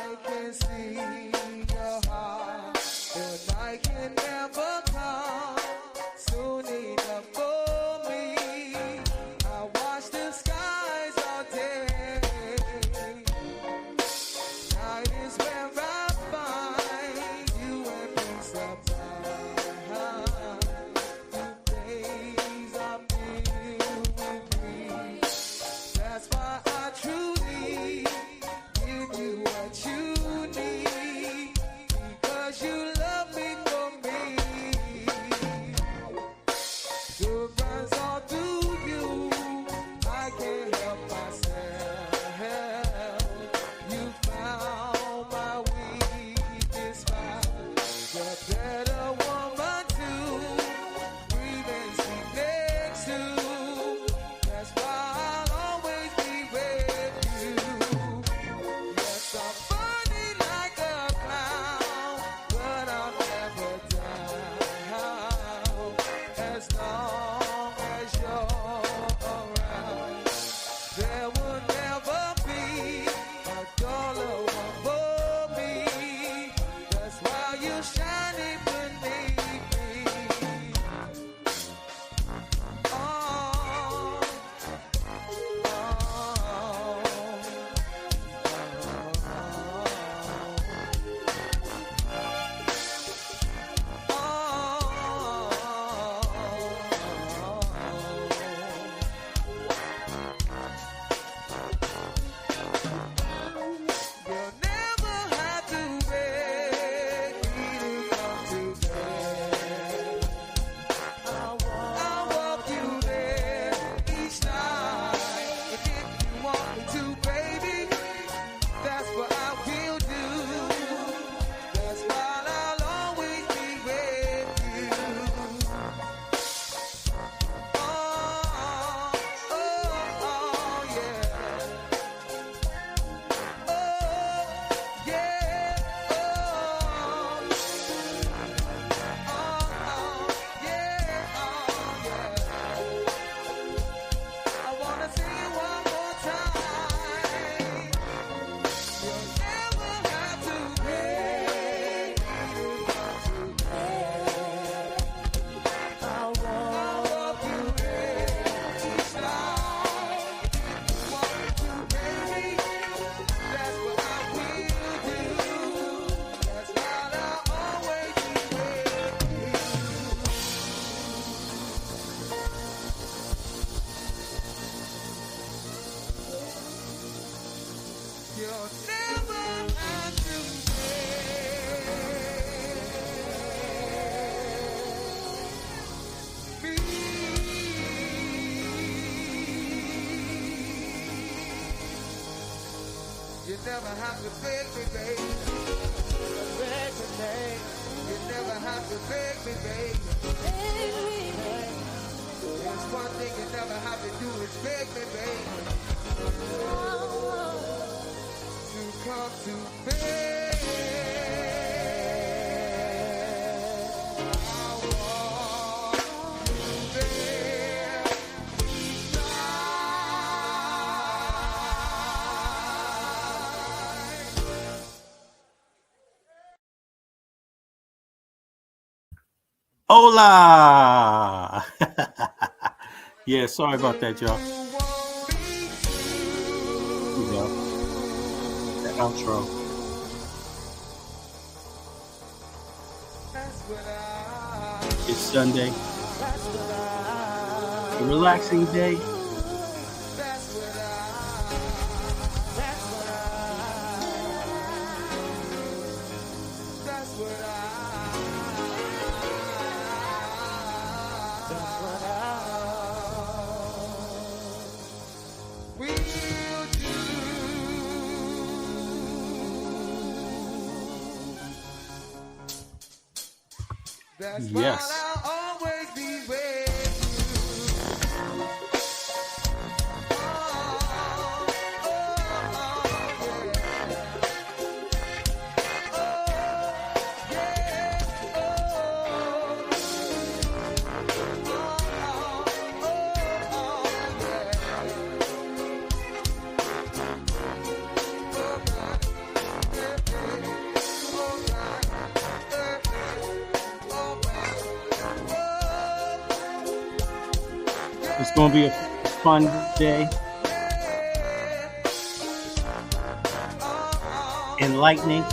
I can see your heart, but I can never come soon enough for me. I watch the skies all day. Night is where I find you and peace of mind. Days are filled with me. That's why I truly give you what you need, because you love me for me. Good runs all through you, I can't help myself. You found my weakest spot. The better woman to breathe and sleep next to. That's why I'll always be with you. Yes, I'm funny like a clown, but I'll never down as long as you're around. There will never be a dollar one for me. That's why you're shining beneath me. Oh, you'll never have to beg me to come to bed. I'll walk you there each night. And if you want me to, baby, that's what I will do. That's why I'll always be with you. Oh, yeah. Oh, yeah. I wanna see you one more time. You'll never have to beg me to come to bed. I'll walk you there each night. If you want me to, baby, that's what I will do. That's why I'll always be with you. You'll never have to beg me. You never have to beg me, baby. Beg me, baby. You never have to beg me, baby. There's one thing you never have to do is beg me, baby. To come to bed. I want you there each night. Hola! Yeah, sorry about that, y'all. You know, the outro. It's Sunday. A relaxing day. That's Yes. why I'll always be with you. It's going to be a fun day, enlightening.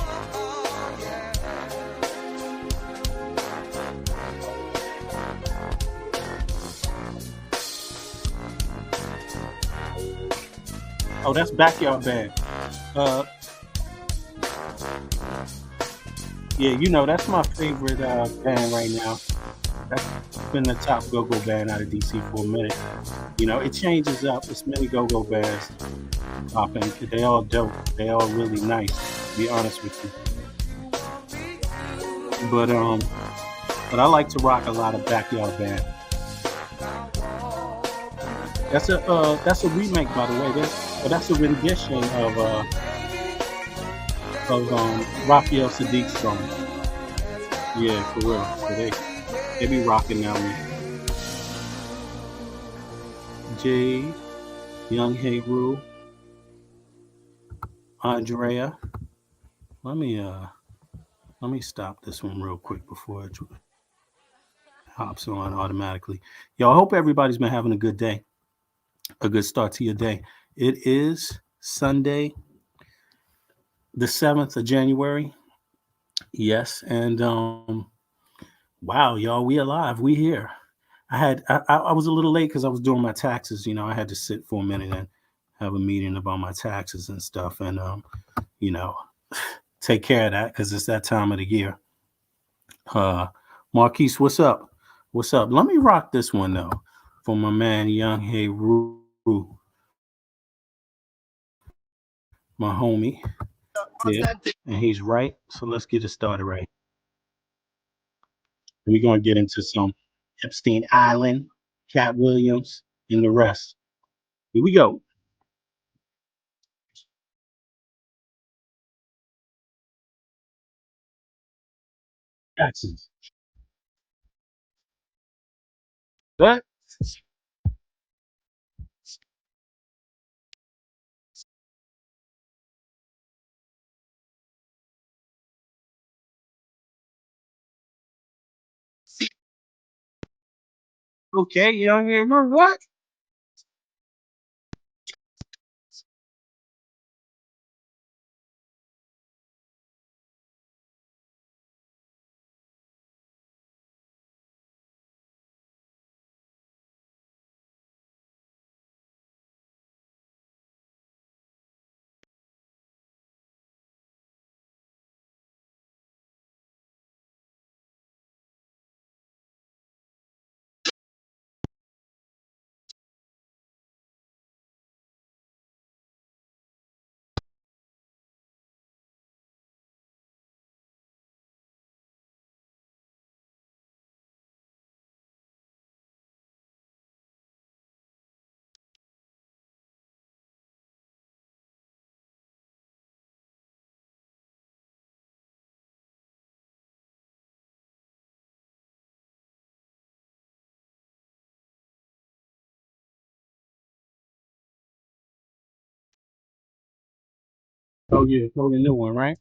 Oh, that's Backyard Band. Uh, yeah, that's my favorite band right now. That's been the top go-go band out of DC for a minute. It changes up. It's many go-go bands popping. They all dope. They all really nice. To be honest with you, but I like to rock a lot of Backyard Band. That's a remake, by the way. That's a rendition of Raphael Sadiq's song. Yeah, for real. So they be rocking that one. Jade, Young Hey Andrea. Let me stop this one real quick before it hops on automatically. Yo, I hope everybody's been having a good day, a good start to your day. It is Sunday, the 7th of January. Yes, and wow, y'all, we alive. We here. I was a little late because I was doing my taxes. I had to sit for a minute and have a meeting about my taxes and stuff, and you know, take care of that because it's that time of the year. Marquise, what's up? What's up? Let me rock this one though for my man Young Hey my homie. Yeah, and he's right. So let's get it started right. We're gonna get into some Epstein Island, Kat Williams, and the rest. Here we go. Taxes. That okay, Young Hey what? Oh yeah, totally new one, right?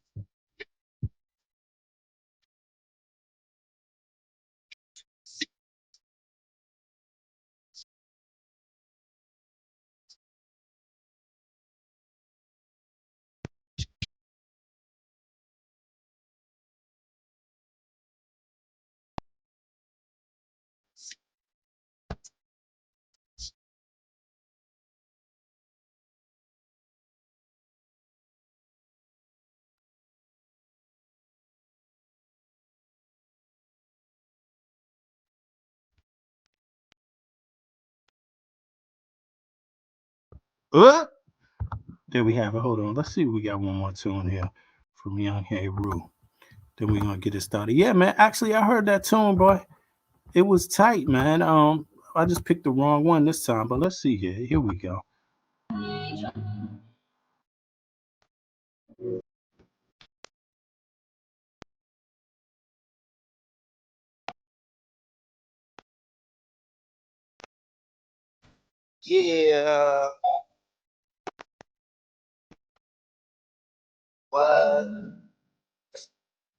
Uh, there we have it. Hold on. Let's see if we got one more tune here from Young Hey Then we're gonna get it started. Yeah, man. Actually, I heard that tune, boy. It was tight, man. I just picked the wrong one this time, but let's see here. Here we go. Yeah, what?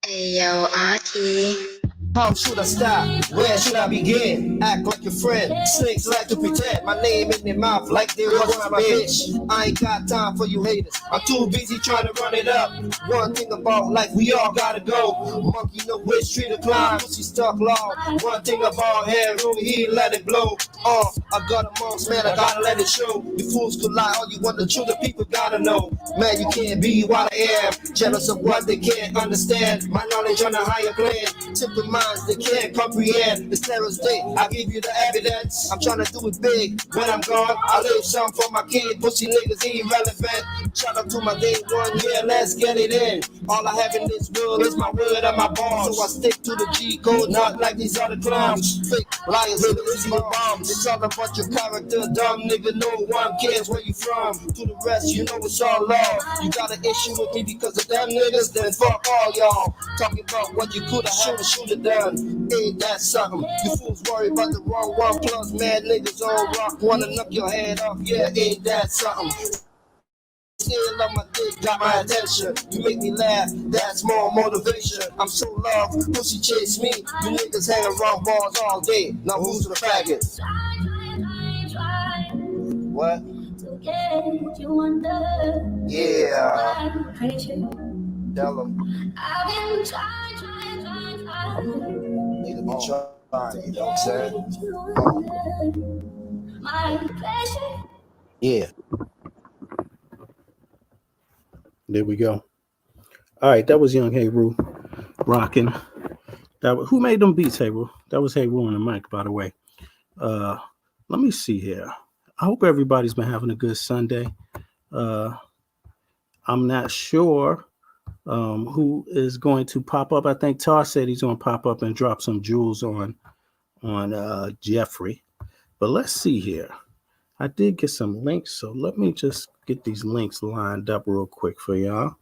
Hey yo, Aki. How should I start? Where should I begin? Act like your friend. Snakes like to pretend my name in their mouth like they was my bitch. I ain't got time for you haters. I'm too busy trying to run it up. One thing about life, we all gotta go. Monkey know which tree to climb. Pussy stuck long. One thing about hair, Rudy, he let it blow. I got a monster, man, I gotta let it show. You fools could lie, all you want the truth, the people gotta know. Man, you can't be what I am. Jealous of what they can't understand. My knowledge on a higher plane. Simple minds, they can't comprehend. It's Terror's Day, I give you the evidence. I'm trying to do it big. When I'm gone, I leave some for my kid. Pussy niggas irrelevant. Shout out to my day one, yeah, let's get it in. All I have in this world is my word and my balls. So I stick to the G code, not like these other clowns. Fake liars, haters, my bombs. It's all about your character, dumb nigga. No one cares where you from. To the rest, you know it's all love. You got an issue with me because of them niggas, then fuck all y'all. Talking about what you coulda, shoulda done. Ain't that something? You fools worry about the wrong one. Plus, mad niggas on rock wanna knock your head off. Yeah, ain't that something? Still on my dick, got my attention. You make me laugh, that's more motivation. I'm so loved, pussy chase me. You niggas hang around bars all day. Now who's the faggot? What? Yeah. Tell them. I've been trying. Need to be trying, you know what I'm saying? Yeah. There we go. All right, that was Young Heru rocking. Who made them beats, Heru? That was Heru on the mic, by the way. Let me see here. I hope everybody's been having a good Sunday. I'm not sure who is going to pop up. I think Tar said he's going to pop up and drop some jewels on Jeffrey. But let's see here. I did get some links, so let me just get these links lined up real quick for y'all.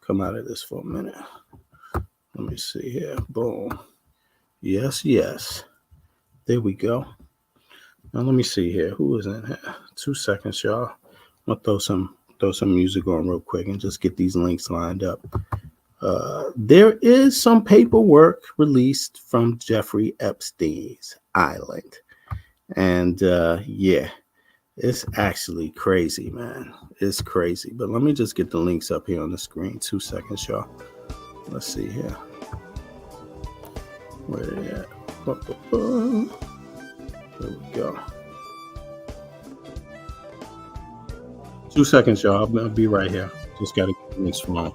Come out of this for a minute. Let me see here. Boom. Yes. There we go. Now let me see here. Who is in here? 2 seconds, y'all. I'm gonna throw some music on real quick and just get these links lined up. There is some paperwork released from Jeffrey Epstein's island. And yeah, it's actually crazy, man. It's crazy. But let me just get the links up here on the screen. 2 seconds, y'all. Let's see here. Where they at? There we go. 2 seconds, y'all. I'll be right here. Just got to get the links from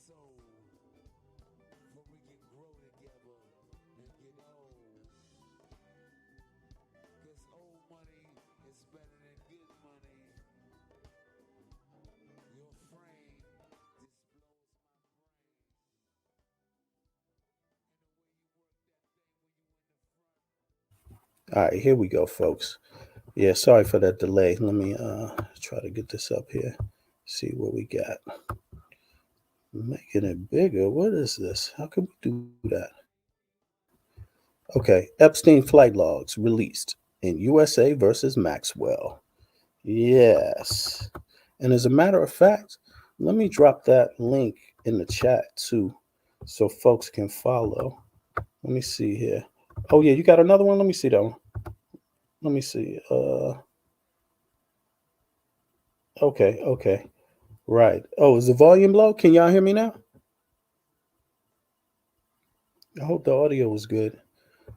soul, for we can grow together and get old. Cause old money is better than good money. Your frame just blows my All right, here we go, folks. Yeah, sorry for that delay. Let me try to get this up here. See what we got. Making it bigger. What is this? How can we do that? Okay, Epstein flight logs released in USA versus Maxwell. Yes. And as a matter of fact, let me drop that link in the chat too so folks can follow. Let me see here. Oh yeah, you got another one? Let me see that one. Let me see. Okay. Right. Oh, is the volume low? Can y'all hear me now? I hope the audio is good.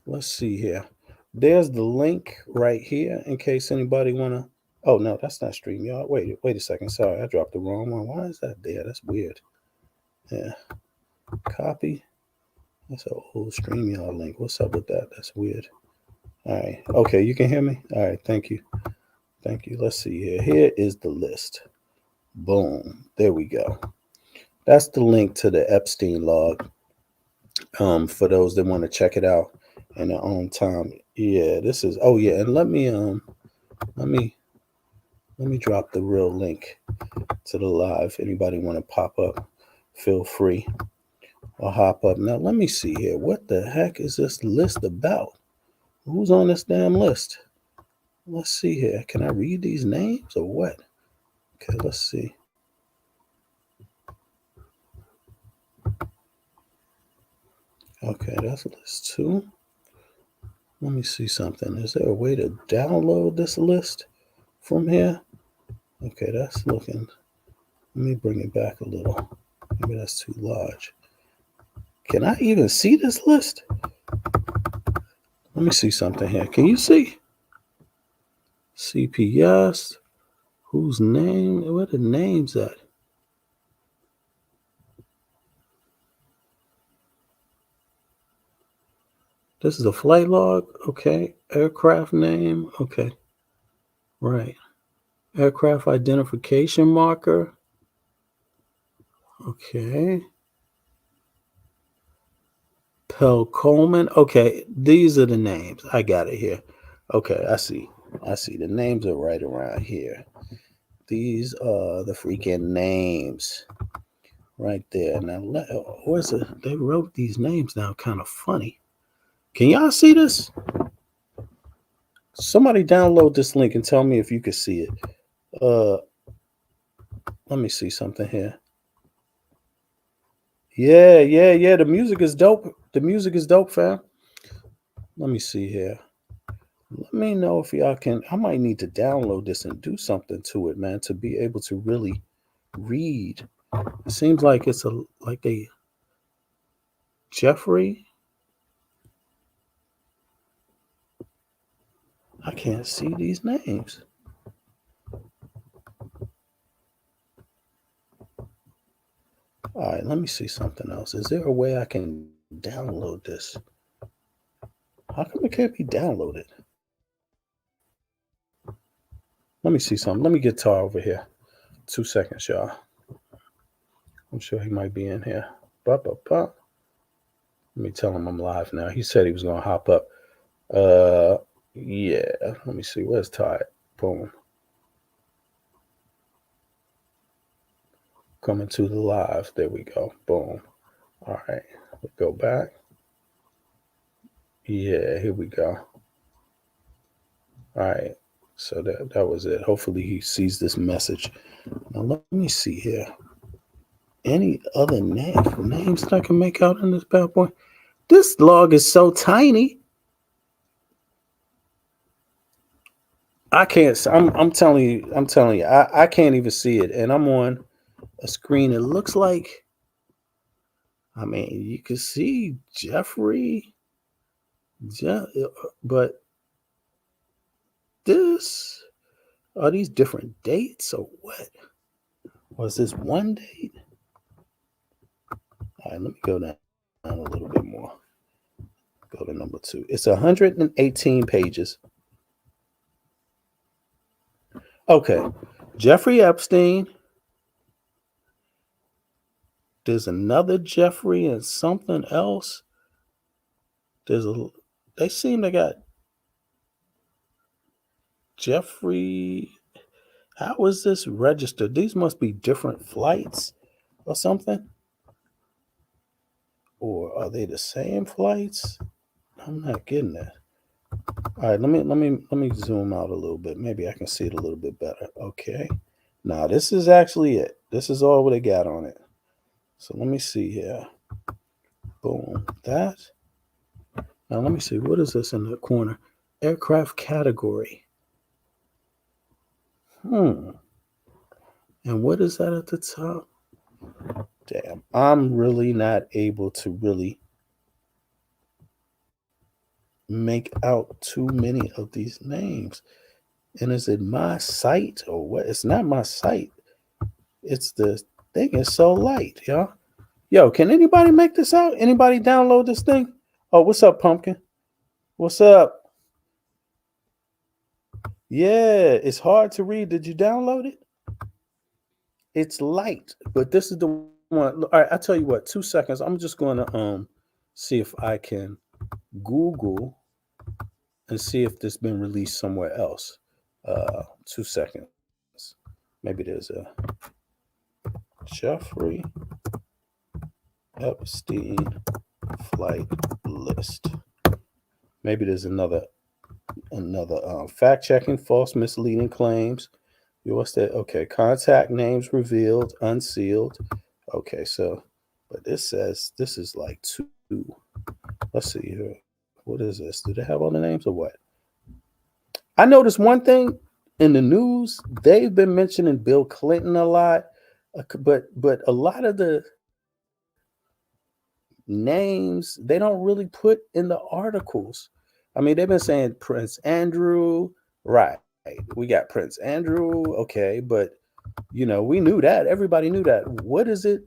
Let's see here. There's the link right here in case anybody wanna. Oh no, that's not stream, y'all. Wait a second. Sorry, I dropped the wrong one. Why is that there? That's weird. Yeah. Copy. That's an old stream, y'all link. What's up with that? That's weird. All right. Okay, you can hear me? All right, thank you. Let's see here. Here is the list. Boom. There we go. That's the link to the Epstein log. For those that want to check it out in their own time. Yeah, this is. Oh yeah, and let me drop the real link to the live. Anybody want to pop up, feel free or hop up. Now let me see here. What the heck is this list about? Who's on this damn list? Let's see here. Can I read these names or what? Okay, let's see. Okay, that's list 2. Let me see something. Is there a way to download this list from here? Okay, that's looking. Let me bring it back a little. Maybe that's too large. Can I even see this list? Let me see something here. Can you see? CPS. Whose name? Where the names at? This is a flight log. Okay. Aircraft name. Okay. Right. Aircraft identification marker. Okay. Pell Coleman. Okay. These are the names. I got it here. Okay. I see. The names are right around here. These are the freaking names right there. Now, where's it? They wrote these names down kind of funny. Can y'all see this? Somebody download this link and tell me if you can see it. Let me see something here. Yeah. The music is dope. Fam. Let me see here. Let me know if y'all can. I might need to download this and do something to it, man, to be able to really read. It seems like it's like a Jeffrey. I can't see these names. All right, let me see something else. Is there a way I can download this? How come it can't be downloaded? Let me see something. Let me get Tar over here. 2 seconds, y'all. I'm sure he might be in here. Let me tell him I'm live now. He said he was gonna hop up. Yeah. Let me see. Where's Tar? Boom. Coming to the live. There we go. Boom. All right. We'll go back. Yeah, here we go. All right. So that was it. Hopefully he sees this message. Now let me see here. Any other names that I can make out in this bad boy? This log is so tiny. I can't. I'm telling you. I can't even see it, and I'm on a screen. It looks like. I mean, you can see Jeffrey, but this are these different dates or what? Was this one date? All right, let me go down a little bit more. Go to number 2. It's 118 pages. Okay. Jeffrey Epstein. There's another Jeffrey and something else. They seem to got Jeffrey. How is this registered? These must be different flights or something. Or are they the same flights? I'm not getting that. All right, let me zoom out a little bit. Maybe I can see it a little bit better. Okay. Now this is actually it. This is all what they got on it. So let me see here. Boom. That. Now let me see. What is this in the corner? Aircraft category. And what is that at the top? Damn. I'm really not able to really make out too many of these names. And is it my site or what? It's not my site. It's the thing is so light, y'all. Yo, can anybody make this out? Anybody download this thing? Oh, what's up, Pumpkin? What's up? Yeah, it's hard to read. Did you download it? It's light, but this is the one. All right, I'll tell you what, 2 seconds. I'm just going to see if I can Google and see if this has been released somewhere else. 2 seconds. Maybe there's a Jeffrey Epstein flight list. Maybe there's another fact checking false misleading claims. What's that? Okay, contact names revealed, unsealed. Okay, so but this says this is like 2. Let's see here. What is this? Do they have all the names or what? I noticed one thing in the news. They've been mentioning Bill Clinton a lot, but a lot of the names they don't really put in the articles. I mean, they've been saying Prince Andrew, right? We got Prince Andrew, okay, but we knew that. Everybody knew that. What is it?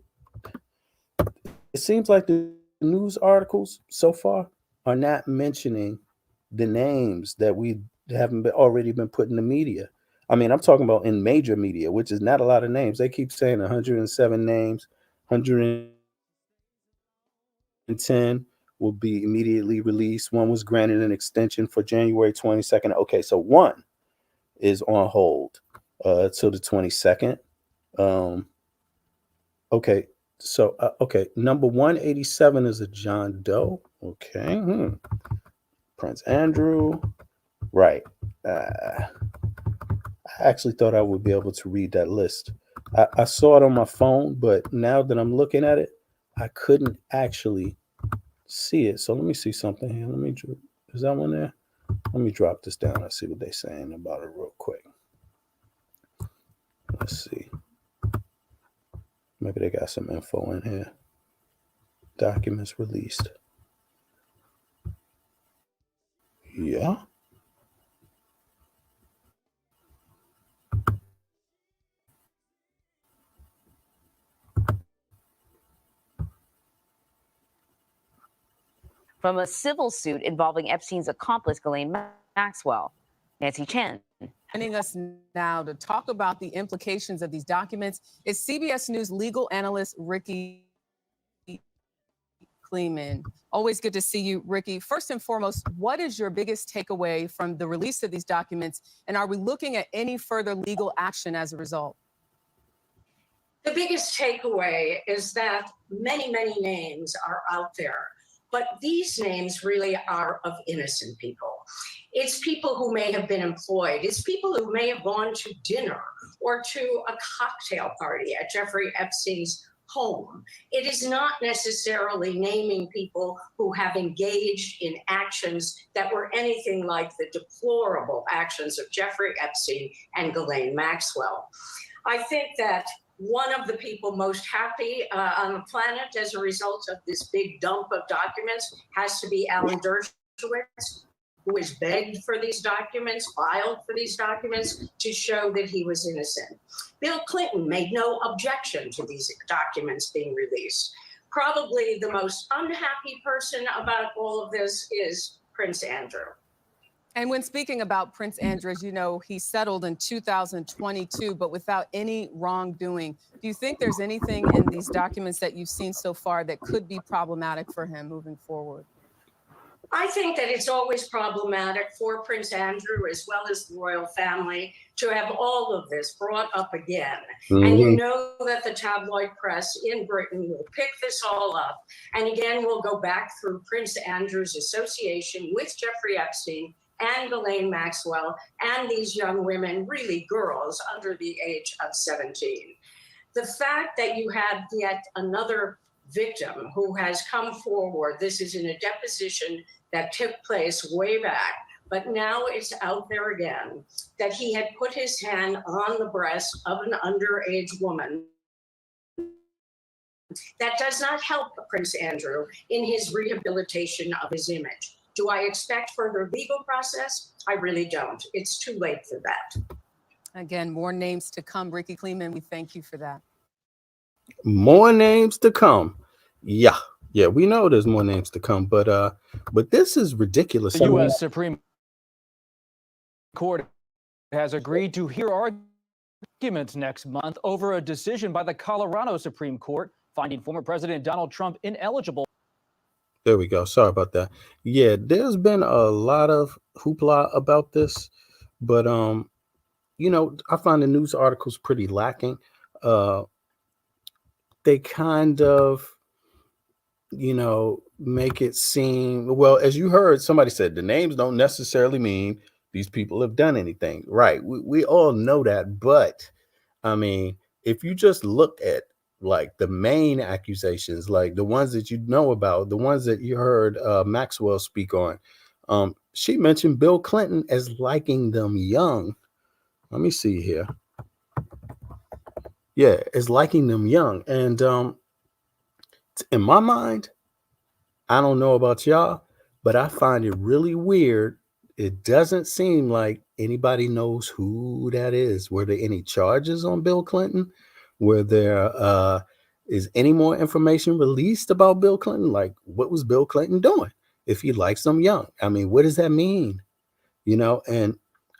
It seems like the news articles so far are not mentioning the names that we haven't already been put in the media. I mean, I'm talking about in major media, which is not a lot of names. They keep saying 107 names, 110 will be immediately released. One was granted an extension for January 22nd. Okay, so one is on hold till the 22nd. Okay, so number 187 is a John Doe. Okay, Prince Andrew, right? I actually thought I would be able to read that list. I saw it on my phone, but now that I'm looking at it, I couldn't actually see it. So let me see something here. Is that one there? Let me drop this down and see what they're saying about it real quick. Let's see. Maybe they got some info in here. Documents released. Yeah. From a civil suit involving Epstein's accomplice, Ghislaine Maxwell. Nancy Chen. Joining us now to talk about the implications of these documents is CBS News legal analyst Ricky Kleeman. Always good to see you, Ricky. First and foremost, what is your biggest takeaway from the release of these documents? And are we looking at any further legal action as a result? The biggest takeaway is that many, many names are out there, but these names really are of innocent people. It's people who may have been employed. It's people who may have gone to dinner or to a cocktail party at Jeffrey Epstein's home. It is not necessarily naming people who have engaged in actions that were anything like the deplorable actions of Jeffrey Epstein and Ghislaine Maxwell. I think that one of the people most happy on the planet as a result of this big dump of documents has to be Alan Dershowitz, who has begged for these documents, filed for these documents to show that he was innocent. Bill Clinton made no objection to these documents being released. Probably the most unhappy person about all of this is Prince Andrew. And when speaking about Prince Andrew, as you know, he settled in 2022, but without any wrongdoing. Do you think there's anything in these documents that you've seen so far that could be problematic for him moving forward? I think that it's always problematic for Prince Andrew, as well as the royal family, to have all of this brought up again. And you know that the tabloid press in Britain will pick this all up. And again, we'll go back through Prince Andrew's association with Jeffrey Epstein and Ghislaine Maxwell and these young women, really girls under the age of 17. The fact that you have yet another victim who has come forward, this is in a deposition that took place way back, but now it's out there again, that he had put his hand on the breast of an underage woman. That does not help Prince Andrew in his rehabilitation of his image. Do I expect further legal process? I really don't. It's too late for that. Again, more names to come. Ricky Kleeman, we thank you for that. More names to come. Yeah, we know there's more names to come, but this is ridiculous. The U.S. Supreme Court has agreed to hear arguments next month over a decision by the Colorado Supreme Court finding former President Donald Trump ineligible. There we go. Sorry about that. Yeah, there's been a lot of hoopla about this, but you know, I find the news articles pretty lacking. They kind of, you know, make it seem, well, as you heard, somebody said the names don't necessarily mean these people have done anything. Right. We all know that. But I mean, if you just look at like the main accusations, like the ones that you know about, the ones that you heard Maxwell speak on, she mentioned Bill Clinton as liking them young. Let me see here. Yeah, as liking them young. And in my mind, I don't know about y'all, but I find it really weird. It doesn't seem like anybody knows who that is. Were there any charges on Bill Clinton? Were there is any more information released about Bill Clinton? Like, what was Bill Clinton doing if he likes them young? I mean, what does that mean? You know, and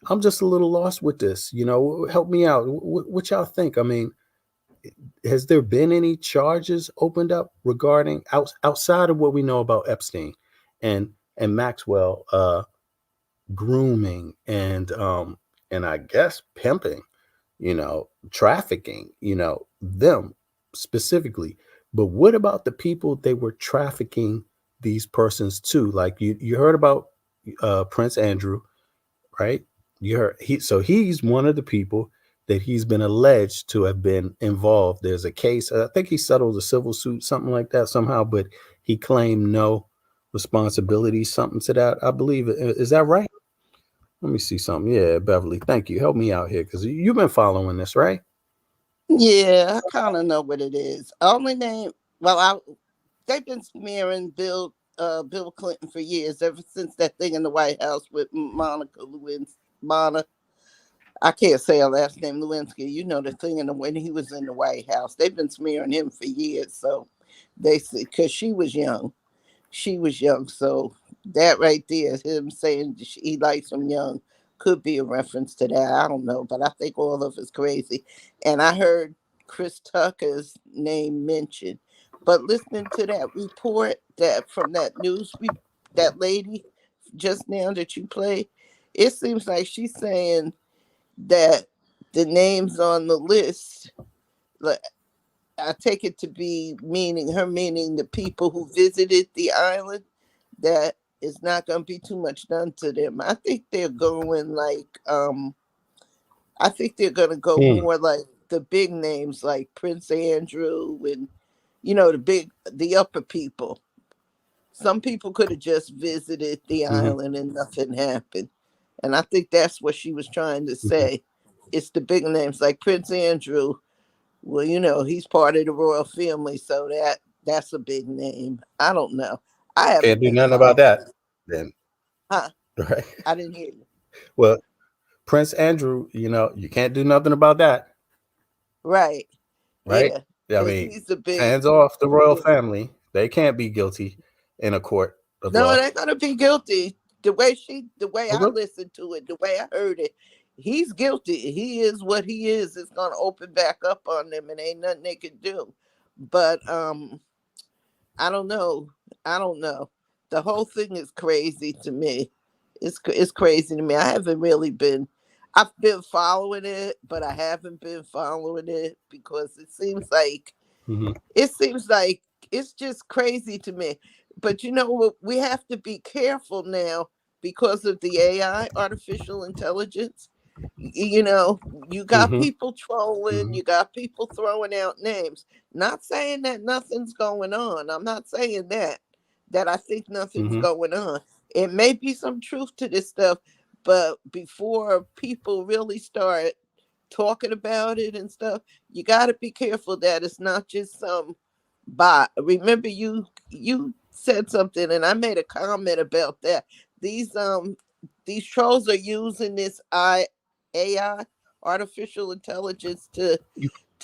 I'm just a little lost with this. You know, help me out. What y'all think? I mean, has there been any charges opened up regarding outside of what we know about Epstein and Maxwell grooming and I guess pimping, you know, trafficking, you know, them specifically. But what about the people they were trafficking these persons to? Like you heard about Prince Andrew, right? You heard he's one of the people that he's been alleged to have been involved. There's a case. I think he settled a civil suit, something like that somehow, but he claimed no responsibility, something to that. I believe. Is that right? Let me see something. Yeah, Beverly, thank you. Help me out here because you've been following this, right? Yeah, I kind of know what it is. Only name, well, they've been smearing Bill Clinton for years, ever since that thing in the White House with Monica Lewinsky. I can't say her last name, Lewinsky. You know the thing when he was in the White House. They've been smearing him for years. So they say, because she was young. So that right there, him saying he likes him young, could be a reference to that. I don't know, but I think all of it's crazy. And I heard Chris Tucker's name mentioned. But listening to that report that from that that lady just now that you played, it seems like she's saying that the names on the list, like, I take it to be meaning the people who visited the island, that is not going to be too much done to them. I think they're going like, I think they're going to go more like the big names like Prince Andrew and, you know, the upper people. Some people could have just visited the island and nothing happened. And I think that's what she was trying to say. It's the big names like Prince Andrew. Well, you know, he's part of the royal family, so that's a big name. I don't know. I can't do nothing about that then. Huh? Right. I didn't hear you. Well, Prince Andrew, you know, you can't do nothing about that. Right. Right. Yeah. I because mean, he's a big. hands off the royal family. They can't be guilty in a court of No, law. they're gonna be guilty. The way I Okay. listened to it, the way I heard it, he's guilty. He is what he is. It's gonna open back up on them, and ain't nothing they can do. But I don't know. I don't know. The whole thing is crazy to me. It's crazy to me. I haven't really been. I've been following it, but I haven't been following it because Hmm. it seems like it's just crazy to me. But you know what? We have to be careful now because of the AI, artificial intelligence. You know, you got Hmm. people trolling, Hmm. you got people throwing out names. Not saying that nothing's going on. I'm not saying that I think nothing's Hmm. going on. It may be some truth to this stuff, but before people really start talking about it and stuff, you got to be careful that it's not just some bot. Remember, you said something, and I made a comment about that. These these trolls are using this AI, artificial intelligence, to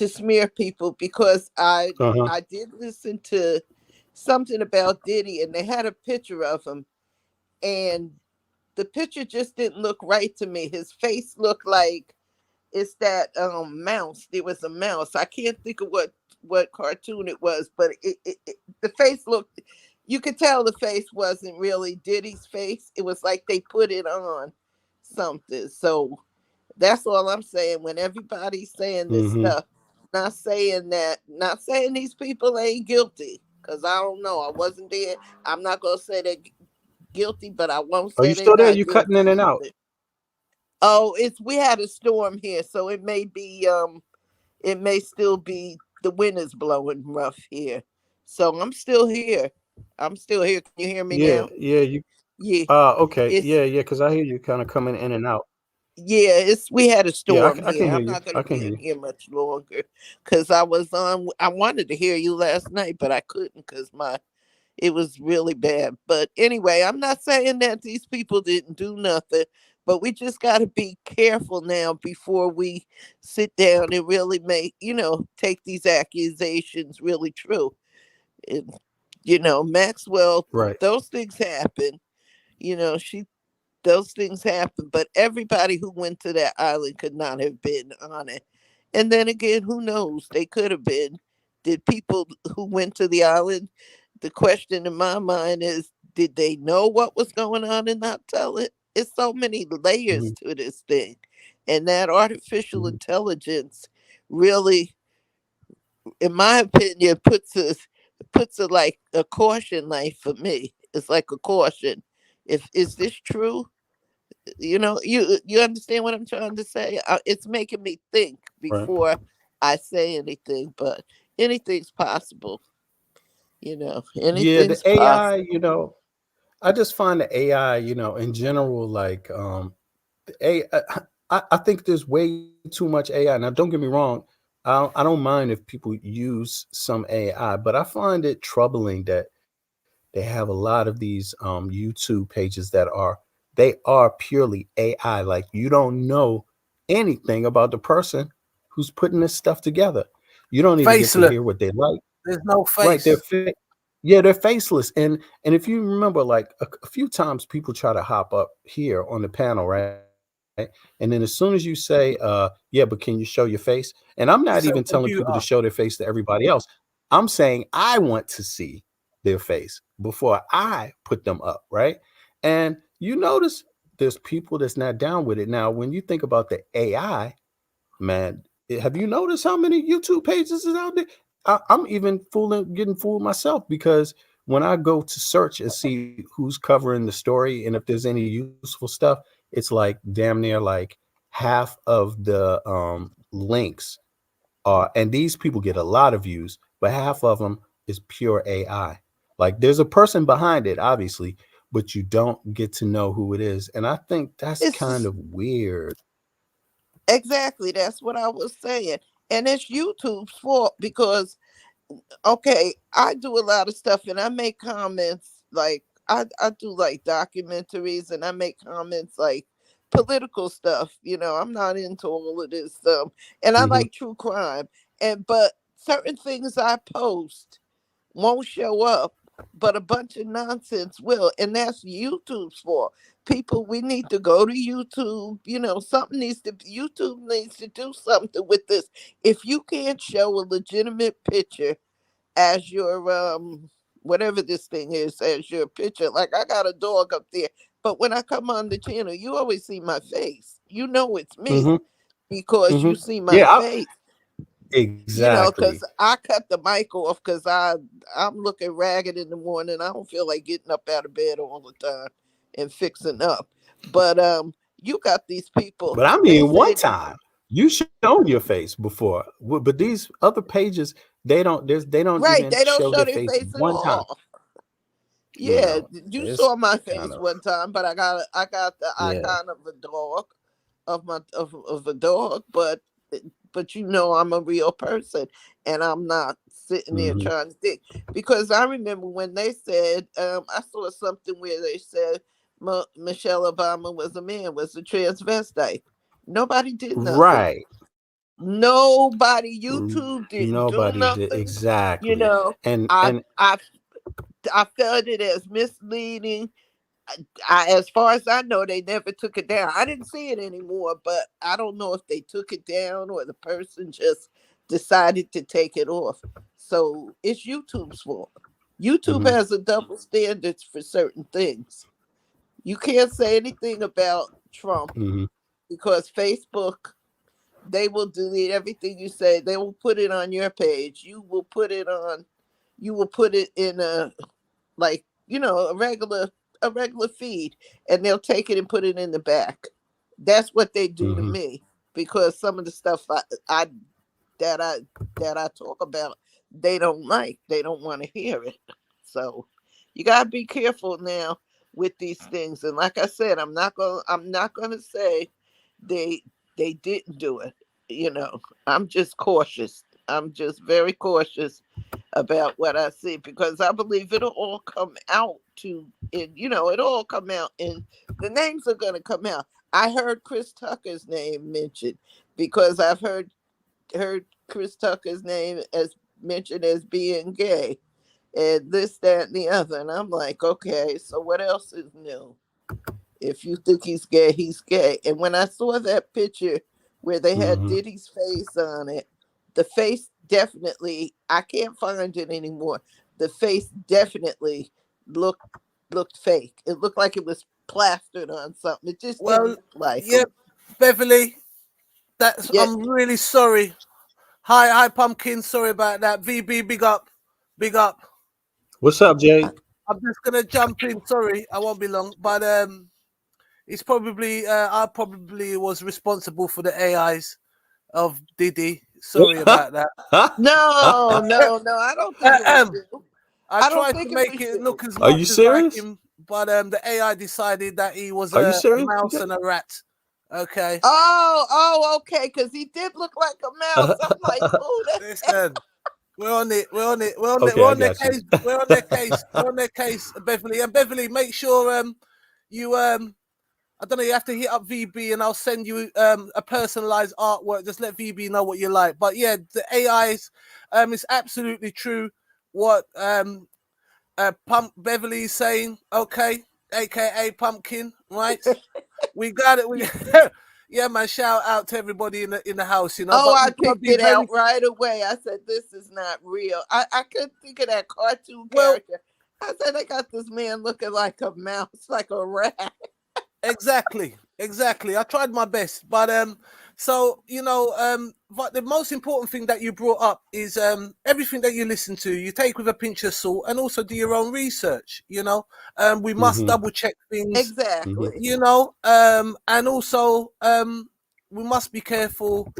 smear people because Uh-huh. I did listen to something about Diddy, and they had a picture of him, and the picture just didn't look right to me. His face looked like it's that mouse. There was a mouse. I can't think of what cartoon it was, but the face looked. You could tell the face wasn't really Diddy's face. It was like they put it on something. So that's all I'm saying. When everybody's saying this Hmm. stuff, not saying these people ain't guilty, because I don't know. I wasn't there. I'm not gonna say they're guilty, but I won't Are say you they're still there? not You cutting in guilty and out. either. Oh, we had a storm here, so it may be it may still be the wind is blowing rough here. So I'm still here. I'm still here. Can you hear me Yeah, now? yeah. You. Yeah. Okay. It's Yeah, yeah. Because I hear you kind of coming in and out. yeah, it's we had a Yeah, storm I can here. hear I'm you. not gonna I can be hear in you. here much longer because I wanted to hear you last night, but I couldn't because my it was really bad. But anyway, I'm not saying that these people didn't do nothing, but we just got to be careful now before we sit down and really take these accusations really true. And, Maxwell, Right. those things happen. You know, those things happen, but everybody who went to that island could not have been on it. And then again, who knows? They could have been. Did people who went to the island, the question in my mind is, did they know what was going on and not tell it? It's so many layers Hmm. to this thing. And that artificial Hmm. intelligence really, in my opinion, puts a like a caution light for me. It's like a caution. If is this true? You understand what I'm trying to say. It's making me think Right. before I say anything, but anything's possible. Yeah, the Anything's AI. possible. I just find the AI. In general, like A. I think there's way too much AI. Now, don't get me wrong. I don't mind if people use some AI, but I find it troubling that they have a lot of these YouTube pages that they are purely AI. Like you don't know anything about the person who's putting this stuff together. You don't even get to Faceless. hear what they like. There's no Right? face. Yeah, they're faceless. And if you remember, like a few times, people try to hop up here on the panel, right? And then as soon as you say, yeah, but can you show your face? And I'm not It's even a telling people to computer. show their face to everybody else. I'm saying I want to see their face before I put them up, right? And you notice there's people that's not down with it. Now, when you think about the AI, man, have you noticed how many YouTube pages is out there? I'm even getting fooled myself because when I go to search and see who's covering the story and if there's any useful stuff, it's like damn near like half of the links are, and these people get a lot of views, but half of them is pure AI. Like there's a person behind it, obviously, but you don't get to know who it is, and I think that's It's kind just of weird. exactly that's what I was saying, and it's YouTube's fault because okay, I do a lot of stuff and I make comments like I do like documentaries and I make comments like political stuff. I'm not into all of this and I Hmm. like true crime. And but certain things I post won't show up, but a bunch of nonsense will. And that's YouTube's fault. People, we need to go to YouTube. YouTube needs to do something with this. If you can't show a legitimate picture as your whatever this thing is as your picture, like I got a dog up there, but when I come on the channel, you always see my face. You know it's me Mm-hmm. because you Mm-hmm. see my Yeah, face. exactly. Because I cut the mic off because I'm looking ragged in the morning. I don't feel like getting up out of bed all the time and fixing up. But you got these people. But I They mean, one say time you shown your face before, but these other pages they don't. They don't right. even They don't show show their their face face at one time. all. Yeah, you It's saw my kind face of one time, but I got the yeah. icon of a dog, of a dog, but I'm a real person, and I'm not sitting there Mm-hmm. trying to think. Because I remember when they said, I saw something where they said Michelle Obama was a transvestite. Nobody did nothing. Right. Nobody. YouTube didn't do Nobody did nothing. exactly, and I and I I felt it as misleading. As far as I know, they never took it down. I didn't see it anymore, but I don't know if they took it down or the person just decided to take it off. So it's YouTube's fault. YouTube mhm, has a double standards for certain things. You can't say anything about Trump mhm, because Facebook, they will delete everything you say. They will put it on your page. You will put it in a, like, a regular feed, and they'll take it and put it in the back. That's what they do to mhm, me, because some of the stuff I that I that I talk about, they don't like. They don't want to hear it. So you gotta be careful now with these things. And like I said, I'm not gonna say they they didn't do it. I'm just cautious. I'm just very cautious about what I see, because I believe it'll all come out it'll all come out, and the names are gonna come out. I heard Chris Tucker's name mentioned, because I've heard Chris Tucker's name as mentioned as being gay, and this, that, and the other. And I'm like, okay, so what else is new? If you think he's gay, he's gay. And when I saw that picture where they had mhm. Diddy's face on it, the face definitely, I can't find it anymore. The face definitely looked fake. It looked like it was plastered on something. It just didn't Well, look like yeah, him. Beverly, Yeah. I'm really sorry. Hi, Pumpkin. Sorry about that. VB, big up, big up. What's up, Jay? I'm just gonna jump in. Sorry, I won't be long. But it's probably I probably was responsible for the AIs of Diddy. Sorry about that. No, no, I don't think it was you. I I don't tried to think it make was it you. look as Are you much as like serious? him, but the AI decided that he was Are you a serious? mouse and a rat. Okay. Oh, okay, because he did look like a mouse. I'm like, oh, Listen, we're on it. We're on it. Okay, We're I on their got you. case. We're on their case. We're on their case, Beverly. And Beverly, make sure you I don't know, you have to hit up VB and I'll send you a personalized artwork. Just let VB know what you like. But yeah, the AIs, it's absolutely true what Pump Beverly is saying. Okay, aka Pumpkin, right? We got it. We yeah, man. Shout out to everybody in the house, Oh, But I we've got to picked be it out very right away. I said, this is not real. I couldn't think of that cartoon well. character. I said, I got this man looking like a mouse, like a rat. Exactly. I tried my best, but but the most important thing that you brought up is everything that you listen to, you take with a pinch of salt, and also do your own research. We must Mhm, double check things. mhm, Exactly. And also we must be careful,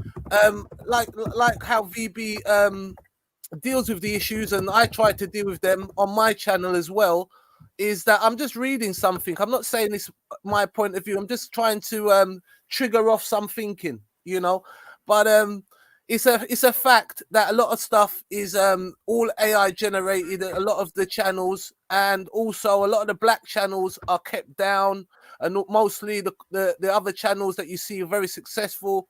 like how VB deals with the issues, and I try to deal with them on my channel as well. Is that I'm just reading something. I'm not saying this my point of view. I'm just trying to trigger off some thinking, But it's a fact that a lot of stuff is all AI generated. A lot of the channels, and also a lot of the black channels are kept down, and mostly the other channels that you see are very successful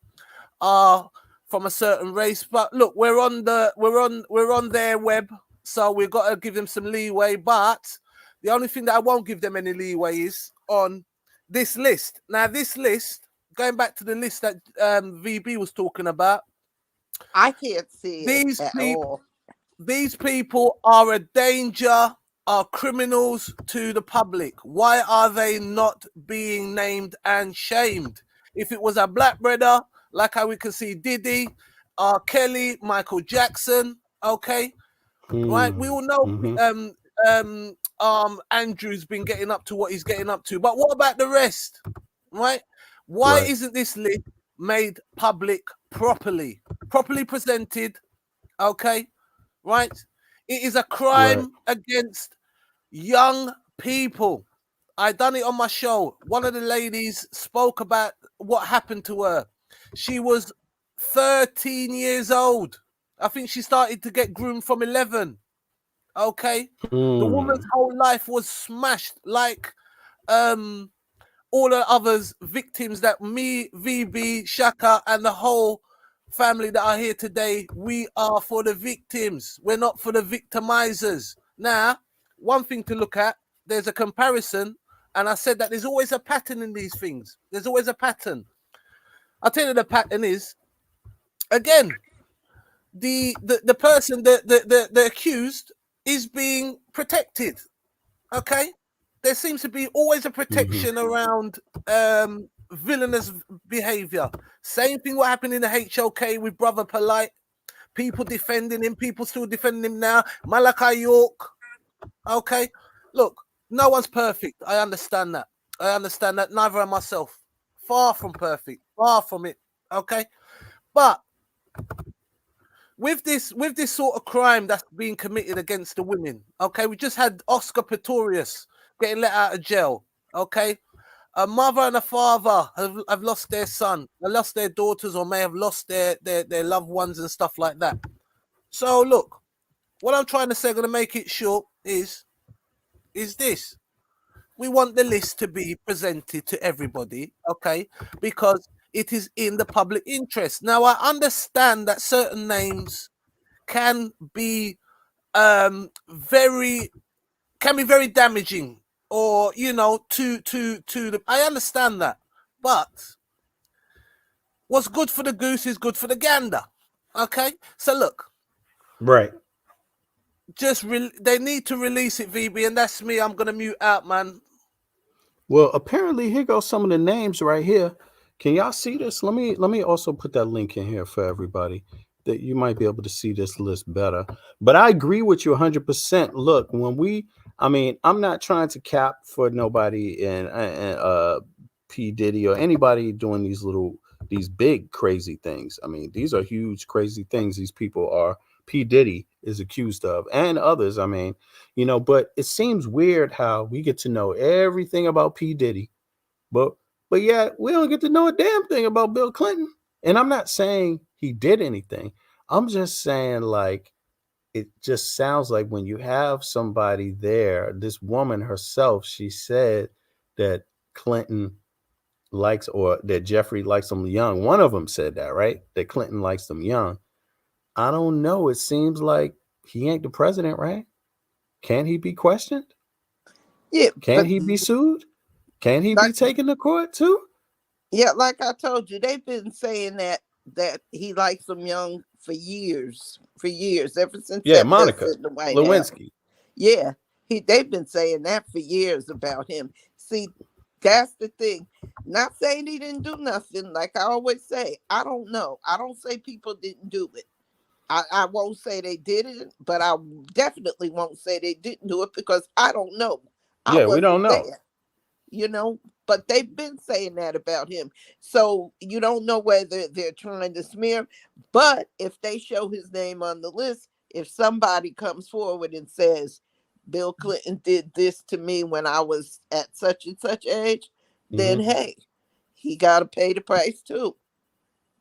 are from a certain race. But look, we're on their web, so we've got to give them some leeway. But the only thing that I won't give them any leeway is on this list. Now, this list, going back to the list that VB was talking about, I can't see these it at people, all. these people are a danger, are criminals to the public. Why are they not being named and shamed? If it was a black brother, like how we can see Diddy, R. Kelly, Michael Jackson, okay, right? We all know Andrew's been getting up to what he's getting up to. But what about the rest, right? Why isn't this list made public properly presented, okay, right? It is a crime against young people. I done it on my show. One of the ladies spoke about what happened to her. She was 13 years old. I think she started to get groomed from 11. Okay. The woman's whole life was smashed, like all the others victims that me, VB, Shaka, and the whole family that are here today, we are for the victims. We're not for the victimizers. Now, one thing to look at, there's a comparison, and I said that there's always a pattern in these things. There's always a pattern. I'll tell you the pattern is, again, the person, the accused is being protected. Okay? There seems to be always a protection around villainous behavior. Same thing what happened in the HOK with Brother Polite. People defending him, people still defending him now. Malachi York. Okay? Look, no one's perfect. I understand that. Neither am myself. Far from perfect. Far from it. Okay? But with this sort of crime that's being committed against the women, okay, we just had Oscar Pistorius getting let out of jail, okay? A mother and a father have lost their son, have lost their daughters, or may have lost their loved ones and stuff like that. So look, what I'm trying to say, I'm going to make it short, is this. We want the list to be presented to everybody, okay? Because it is in the public interest. Now, I understand that certain names can be very damaging, or to the. I understand that, but what's good for the goose is good for the gander. Okay, so look, they need to release it, VB, and that's me. I'm gonna mute out, man. Well, apparently here goes some of the names right here. Can y'all see this? Let me also put that link in here for everybody, that you might be able to see this list better. But I agree with you 100%. Look, I'm not trying to cap for nobody and P. Diddy or anybody doing these big crazy things. I mean, these are huge crazy things these people are. P. Diddy is accused of, and others. I mean, but it seems weird how we get to know everything about P. Diddy, but yeah, we don't get to know a damn thing about Bill Clinton. And I'm not saying he did anything. I'm just saying, like, it just sounds like when you have somebody there, this woman herself, she said that Clinton likes, or that Jeffrey likes them young. One of them said that, right? That Clinton likes them young. I don't know. It seems like he ain't the president, right? Can he be questioned? Yeah. Can he be sued? Can he be taken to court too? Yeah, like I told you, they've been saying that he likes them young for years, ever since Monica Lewinsky. Yeah, they've been saying that for years about him. See, that's the thing. Not saying he didn't do nothing. Like I always say, I don't know. I don't say people didn't do it. I won't say they did it, but I definitely won't say they didn't do it, because I don't know. We don't know. There, but they've been saying that about him. So you don't know whether they're trying to smear. But if they show his name on the list, if somebody comes forward and says, Bill Clinton did this to me when I was at such and such age, then hey, he got to pay the price too.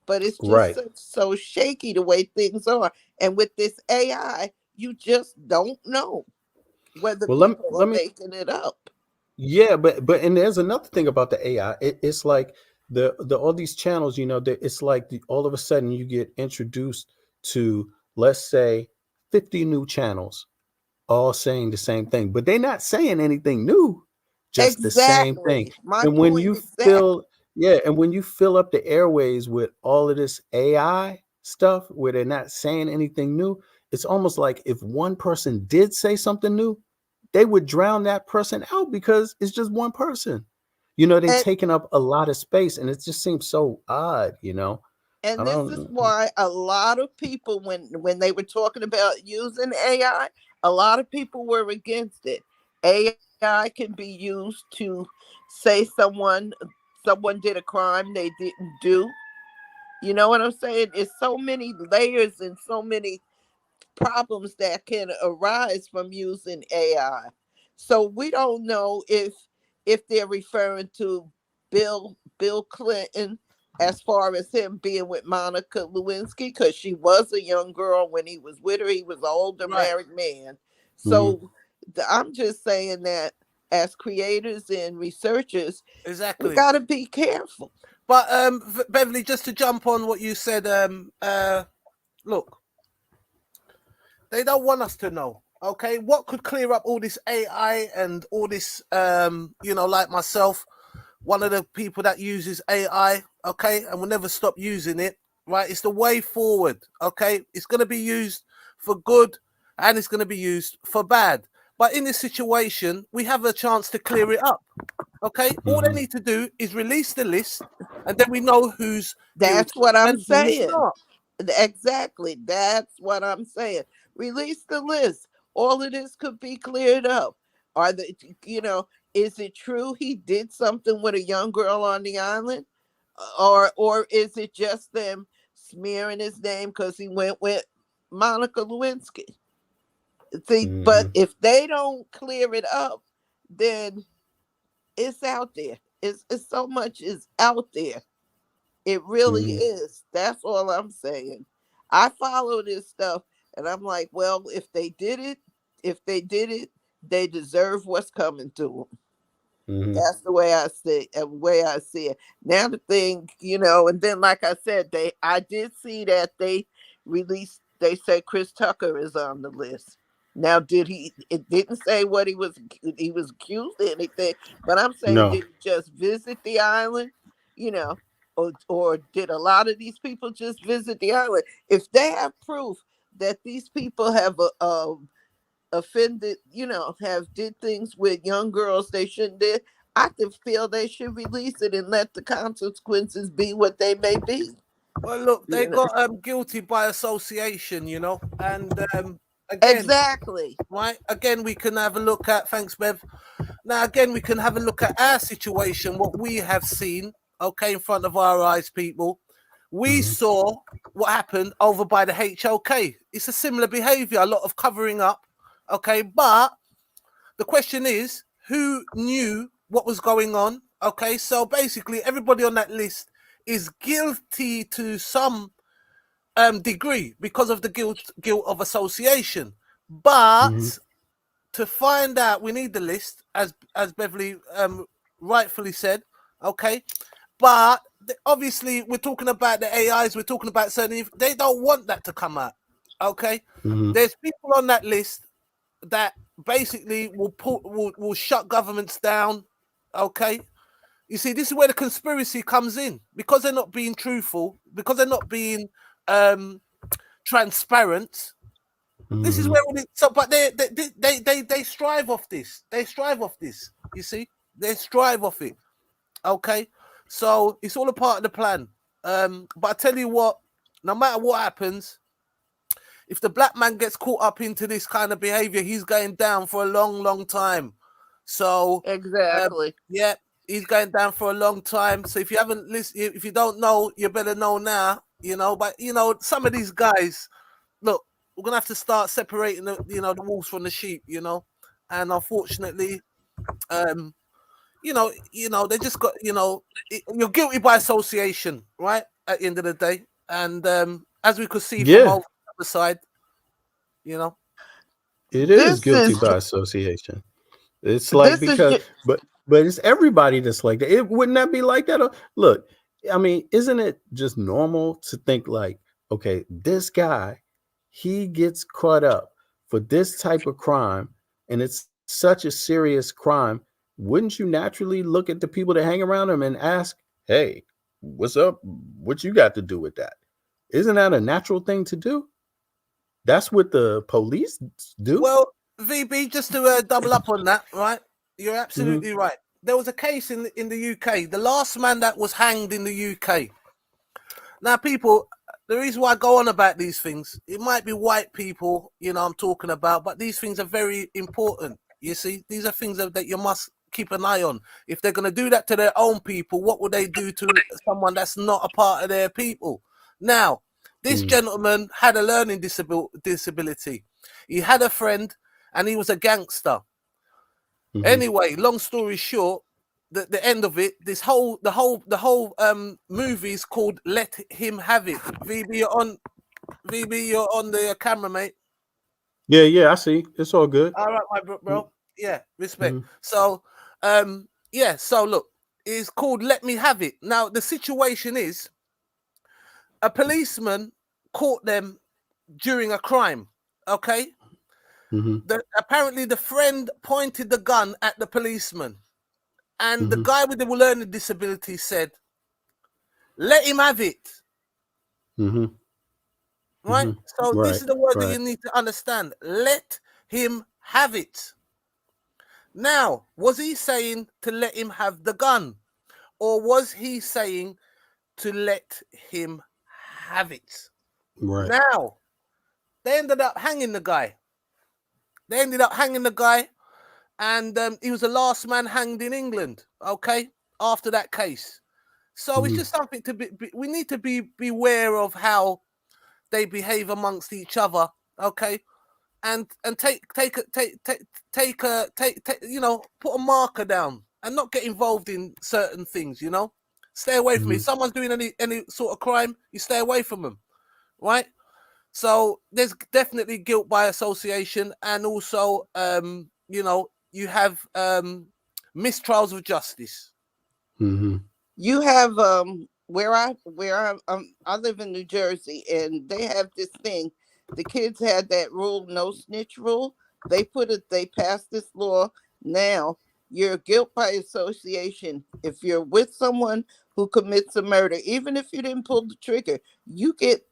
But it's just so shaky the way things are. And with this AI, you just don't know whether people are making it up. Yeah, but and there's another thing about the AI. It's like the all these channels, it's like all of a sudden you get introduced to, let's say, 50 new channels, all saying the same thing, but they're not saying anything new, just the same thing. Exactly. My And when point you exactly. and when you fill up the airways with all of this AI stuff where they're not saying anything new, it's almost like if one person did say something new, they would drown that person out because it's just one person. They're And taking up a lot of space, and it just seems so odd. I and this is don't. why a lot of people, when they were talking about using AI, a lot of people were against it. AI can be used to say someone did a crime they didn't do. You know what I'm saying? It's so many layers and so many problems that can arise from using AI. So we don't know if they're referring to Bill Clinton as far as him being with Monica Lewinsky, because she was a young girl when he was with her. He was an older Right. married man. Mhm. So I'm just saying that as creators and researchers, we Exactly. got to be careful. But Beverly, just to jump on what you said, look, they don't want us to know. Okay, what could clear up all this AI and all this, like myself, one of the people that uses AI, okay, and will never stop using it, right? It's the way forward, okay? It's going to be used for good and it's going to be used for bad. But in this situation, we have a chance to clear it up, okay? All they need to do is release the list and then we know who's That's guilty what I'm and who's saying. not. Exactly. That's what I'm saying. Release the list. All of this could be cleared up. Are the is it true he did something with a young girl on the island? Or is it just them smearing his name because he went with Monica Lewinsky? See, but if they don't clear it up, then it's out there. It's so much is out there. It really is. That's all I'm saying. I follow this stuff and I'm like, well, if they did it, they deserve what's coming to them. That's the way I see it. Now the thing, and then like I said, I did see that they said Chris Tucker is on the list. Now, it didn't say what he was accused of anything, but I'm saying, No. did he just visit the island, you know, or did a lot of these people just visit the island? If they have proof that these people have offended, have did things with young girls they shouldn't did, I feel they should release it and let the consequences be what they may be. Well, look, they You know? got guilty by association, and again, Exactly. right? Again, we can have a look at. Thanks, Bev. Now, again, we can have a look at our situation, what we have seen, okay, in front of our eyes, people. We saw what happened over by the HOK. It's a similar behavior, a lot of covering up, okay, but the question is, who knew what was going on? Okay, so basically, everybody on that list is guilty to some degree because of the guilt of association. But to find out, we need the list, as Beverly rightfully said. Okay, but obviously, we're talking about the AIs. We're talking about certain. They don't want that to come out. Okay, there's people on that list that basically will shut governments down. Okay, you see, this is where the conspiracy comes in, because they're not being truthful, because they're not being transparent. This is where but they strive off this. They strive off this. You see, they strive off it. Okay, so it's all a part of the plan. But I tell you what, no matter what happens, if the black man gets caught up into this kind of behavior, he's going down for a long, long time. So Exactly. yeah, he's going down for a long time. So if you haven't listened, if you don't know, you better know now. But some of these guys, look, we're gonna have to start separating the wolves from the sheep. And unfortunately, they just got, you're guilty by association, right? At the end of the day, and as we could see from over the other side, it is This guilty is by association. It's like this is because, but it's everybody that's like that. It wouldn't that be like that? Look, I mean, isn't it just normal to think like, okay, this guy, he gets caught up for this type of crime, and it's such a serious crime. Wouldn't you naturally look at the people that hang around him and ask, hey, what's up? What you got to do with that? Isn't that a natural thing to do? That's what the police do. Well, VB, just to double up on that, right? You're Mhm. absolutely right. There was a case in the UK, the last man that was hanged in the UK. Now, people, the reason why I go on about these things, it might be white people, I'm talking about, but these things are very important. You see, these are things that you must keep an eye on. If they're going to do that to their own people, what would they do to someone that's not a part of their people? Now, this gentleman had a learning disability. He had a friend, and he was a gangster. Mhm. Anyway, long story short, the end of it, the whole movie is called Let Him Have It. VB, you're on the camera, mate. Yeah, I see. It's all good. All right, my bro. Yeah, respect. Mhm. So, so look, it's called Let Me Have It. Now, the situation is a policeman caught them during a crime, okay? Mhm. Apparently the friend pointed the gun at the policeman, and the Mhm. guy with the learning disability said, let him have it. Mhm. Right? Mhm. So this Right. is the word that Right. you need to understand. Let him have it. Now, was he saying to let him have the gun? Or was he saying to let him have it? Right. Now, they ended up hanging the guy. And he was the last man hanged in England, okay, after that case. So it's Mhm. just something to we need to be beware of how they behave amongst each other, okay, and take put a marker down and not get involved in certain things, stay away from it. If Mhm. someone's doing any sort of crime, you stay away from them, right? So there's definitely guilt by association, and also you have mistrials of justice. Mhm. You have I live in New Jersey, and they have this thing. The kids had that rule, no snitch rule. They passed this law. Now you're guilt by association. If you're with someone who commits a murder, even if you didn't pull the trigger, you get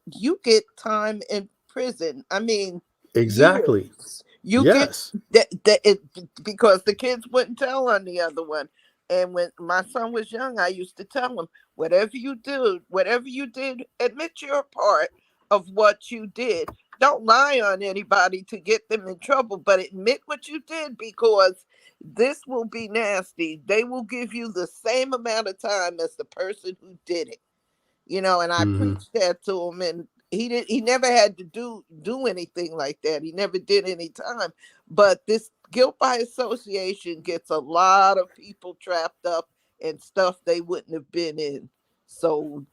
time in prison. I mean, Exactly. years. You get Yes. because the kids wouldn't tell on the other one. And when my son was young, I used to tell him, whatever you do, whatever you did, admit your part of what you did. Don't lie on anybody to get them in trouble, but admit what you did, because this will be nasty. They will give you the same amount of time as the person who did it. And I Mhm. preached that to him, and he never had to do anything like that. He never did any time. But this guilt by association gets a lot of people trapped up in stuff they wouldn't have been in. So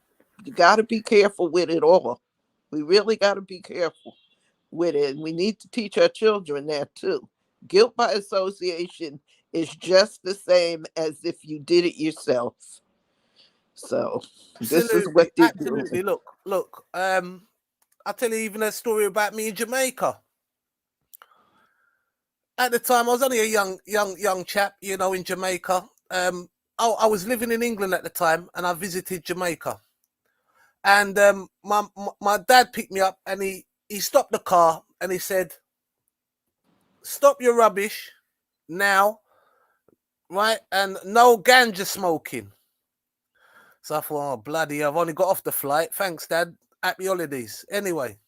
you got to be careful with it all. We really got to be careful with it. And we need to teach our children that too. Guilt by association is just the same as if you did it yourself. So this is Absolutely, what they're absolutely. doing. Look. I'll tell you even a story about me in Jamaica. At the time, I was only a young chap, in Jamaica. I was living in England at the time, and I visited Jamaica. And my dad picked me up, and he stopped the car, and he said, "Stop your rubbish now, right? And no ganja smoking." So I thought, oh, bloody, I've only got off the flight. Thanks, Dad. Happy holidays. Anyway,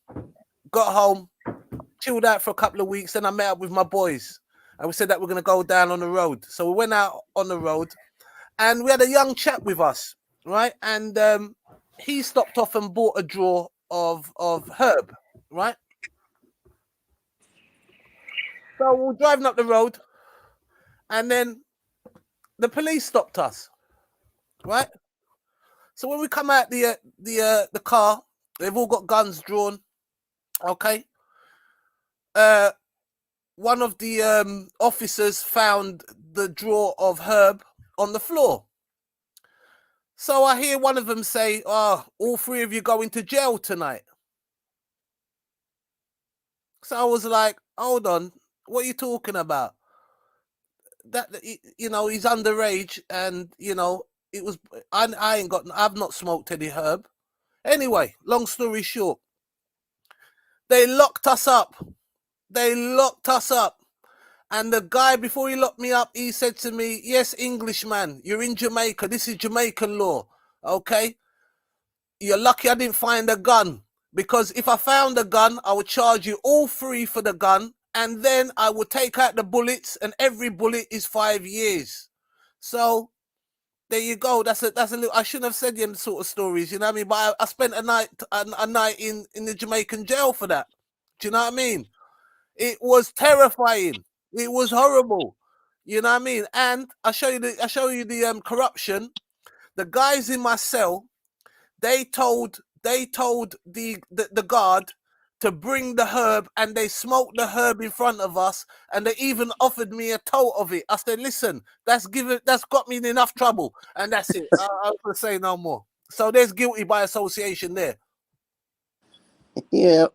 got home, chilled out for a couple of weeks. Then I met up with my boys, and we said that we're going to go down on the road. So we went out on the road, and we had a young chap with us, right? And he stopped off and bought a drawer of herb, right? So we were driving up the road, and then the police stopped us, right? So when we come out the car, they've all got guns drawn. Okay. One of the officers found the drawer of herb on the floor. So I hear one of them say, "Oh, all three of you going to jail tonight." So I was like, "Hold on, what are you talking about?" That you know, he's underage, and you know, it was. I've not smoked any herb. Anyway, long story short, they locked us up. They locked us up. And the guy, before he locked me up, he said to me, "Yes, Englishman, you're in Jamaica. This is Jamaican law. Okay? You're lucky I didn't find a gun. Because if I found a gun, I would charge you all three for the gun. And then I would take out the bullets, and every bullet is 5 years." So there you go. That's a little. I shouldn't have said them sort of stories, you know what I mean? But I spent a night in the Jamaican jail for that. Do you know what I mean? It was terrifying. It was horrible. You know what I mean? And I show you the corruption. The guys in my cell, they told the guard to bring the herb, and they smoked the herb in front of us, and they even offered me a tote of it. I said, "Listen, that's got me in enough trouble," and that's it. I don't say no more. So there's guilty by association there. Yeah,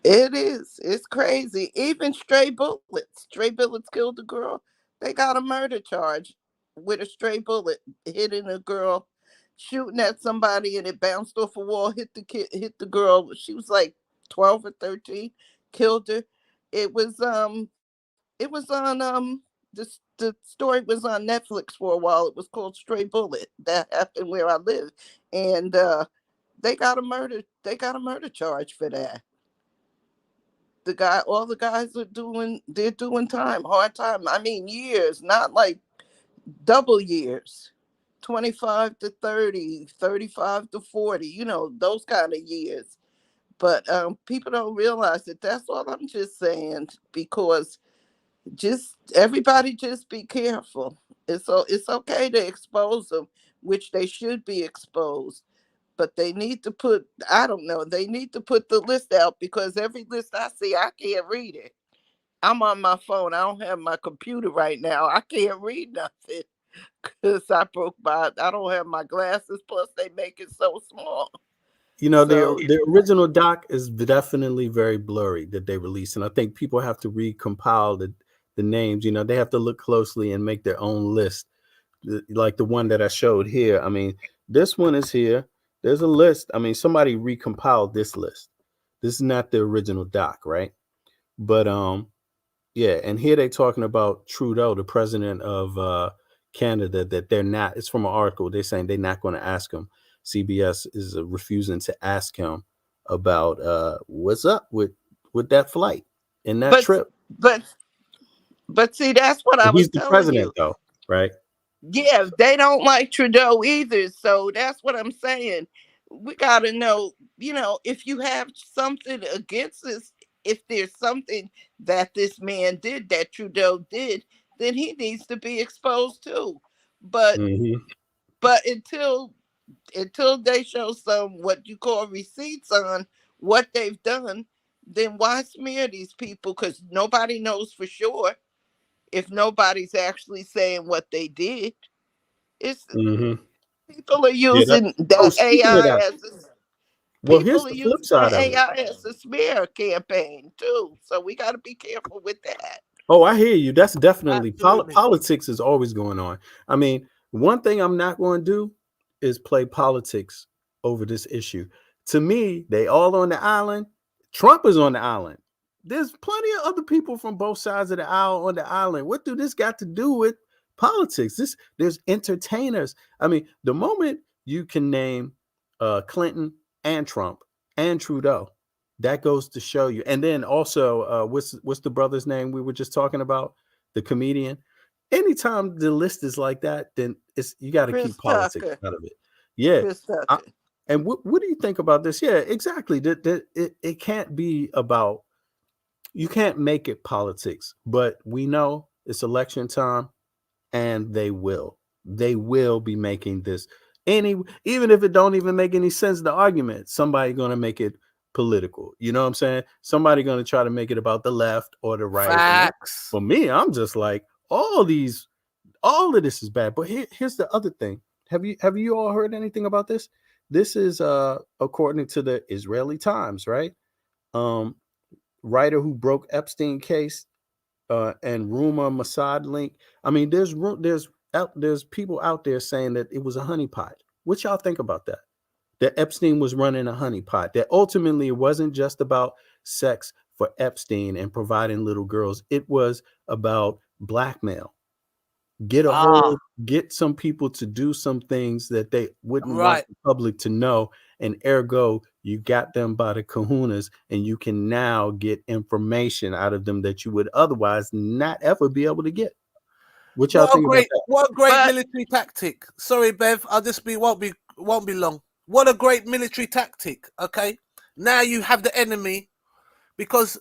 it is. It's crazy. Even stray bullets. Stray bullets killed a girl. They got a murder charge with a stray bullet hitting a girl, shooting at somebody, and it bounced off a wall, hit the kid, hit the girl. She was like 12 or 13, killed her. It was the story was on Netflix for a while. It was called Stray Bullet. That happened where I live, and they got a murder charge for that. All the guys they're doing time, hard time. I mean, years, not like double years, 25 to 30, 35 to 40, those kind of years. But people don't realize that. That's all I'm just saying, because just everybody just be careful. It's okay to expose them, which they should be exposed. But they need to put, I don't know, they need to put the list out, because every list I see, I can't read it. I'm on my phone. I don't have my computer right now. I can't read nothing because I don't have my glasses. Plus, they make it so small. You know, So the original doc is definitely very blurry that they released, and I think people have to recompile the names. You know, they have to look closely and make their own list, like the one that I showed here. I mean, this one is here. There's a list. I mean, somebody recompiled this list. This is not the original doc, right? But yeah, and here they're talking about Trudeau, the president of Canada, that they're not. It's from an article. They're saying they're not going to ask him. CBS is refusing to ask him about what's up with that flight and that but trip. but see, that's what I And was he's the telling president, you. though, right? Yeah, they don't like Trudeau either. So that's what I'm saying. We got to know, if you have something against this, if there's something that this man did, that Trudeau did, then he needs to be exposed too. But Mm-hmm. but until they show some what you call receipts on what they've done, then why smear these people? Because nobody knows for sure if nobody's actually saying what they did. It's Mm-hmm. people are Yeah. using Oh, the speaking of AI that, as well, people here's are the flip using the side of it. AI as a smear campaign too. So we got to be careful with that. Oh, I hear you. That's definitely Absolutely. politics is always going on. I mean, one thing I'm not going to do is play politics over this issue. To me, they all on the island. Trump is on the island. There's plenty of other people from both sides of the aisle on the island. What do this got to do with politics? There's entertainers. I mean, the moment you can name Clinton and Trump and Trudeau, that goes to show you. And then also, what's the brother's name we were just talking about? The comedian. Anytime the list is like that, then you got to keep Chris politics Tucker. out of it. Yeah. Chris I- Tucker. and what do you think about this? Yeah, exactly. That it can't be about. You can't make it politics, but we know it's election time, and they will be making this even if it don't even make any sense, the argument, somebody gonna make it political. You know what I'm saying? Somebody gonna try to make it about the left or the right. And Facts. for me, I'm just like, all of this is bad. But here's the other thing. Have you all heard anything about this? This is according to the Israeli Times, right? Um, writer who broke Epstein case and rumor Mossad link. I mean, there's people out there saying that it was a honeypot. What y'all think about that? That Epstein was running a honeypot. That ultimately it wasn't just about sex for Epstein and providing little girls. It was about blackmail. Get some people to do some things that they wouldn't want Right. the public to know, and ergo you got them by the kahunas, and you can now get information out of them that you would otherwise not ever be able to get. What y'all think about that? What a great But- military tactic. Sorry, Bev, I'll just be won't be long. What a great military tactic. Okay, now you have the enemy, because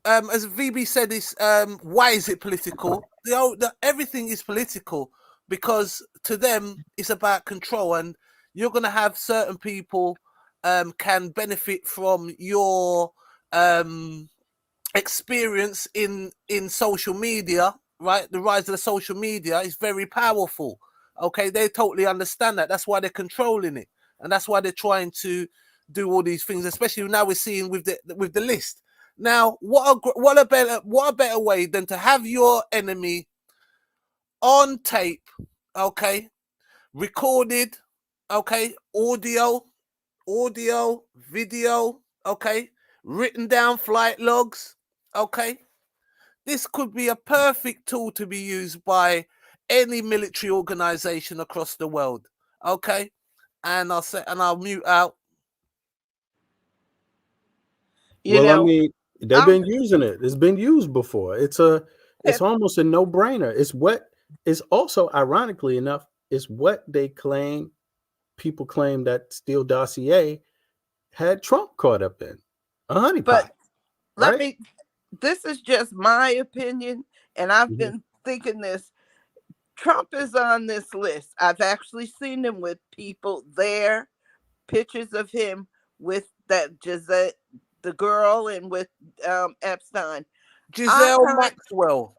as VB said, is why is it political? Everything is political, because to them it's about control, and you're going to have certain people can benefit from your experience in social media, right? The rise of the social media is very powerful. Okay, they totally understand that. That's why they're controlling it, and that's why they're trying to do all these things. Especially now we're seeing with the list. Now, what a better way than to have your enemy on tape, okay, recorded, okay, audio, video, okay, written down flight logs, okay. This could be a perfect tool to be used by any military organization across the world, okay. And I'll mute out. You Well, I know, mean, they've I'm been using it. It's been used before. It's almost a no-brainer. It's also, ironically enough, is what they claim. People claim that Steele dossier had Trump caught up in a honeypot, but let right? me. This is just my opinion, and I've Mhm. been thinking this. Trump is on this list. I've actually seen him with people there, pictures of him with that Giselle, the girl, and with Epstein. Giselle Maxwell.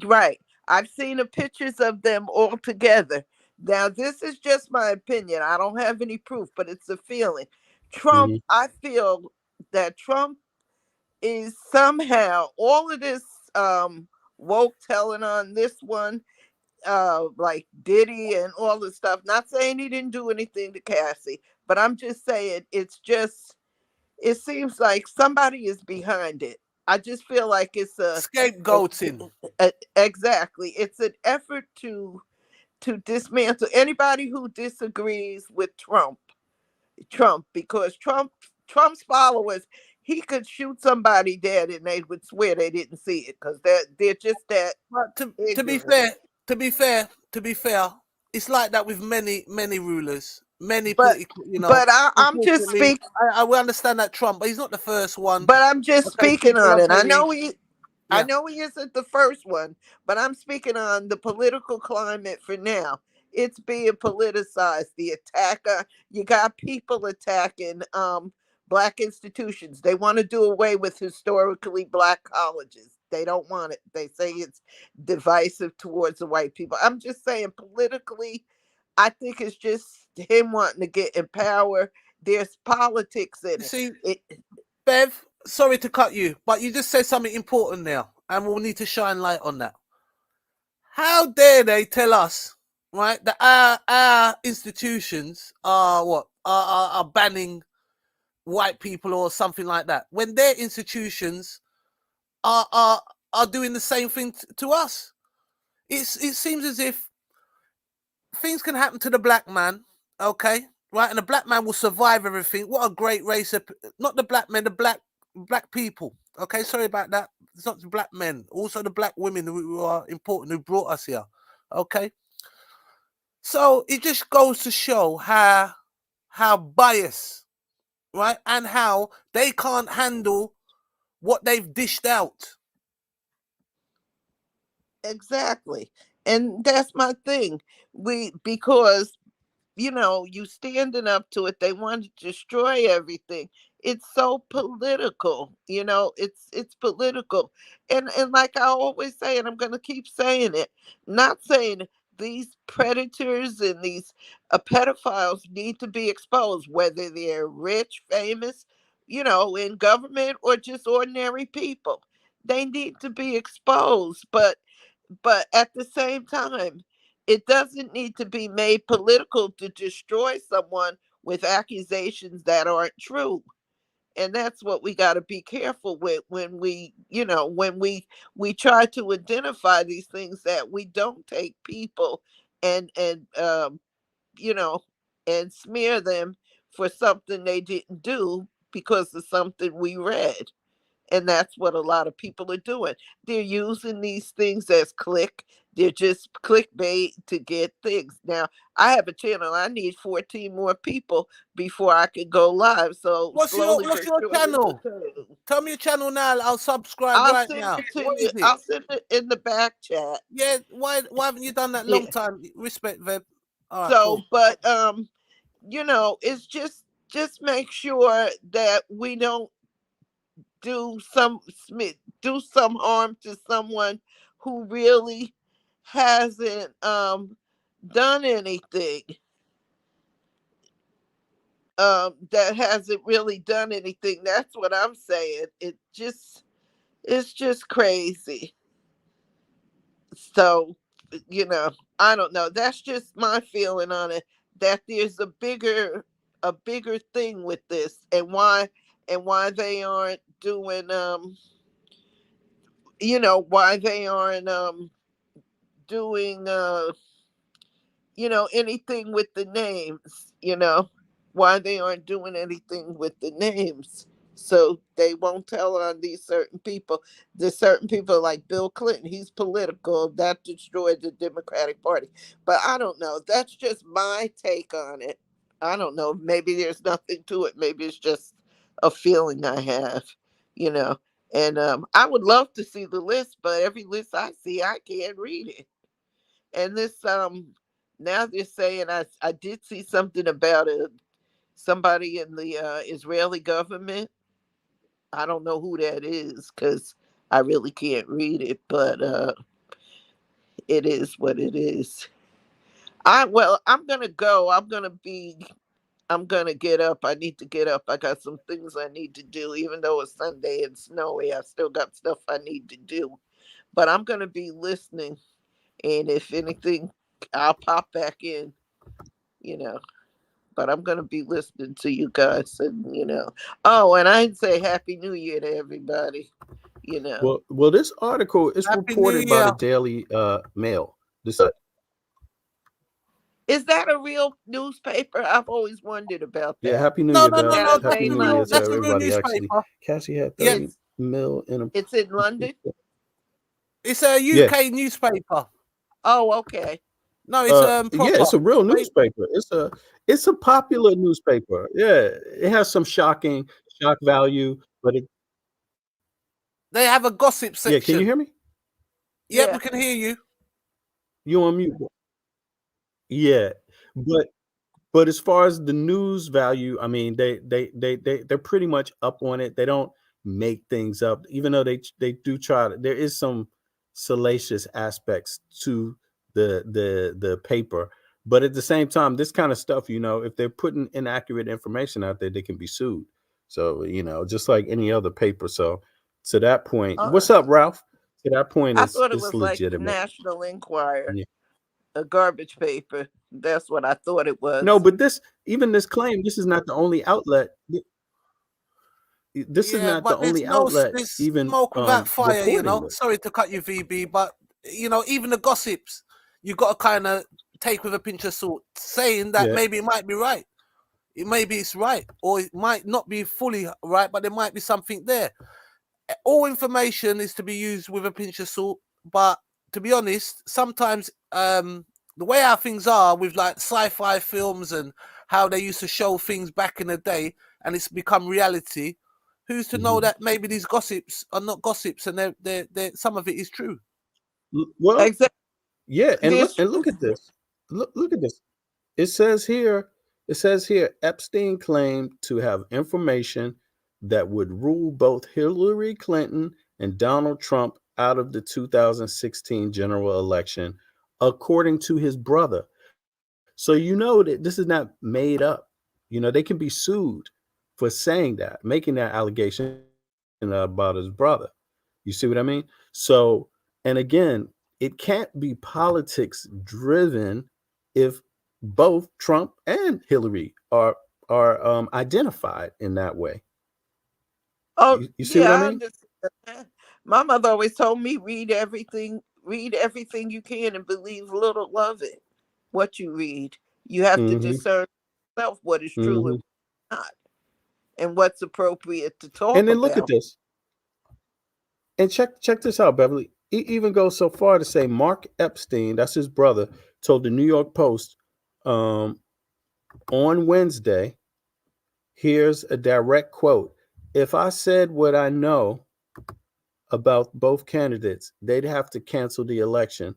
Right. I've seen the pictures of them all together. Now, this is just my opinion. I don't have any proof, but it's a feeling. Trump, Mhm. I feel that Trump is somehow all of this woke telling on this one, like Diddy and all this stuff. Not saying he didn't do anything to Cassie, but I'm just saying it seems like somebody is behind it. I just feel like it's Scapegoating. exactly. It's an effort to dismantle anybody who disagrees with Trump, because Trump's followers, he could shoot somebody dead and they would swear they didn't see it, because they're just that But to be ignorant. to be fair, it's like that with many rulers, many But political. I'm just Unfortunately, speaking. I will understand that Trump, but he's not the first one. But I'm just Okay, speaking people on are it. I very yeah. know he isn't the first one, but I'm speaking on the political climate for now. It's being politicized. The attacker, you got people attacking black institutions. They want to do away with historically black colleges. They don't want it. They say it's divisive towards the white people. I'm just saying politically, I think it's just him wanting to get in power. There's politics in You it. see, It Bev, sorry to cut you, but you just said something important now, and we'll need to shine light on that. How dare they tell us, right, that our institutions are banning white people or something like that, when their institutions are doing the same thing to us? It seems as if things can happen to the black man, okay, right, and the black man will survive everything. What a great race of, not the black men, the black people. Okay, sorry about that. It's not the black men, also the black women who are important, who brought us here. Okay, so it just goes to show how biased, right, and how they can't handle what they've dished out. exactly. And that's my thing. Because you standing up to it, they want to destroy everything. It's so political, it's political. And like I always say, and I'm gonna keep saying it, not saying these predators and these pedophiles need to be exposed, whether they're rich, famous, in government or just ordinary people. They need to be exposed, but at the same time, it doesn't need to be made political to destroy someone with accusations that aren't true. And that's what we got to be careful with when we try to identify these things, that we don't take people and you know and smear them for something they didn't do because of something we read. And that's what a lot of people are doing. They're using these things as they're just clickbait to get things. Now, I have a channel. I need 14 more people before I can go live. So What's your slowly What's but your surely. channel? Tell me your channel now. I'll subscribe I'll right send now. it to What you. is it? I'll send it in the back chat. Yeah. Why haven't you done that Yeah. long time? Respect, Veb. All right. So, Cool. but it's just make sure that we don't do some harm to someone who really hasn't done anything, that hasn't really done anything. That's what I'm saying. It's just crazy. So, I don't know. That's just my feeling on it, that there's a bigger thing with this, and why they aren't doing why they aren't doing anything with the names, why they aren't doing anything with the names. So they won't tell on these certain people. There's certain people like Bill Clinton, he's political, that destroyed the Democratic Party. But I don't know. That's just my take on it. I don't know. Maybe there's nothing to it. Maybe it's just a feeling I have, you know. And I would love to see the list, but every list I see, I can't read it. And this now they're saying, I did see something about somebody in the Israeli government. I don't know who that is because I really can't read it, but it is what it is. I'm gonna go. I'm gonna get up. I need to get up. I got some things I need to do, even though it's Sunday and snowy. I still got stuff I need to do. But I'm gonna be listening, and if anything, I'll pop back in. You know. But I'm gonna be listening to you guys, and Oh, and I'd say Happy New Year to everybody. Well, this article is Happy New reported by the Year. Daily Mail. This Is that a real newspaper? I've always wondered about Yeah, that. Happy New No, Year, no, no, Beth. Yeah, no. Happy New Year to That's a real everybody. Actually, newspaper. Cassie had Yeah, 30 mil in a. It's in London. it's a Yeah, UK newspaper. Oh, okay. No, it's yeah, proper. it's a real newspaper. It's a popular newspaper. Yeah, it has some shock value, but They have a gossip yeah. Can you section. hear me? Yep, Yeah. we can hear you. You on mute? Yeah, but as far as the news value, I mean, they're pretty much up on it. They don't make things up, even though they do try to. There is some salacious aspects to the paper, but at the same time, this kind of stuff, if they're putting inaccurate information out there, they can be sued. So just like any other paper. So to that point, what's up, Ralph? To that point, I thought it it's was like the legitimate. National Enquirer, Yeah. a garbage paper. That's what I thought it was. No, but this claim, this is not the only outlet. This is Yeah, not the but only outlet there's even smoke without fire, reporting this. Sorry to cut you, VB, but even the gossips, you got to kind of take with a pinch of salt, saying that Yeah. maybe it might be right. Maybe it's right, or it might not be fully right, but there might be something there. All information is to be used with a pinch of salt, but to be honest, sometimes the way how things are with like sci-fi films and how they used to show things back in the day, and it's become reality. Who's to know that maybe these gossips are not gossips, and they're some of it is true. Well, Exactly. yeah, and There's look at this. Look at this. It says here, Epstein claimed to have information that would rule both Hillary Clinton and Donald Trump out of the 2016 general election, according to his brother. So you know that this is not made up. You know, they can be sued for saying that, making that allegation about his brother. You see what I mean? So, and again, it can't be politics driven if both Trump and Hillary are identified in that way. Oh, You see what I yeah, I mean? understand. My mother always told me read everything you can and believe little of it. What you read, you have to Mm-hmm. discern yourself what is true Mm-hmm. and what's not, and what's appropriate to talk And then look at about. this. And check this out, Beverly. He even goes so far to say Mark Epstein, that's his brother, told the New York Post on Wednesday. Here's a direct quote: "If I said what I know about both candidates, they'd have to cancel the election.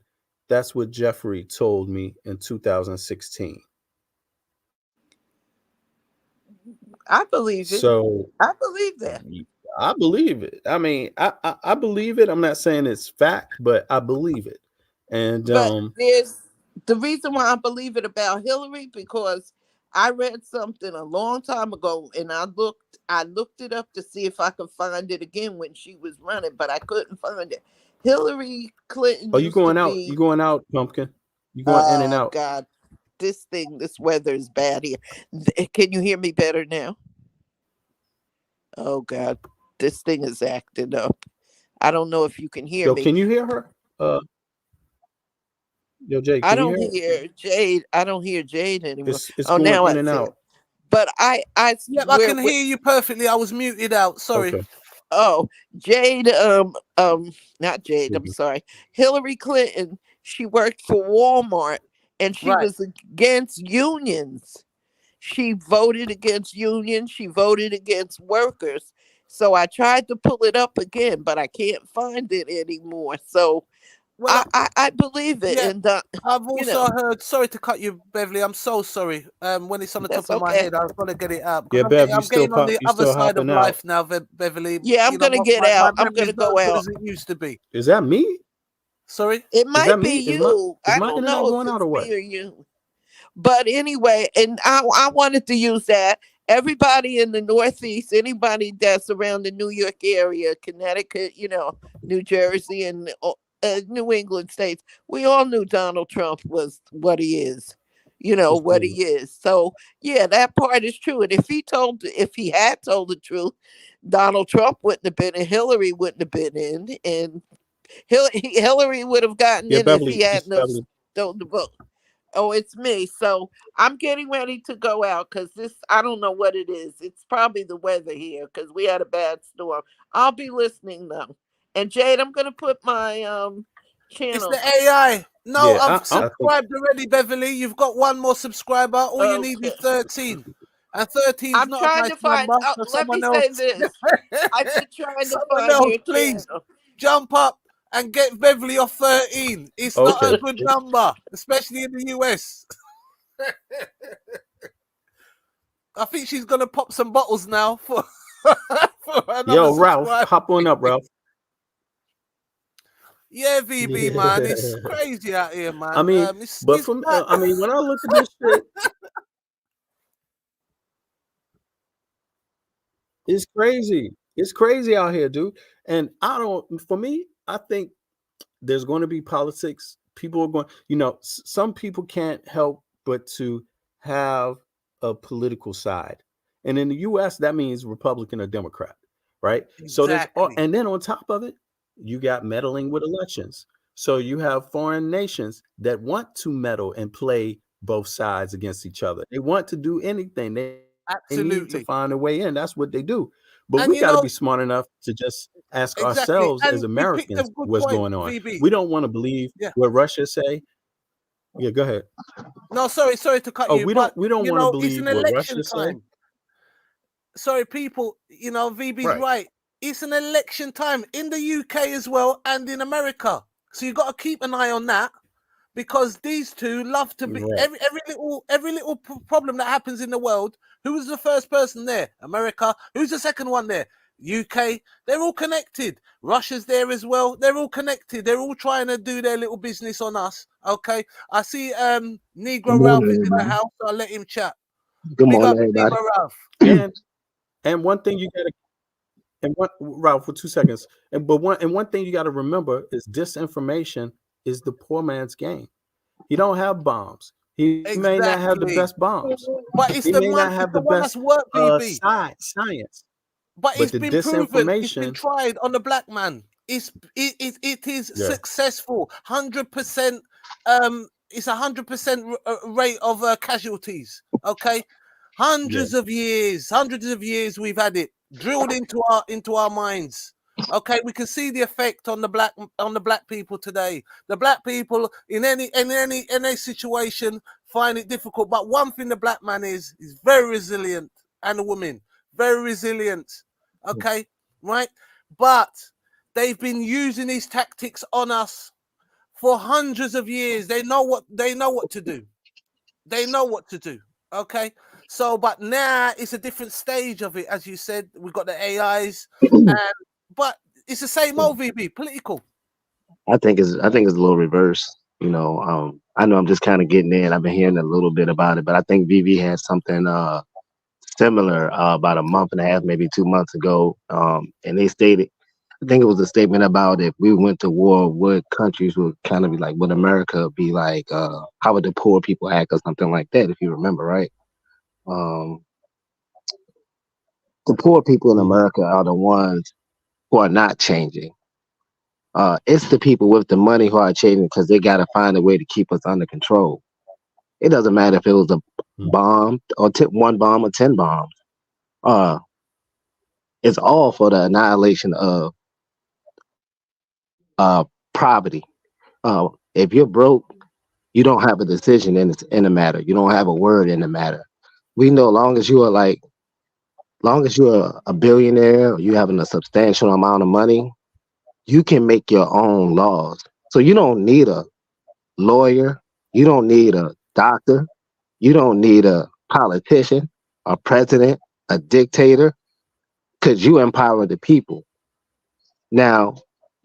That's what Jeffrey told me in 2016." I believe it. So I believe that. I believe it. I mean, I believe it. I'm not saying it's fact, but I believe it. And But there's the reason why I believe it about Hillary, because I read something a long time ago and I looked it up to see if I could find it again when she was running, but I couldn't find it. Hillary Clinton are you used to going out? be, You going out, Pumpkin? You going in and oh out? God, this weather is bad here. Can you hear me better now? Oh God, this thing is acting up. I don't know if you can hear Yo, me. can you hear her? Yo, Jay, I can you don't hear her? hear Jade. I don't hear Jade anymore. It's Oh, going now in I and see her. out. But I Yep, I can hear you perfectly. I was muted out. Sorry. Okay. oh, Jade, not Jade, I'm Mhm. sorry. Hillary Clinton, she worked for Walmart and she Right. was against unions. She voted against unions, she voted against workers. So I tried to pull it up again, but I can't find it anymore. So Well, I believe it. yeah, And, I've you also know, heard. Sorry to cut you, Beverly. I'm so sorry. When it's on the top that's of my okay. head, I've got to get it out Yeah, because Bev, I'm getting on the you other still side of hopping out. life now, Beverly. Yeah, I'm You know, going to get my out. I'm going memory's to not go as good out. as it used to be. Is that me? Sorry. It Is that might be me? you. Is I my don't internet know if going out it's or what? me or you. But anyway, and I wanted to use that. Everybody in the Northeast, anybody that's around the New York area, Connecticut, New Jersey, and New England states, we all knew Donald Trump was what he is. It's What he is. So yeah, that part is true. And if he had told the truth, Donald Trump wouldn't have been in, Hillary wouldn't have been in, and Hillary would have gotten Yeah, in if he Beverly. It's hadn't have Beverly. stolen the vote. Oh, it's me. So I'm getting ready to go out because I don't know what it is. It's probably the weather here because we had a bad storm. I'll be listening though. And Jade, I'm going to put my It's channel. the AI. No, Yeah, I've I think. subscribed already, Beverly. You've got one more subscriber. All you need Okay. is 13. And 13 is I'm not a trying nice to find, number. So let me someone say else, this. I've been trying to someone find else, your please channel. jump up and get Beverly off 13. It's not a Okay. good number, especially in the US. I think she's gonna pop some bottles now for, for another Yo, Ralph, subscriber. hop on up, Ralph. Yeah, VB man, it's Yeah. crazy out here, man. I mean, but It's mad. I mean, when I look at this shit, it's crazy. It's crazy out here, dude. And for me, I think there's going to be politics. People are going, some people can't help but to have a political side. And in the US, that means Republican or Democrat, right? So Exactly. and then on top of it, you got meddling with elections. So you have foreign nations that want to meddle and play both sides against each other. They want to do anything. They need to Absolutely. find a way in. That's what they do. But And we got to be smart enough to just ask exactly. ourselves as And you picked a Americans good what's point, going on. VB. We don't want to believe Yeah. what Russia say. Yeah, go ahead. No, sorry to cut Oh, you, we but don't want to it's believe an what election Russia say. time. Sorry, people, VB's right. It's an election time in the UK as well and in America. So you got to keep an eye on that because these two love to be Right. every little problem that happens in the world. Who was the first person there? America. Who's the second one there? UK, they're all connected. Russia's there as well. They're all connected. They're all trying to do their little business on us. Okay. I see Good Negro Ralph morning, is in the everybody. house. I'll let him chat. Good Big morning, up everybody. Negro Ralph. And one thing you gotta and what Ralph for 2 seconds. One thing you gotta remember is disinformation is the poor man's game. He don't have bombs. He may not have the Exactly. best bombs. But it's He the may one, not it's have the the one that's best worked, VB. science. But But it's the been proven. It's been disinformation, tried on the black man. It is yeah, successful. 100%. It's 100% rate of casualties. Okay, yeah. hundreds of years we've had it drilled into our minds. Okay, we can see the effect on the black people today. The black people in any situation find it difficult. But one thing the black man is very resilient, and the woman very resilient. Okay, right? But they've been using these tactics on us for hundreds of years. They know what to do. They know what to do. Okay. So, but now it's a different stage of it, as you said. We've got the AIs, but it's the same old VB political. I think it's a little reverse. I know I'm just kind of getting in. I've been hearing a little bit about it, but I think VV had something similar about a month and a half, maybe 2 months ago. And they stated, I think it was a statement about if we went to war, what countries would kind of be like, would America be like, how would the poor people act or something like that, if you remember, right? The poor people in America are the ones who are not changing. It's the people with the money who are changing because they got to find a way to keep us under control. It doesn't matter if it was a bomb or one bomb or 10 bombs. It's all for the annihilation of poverty. If you're broke, you don't have a decision in the matter. You don't have a word in the matter. We know long as you're a billionaire or you having a substantial amount of money, you can make your own laws. So you don't need a lawyer. You don't need a doctor. You don't need a politician, a president, a dictator, because you empower the people. Now,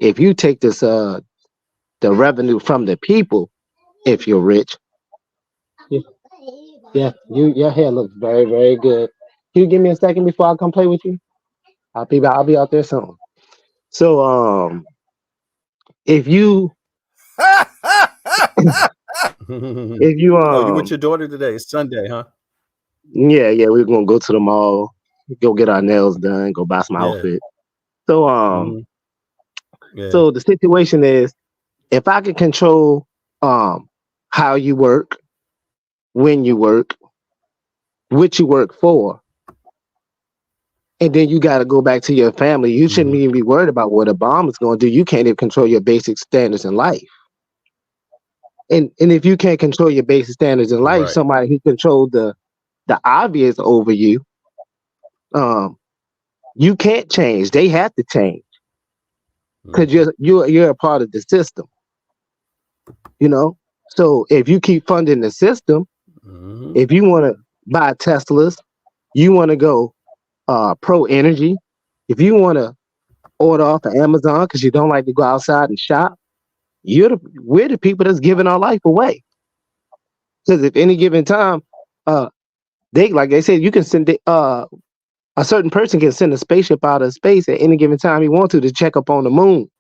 if you take this the revenue from the people, if you're rich, your hair looks very, very good. Can you give me a second before I come play with you? I'll be out there soon. So if you if you Oh, you with your daughter today? It's Sunday, huh? yeah, we're gonna go to the mall, go get our nails done, go buy some Yeah. outfits. So Yeah. so the situation is, if I can control how you work, when you work, what you work for, and then you got to go back to your family, you shouldn't even be worried about what a bomb is going to do. You can't even control your basic standards in life. And if you can't control your basic standards in life, Right. somebody who controls the obvious over you, you can't change. They have to change because you're a part of the system. So if you keep funding the system, if you want to buy Teslas, you want to go pro energy, if you want to order off of Amazon because you don't like to go outside and shop, we're the people that's giving our life away. Because if any given time, like they said, you can send a certain person can send a spaceship out of space at any given time he wants to check up on the moon.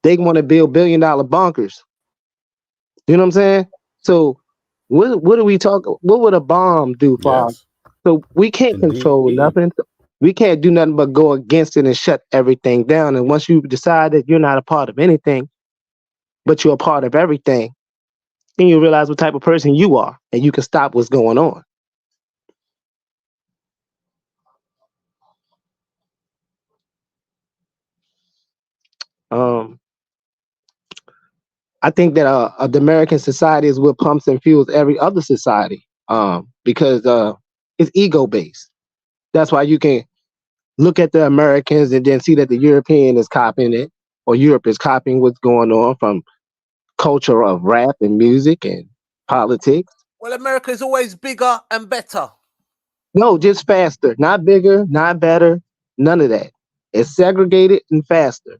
They want to build $1 billion bunkers. You know what I'm saying? So what do we talk? What would a bomb do for us? So we can't control nothing. We can't do nothing but go against it and shut everything down. And once you decide that you're not a part of anything, but you're a part of everything, then you realize what type of person you are, and you can stop what's going on. I think that the American society is what pumps and fuels every other society, because it's ego based. That's why you can look at the Americans and then see that the European is copying it, or Europe is copying what's going on from culture of rap and music and politics. Well, America is always bigger and better. No, just faster, not bigger, not better, None of that. It's segregated and faster.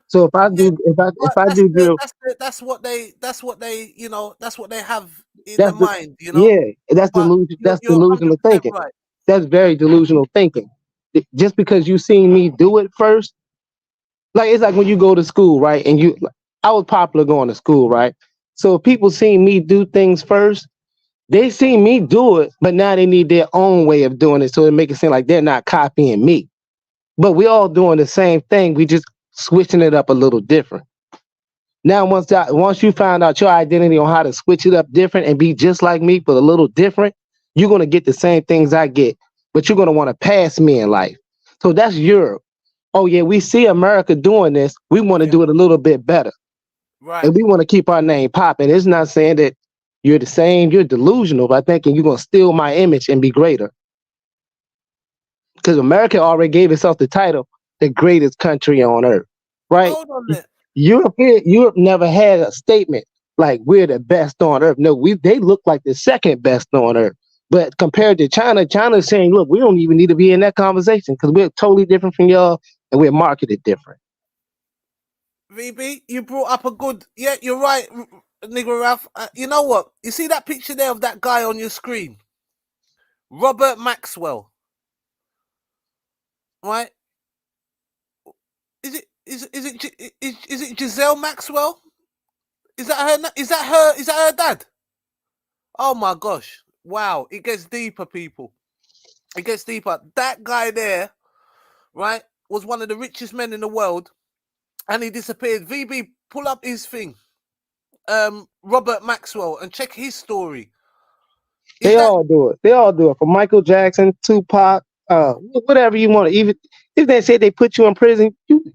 So if I Yeah, do if I but if I do drill, that's what they have in their that's the mind, you know. yeah, that's But delusion. That's you're delusional 100% thinking. right. That's very delusional thinking. Just because you seen me do it first, like it's like when you go to school, right? And I was popular going to school, right? So if people seen me do things first, they seen me do it, but now they need their own way of doing it, so it make it seem like they're not copying me. But we all doing the same thing. We just switching it up a little different. Now, once you find out your identity on how to switch it up different and be just like me, but a little different, you're gonna get the same things I get, but you're gonna want to pass me in life. So that's Europe. Oh yeah, we see America doing this. We want to Yeah, do it a little bit better, right. and we want to keep our name popping. It's not saying that you're the same. You're delusional by thinking you're gonna steal my image and be greater. Because America already gave itself the title, the greatest country on earth, right? Hold on there. Europe never had a statement like we're the best on earth. No, they look like the second best on earth. But compared to China, China's saying, look, we don't even need to be in that conversation because we're totally different from y'all and we're marketed different. VB, you brought up a good. Yeah, you're right, nigga Ralph. You know what? You see that picture there of that guy on your screen, Robert Maxwell, right? Is it Giselle Maxwell? Is that her? Is that her dad? Oh my gosh! Wow, it gets deeper, people. It gets deeper. That guy there, right, was one of the richest men in the world, and he disappeared. VB, pull up his thing. Robert Maxwell, and check his story. They all do it. They all do it. From Michael Jackson, Tupac, whatever you want. Even if they say they put you in prison, you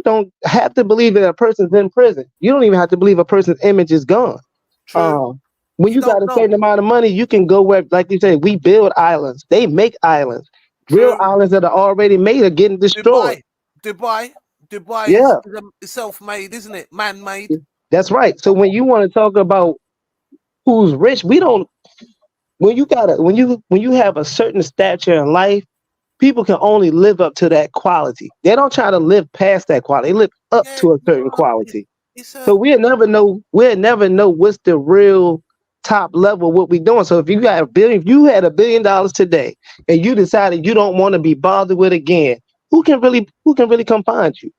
don't have to believe that a person's in prison. You don't even have to believe a person's image is gone. True. When you got a certain amount of money, you can go where, like you say, we build islands. They make islands. Real True. islands that are already made are getting destroyed. Dubai Yeah, is self-made, isn't it? Man-made. that's right. So when you want to talk about who's rich, we don't. When you have a certain stature in life, people can only live up to that quality. They don't try to live past that quality. They live up to a certain quality. So we'll never know what's the real top level of what we're doing. So if you got if you had $1 billion today and you decided you don't want to be bothered with again, who can really come find you?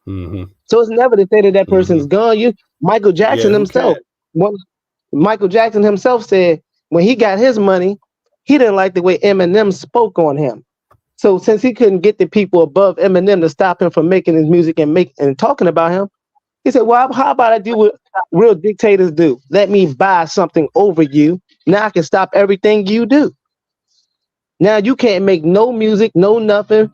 Mm-hmm. So it's never to say that person's gone. Michael Jackson himself. Michael Jackson himself said when he got his money, he didn't like the way Eminem spoke on him. So since he couldn't get the people above Eminem to stop him from making his music and talking about him, he said, well, how about I do what real dictators do? Let me buy something over you. Now I can stop everything you do. Now you can't make no music, no nothing.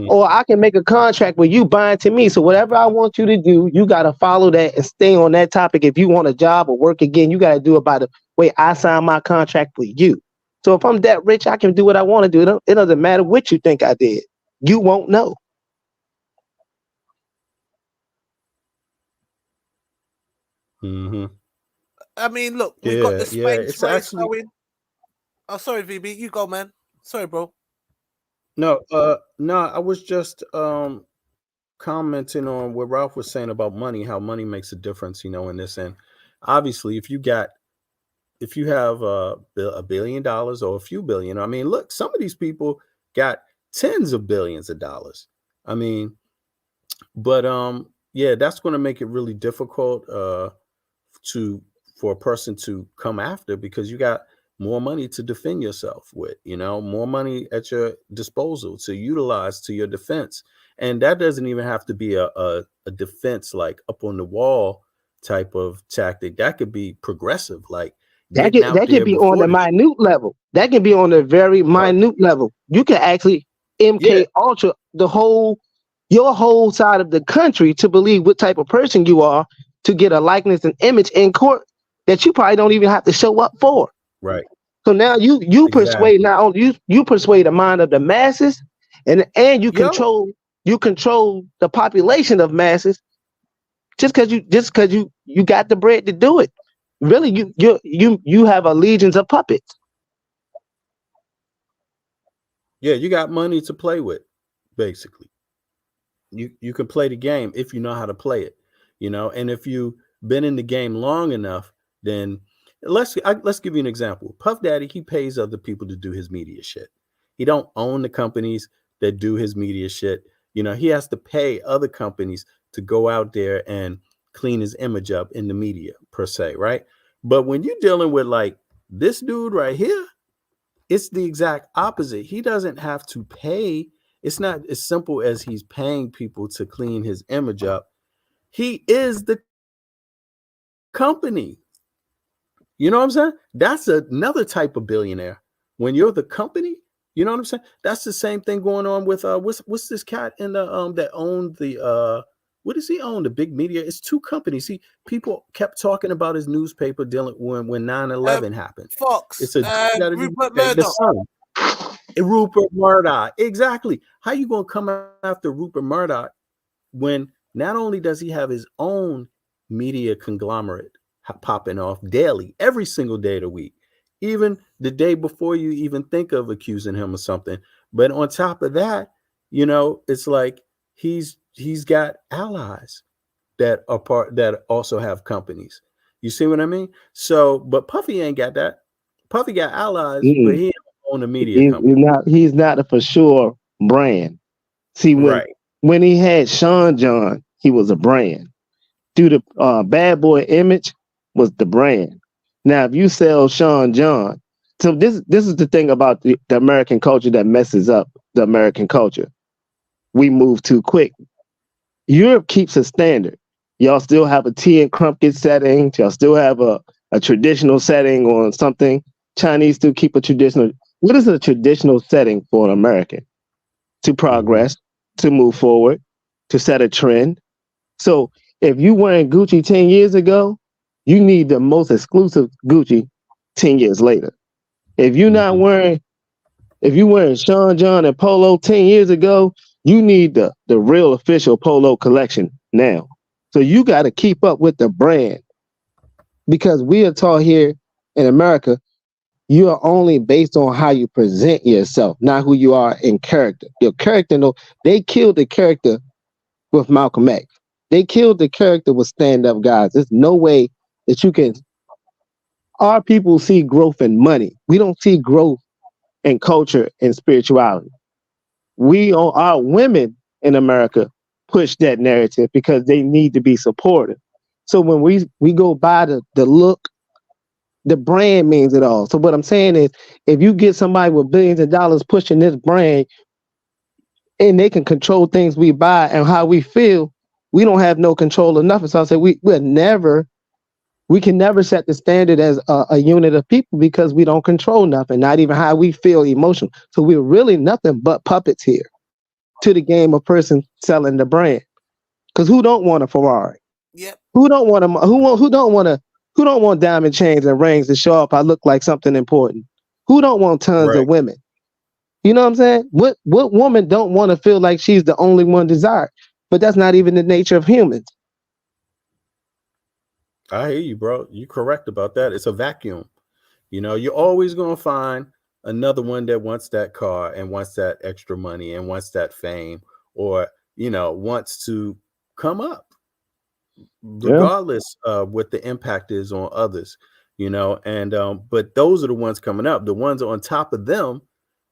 Or I can make a contract where you bind to me. So whatever I want you to do, you got to follow that and stay on that topic. If you want a job or work again, you got to do it by the way I sign my contract with you. So if I'm that rich, I can do what I want to do. It doesn't matter what you think I did. You won't know. I mean, look, we've got the space race going. Oh, sorry, VB, you go, man. Sorry, bro. No, I was just commenting on what Ralph was saying about money, how money makes a difference, in this. And obviously, if you have $1 billion or a few billion, I mean, look, some of these people got tens of billions of dollars. I mean, but yeah, that's going to make it really difficult for a person to come after, because you got more money to defend yourself with, more money at your disposal to utilize to your defense. And that doesn't even have to be a defense like up on the wall type of tactic. That could be progressive, like that can be on the minute level. That can be on the very minute level. You can actually MK Ultra your whole side of the country to believe what type of person you are, to get a likeness and image in court that you probably don't even have to show up for. Right. So now you persuade not only you persuade the mind of the masses, and you control the population of masses just because you got the bread to do it. Really, you have a legions of puppets. Yeah, you got money to play with, basically. You can play the game if you know how to play it, and if you've been in the game long enough, then let's give you an example. Puff Daddy, he pays other people to do his media shit. He don't own the companies that do his media shit. He has to pay other companies to go out there and clean his image up in the media, per se, right? But when you're dealing with like this dude right here, it's the exact opposite. He doesn't have to pay. It's not as simple as he's paying people to clean his image up. He is the company. You know what I'm saying? That's another type of billionaire. When you're the company, you know what I'm saying? That's the same thing going on with what's this cat in the that owned the what does he own? The big media. It's two companies. People kept talking about his newspaper dealing when 9/11 happened. Fox. It's a Rupert Murdoch. Rupert Murdoch. Exactly. How you gonna come after Rupert Murdoch when not only does he have his own media conglomerate popping off daily, every single day of the week, even the day before you even think of accusing him of something, but on top of that, it's like he's got allies that also have companies. You see what I mean? So, but Puffy ain't got that. Puffy got allies, but he don't own a media company. He's not a for sure brand. See, when he had Sean John, he was a brand. Through the Bad Boy image was the brand. Now, if you sell Sean John, so this is the thing about the American culture that messes up the American culture. We move too quick. Europe keeps a standard. Y'all still have a tea and crumpet setting. Y'all still have a traditional setting on something. Chinese still keep a traditional. What is a traditional setting for an American? To progress, to move forward, to set a trend. So if you wearing Gucci 10 years ago, you need the most exclusive Gucci 10 years later. If you're not wearing, if you're wearing Sean John and Polo 10 years ago, you need the real official Polo collection now. So you got to keep up with the brand, because we are taught here in America, you are only based on how you present yourself, not who you are in character. Your character, no, they killed the character with Malcolm X. They killed the character with stand-up guys. There's no way that you can. Our people see growth in money. We don't see growth in culture and spirituality. Our women in America push that narrative because they need to be supported. So when we go by the look, the brand means it all. So what I'm saying is, if you get somebody with billions of dollars pushing this brand, and they can control things we buy and how we feel, we don't have no control of nothing. So I say we can never set the standard as a unit of people, because we don't control nothing, not even how we feel emotional. So we're really nothing but puppets here to the game of person selling the brand. Because who don't want a Ferrari? Yep. Who don't want diamond chains and rings to show up I look like something important? Who don't want tons of women? You know what I'm saying? What woman don't want to feel like she's the only one desired? But that's not even the nature of humans. I hear you, bro. You're correct about that. It's a vacuum. You're always going to find another one that wants that car and wants that extra money and wants that fame, or, wants to come up, regardless of what the impact is on others, but those are the ones coming up. The ones on top of them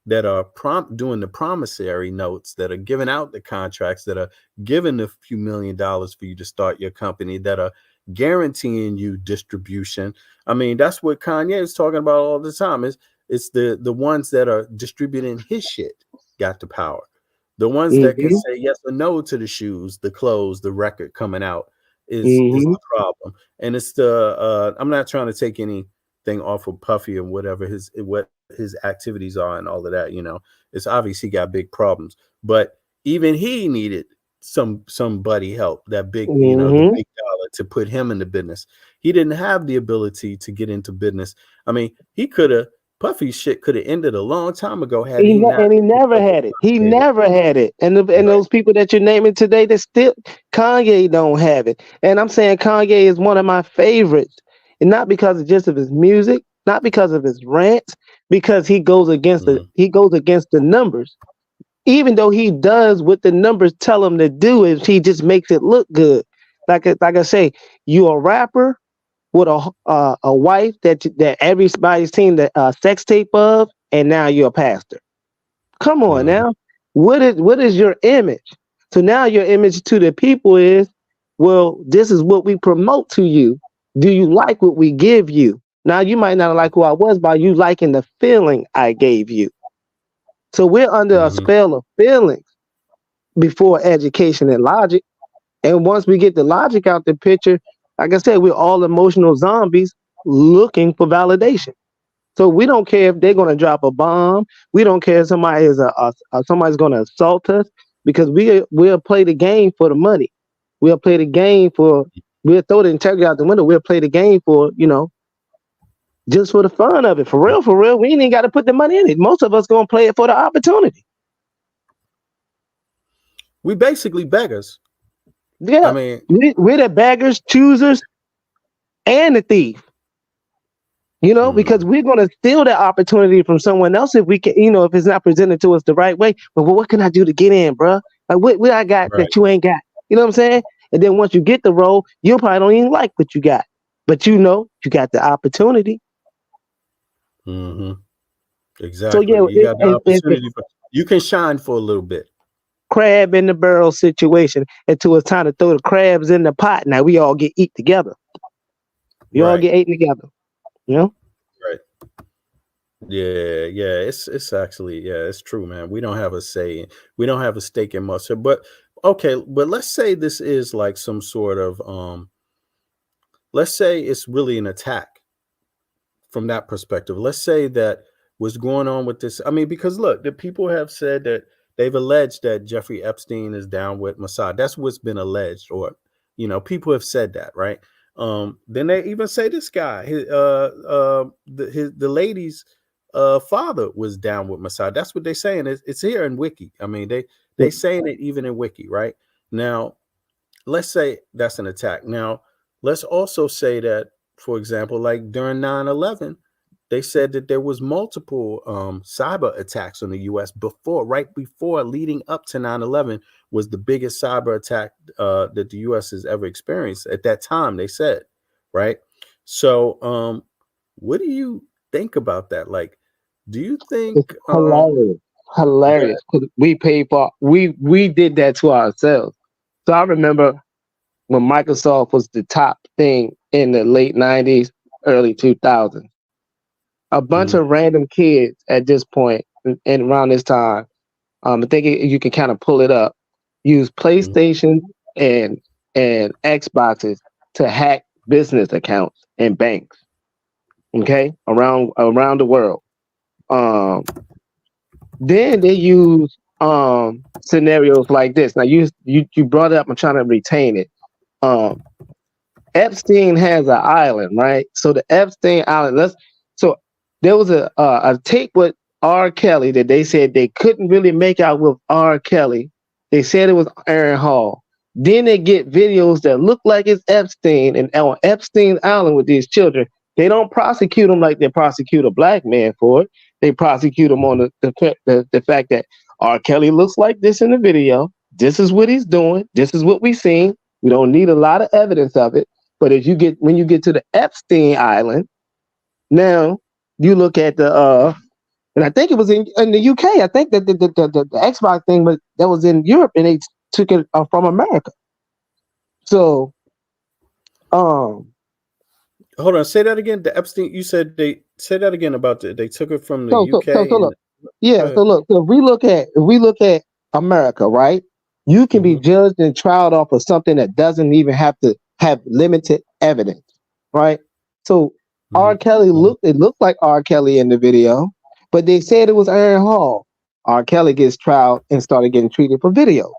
that are doing the promissory notes, that are giving out the contracts, that are giving a few $1 million for you to start your company, that are guaranteeing you distribution. I mean, that's what Kanye is talking about all the time. It's the ones that are distributing his shit got the power. The ones that can say yes or no to the shoes, the clothes, the record coming out is the problem. And it's I'm not trying to take anything off of Puffy and whatever what his activities are and all of that. It's obvious he got big problems, but even he needed somebody help, that big, the big dollar to put him into business. He didn't have the ability to get into business. I mean, Puffy's shit could have ended a long time ago had he not. And he never had it. He never had it. And those people that you're naming today, they still, Kanye don't have it. And I'm saying Kanye is one of my favorites, and not because of just of his music, not because of his rants, because he goes against the numbers. Even though he does what the numbers tell him to do, is he just makes it look good. Like I say, you a rapper with a wife that everybody's seen the sex tape of, and now you're a pastor. Come on now, what is your image? So now your image to the people is, well, this is what we promote to you. Do you like what we give you? Now you might not like who I was by you liking the feeling I gave you. So we're under a spell of feelings before education and logic. And once we get the logic out the picture, like I said, we're all emotional zombies looking for validation. So we don't care if they're going to drop a bomb. We don't care if somebody is somebody's going to assault us, because we'll play the game for the money. We'll play the game we'll throw the integrity out the window. We'll play the game for, just for the fun of it. For real, we ain't even got to put the money in it. Most of us going to play it for the opportunity. We basically beggars. Yeah, I mean, we're the beggars, choosers, and the thief. Because we're going to steal that opportunity from someone else if we can, if it's not presented to us the right way. But what can I do to get in, bro? Like, what I got that you ain't got? You know what I'm saying? And then once you get the role, you probably don't even like what you got. But you got the opportunity. Exactly. So, yeah, you got the opportunity. You can shine for a little bit. Crab in the barrel situation until it's time to throw the crabs in the pot. Now we all eat together. We all get eaten together. Right. Yeah. It's actually, it's true, man. We don't have a say. We don't have a stake in much. But okay, but let's say this is like some sort of let's say it's really an attack from that perspective. Let's say that what's going on with this. I mean, because look, the people have said that they've alleged that Jeffrey Epstein is down with Mossad. That's what's been alleged, or people have said that, right? Then they even say this guy, the lady's father was down with Mossad. That's what they're saying. It's here in Wiki. I mean, they saying it even in Wiki, right? Now, let's say that's an attack. Now, let's also say that, for example, like during 9/11, they said that there was multiple cyber attacks on the U.S. right before, leading up to 9/11 was the biggest cyber attack that the U.S. has ever experienced at that time, they said, right? So what do you think about that? Like, do you think... It's hilarious. We paid for, we did that to ourselves. So I remember when Microsoft was the top thing in the late 90s, early 2000s. A bunch of random kids at this point and around this time, I think you can kind of pull it up, use PlayStation and Xboxes to hack business accounts and banks, okay, around the world. Then they use scenarios like this. Now you brought it up. I'm trying to retain it. Epstein has an island, right? So the Epstein Island. There was a tape with R. Kelly that they said they couldn't really make out with R. Kelly. They said it was Aaron Hall. Then they get videos that look like it's Epstein and on Epstein Island with these children. They don't prosecute them like they prosecute a black man for it. They prosecute him on the fact that R. Kelly looks like this in the video. This is what he's doing. This is what we've seen. We don't need a lot of evidence of it. But when you get to the Epstein Island, now you look at the and I think it was in the UK. I think that the Xbox thing that was in Europe, and they took it from America. So, hold on, say that again. The Epstein, you said they say that again about they took it from the UK. So look, so if we look at America, right? You can be judged and trialed off of something that doesn't even have to have limited evidence, right? So R. Kelly looked like R. Kelly in the video, but they said it was Aaron Hall. R. Kelly gets trialed and started getting treated for video.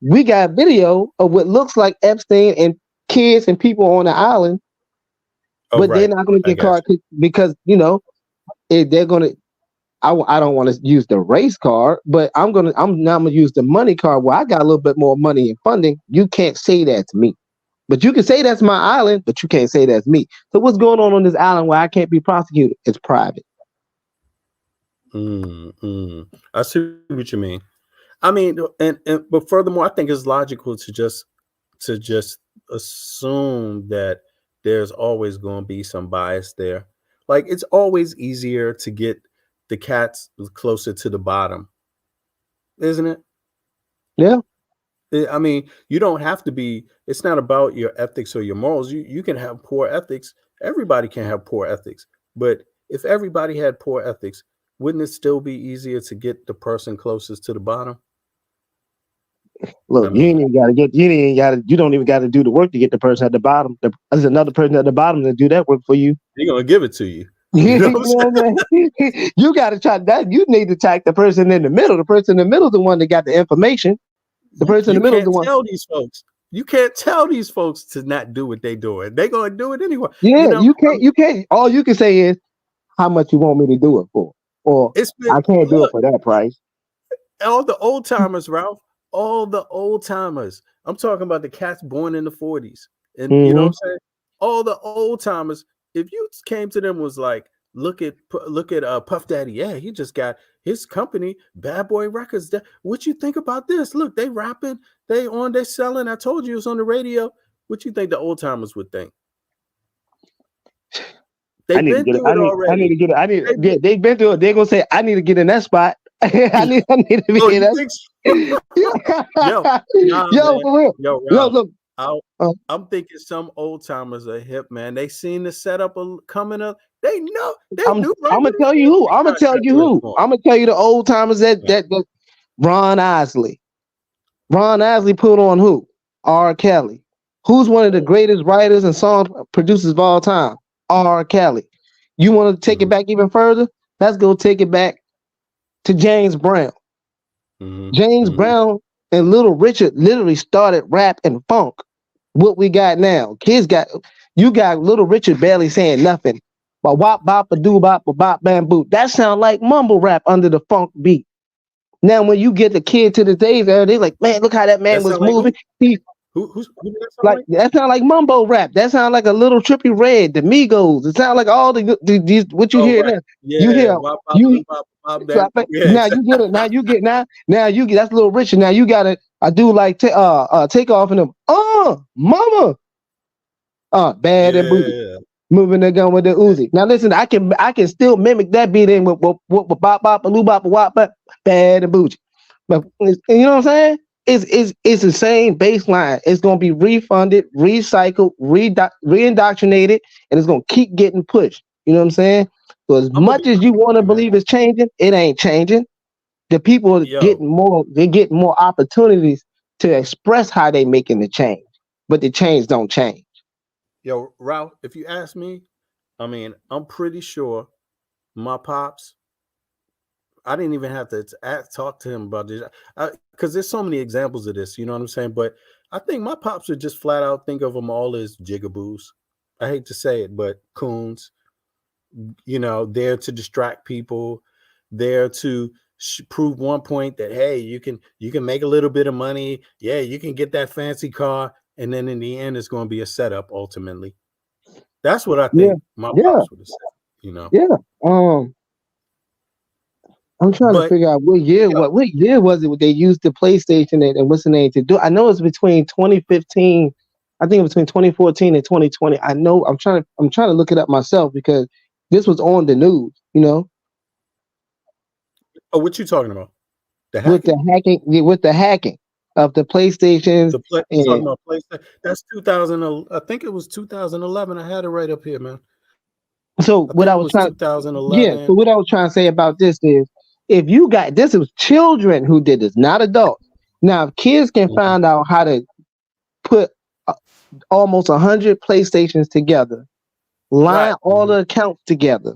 We got video of what looks like Epstein and kids and people on the island, but they're not going to get caught because they're going to. I don't want to use the race card, but I'm now gonna use the money card where I got a little bit more money and funding. You can't say that to me. But you can say that's my island, but you can't say that's me. So what's going on this island where I can't be prosecuted? It's private. I see what you mean. I mean, but furthermore, I think it's logical to just assume that there's always going to be some bias there. Like, it's always easier to get the cats closer to the bottom, isn't it? Yeah. I mean, you don't have to be. It's not about your ethics or your morals. You can have poor ethics. Everybody can have poor ethics. But if everybody had poor ethics, wouldn't it still be easier to get the person closest to the bottom? Look, you don't even got to do the work to get the person at the bottom. There's another person at the bottom to do that work for you. They're gonna give it to you. You know what I'm saying? You got to track that. You need to track the person in the middle. The person in the middle is the one that got the information. The person in the middle is the one. Tell these folks. You can't tell these folks to not do what they're doing. They're gonna do it anyway. Yeah, you can't. You can't. All you can say is how much you want me to do it for, or I can't do it for that price. All the old timers, Ralph. All the old timers. I'm talking about the cats born in the 40s. And you know what I'm saying? All the old timers, if you came to them was like, look at Puff Daddy. Yeah, he just got his company, Bad Boy Records. What you think about this? Look, they rapping, they selling. I told you it was on the radio. What you think the old timers would think? They've been through it already. They've been through it. They're gonna say, I need to get in that spot. I need to be in that. Yo, for real. Yo, look. I'm thinking some old timers are hip, man. They seen the setup coming up. They know. I'm gonna tell you who. I'm gonna tell you the old timers that Ron Isley. Ron Isley put on who? R. Kelly. Who's one of the greatest writers and song producers of all time? R. Kelly. You want to take it back even further? Let's go take it back to James Brown. James Brown and Little Richard literally started rap and funk. What we got now, you got Little Richard barely saying nothing, but wop bop a doo bop a bop bamboo. That sound like mumble rap under the funk beat. Now, when you get the kid to the days, they're like, man, look how that man was moving. Who that sound like mumbo rap. That sound like a Little Trippy Red, the Migos. It sound like all these what you hear now. Yeah, you hear now you get it. Now you get that's Little Richard. Now you got it. I do like take off in them. Mama. Bad and booty. Moving the gun with the Uzi. Now listen, I can still mimic that beat in with bop bop a loo bop a wop bad and bougie. But you know what I'm saying? It's the same baseline. It's gonna be refunded, recycled, re-indoctrinated, and it's gonna keep getting pushed. You know what I'm saying? So as much as you want to believe it's changing, it ain't changing. The people are getting more opportunities to express how they making the change, but the change don't change. Yo, Ralph, if you ask me, I mean, I'm pretty sure my pops, I didn't even have to talk to him about this because there's so many examples of this, you know what I'm saying? But I think my pops would just flat out think of them all as jigaboos. I hate to say it, but coons, you know, there to distract people, there to prove one point that, hey, you can make a little bit of money. Yeah, you can get that fancy car. And then in the end, it's going to be a setup ultimately. That's what I think my pops would have said, you know? Yeah. I'm trying to figure out what year was it they used the PlayStation and what's the name to do? I know it's between 2015. I think it was between 2014 and 2020. I know I'm trying to look it up myself because this was on the news, you know. Oh, what you talking about? With the hacking of the PlayStation. Talking about PlayStation. That's 2000. I think it was 2011. I had it right up here, man. So what I was trying 2011. Yeah. So what I was trying to say about this is, if you got this, it was children who did this, not adults. Now, if kids can find out how to put almost 100 PlayStations together, line all the accounts together,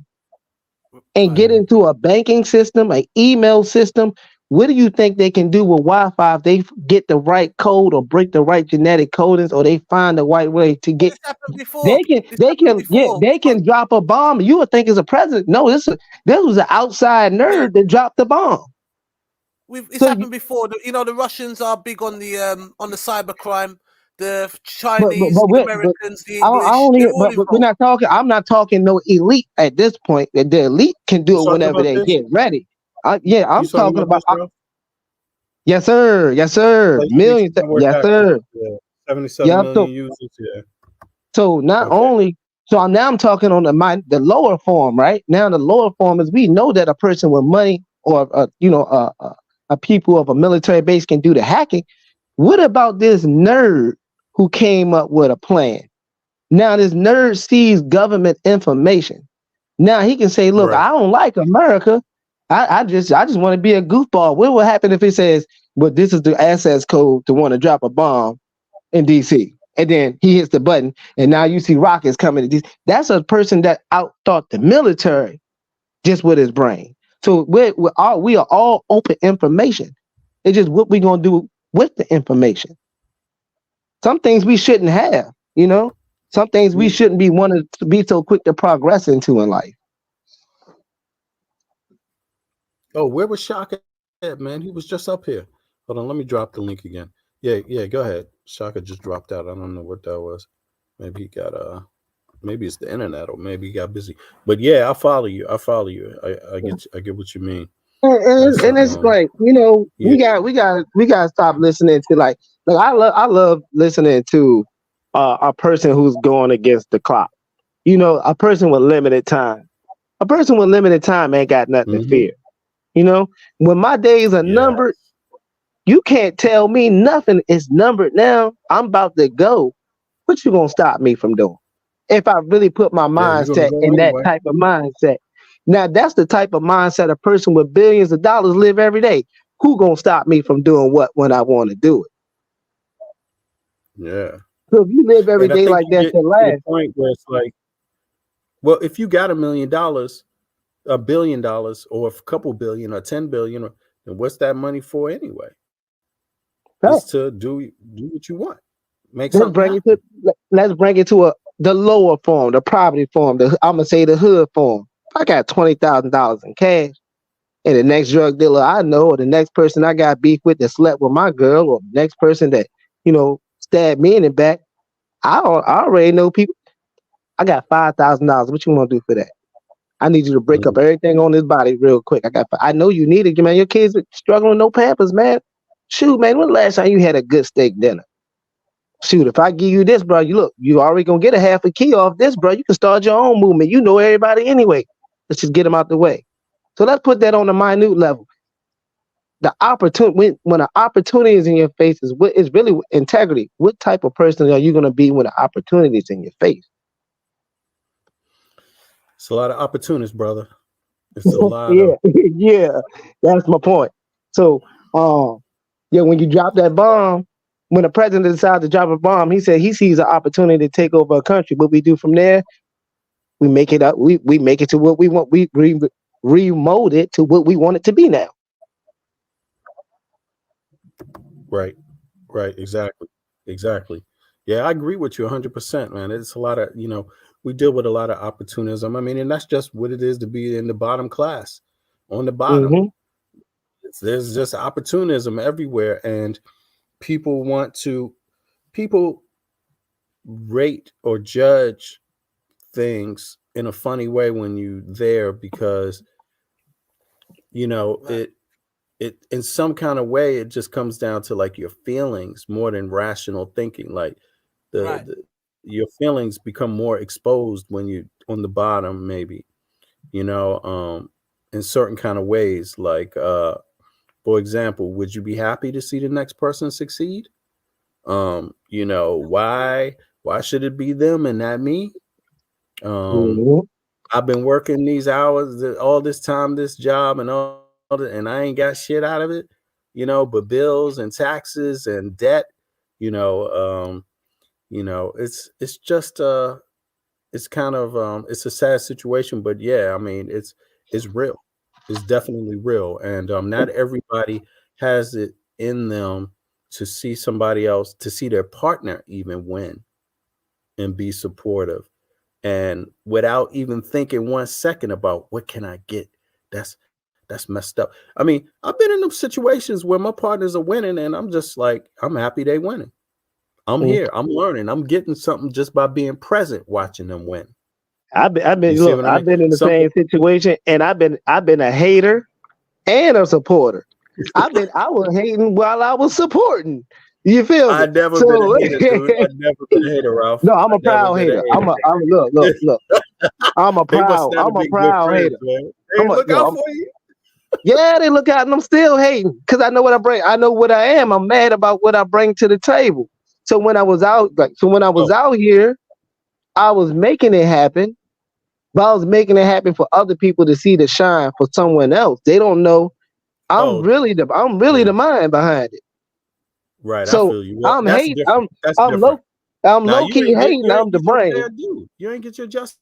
and get into a banking system, an email system, what do you think they can do with Wi-Fi if they get the right code or break the right genetic codings or they find the right way to get? They can drop a bomb. You would think it's a president. No, this was an outside nerd that dropped the bomb. It's happened before. You know, the Russians are big on the cyber crime. the But Chinese, the Americans, the I English, don't they're hear, all but we're involved. not talking. I'm not talking no elite at this point. That the elite can do You it talking whenever about they this? get ready. Yeah, You I'm talking talking about about. this, bro? Yes, sir. Yes, sir. Like, you Millions. know where Yes, that sir. yeah, 77 Yep. million users. Yeah. So not Okay. only. So now I'm talking on the lower form, right? Now the lower form is we know that a person with money or a people of a military base can do the hacking. What about this nerd who came up with a plan? Now this nerd sees government information. Now he can say, "Look, Right. I don't like America. I just want to be a goofball." What will happen if he says, "Well, this is the access code to want to drop a bomb in DC," and then he hits the button, and now you see rockets coming to DC? That's a person that outthought the military just with his brain. So we are all open information. It's just what we're gonna do with the information. Some things we shouldn't have, Some things we Yeah. shouldn't be wanting to be so quick to progress into in life. Oh, where was Shaka at, man? He was just up here. Hold on, let me drop the link again. Yeah, go ahead. Shaka just dropped out. I don't know what that was. Maybe he got maybe it's the internet, or maybe he got busy. But yeah, I follow you. I get what you mean. And it's like, yeah. we got to stop listening to like I love listening to a person who's going against the clock. A person with limited time. A person with limited time ain't got nothing to fear. When my days are Yeah. numbered, you can't tell me nothing is numbered now. I'm about to go. What you gonna stop me from doing? If I really put my Yeah, you're gonna mindset go in that anyway. type of mindset. Now that's the type of mindset a person with billions of dollars live every day. Who gonna stop me from doing what when I want to do it? Yeah. So if you live every And I day think like you that get to to the last, point where it's like, well, if you got $1 million, $1 billion, or a couple billion, or 10 billion, then what's that money for anyway? right, It's to do what you want, make let's something bring it happen. to the lower form, the poverty form. I'm gonna say the hood form. If I got $20,000 in cash, and the next drug dealer I know, or the next person I got beef with that slept with my girl, or the next person that stabbed me in the back, I already know people. I got $5,000. What you want to do for that? I need you to break up everything on this body real quick. I know you need it, man. Your kids are struggling with no Pampers, man. Shoot, man. When the last time you had a good steak dinner? Shoot, if I give you this, bro, you already gonna get a half a key off this, bro. You can start your own movement. You know everybody anyway. Let's just get them out the way. So let's put that on a minute level. The opportunity when an opportunity is in your face is really integrity. What type of person are you going to be when the opportunity is in your face? It's a lot of opportunists, brother. It's a lot Yeah, of yeah, that's my point. So, when you drop that bomb, when the president decides to drop a bomb, he said he sees an opportunity to take over a country. What we do from there, we make it up. We make it to what we want. We remold it to what we want it to be now. right, exactly. Yeah, I agree with you 100%, man. It's a lot of we deal with a lot of opportunism. I mean, and that's just what it is to be in the bottom class, on the bottom. Mm-hmm. There's just opportunism everywhere, and people rate or judge things in a funny way when you there, because it in some kind of way it just comes down to like your feelings more than rational thinking. Like your feelings become more exposed when you on the bottom, maybe in certain kind of ways. Like for example, would you be happy to see the next person succeed? Why should it be them and not me? Mm-hmm. I've been working these hours, all this time, this job, and all that, and I ain't got shit out of it, but bills and taxes and debt. It's just it's kind of it's a sad situation, but yeah, I mean it's real. It's definitely real, and not everybody has it in them to see somebody else, to see their partner even win and be supportive, and without even thinking 1 second about what can I get. That's messed up. I mean, I've been in them situations where my partners are winning, and I'm just like, I'm happy they winning. I'm here. I'm learning. I'm getting something just by being present, watching them win. I've been You see look, what I mean? I've been in the Some same situation, and I've been a hater and a supporter. I was hating while I was supporting. You feel me? I've never been So a hater, dude. I've never been a hater, Ralph. no, I'm a I've never proud been a hater. hater. I'm look. They must not have I'm a been good proud friends, hater. man. They look out for you. Yeah, they look out, and I'm still hating because I know what I bring. I know what I am. I'm mad about what I bring to the table. So when I was out, out here, I was making it happen. But I was making it happen for other people to see the shine for someone else. They don't know I'm really the mind behind it. Right, I So feel you. Well, I'm that's hating. different. That's I'm different. Now low key hating. you I'm ain't the get your brain. fair due. You ain't get your just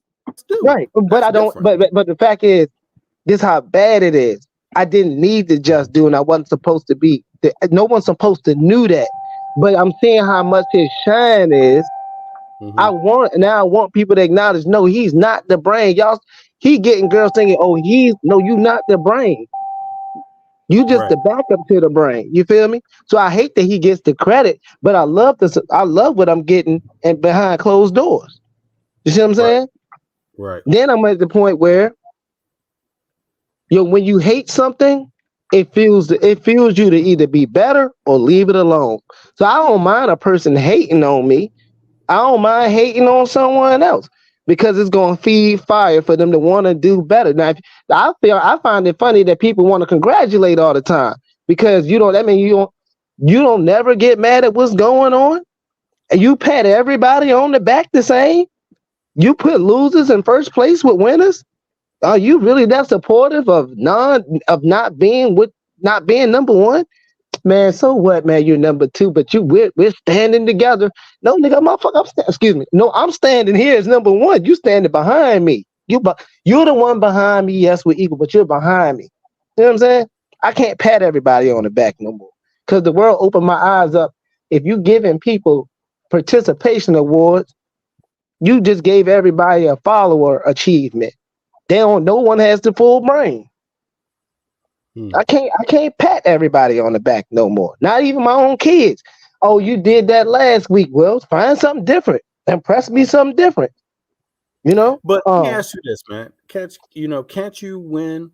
due. Right, but That's I don't. different. But the fact is, this how bad it is. I didn't need to just do, and I wasn't supposed to be. No one's supposed to knew that. But I'm seeing how much his shine is. I want people to acknowledge. No, he's not the brain, y'all. He getting girls thinking, oh, you not the brain. You just the backup to the brain. You feel me? So I hate that he gets the credit, but I love this. I love what I'm getting and behind closed doors. You see what I'm saying? Right. Then I'm at the point where, when you hate something, it fuels you to either be better or leave it alone. So I don't mind a person hating on me. I don't mind hating on someone else because it's going to feed fire for them to want to do better. Now, I find it funny that people want to congratulate all the time because that means you don't never get mad at what's going on, and you pat everybody on the back the same. You put losers in first place with winners. Are you really that supportive of not being number one? Man, so what, man? You're number two, but we're standing together. No, nigga, motherfucker, excuse me. No, I'm standing here as number one. You standing behind me. You're the one behind me. Yes, we're equal, but you're behind me. You know what I'm saying? I can't pat everybody on the back no more because the world opened my eyes up. If you giving people participation awards, you just gave everybody a follower achievement. No one has the full brain. I can't pat everybody on the back no more. Not even my own kids. Oh, you did that last week. Well, find something different. Impress me something different. But let me ask you this, man. Can't you win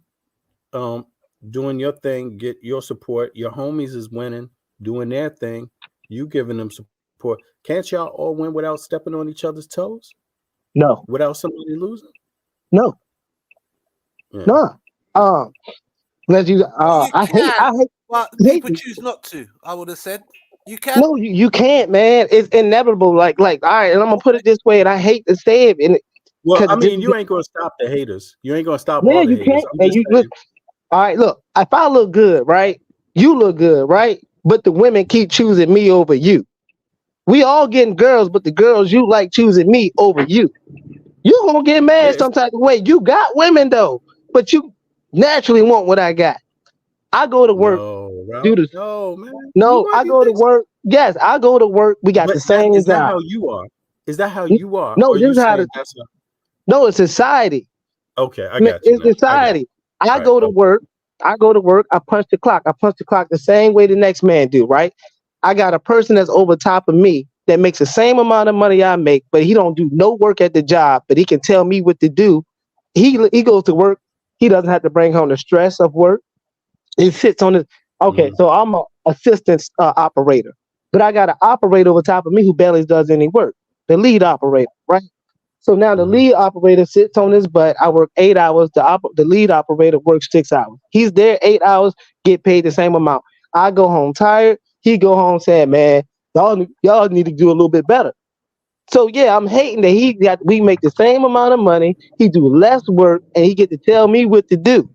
doing your thing, get your support? Your homies is winning, doing their thing, you giving them support. Can't y'all all win without stepping on each other's toes? No. Without somebody losing? No. Yeah. No. I hate. But people choose not to. I would have said you can. No, you can't, man. It's inevitable. Like, all right, and I'm gonna put it this way, and I hate to say it. You ain't gonna stop the haters. You ain't gonna stop all the you haters. can't. I'm And just you saying. look. All right, look. If I look good, right, you look good, right, but the women keep choosing me over you. We all getting girls, but the girls you like choosing me over you. You gonna get mad some type of way. You got women though, but you naturally want what I got. I go to work. No, man. No, I go to work. Yes, I go to work. We got the same Is that job. how you are? Is that how you are? No, or this you is how saying that's no, it's society. okay? I got you. It's society. I go to work. I punch the clock. I punch the clock the same way the next man do. Right. I got a person that's over top of me that makes the same amount of money I make, but he don't do no work at the job, but he can tell me what to do. He goes to work. He doesn't have to bring home the stress of work. He sits on his. Okay, so I'm an assistant operator, but I got an operator over top of me who barely does any work. The lead operator, right? So now the lead operator sits on his butt. I work 8 hours. The lead operator works 6 hours. He's there 8 hours, get paid the same amount. I go home tired. He go home saying, "Man, y'all need to do a little bit better." So yeah, I'm hating that we make the same amount of money. He do less work, and he get to tell me what to do.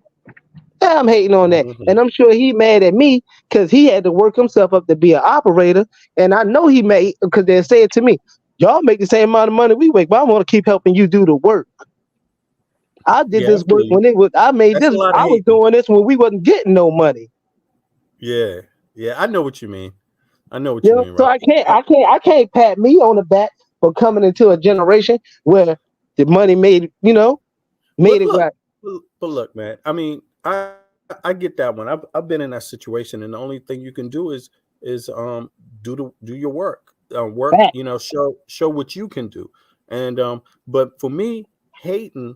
Yeah, I'm hating on that, and I'm sure he mad at me because he had to work himself up to be an operator, and I know he made because they say it to me. Y'all make the same amount of money we make, but I want to keep helping you do the work. I did this work when it was. I made this. I was doing this when we wasn't getting no money. Yeah, I know what you mean. I know what you mean. So right? I can't pat me on the back for coming into a generation where the money made it right. But look, man. I mean, I get that one. I've been in that situation, and the only thing you can do is do your work. work. Fact. You know, show what you can do. And but for me, hating,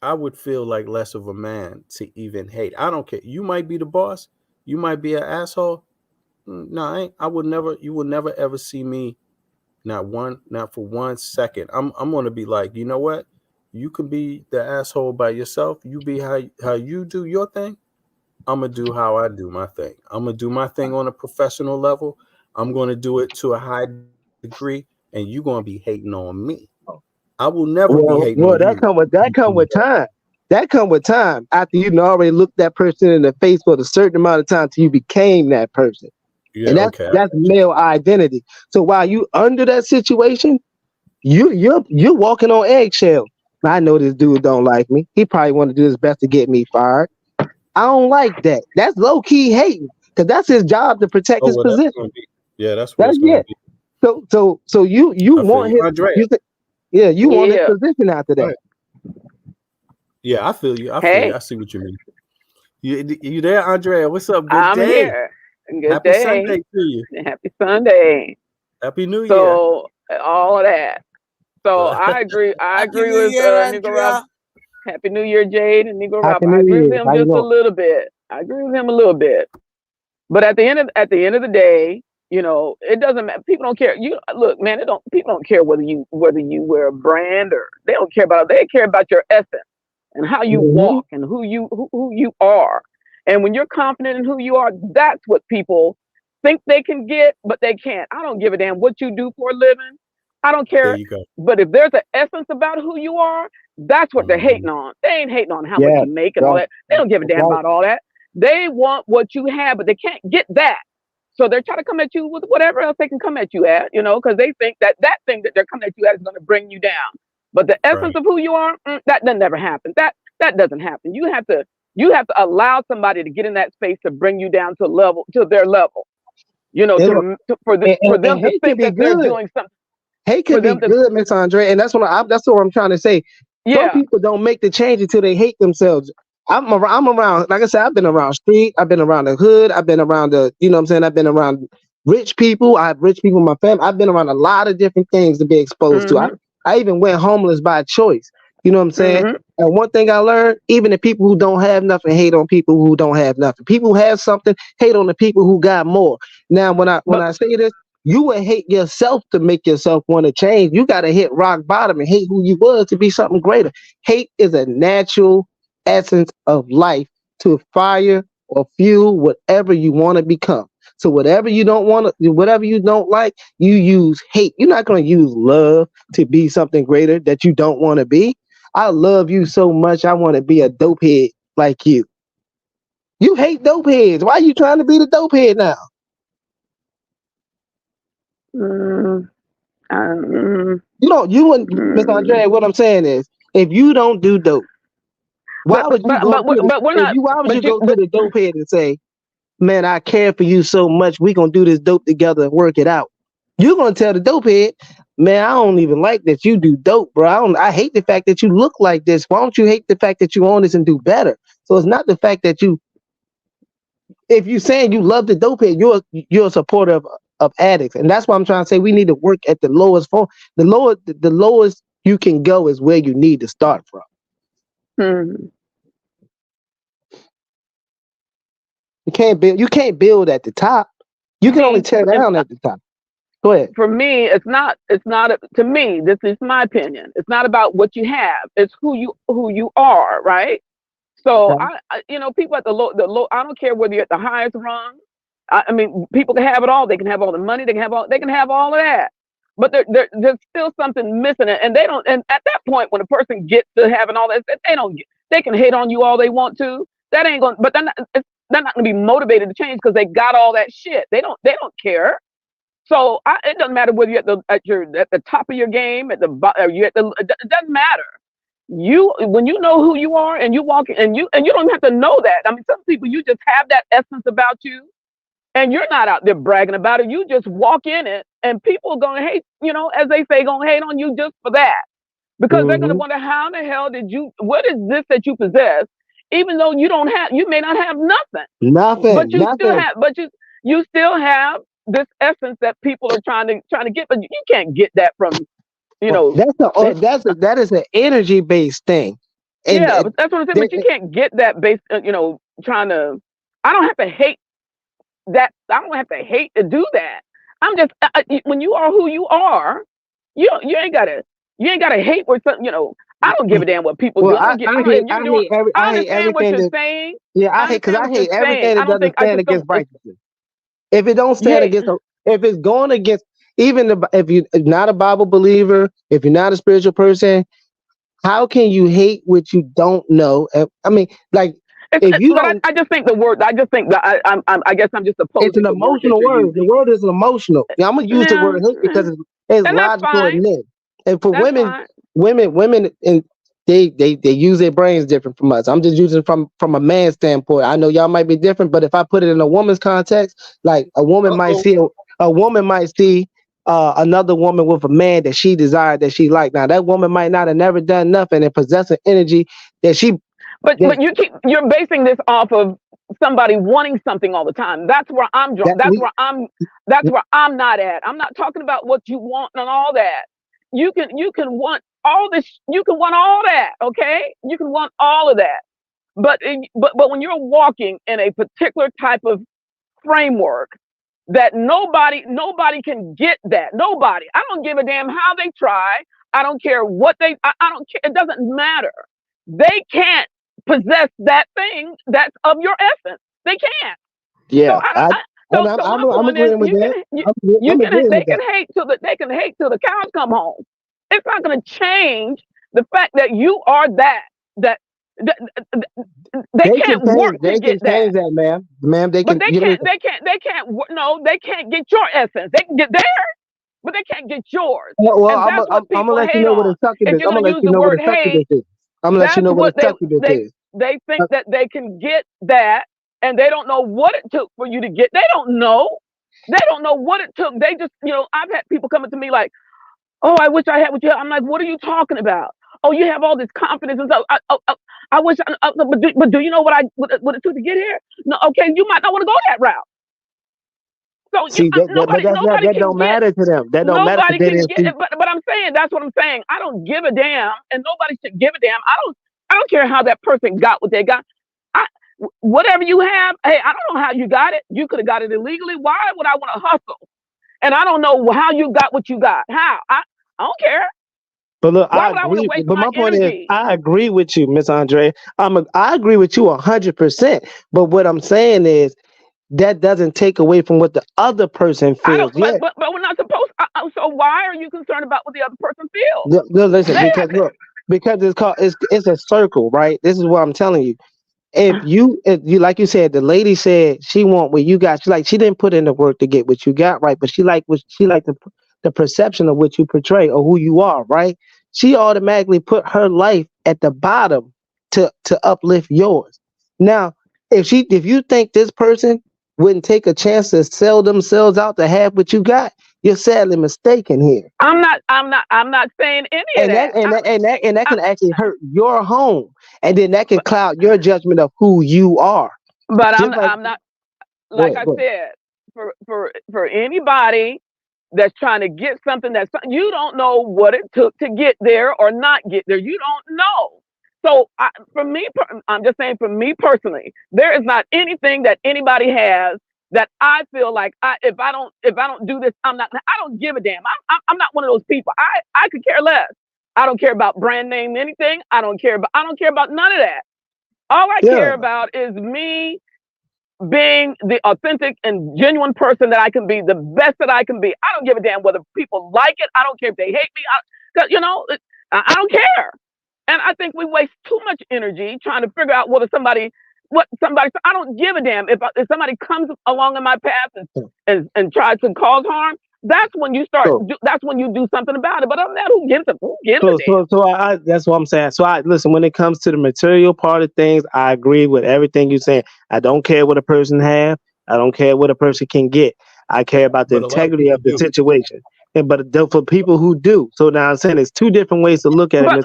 I would feel like less of a man to even hate. I don't care. You might be the boss. You might be an asshole. No, I ain't. I would never. You will never ever see me. Not for 1 second. I'm gonna be like, you know what? You can be the asshole by yourself. You be how you do your thing. I'm gonna do how I do my thing. I'm gonna do my thing on a professional level. I'm gonna do it to a high degree, and you're gonna be hating on me. I will never be hating Well, on that you. come with time. That come with time. After you already looked that person in the face for a certain amount of time till you became that person. Yeah, And okay. that's male identity. So while you under that situation, you're walking on eggshells. I know this dude don't like me. He probably want to do his best to get me fired. I don't like that. That's low key hating because that's his job to protect Oh his well, that's position. gonna be. Yeah, that's what That's it's gonna it. be. So you I feel want you, Andrea. you want his position after that. Right. Yeah, I feel you. I feel Hey. you. I see what you mean. You there, Andrea? What's up? Good I'm day. here. Good Happy day. Sunday to you. Happy Sunday. Happy New Year. So all of that. So I agree. I Happy agree New with Year, Negro Rob. Andrea. Happy New Year, Jade and Negro Rob. Happy I New agree with Year. him How you just a doing? little bit. I agree with him a little bit. But at the end of the day, you know, it doesn't matter. People don't care. You look, man. People don't care whether you wear a brand or they don't care about. They care about your essence and how you walk and who you are. And when you're confident in who you are, that's what people think they can get, but they can't. I don't give a damn what you do for a living. I don't There care. you go. But if there's an essence about who you are, that's what they're hating on. They ain't hating on how much Yeah, you make and all that. They don't give a damn right. about all that. They want what you have, but they can't get that. So they're trying to come at you with whatever else they can come at you at, you know, because they think that thing that they're coming at you at is going to bring you down. But the essence of who you are, that never happen. That doesn't happen. You have to allow somebody to get in that space to bring you down to their level. You know, for them to think that they're doing something. Hate could be good, Miss Andre, and that's what I'm trying to say. Some people don't make the change until they hate themselves. I'm around, like I said, I've been around street, I've been around the hood, I've been around you know what I'm saying, I've been around rich people, I have rich people in my family, I've been around a lot of different things to be exposed to. I even went homeless by choice. You know what I'm saying? And one thing I learned, even the people who don't have nothing hate on people who don't have nothing. People who have something hate on the people who got more. Now, when I say this, you would hate yourself to make yourself want to change. You got to hit rock bottom and hate who you was to be something greater. Hate is a natural essence of life to fire or fuel whatever you want to become. So whatever you don't want to, whatever you don't like, you use hate. You're not going to use love to be something greater that you don't want to be. I love you so much. I want to be a dope head like you. You hate dope heads. Why are you trying to be the dope head now? You and Miss Andrea, what I'm saying is, if you don't do dope, why would you go to the dope head and say, man, I care for you so much, we gonna do this dope together and work it out? You're gonna tell the dope head, man, I don't even like that you do dope, bro. I hate the fact that you look like this. Why don't you hate the fact that you own this and do better? So it's not the fact that if you're saying you love the dope head, you're a supporter of addicts. And that's why I'm trying to say we need to work at the lowest form. The lowest you can go is where you need to start from. You can't build at the top. You can only tear down at the top. Go ahead. For me, it's not to me, this is my opinion. It's not about what you have. It's who you are, right? So I you know, people at the low, I don't care whether you're at the highest rung. I mean, people can have it all. They can have all the money. They can have all of that. But there's still something missing, and they don't. And at that point, when a person gets to having all that, they can hate on you all they want to. That ain't going. But they're not going to be motivated to change because they got all that shit. They don't care. So it doesn't matter whether you're at the top of your game, it doesn't matter. When you know who you are and you walk and you don't have to know that. I mean, some people, you just have that essence about you and you're not out there bragging about it. You just walk in it and people are going to hate, you know, as they say, going to hate on you just for that, because they're going to wonder, how the hell what is this that you possess? Even though you may not have nothing, but you still have this essence that people are trying to get, but you can't get that from, you know. That is an energy based thing. And yeah, but that's what I'm saying. But you can't get that based, you know, trying to. I don't have to hate that. I don't have to hate to do that. I'm just when you are who you are, you ain't gotta hate or something. You know, I don't give a damn what people do. I understand what you're saying. Yeah, I hate everything that doesn't stand against righteousness. If it don't stand against, if it's going against, even if you're not a Bible believer, if you're not a spiritual person, how can you hate what you don't know? I mean, like, if you don't, I just think the word. I just think that I guess I'm just opposed. It's an emotional word. The word is emotional. Yeah, I'm gonna use the word hate because it's logical and men. And for women, and they use their brains different from us. I'm just using from a man's standpoint. I know y'all might be different, but if I put it in a woman's context, like a woman might see another woman with a man that she desired, that she liked. Now that woman might not have never done nothing and possess an energy that she. But you're basing this off of somebody wanting something all the time. That's where I'm drawn. That's where I'm not at. I'm not talking about what you want and all that. You can want all this. You can want all that. Okay, you can want all of that. But when you're walking in a particular type of framework that nobody can get that. Nobody. I don't give a damn how they try. I don't care what I don't care. It doesn't matter. They can't possess that thing that's of your essence. They can't. Yeah. I'm agreeing with that. They can hate till the cows come home. It's not going to change the fact that you are that they can't work to get that. Ma'am, they can't get your essence. They can get theirs, but they can't get yours. Well, I'm gonna let you know what a succubus is. I'm gonna let you know what a succubus is. I'm gonna let you know what a succubus is. They think that they can get that, and they don't know what it took for you to get. They don't know what it took. They just, I've had people coming to me like, "Oh, I wish I had what you have." I'm like, "What are you talking about? Oh, you have all this confidence and stuff. I wish, but do you know what it took to get here? No, okay, you might not want to go that route." So that don't matter to them. That don't matter to them. But I'm saying, that's what I'm saying. I don't give a damn, and nobody should give a damn. I don't care how that person got what they got. Whatever you have, hey, I don't know how you got it. You could have got it illegally. Why would I want to hustle? And I don't know how you got what you got. How? I don't care. But look, I agree. But my point is, I agree with you, Miss Andre. I agree with you 100%. But what I'm saying is, that doesn't take away from what the other person feels. But we're not supposed. So why are you concerned about what the other person feels? No, listen, because it's a circle, right? This is what I'm telling you. If you like you said, the lady said she want what you got. She didn't put in the work to get what you got, right? But she liked the perception of what you portray or who you are, right? She automatically put her life at the bottom to uplift yours. Now, if you think this person wouldn't take a chance to sell themselves out to have what you got, you're sadly mistaken here. I'm not saying any of that. And that can actually hurt your home, and then that can cloud your judgment of who you are. But I'm not. Like I said, for anybody that's trying to get something you don't know what it took to get there or not get there. You don't know. So I'm just saying, for me personally, there is not anything that anybody has that I feel like if I don't do this, I don't give a damn. I'm not one of those people. I could care less. I don't care about brand name anything. I don't care about none of that. All I care about is me being the authentic and genuine person that I can be, the best that I can be. I don't give a damn whether people like it. I don't care if they hate me. I don't care. And I think we waste too much energy trying to figure out what somebody. I don't give a damn if somebody comes along in my path and tries to cause harm. That's when you start. That's when you do something about it. But other than that, who gives a damn? So that's what I'm saying. So listen. When it comes to the material part of things, I agree with everything you're saying. I don't care what a person have. I don't care what a person can get. I care about the integrity of the situation. But for people who do, so now I'm saying there's two different ways to look at it. But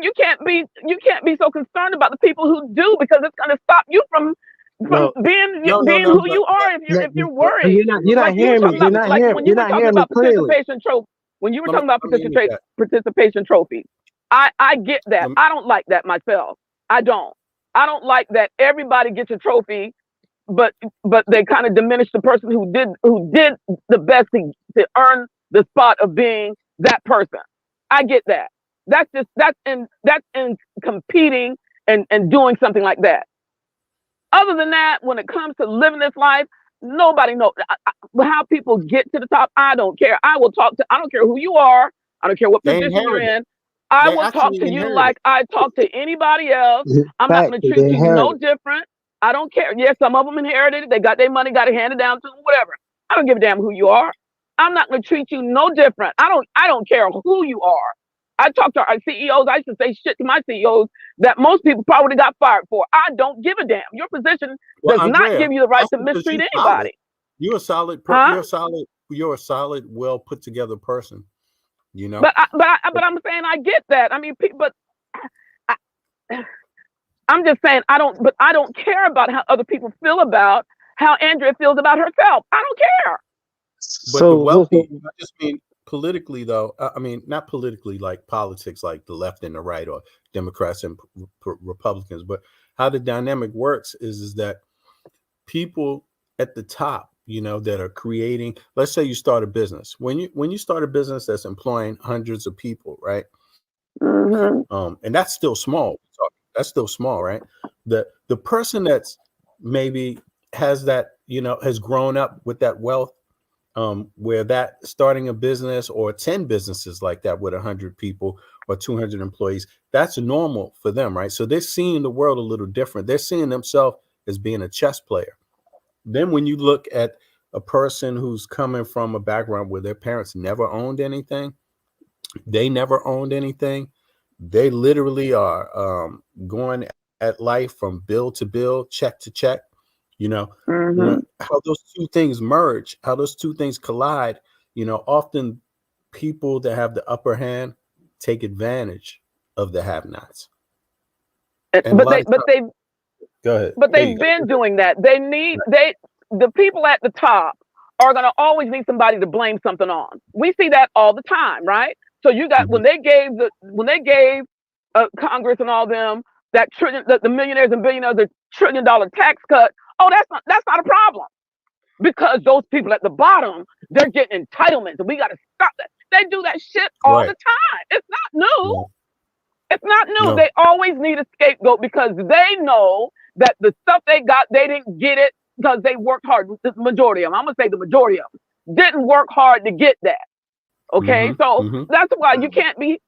you can't be so concerned about the people who do, because it's going to stop you from from being who you are. If you're worried, you're not like you were hearing me. talking about, like when you were talking about participation trophy, when you were talking about participation trophies, I get that. I don't like that myself. I don't like that everybody gets a trophy, but they kind of diminish the person who did the best to earn the spot of being that person. I get that. That's in competing and doing something like that. Other than that, when it comes to living this life, nobody knows how people get to the top. I don't care. I don't care who you are. I don't care what position you're in. I will talk to you like I talk to anybody else. I'm not going to treat you no different. I don't care. Yes, some of them inherited it. They got their money, got it handed down to them, whatever. I don't give a damn who you are. I'm not going to treat you no different. I don't care who you are. I talk to our CEOs. I used to say shit to my CEOs that most people probably got fired for. I don't give a damn. Your position does not give you the right to mistreat anybody. You're a solid. You're a solid, well put together person. You know. But I'm saying I get that. I mean, but I'm just saying I don't care about how other people feel about how Andrea feels about herself. I don't care. But the wealthy, I just mean politically, though. I mean, not politically like politics, like the left and the right, or Democrats and Republicans. But how the dynamic works is that people at the top, you know, that are creating. Let's say you start a business. When you start a business that's employing hundreds of people, right? Mm-hmm. And that's still small. That's still small, right? The person that's maybe has that, you know, has grown up with that wealth. Where that starting a business or 10 businesses like that with 100 people or 200 employees, that's normal for them, right? So they're seeing the world a little different. They're seeing themselves as being a chess player. Then when you look at a person who's coming from a background where their parents never owned anything, they never owned anything, they literally are going at life from bill to bill, check to check. You know, how those two things merge, how those two things collide. You know, often people that have the upper hand take advantage of the have-nots. But they've been doing that. The people at the top are going to always need somebody to blame something on. We see that all the time, right? So you got when they gave Congress and all them that the millionaires and billionaires $1 trillion tax cut. Oh, that's not a problem, because those people at the bottom, they're getting entitlements, and we got to stop that. They do that shit all the time. It's not new. No. It's not new. No. They always need a scapegoat because they know that the stuff they got, they didn't get it because they worked hard. The majority of them, I'm gonna say the majority of them, didn't work hard to get that. Okay, so that's why you can't be.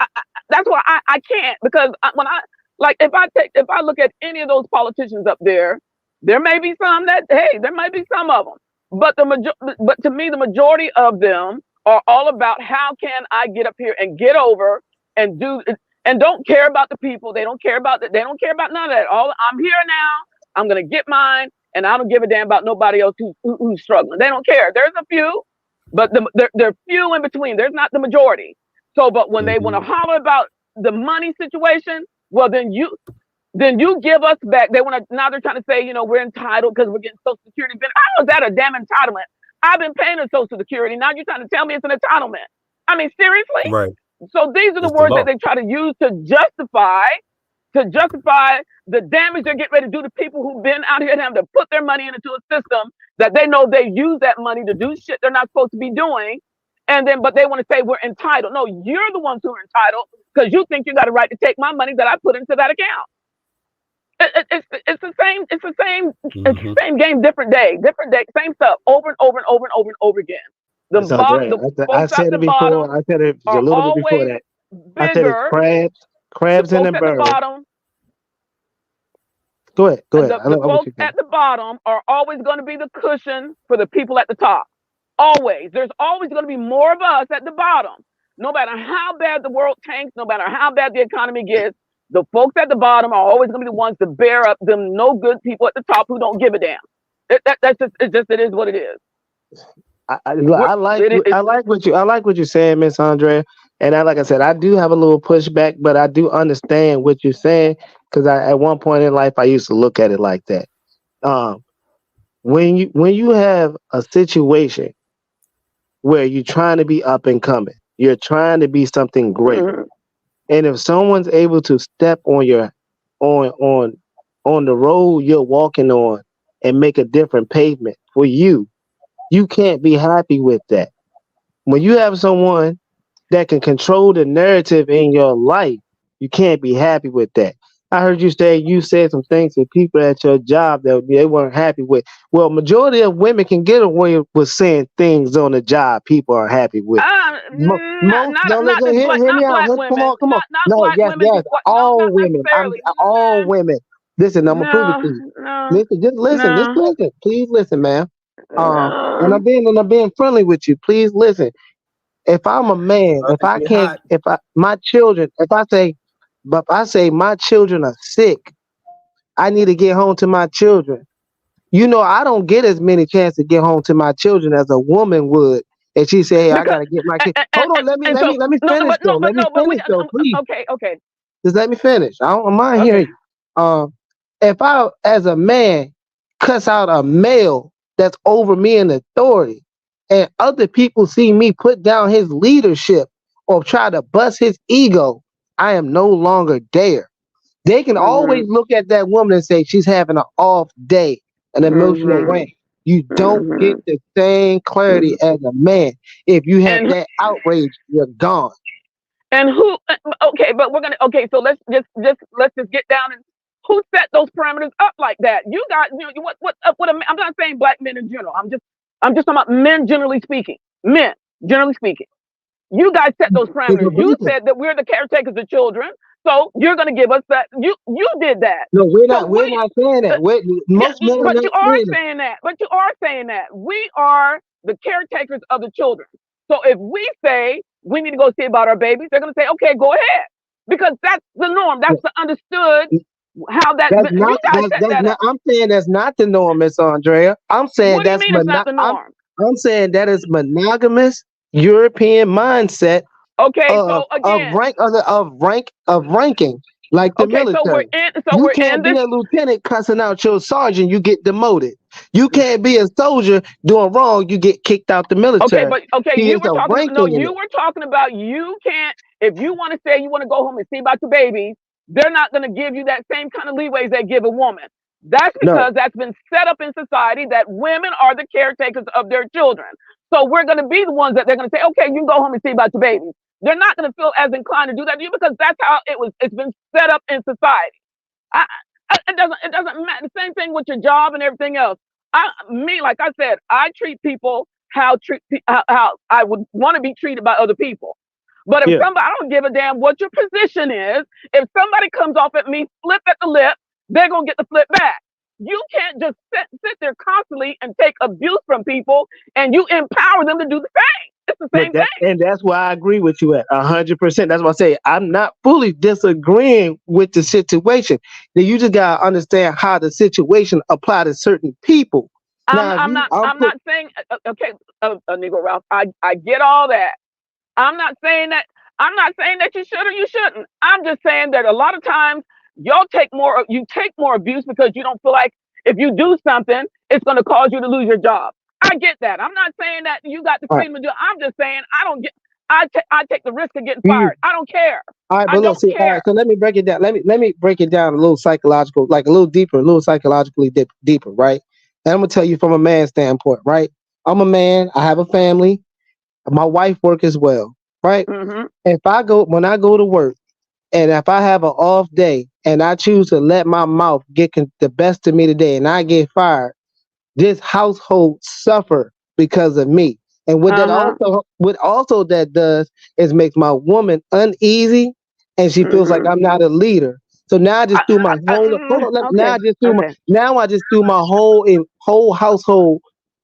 That's why I can't, because when if I look at any of those politicians up there. There may be some there might be some of them, but but to me, the majority of them are all about how can I get up here and get over and do, and don't care about the people. They don't care about that. They don't care about none of that. I'm here now. I'm gonna get mine, and I don't give a damn about nobody else who's struggling. They don't care. There's a few, but they're few in between. There's not the majority. So, but when they want to holler about the money situation, well, then you give us back. Now they're trying to say, you know, we're entitled because we're getting Social Security benefits. How is that a damn entitlement? I've been paying a Social Security. Now you're trying to tell me it's an entitlement. I mean, seriously? Right. So these are the words that they try to use to justify the damage they're getting ready to do to people who've been out here and have to put their money into a system that they know they use that money to do shit they're not supposed to be doing. But they want to say we're entitled. No, you're the ones who are entitled because you think you got a right to take my money that I put into that account. It's the same. It's the same game, different day, same stuff, over and over and over and over and over again. I said it before. I said it a little bit before that. I said it's crabs in the bird. Go ahead. The folks at the bottom are always going to be the cushion for the people at the top. Always. There's always going to be more of us at the bottom. No matter how bad the world tanks, no matter how bad the economy gets, the folks at the bottom are always going to be the ones to bear up them no good people at the top who don't give a damn. It is what it is. I like what you're saying, Miss Andrea. And like I said, I do have a little pushback, but I do understand what you're saying because at one point in life I used to look at it like that. Um, when you have a situation where you're trying to be up and coming, you're trying to be something great, Mhm. and if someone's able to step on your on on the road you're walking on and make a different pavement for you, you can't be happy with that. When you have someone that can control the narrative in your life, you can't be happy with that. I heard you said some things to people at your job that they weren't happy with. Well, majority of women can get away with saying things on the job people are happy with. Most no, Not listen, just hear me not out. black Come women, on, come on. not No, black yes, women. yes, No, all not women. I'm necessarily. all women. Listen, I'm gonna prove it No, to you. no, Listen, just no, listen. Please listen, man. And no. I'm being friendly with you. Please listen. If I'm a man, if I Be can't, hot. if I my children, if I say my children are sick, I need to get home to my children. You know, I don't get as many chances to get home to my children as a woman would. And she say, "Hey, I Because gotta get my kid." Hold on, and so let me no, finish though. Let me but we finish though, please. okay, okay, Just let me finish. I don't mind okay. hearing you. If I, as a man, cuss out a male that's over me in authority, and other people see me put down his leadership or try to bust his ego, I am no longer there. They can Mhm, always look at that woman and say she's having an off day, an emotional mhm, way. You don't get mhm, the same clarity mhm. as a man. If you have And that outrage, you're gone. who? Okay, but we're gonna. Okay, so let's just get down and who set those parameters up like that? You got I'm not saying black men in general. I'm just talking about men generally speaking. Men generally speaking. You guys set those It's a parameters. You people. said that we're the caretakers of children, so you're going to give us that. You did that. No, So we're not saying uh, that. yeah, Most men are but you not are saying that. saying that. But you are saying that we are the caretakers of the children. So if we say we need to go see about our babies, they're going to say, okay, go ahead, because that's the norm. That's the understood how that you guys set That's that not. up. I'm saying that's not the norm, Miss Andrea. I'm saying What do you mean it's not the norm? I'm saying that is monogamous European mindset Okay, so again, of ranking, like the okay, military. so You we're in can't be this. a lieutenant cussing out your sergeant, you get demoted. You can't be a soldier doing wrong, you get kicked out the Okay, military. but okay, See, you it's were a talking. No, ranking in you it. were talking about you can't. If you want to say you want to go home and see about your babies, they're not going to give you that same kind of leeways they give a woman. That's No, because that's been set up in society that women are the caretakers of their children. So we're going to be the ones that they're going to say, okay, you can go home and see about your babies. They're not going to feel as inclined to do that to you because that's how it was. It's been set up in society. I, it doesn't matter. The same thing with your job and everything else. Like I said, I treat people how I would want to be treated by other people. But if yeah. somebody, I don't give a damn what your position is. If somebody comes off at me, flip at the lip, they're gonna get the flip back. You can't just sit there constantly and take abuse from people, and you empower them to do the same. It's the But same thing. that's why I agree with you at 100%. That's why I say I'm not fully disagreeing with the situation. Then you just gotta understand how the situation apply to certain people. Now, if you, I'm I'm not saying okay, Negro Ralph. I get all that. I'm not saying that. I'm not saying that you should or you shouldn't. I'm just saying that a lot of times you take more abuse because you don't feel like if you do something, it's going to cause you to lose your job. I get that. I'm not saying that you got the all right, freedom to do it. I'm just saying I don't get. I take the risk of getting you, fired. I don't care. all right, I but look, don't see, all right. care. So let me break it down. Let me break it down a little psychological, like a little deeper, a little psychologically deeper, right? And I'm gonna tell you from a man's standpoint, right? I'm a man. I have a family. My wife work as well, right? Hmm. When I go to work. And if I have an off day and I choose to let my mouth get the best of me today and I get fired, this household suffer because of me. And Uh huh. what also that does is makes my woman uneasy and she feels like Hmm. I'm not a leader. So now I just threw my whole hold on, Okay. Okay. now I just threw my whole household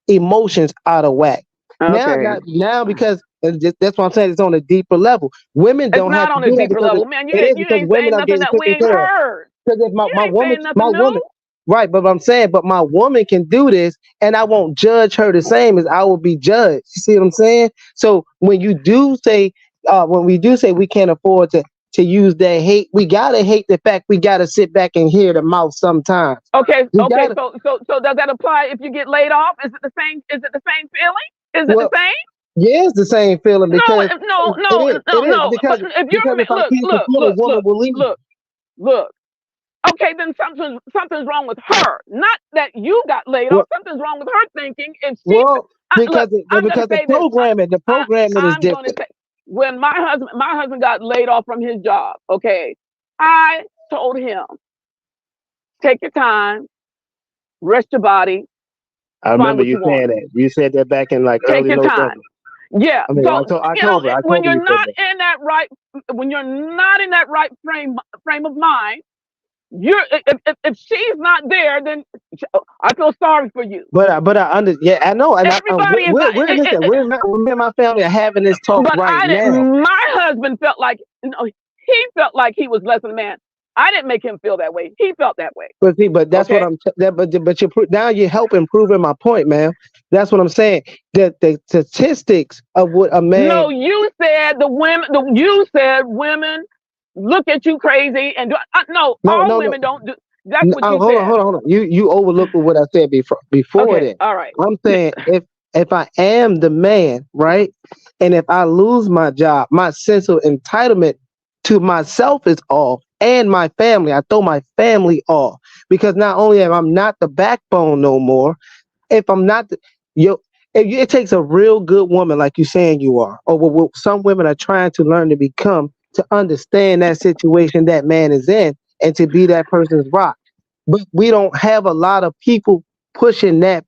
emotions out of whack. Okay. Now because and that's what I'm saying, it's on a deeper level. Women It's don't have not to on a do that deeper because level, man. it is You because ain't women saying are nothing getting that we taken ain't care of. heard. Because if You ain't saying my nothing woman, new. right? But I'm saying, but my woman can do this, and I won't judge her the same as I will be judged. You see what I'm saying? So when we do say we can't afford to use that hate. We gotta hate the fact we gotta sit back and hear the mouth sometimes. Okay, We okay. gotta, So does that apply if you get laid off? Is it the same? Is it the same feeling? Is it well, the same? yeah, it's the same feeling No, because no, it no, is. no, It is no. because But if you're if I look, can't look, fulfill a look, woman look, will leave. look. Okay, then something's wrong with her. Not that you got laid Well, off. Something's wrong with her thinking. If she, well, look, I'm gonna because the say this. programming is I'm gonna different. say when my husband got laid off from his job. Okay, I told him, take your time, rest your body, I find remember what you you want. saying that. You said that back in like Take early your time. November. Yeah. I mean, So October. when October you're you said not that. in that right, when you're not in that right frame of mind, if she's not there, then I feel sorry for you. But I know, and Everybody is not. listen, me and my family are having this talk But right I now. didn't. My husband felt like he felt like he was less than a man. I didn't make him feel that way. He felt that way. But see, but that's Okay? what now you're helping proving my point, man. That's what I'm saying. That the statistics of what a man. No, you said you said women look at you crazy and No, women don't do. That's what you said. Hold on. You overlooked what I said before Okay, that. all right. I'm saying if I am the man, right, and if I lose my job, my sense of entitlement to myself is off, and my family, I throw my family off because not only am I not the backbone no more, if I'm not it takes a real good woman like you saying you are, or what some women are trying to learn to become, to understand that situation that man is in and to be that person's rock. But we don't have a lot of people pushing that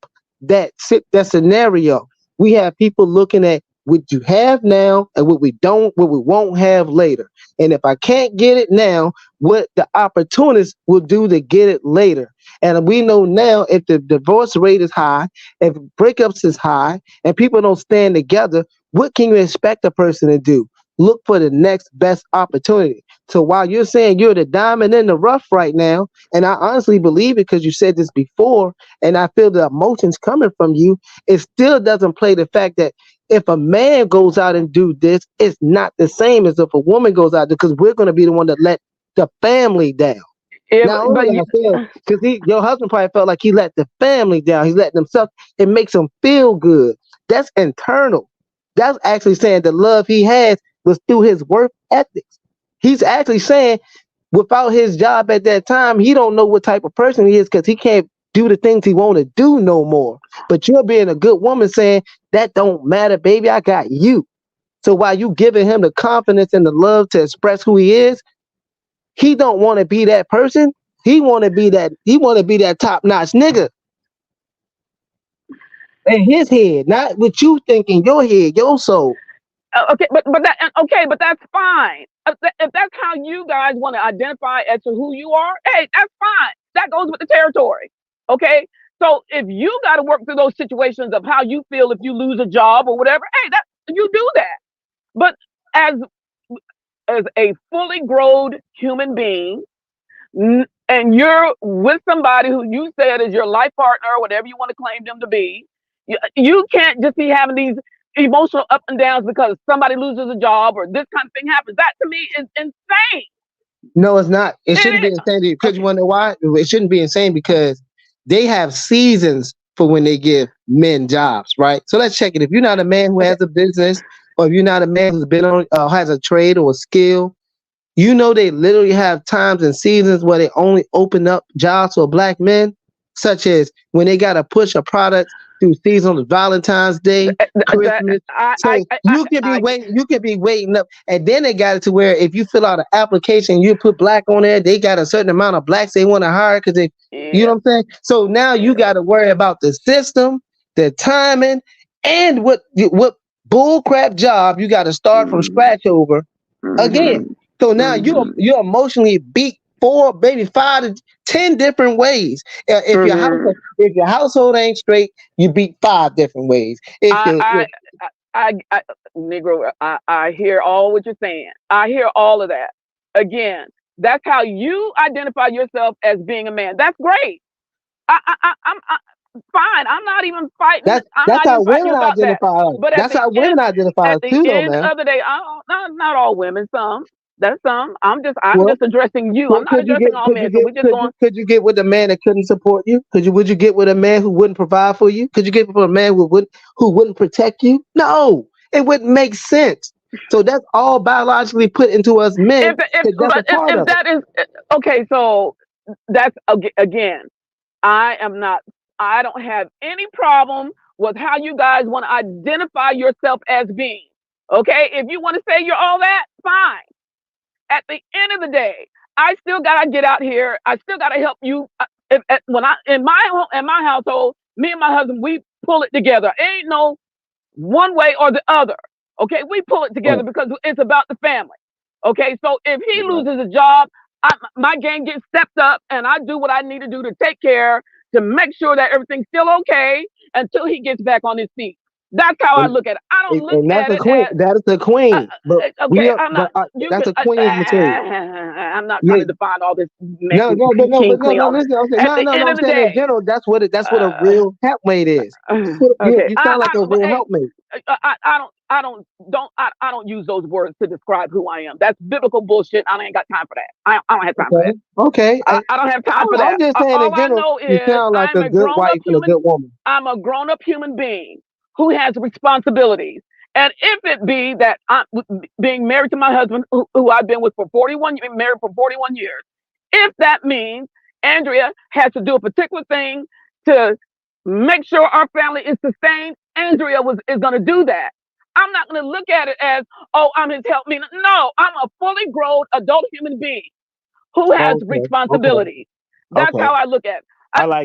scenario. We have people looking at what you have now and what we won't have later. And if I can't get it now, what the opportunists will do to get it later. And we know now if the divorce rate is high, if breakups is high, and people don't stand together, what can you expect a person to do? Look for the next best opportunity. So while you're saying you're the diamond in the rough right now, and I honestly believe it because you said this before, and I feel the emotions coming from you, it still doesn't play the fact that if a man goes out and do this, it's not the same as if a woman goes out, because we're going to be the one that let the family down. Yeah, Not only I feel, because your husband probably felt like he let the family down. He's letting himself. It makes him feel good. That's internal. That's actually saying the love he has was through his work ethics. He's actually saying without his job at that time, he don't know what type of person he is because he can't do the things he want to do no more. But you're being a good woman saying that don't matter, baby. I got you. So while you giving him the confidence and the love to express who he is, he don't want to be that person. He want to be that. He want to be that top notch nigga in his head, not what you think in your head, your soul. Okay, but that's fine. If that's how you guys want to identify as to who you are, hey, that's fine. That goes with the territory. Okay, so if you got to work through those situations of how you feel if you lose a job or whatever, hey, that you do that. But as a fully grown human being, and you're with somebody who you said is your life partner or whatever you want to claim them to be, you can't just be having these emotional up and downs because somebody loses a job or this kind of thing happens. That to me is insane. No, it's not. It shouldn't be insane because you want to know why? It shouldn't be insane because they have seasons for when they give men jobs, right? So let's check it. If you're not a man who has a business, or if you're not a man who's been on has a trade or a skill, you know they literally have times and seasons where they only open up jobs for black men, such as when they got to push a product through seasonal Valentine's Day, Christmas. You could be waiting up, and then they got it to where if you fill out an application, you put black on there, they got a certain amount of blacks they want to hire because they, you know what I'm saying. So now you got to worry about the system, the timing, and what bullcrap job you got to start from scratch over again. So now you're emotionally beat 4, maybe 5 to 10 different ways. If your household ain't straight, you beat 5 different ways. Negro, I hear all what you're saying. I hear all of that. Again, that's how you identify yourself as being a man. That's great. I'm fine. I'm not even fighting. That's how women identify. That's how women identify too, though, man. At the end of the day, not all women, some. That's some. I'm Well, just addressing you. well, I'm not addressing all men. So we're just going. could you get with a man that couldn't support you? Would you get with a man who wouldn't provide for you? Could you get with a man who wouldn't protect you? No, it wouldn't make sense. So that's all biologically put into us men. If that is okay, so that's again, I don't have any problem with how you guys want to identify yourself as being. Okay, if you want to say you're all that, fine. At the end of the day, I still gotta get out here. I still gotta help you. In my household, me and my husband, we pull it together. Ain't no one way or the other. Okay, we pull it together because it's about the family. Okay, so if he loses a job, my game gets stepped up, and I do what I need to do to take care, to make sure that everything's still okay until he gets back on his feet. That's how I look at it. I don't look at it as that is the queen. But okay. I'm not. That's a queen's material. I'm not trying to define all this. No. Listen, okay. I'm saying in general, that's what a real helpmate is. Okay. You sound like a real helpmate. I don't use those words to describe who I am. That's biblical bullshit. I ain't got time for that. I don't have time for that. Okay. I don't have time for that. I'm just saying all in general, I know you is sound like I'm a good wife and a good woman. I'm a grown-up human being who has responsibilities. And if it be that I'm being married to my husband, who I've been with for 41 years, if that means Andrea has to do a particular thing to make sure our family is sustained, Andrea is going to do that. I'm not going to look at it as, oh, I'm his helpmeet. No, I'm a fully grown adult human being who has responsibilities. That's how I look at it.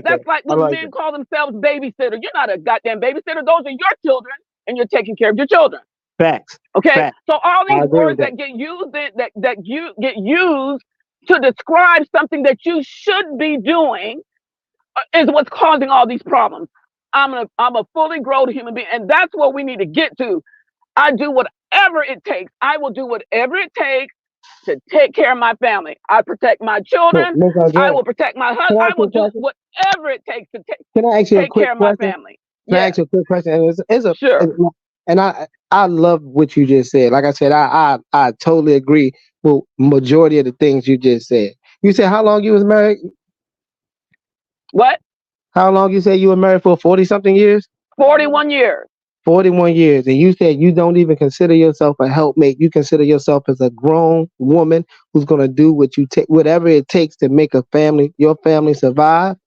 That's like when men call themselves babysitter. You're not a goddamn babysitter. Those are your children, and you're taking care of your children. Facts. Okay. Facts. So all these words that get used get used to describe something that you should be doing is what's causing all these problems. I'm a fully grown human being, and that's what we need to get to. I do whatever it takes. I will do whatever it takes to take care of my family. I protect my children. I will protect my husband. I will do whatever it takes to take care of my family. Can I ask you a quick question? Sure. And I love what you just said. Like I said, I totally agree with majority of the things you just said. You said how long you was married? What? How long you said you were married for? 40-something years? 41 years. 41 years. And you said you don't even consider yourself a helpmate. You consider yourself as a grown woman who's going to do whatever it takes to make your family survive.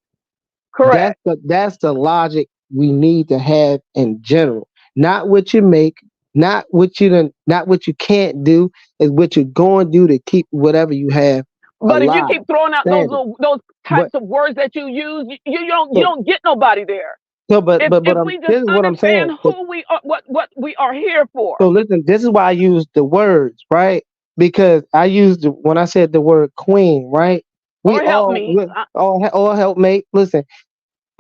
Correct. That's the logic we need to have in general. Not what you make, not what you can't do, is what you're going to do to keep whatever you have. But alive. if you keep throwing out those types of words that you use, you don't get nobody there. So, but this is what I'm saying. Who we are, what we are here for. So listen, this is why I use the words, right? Because when I said the word queen, right? Or helpmate. Or helpmate. Listen,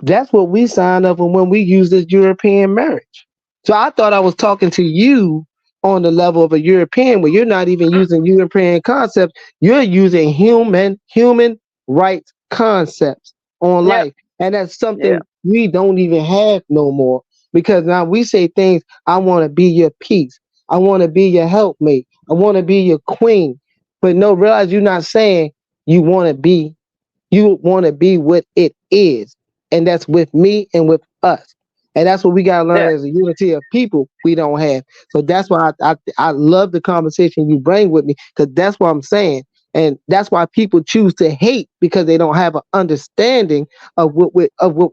that's what we signed up for when we use this European marriage. So I thought I was talking to you on the level of a European, where you're not even using European concepts. You're using human rights concepts on life. And that's something we don't even have no more, because now we say things, I want to be your peace. I want to be your helpmate. I want to be your queen. But no, realize you're not saying you want to be what it is. And that's with me and with us. And that's what we got to learn as a unity of people we don't have. So that's why I love the conversation you bring with me, because that's what I'm saying. And that's why people choose to hate, because they don't have an understanding of what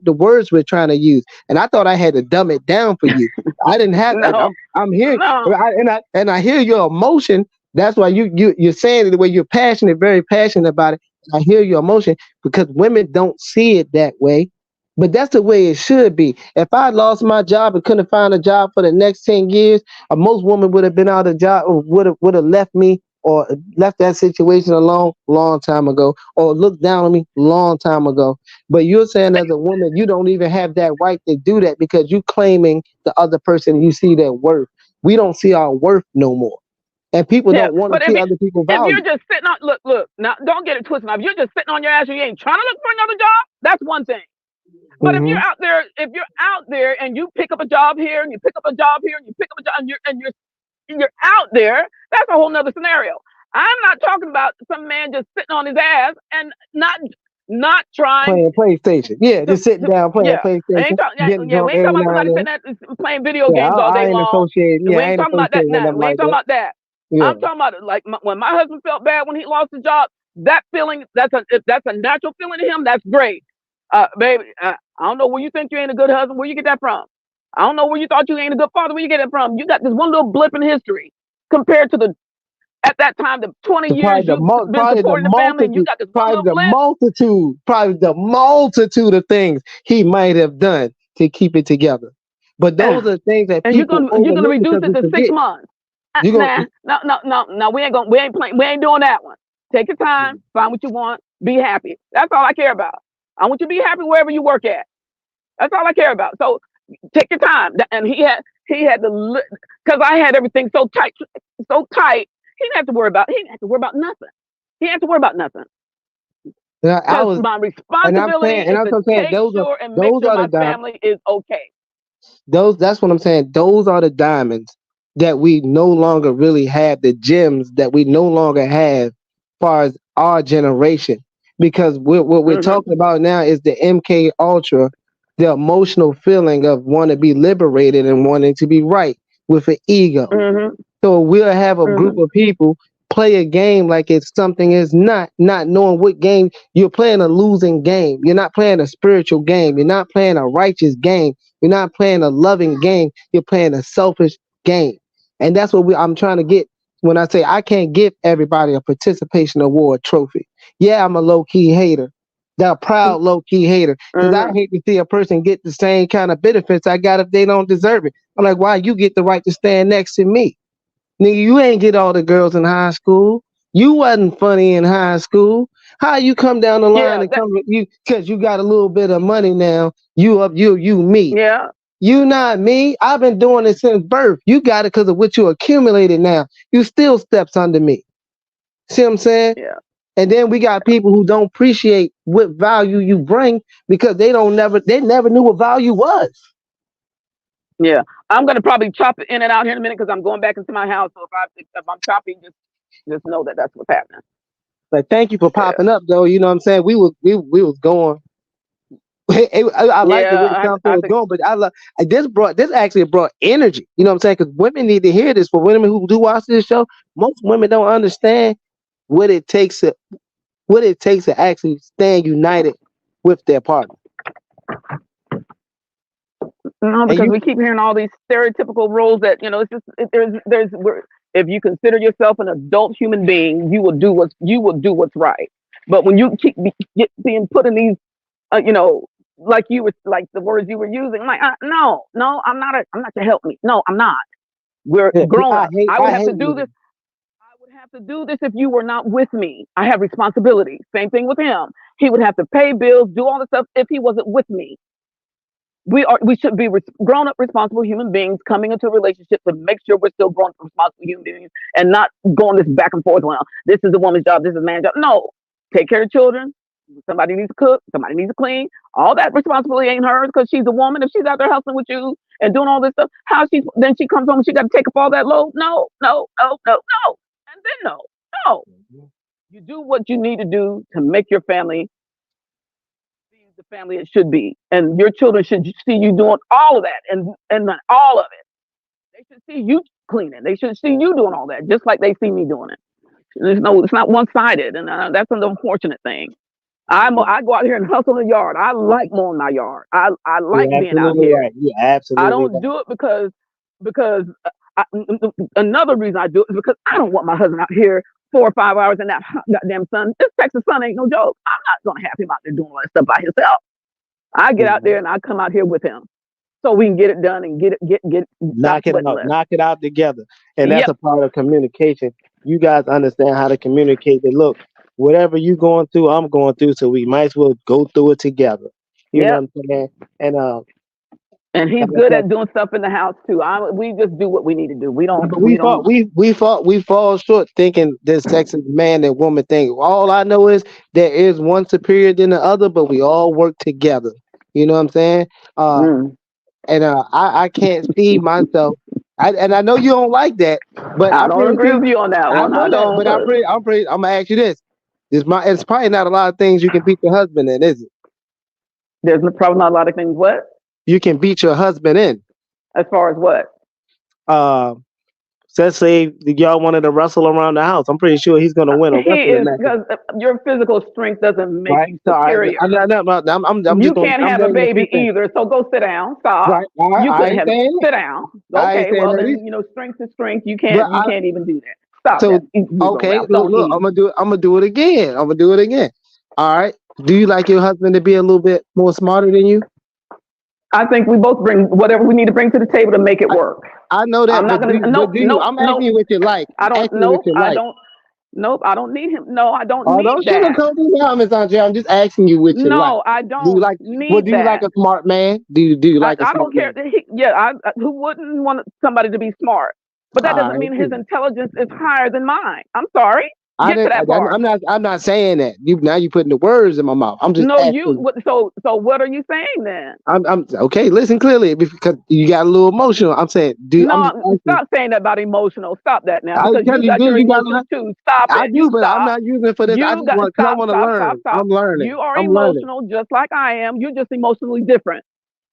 the words we're trying to use. And I thought I had to dumb it down for you. I didn't have that. I'm hearing, and I hear your emotion. That's why you're saying it the way you're passionate, very passionate about it. I hear your emotion, because women don't see it that way. But that's the way it should be. If I lost my job and couldn't find a job for the next 10 years, most women would have been out of job, or would have left me, or left that situation alone long time ago, or looked down on me long time ago. But you're saying as a woman, you don't even have that right to do that, because you claiming the other person, you see their worth. We don't see our worth no more. And people don't want to see other people value. If you're just sitting on, look, now don't get it twisted. Now, if you're just sitting on your ass and you ain't trying to look for another job, that's one thing. But if you're out there and you pick up a job here and you pick up a job here and you pick up a job and you're out there, that's a whole nother scenario. I'm not talking about some man just sitting on his ass and not trying Playing PlayStation. Yeah, just sitting down playing yeah. PlayStation, getting We drunk ain't every talking about now somebody and sitting then. there playing video Yeah, games all I day ain't long. associated. Yeah, We I ain't ain't talking about that associated with now. nothing We ain't like talking that. about that. Yeah. I'm talking about like when my husband felt bad when he lost his job. That feeling, that's a natural feeling to him. That's great, baby. I don't know where you think you ain't a good husband. Where you get that from? I don't know where you thought you ain't a good father. Where you get it from? You got this one little blip in history compared to at that time the 20 years you've been supporting the family, and you got this one little blip. Probably the multitude of things he might have done to keep it together. But those are things that And people you're gonna overlook reduce because it we to 6 forget. months. You gonna, No. We ain't doing that one. Take your time, find what you want, be happy. That's all I care about. I want you to be happy wherever you work at. That's all I care about. So take your time. And he had to, because I had everything so tight. He didn't have to worry about nothing. He didn't have to worry about nothing. Because my responsibility is to take sure and make sure my family is okay. That's what I'm saying. Those are the diamonds that we no longer really have, the gems that we no longer have as far as our generation. Because what we're talking about now is the MK Ultra, the emotional feeling of wanting to be liberated and wanting to be right with an ego. So we'll have a group of people play a game like it's something is not knowing what game you're playing. A losing game. You're not playing a spiritual game. You're not playing a righteous game. You're not playing a loving game. You're playing a selfish game. And that's what I'm trying to get when I say I can't give everybody a participation award trophy. Yeah, I'm a low-key hater. That proud low-key hater. Because I hate to see a person get the same kind of benefits I got if they don't deserve it. I'm like, why you get the right to stand next to me? Nigga, you ain't get all the girls in high school. You wasn't funny in high school. How you come down the line and come with you because you got a little bit of money now? You me. Yeah. You not me. I've been doing it since birth. You got it because of what you accumulated now. You still steps under me. See what I'm saying? Yeah. And then we got people who don't appreciate what value you bring because they never knew what value was. Yeah, I'm gonna probably chop it in and out here in a minute because I'm going back into my house. So if I'm chopping, just know that that's what's happening. Like, thank you for popping up, though. You know what I'm saying? We was going. I like the way the conversation was going, but this actually brought energy. You know what I'm saying? Because women need to hear this. For women who do watch this show, most women don't understand what it takes to actually stand united with their partner. No, because we keep hearing all these stereotypical roles that it's just if you consider yourself an adult human being, you will do what's right. But when you keep being put in these, like the words you were using, I'm like, no, I'm not to help me. No, I'm not. We're grown up. I would have to do this. I would have to do this if you were not with me. I have responsibility. Same thing with him. He would have to pay bills, do all the stuff if he wasn't with me. We should be grown-up, responsible human beings coming into a relationship to make sure we're still grown-up, responsible human beings and not going this back and forth. Well, this is a woman's job, this is a man's job. No, take care of children. Somebody needs to cook. Somebody needs to clean. All that responsibility ain't hers because she's a woman. If she's out there hustling with you and doing all this stuff, then she comes home and she got to take up all that load? No. And then no. You do what you need to do to make your family the family it should be, and your children should see you doing all of that and all of it. They should see you cleaning. They should see you doing all that, just like they see me doing it. It's not one-sided, and that's an unfortunate thing. I go out here and hustle in the yard. I like mowing my yard. I like being out here. Right. Yeah, absolutely. I don't do it because another reason I do it is because I don't want my husband out here 4 or 5 hours in that hot goddamn sun. This Texas sun ain't no joke. I'm not gonna have him out there doing all that stuff by himself. I get out there and I come out here with him, so we can get it done and get knock it out together. And that's a part of communication. You guys understand how to communicate. That look, whatever you going through, I'm going through, so we might as well go through it together. You know what I'm saying? And he's good at doing stuff in the house too. We just do what we need to do. We don't. We fall short thinking this sex is man and woman thing. All I know is there is one superior than the other, but we all work together. You know what I'm saying? And I can't see myself And I know you don't like that, but I I'm don't pretty agree sure with you on that I one. know I that. don't. But I'm gonna ask you this: it's probably not a lot of things you can beat your husband in, is it? There's probably not a lot of things. What? You can beat your husband in. As far as what? Uh, so let's say y'all wanted to wrestle around the house. I'm pretty sure he's gonna win a He wrestling is, match, because your physical strength doesn't make right? you So superior. I'm You just gonna can't I'm have a naming a few baby things, either. So go sit down. Stop. right? All right, You I couldn't ain't have. saying that. Sit down. I ain't Okay. saying Well, that either. then strength is strength. You But can't even do that. Stop so that. Negro okay, rap. look, Don't look, he? I'm gonna do it again. I'm gonna do it again. All right. Do you like your husband to be a little bit more smarter than you? I think we both bring whatever we need to bring to the table to make it work. I know that, I'm not gonna. but do you? I'm asking you what you like. I don't. Asking you what Nope. you I like. don't. Nope. I don't need him. No, I don't Oh, need don't that. sugarcoat me now, Miss Andre. I'm just asking you what you like. No, I Do you don't like? need Well, do you like that. a smart man? Do you like a I smart don't care. man? Who wouldn't want somebody to be smart? But that All doesn't right. mean his intelligence is higher than mine. I'm sorry. I Get to didn't. that part. I'm not saying that. You putting the words in my mouth. I'm just No, asking. So what are you saying then? I'm okay. Listen clearly, because you got a little emotional. I'm saying, I'm just No, asking. stop saying that about emotional. Stop that now, I because tell you you, got your you got. emotions too. Stop I it. do, You but I'm stop. not using it for this. I You just got want because I stop, want to stop, learn. stop, stop. I'm learning. You are I'm learning. emotional just like I am. You're just emotionally different.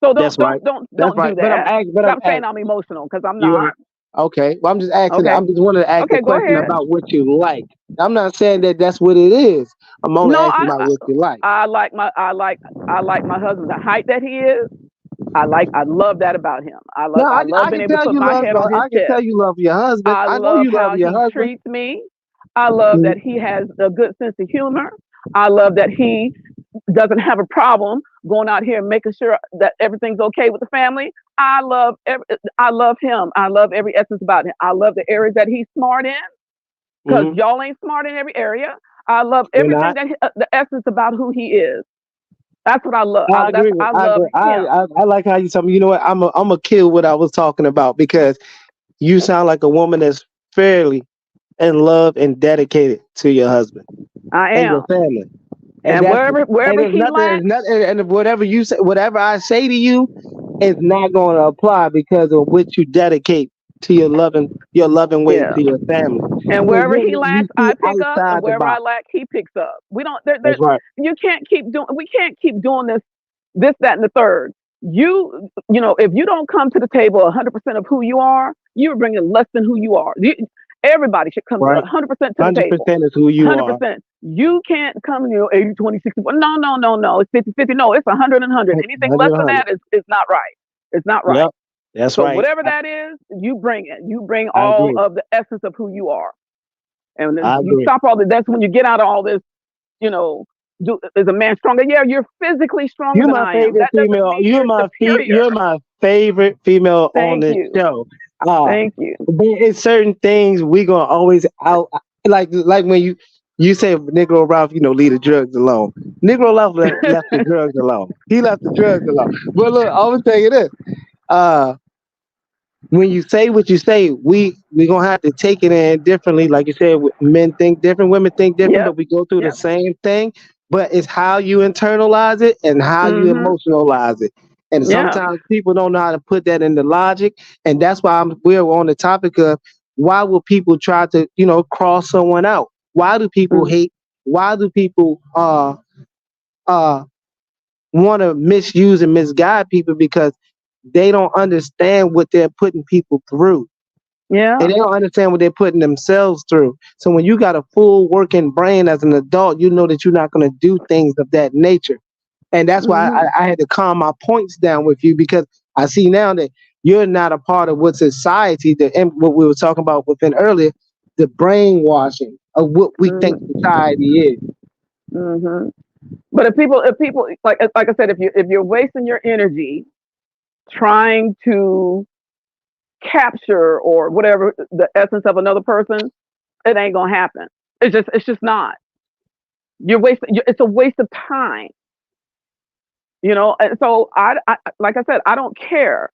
So That's right. That's don't right. do that. But I'm Stop saying asking I'm emotional, because I'm you. not. Okay. Well, I'm just asking. Okay. I'm just wanting to ask a Okay, go question ahead. about what you like. I'm not saying that that's what it is. I'm only No, asking about what you like. I like my husband, the height that he is. I love that about him. I No, love I being can able to tell put you my love. head on his I can tell chest. you love your husband. I I know love you love how your he husband. treats me. I love that he has a good sense of humor. I love that he doesn't have a problem going out here and making sure that everything's okay with the family. I love him. I love every essence about him. I love the areas that he's smart in, because Mm-hmm. y'all ain't smart in every area. I love You're everything not. the essence about who he is. That's what I love. I agree with. I I love agree. him. I like how you tell me. You know what? I'm a kill what I was talking about, because you sound like a woman that's fairly in love and dedicated to your husband I and your am. family. And And that's and wherever there's he nothing, lacks, and whatever you say, whatever I say to you, is not going to apply because of what you dedicate to your loving way yeah. to your family. And So wherever he you lacks, see I pick up, and outside the wherever I box. lack, he picks up. We don't. That's right. You can't keep doing. We can't keep doing this, that, and the third. If you don't come to the table 100% of who you are, you're bringing less than who you are. Everybody should come Right. 100% to the table. 100% is who you are. 100%. You can't come, 80, 20, 60. No. It's 50, 50. No, it's 100 and 100. Anything less than 100. that is not right. It's not right. Yep. That's So right. whatever that is, you bring it. You bring I all agree. of the essence of who you are. And then I you agree. stop all that. That's when you get out of all this, is a man stronger? Yeah, you're physically stronger You're than my I am. favorite That doesn't female. mean you're superior. You're my favorite female on Thank this you. show. Thank you. There is certain things we gonna always out like when you say Negro Ralph, leave the drugs alone. Negro Ralph left the drugs alone. He left the drugs alone. But look, I will tell you this. When you say what you say, we gonna have to take it in differently. Like you said, men think different, women think different, but we go through the same thing. But it's how you internalize it and how you emotionalize it. And sometimes people don't know how to put that into logic. And that's why we're on the topic of why will people try to, cross someone out? Why do people hate? Why do people want to misuse and misguide people? Because they don't understand what they're putting people through. Yeah. And they don't understand what they're putting themselves through. So when you got a full working brain as an adult, you know that you're not going to do things of that nature. And that's why I had to calm my points down with you, because I see now that you're not a part of what society, what we were talking about within earlier, the brainwashing of what we think society is. But if people like I said, if you're wasting your energy trying to capture or whatever the essence of another person, it ain't gonna happen. It's just not. You're wasting. It's a waste of time. And so I like I said, I don't care.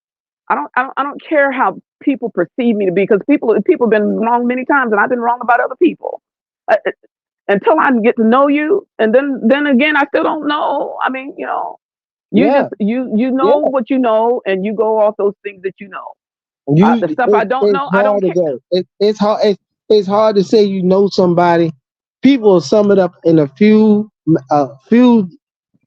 I don't care how people perceive me to be, because people have been wrong many times, and I've been wrong about other people. Until I get to know you, and then again, I still don't know. I mean, you know what you know, and you go off those things that you know. The stuff I don't know, I don't care. It's hard. It's hard to say you know somebody. People will sum it up in a few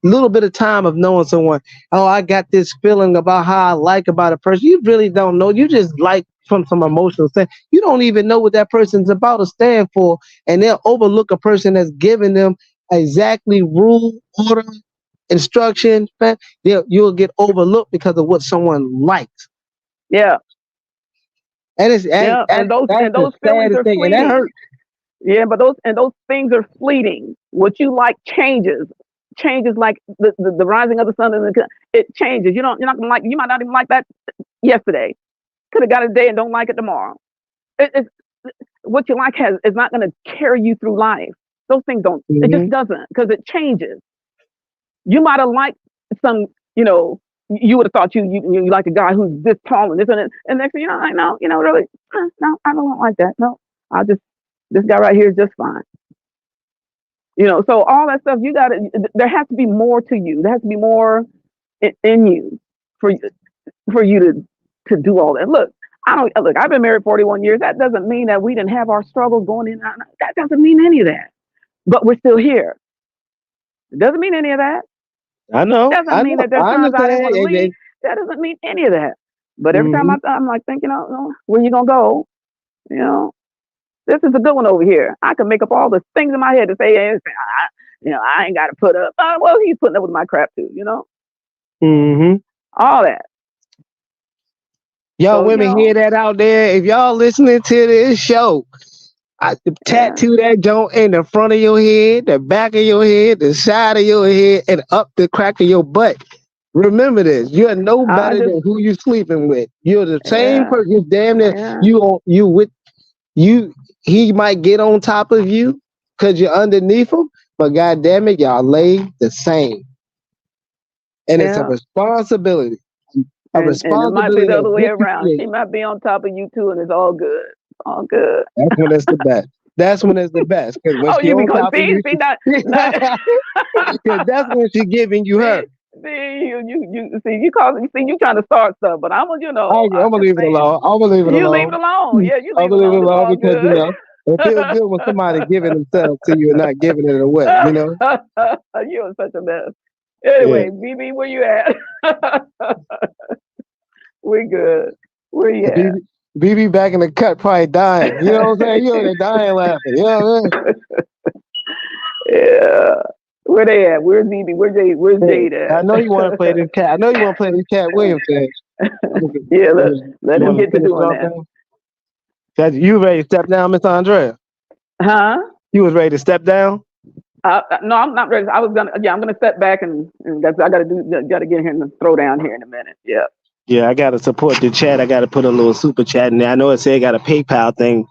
little bit of time of knowing someone. Oh, I got this feeling about how I like about a person. You really don't know. You just like from some emotional sense. You don't even know what that person's about to stand for, and they'll overlook a person that's giving them exactly rule, order, instruction. You'll get overlooked because of what someone likes. Yeah. And it's and those feelings are fleeting. And that hurts. Yeah, but those things are fleeting. What you like changes like the rising of the sun, and it changes. You're not gonna like. You might not even like that yesterday. Could have got it today and don't like it tomorrow. It's what you like is not gonna carry you through life. Those things don't. Mm-hmm. It just doesn't, because it changes. You might have liked some. You would have thought you like a guy who's this tall and this and next thing you know, like, no, really, no, I don't like that. No, this guy right here is just fine. So all that stuff, there has to be more to you. There has to be more in you for you to do all that. Look, I've been married 41 years. That doesn't mean that we didn't have our struggles going in. That doesn't mean any of that. But we're still here. It doesn't mean any of that. I know. It doesn't mean that there's times I didn't want to leave. That doesn't mean any of that. But every time I'm like thinking, where you gonna go? This is a good one over here. I can make up all the things in my head to say, I ain't got to put up. Well, he's putting up with my crap too, All that. Y'all women hear that out there? If y'all listening to this show, tattoo that joint in the front of your head, the back of your head, the side of your head, and up the crack of your butt. Remember this: you're no better than who you sleeping with. You're the same person. You're damn near you. He might get on top of you because you're underneath him, but God damn it, y'all lay the same. And it's a responsibility. And it might be the other way around. She might be on top of you too, and it's all good. All good. That's when it's the best. That's when it's the best. You mean because that's when she's giving you her. See, you trying to start stuff, but I'm gonna leave it alone. I'm gonna leave it alone. You leave it alone. Yeah, you leave it alone. Because it feels good when somebody giving themselves to you and not giving it away. You are such a mess. Anyway, BB, where you at? We good. Where you at? BB back in the cut, probably dying. You know what I'm saying? You're dying laughing. You know what I mean? Yeah. Where they at? Where's BB? Where's Jade at? I know you want to play this cat. I know you want to play this Kat Wiliams thing. Yeah, let him get to doing that. You ready to step down, Miss Andrea? Huh? You was ready to step down? No, I'm not ready. I'm gonna step back and I gotta get here and throw down here in a minute. Yeah. Yeah, I gotta support the chat. I gotta put a little super chat in there. I know it said I got a PayPal thing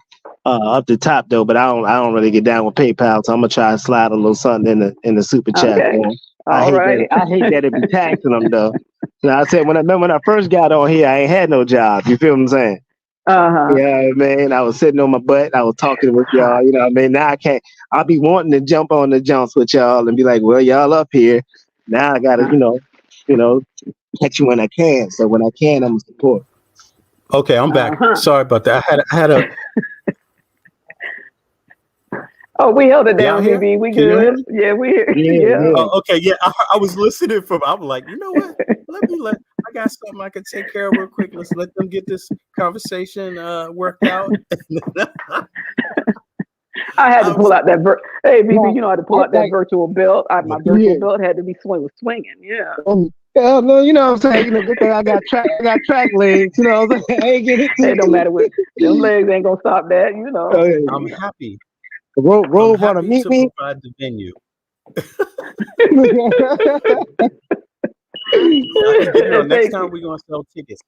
up the top though, but I don't really get down with PayPal, so I'm gonna try to slide a little something in the super chat. Okay. I hate that it be taxing them though. So I said when I first got on here, I ain't had no job. You feel what I'm saying? Yeah, man. I was sitting on my butt. I was talking with y'all. You know what I mean? Now I can't. I'll be wanting to jump on the jumps with y'all and be like, well, y'all up here. Now I gotta, catch you when I can. So when I can, I'm gonna support. Okay, I'm back. Sorry about that. I had a. Oh, we held it down, BB. We good. Yeah, we here. Yeah. Oh, okay, yeah. I was listening from. I'm like, you know what? I got something I can take care of real quick. Let's let them get this conversation worked out. I had to pull out that. Hey, BB, I had to pull out that virtual belt. My virtual belt had to be swinging. Yeah. Hell no, you know what I'm saying? Good thing I got track legs. You know what I'm saying? I ain't getting it. It don't matter what. Them legs ain't gonna stop that. I'm happy. Roll want to meet me. Provide the venue. Next time we're gonna sell tickets.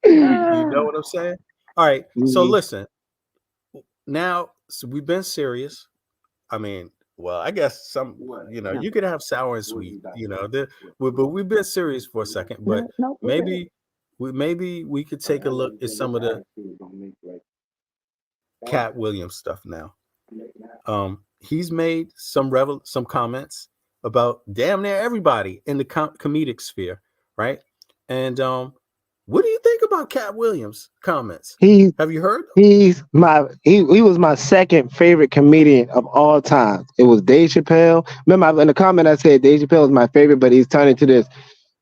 You know what I'm saying? All right. So listen. Now, we've been serious. I mean, well, I guess you could have sour and sweet. But we've been serious for a second. But maybe we could take a look at some of the Kat Wiliams stuff now. He's made some comments about damn near everybody in the comedic sphere, right? And what do you think about Kat Wiliams' comments? Have you heard? He was my second favorite comedian of all time. It was Dave Chappelle. Remember in the comment I said Dave Chappelle is my favorite, but he's turned into this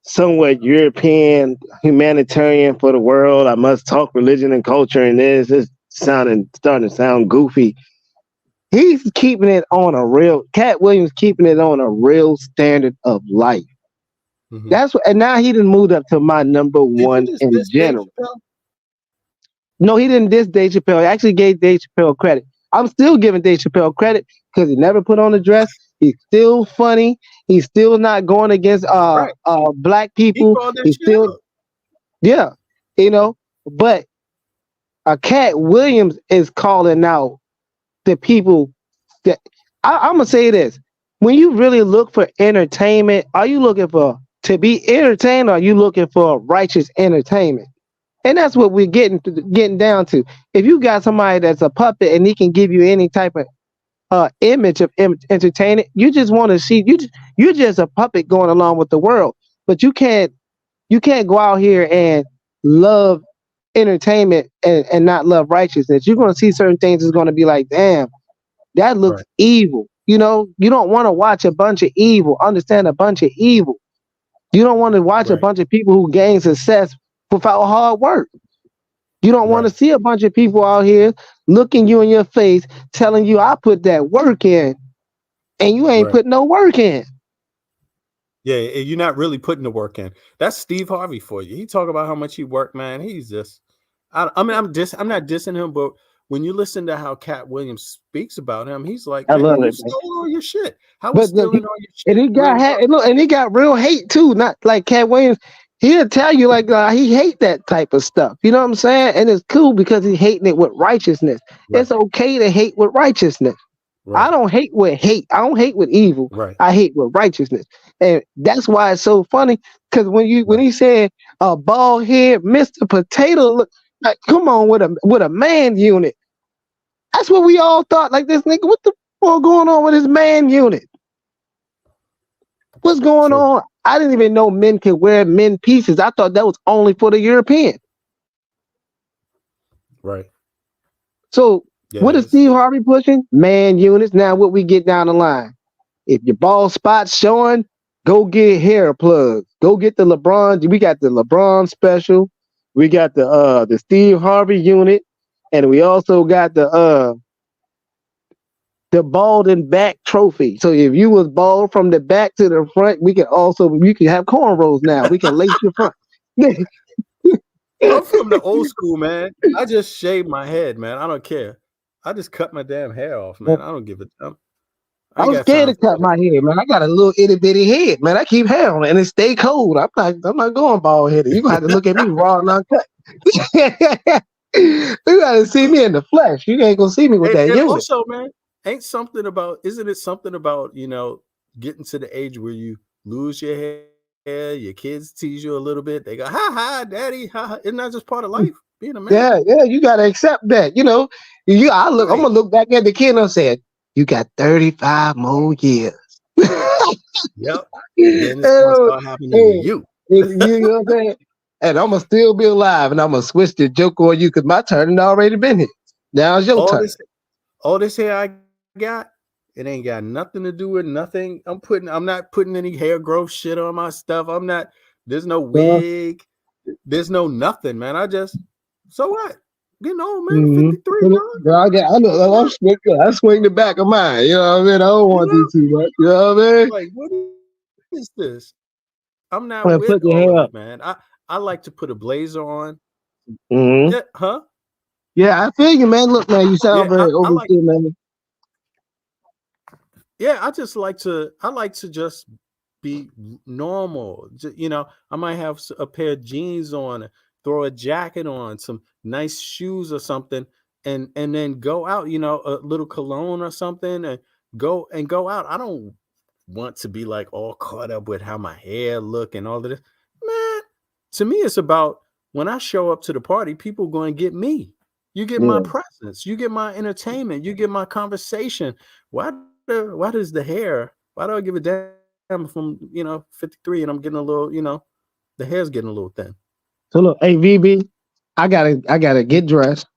somewhat European humanitarian for the world. I must talk religion and culture, and this is starting to sound goofy. He's keeping it on a real Cat Williams keeping it on a real standard of life. Mm-hmm. That's what, and now he done moved up to my number one in general. No, he didn't diss Dave Chappelle. He actually gave Dave Chappelle credit. I'm still giving Dave Chappelle credit because he never put on a dress. He's still funny. He's still not going against black people. He's still, yeah, you know. But Cat Williams is calling out the people that I'm gonna say this. When you really look for entertainment, are you looking for to be entertained or are you looking for righteous entertainment? And that's what we're getting down to. If you got somebody that's a puppet and he can give you any type of image of entertainment, you just want to see you're just a puppet going along with the world. But you can't go out here and love entertainment and not love righteousness. You're going to see certain things that's going to be like, damn, that looks evil. You know, you don't want to watch a bunch of evil, understand a bunch of evil. You don't want to watch a bunch of people who gain success without hard work. You don't want to see a bunch of people out here looking you in your face, telling you I put that work in, and you ain't put no work in. Yeah, you're not really putting the work in. That's Steve Harvey for you. He talk about how much he worked, man. He's just, I'm not dissing him, but when you listen to how Kat Williams speaks about him, he's like, man, you stole all your shit. How was stealing all your shit? And he got real hate too. Not like Kat Williams. He'll tell you like he hate that type of stuff. You know what I'm saying? And it's cool because he's hating it with righteousness. It's okay to hate with righteousness. I don't hate with hate. I don't hate with evil. I hate with righteousness. And that's why it's so funny. Because when he said bald head, Mr. Potato, look like come on with a man unit. That's what we all thought. Like this nigga, what the fuck going on with his man unit? What's going on? I didn't even know men could wear men pieces. I thought that was only for the European. Right. So what is Steve Harvey pushing? Man units. Now what we get down the line. If your bald spot's showing, go get hair plugs. Go get the LeBron. We got the LeBron special. We got the Steve Harvey unit. And we also got the bald and back trophy. So if you was bald from the back to the front, you can have cornrows now. We can lace your front. I'm from the old school, man. I just shaved my head, man. I don't care. I just cut my damn hair off, man. I don't give a damn. I'm scared to cut my hair, man. I got a little itty bitty head, man. I keep hair on it and it stay cold. I'm not going bald headed. You gonna have to look at me raw and uncut. You gotta see me in the flesh. You ain't gonna see me with that unit. Also, man, isn't it something about, you know, getting to the age where you lose your hair, your kids tease you a little bit, they go, ha ha, daddy, ha ha. Isn't that just part of life? Being a man. Yeah, you gotta accept that. You know, I'm gonna look back at the kid and I said, you got 35 more years. Yep. Then it's gonna start happening to you. You know what I'm saying? And I'm gonna still be alive, and I'm gonna switch the joke on you because my turn had already been here. Now it's your turn. All this hair I got, it ain't got nothing to do with nothing. I'm not putting any hair growth shit on my stuff. There's no wig, there's no nothing, man. So what? Getting old, man. 53, I swing the back of mine. You know what I mean? I don't want to do too much. You know what I mean? Like, what is this? I'm not with all of it, man. I like to put a blazer on. Mm-hmm. Yeah, huh? Yeah, I feel you, man. Look, man, you sound very overseas, man. Yeah, I like to just be normal. You know, I might have a pair of jeans on, throw a jacket on, some nice shoes or something, and then go out, you know, a little cologne or something, and go out. I don't want to be like all caught up with how my hair look and all of this. Man, to me, it's about when I show up to the party, people going to get me. You get my presence, you get my entertainment, you get my conversation. Why does the hair? Why do I give a damn am from 53, and I'm getting a little, the hair's getting a little thin. So look, hey VB, I gotta get dressed.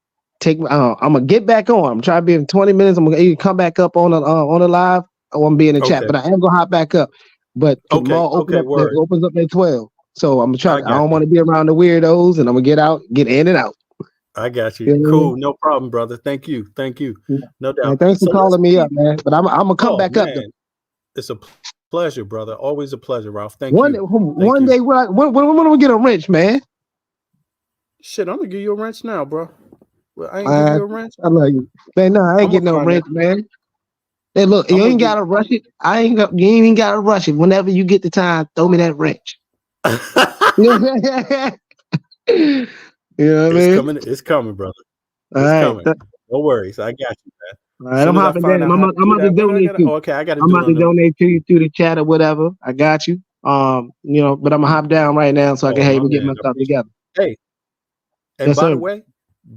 I'm gonna get back on. I'm trying to be in 20 minutes. I'm gonna either come back up on the live, or I'm gonna be in the chat. Okay. But I am gonna hop back up. But the mall word. opens up at 12. So I'm gonna try. I got don't you. want to be around the weirdos, and I'm gonna get in and out. I got you. You know what I Cool, mean? no problem, brother. Thank you, no doubt. Man, thanks for So calling let's me up, man. But I'm gonna come back up. Though. It's a pleasure, brother. Always a pleasure, Ralph. Thank One you. one day, when we get a wrench, man? Shit, I'm gonna give you a wrench now, bro. Well, I ain't give you a wrench. I love you, man. No, I ain't getting no wrench, man. Hey, look, you ain't gotta rush it. You ain't even gotta rush it. Whenever you get the time, throw me that wrench. You know what I mean? It's coming, brother. All It's right. coming. No worries. I got you, man. All right, I'm hopping down. I'm about to donate to you. Okay, I got to I'm do about to donate to you through the chat or whatever. I got you. But I'm gonna hop down right now so I can get my stuff together. Hey, and Yes, by sir. the way,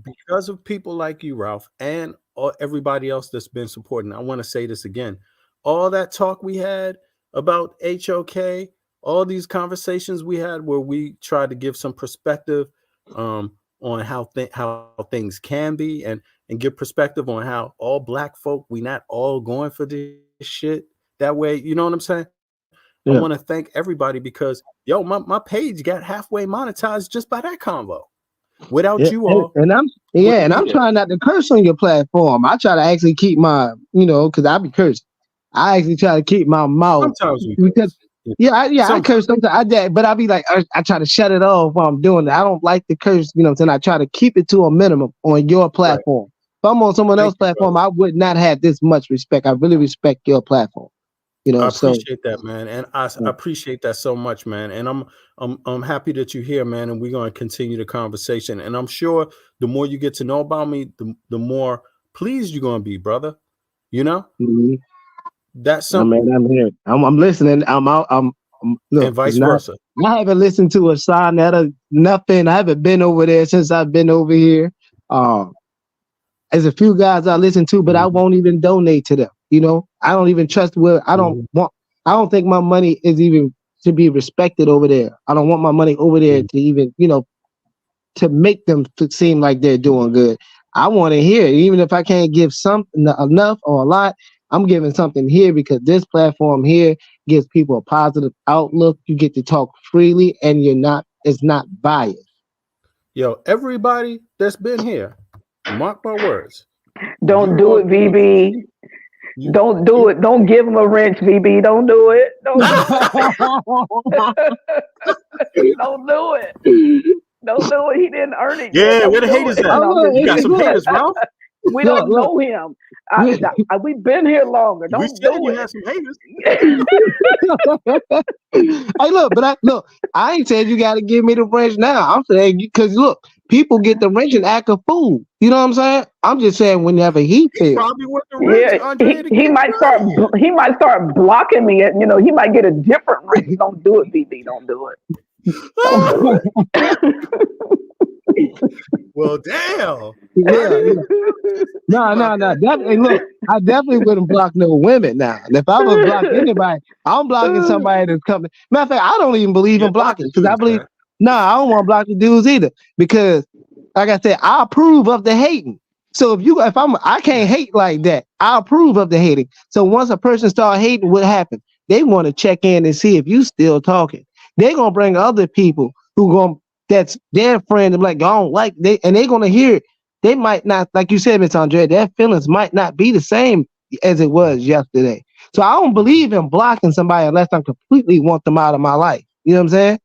because of people like you, Ralph, and everybody else that's been supporting, I want to say this again. All that talk we had about HOK, all these conversations we had where we tried to give some perspective on how things can be, and give perspective on how all Black folk, we not all going for this shit that way. You know what I'm saying? Yeah. I want to thank everybody because my page got halfway monetized just by that convo. Without you all, and I'm trying not to curse on your platform. I try to actually keep my, because I be cursing. I actually try to keep my mouth. Sometimes we because I curse sometimes. But I be like, I try to shut it off while I'm doing it. I don't like to curse, and I try to keep it to a minimum on your platform. If I'm on someone else's platform, I would not have this much respect. I really respect your platform. I appreciate that, man, and I appreciate that so much, man. And I'm happy that you're here, man. And we're going to continue the conversation. And I'm sure the more you get to know about me, the more pleased you're going to be, brother. Mm-hmm. That's something. Man, I'm here. I'm listening. I'm out. Look, and vice versa. I haven't listened to a sonnet, nothing. I haven't been over there since I've been over here. There's a few guys I listen to, but I won't even donate to them. I don't even trust I don't think my money is even to be respected over there. I don't want my money over there to even, to make them seem like they're doing good. I want to hear it. Even if I can't give enough or a lot, I'm giving something here because this platform here gives people a positive outlook. You get to talk freely and it's not biased. Yo, everybody that's been here, mark my words. Don't do it, VB. Don't do it. Don't give him a wrench, VB. Don't do it. Don't do it. Don't do it. Don't do it. He didn't earn it yet. Yeah, where the haters at? You got some haters, Ralph. We don't know him. We've been here longer. Don't do it. Have some haters. Hey, look, I ain't saying you got to give me the wrench now. I'm saying because look, people get the wrench and act a fool. You know what I'm saying? I'm just saying whenever he feels. Probably with the wrench, he might start blocking me. He might get a different wrench. Don't do it, VB. Don't do it. Well, damn. Yeah. No. Definitely, look, I definitely wouldn't block no women now. And if I would block anybody, I'm blocking somebody that's coming. Matter of fact, I don't even believe in blocking because I believe. I don't want to block the dudes either because, like I said, I approve of the hating. So I can't hate like that. I approve of the hating. So once a person start hating, what happens? They want to check in and see if you still talking. They're gonna bring other people that's their friend. And like, I don't like and they're gonna hear it. They might not, like you said, Miss Andre, their feelings might not be the same as it was yesterday. So I don't believe in blocking somebody unless I completely want them out of my life. You know what I'm saying?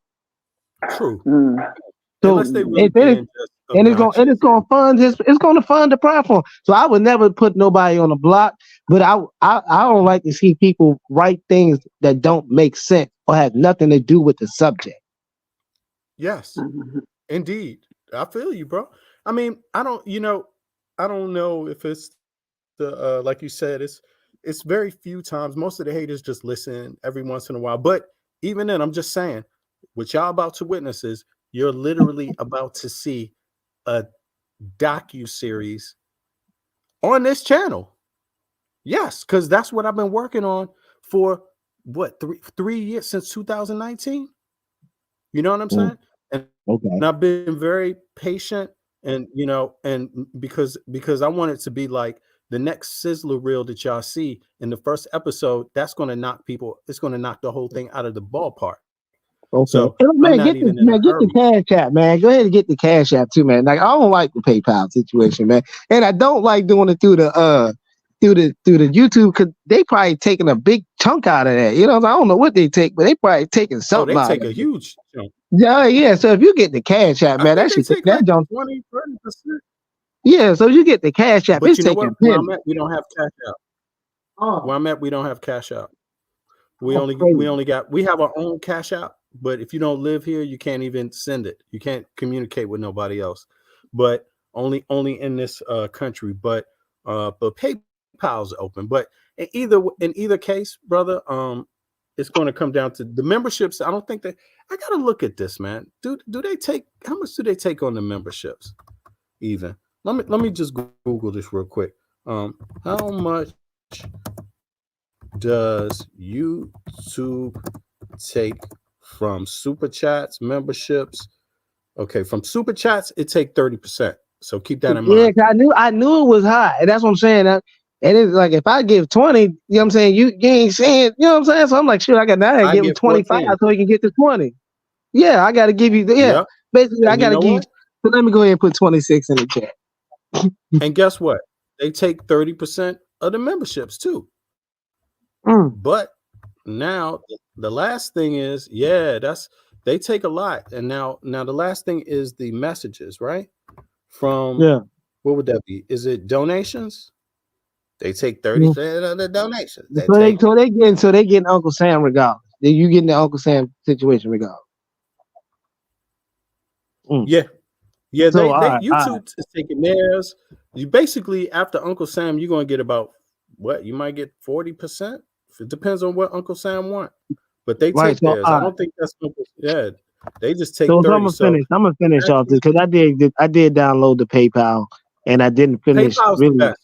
True. So it's gonna fund the platform. So I would never put nobody on a block, but I don't like to see people write things that don't make sense or have nothing to do with the subject. Yes, indeed. I feel you, bro. I mean, I don't know if it's the like you said, it's very few times. Most of the haters just listen every once in a while. But even then, I'm just saying, what y'all about to witness is you're literally about to see a docu-series on this channel. Yes, because that's what I've been working on for what, 3 years since 2019. You know what I'm Mm, saying? And okay. I've been very patient, and and because I want it to be like the next sizzler reel that y'all see in the first episode. That's going to knock people. It's going to knock the whole thing out of the ballpark. Okay. So And I'm man, not even in a get the hurry. cash app, man. Go ahead and get the cash app too, man. Like I don't like the PayPal situation, man. And I don't like doing it through the YouTube, because they probably taking a big chunk out of that. I don't know what they take, but they probably taking Oh, something they out take of a it. huge chunk. Yeah, yeah. So if you get the cash app, I man, think that they should take take that like don't 20-30%. yeah. So you get the cash app, But it's you know what? taking Where I'm pennies. at, we don't have cash out. Where Oh, I'm at, we don't have cash out. We that's only crazy. we only got we have our own cash out, but if you don't live here, you can't even send it. You can't communicate with nobody else. But only in this country. But PayPal's open. But in either case, brother, it's going to come down to the memberships. I don't think that I got to look at this, man. Do they take, how much do they take on the memberships? Even let me just Google this real quick. How much does YouTube take from super chats, memberships? Okay, from super chats, it take 30%. So keep that in Yeah, mind. 'cause I knew it was high. And that's what I'm saying. And it's like if I give 20, what I'm saying, you ain't saying, what I'm saying? So I'm like, shoot, I gotta I give him get 25 14. so he can get to 20. Yeah, I gotta give you yeah. Yep. Basically, I And you gotta know give you, what? so let me go ahead and put 26 in the chat. And guess what? They take 30% of the memberships too. Mm, But now the last thing is, they take a lot. And now the last thing is the messages, right? From yeah. what would that be? Is it donations? They take Mm. 30% of the donations. They So they take so they getting Uncle Sam regardless. You getting the Uncle Sam situation regardless. Mm. yeah. Yeah, So they all right. YouTube is taking theirs. You basically, after Uncle Sam, you're gonna get about what? You might get 40%. It depends on what Uncle Sam want. But they Right. take So theirs. all I right. don't think that's yeah. They just So take 30. So I'm gonna finish off this actually, because I did download the PayPal and I didn't finish PayPal's the really. best.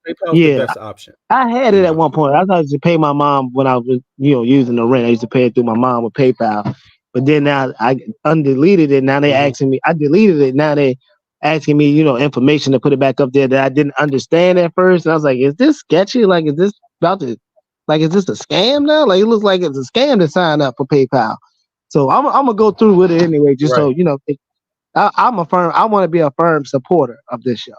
PayPal's the Yeah, best option. I had You it at know. one point. I thought I used to pay my mom when I was, using the rent. I used to pay it through my mom with PayPal. But then now I undeleted it. Now they Mhm. asking me. I deleted it. Now they asking me, information to put it back up there that I didn't understand at first. And I was like, is this sketchy? Like, is this about to, like, is this a scam now? Like, it looks like it's a scam to sign up for PayPal. So I'm gonna go through with it anyway, just Right. so I want to be a firm supporter of this show.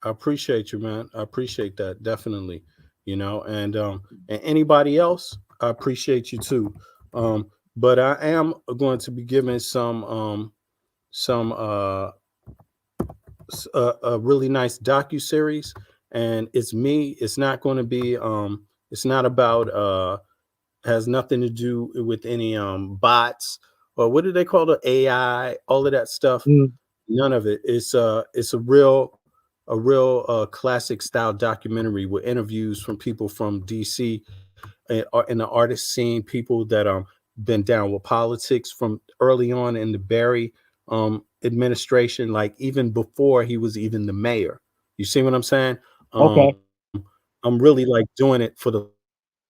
I appreciate you, man. I appreciate that definitely. And anybody else, I appreciate you too. But I am going to be giving some a really nice docu-series, and it's me. It's not going to be it's not about has nothing to do with any bots, or what do they call the AI, all of that stuff. Mm, None of it. It's a real classic style documentary with interviews from people from DC, in the artist scene, people that been down with politics from early on in the Barry administration, like even before he was even the mayor. You see what I'm saying? okay. Um, I'm really like doing it for the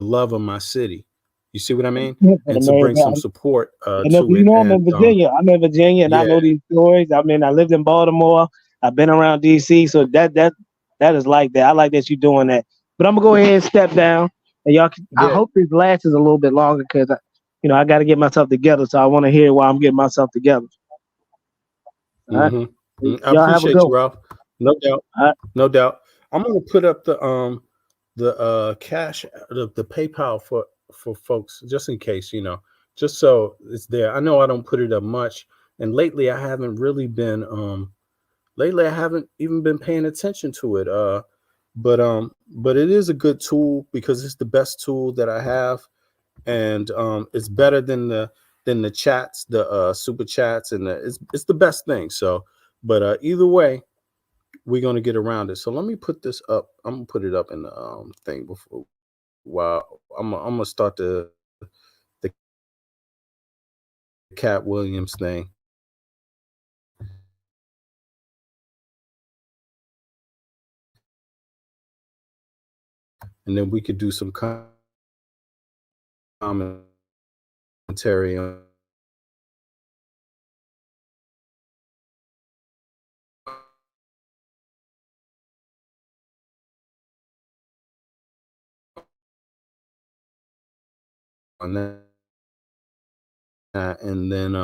love of my city. You see what I mean? For the And to bring some American. support And to it. I'm And in Virginia. I'm in Virginia, and I yeah, know these stories. I mean, I lived in Baltimore. I've been around DC, so that is like that. I like that you're doing that. But I'm gonna go ahead and step down, and y'all. I yeah. hope this lasts a little bit longer because I got to get myself together. So I want to hear why I'm getting myself together. All right, I y'all have a appreciate good you, one. Ralph. No doubt. All right. No doubt. I'm gonna put up the cash, the PayPal for folks, just in case, just so it's there. I know I don't put it up much, and lately I haven't even been paying attention to it. But it is a good tool because it's the best tool that I have, and it's better than the chats, the super chats, and it's the best thing. So, but either way, we're gonna get around it. So let me put this up. I'm gonna put it up in the thing before. Wow, I'm gonna start the Kat Williams thing, and then we could do some commentary on that, and then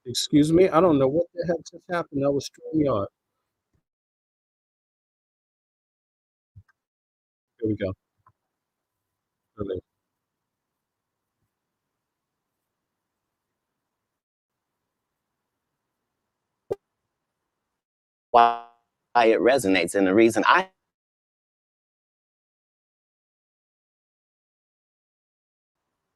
excuse me, I don't know what the heck just happened. That was StreamYard. Here we go. Really. Why it resonates, and the reason I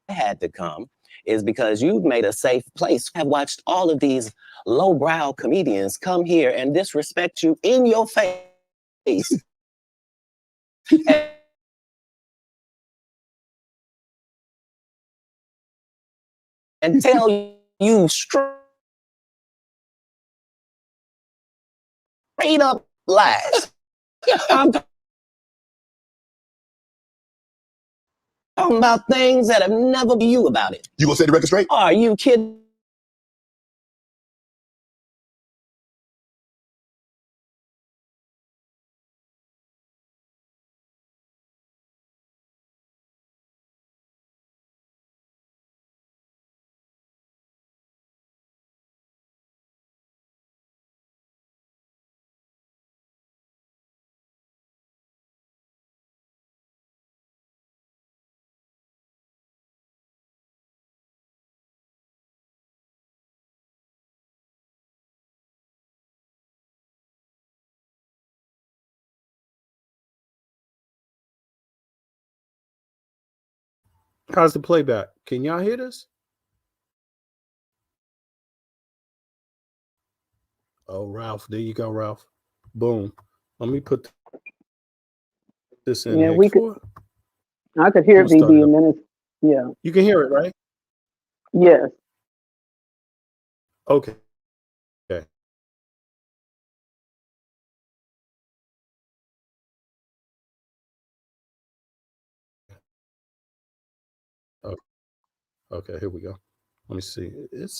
had to come is because you've made a safe place. I've watched all of these lowbrow comedians come here and disrespect you in your face. And tell you straight up lies. I'm talking about things that have never been you about it. You gonna say the record straight? Are you kidding? How's the playback? Can y'all hear this? Oh, Ralph, there you go, Ralph. Boom. Let me put this in Yeah, we could. X4. I could hear I'm gonna start VB it up. and then it's yeah. You can hear it, right? Yes. Okay. Okay. Okay. Okay, here we go. Let me see. It's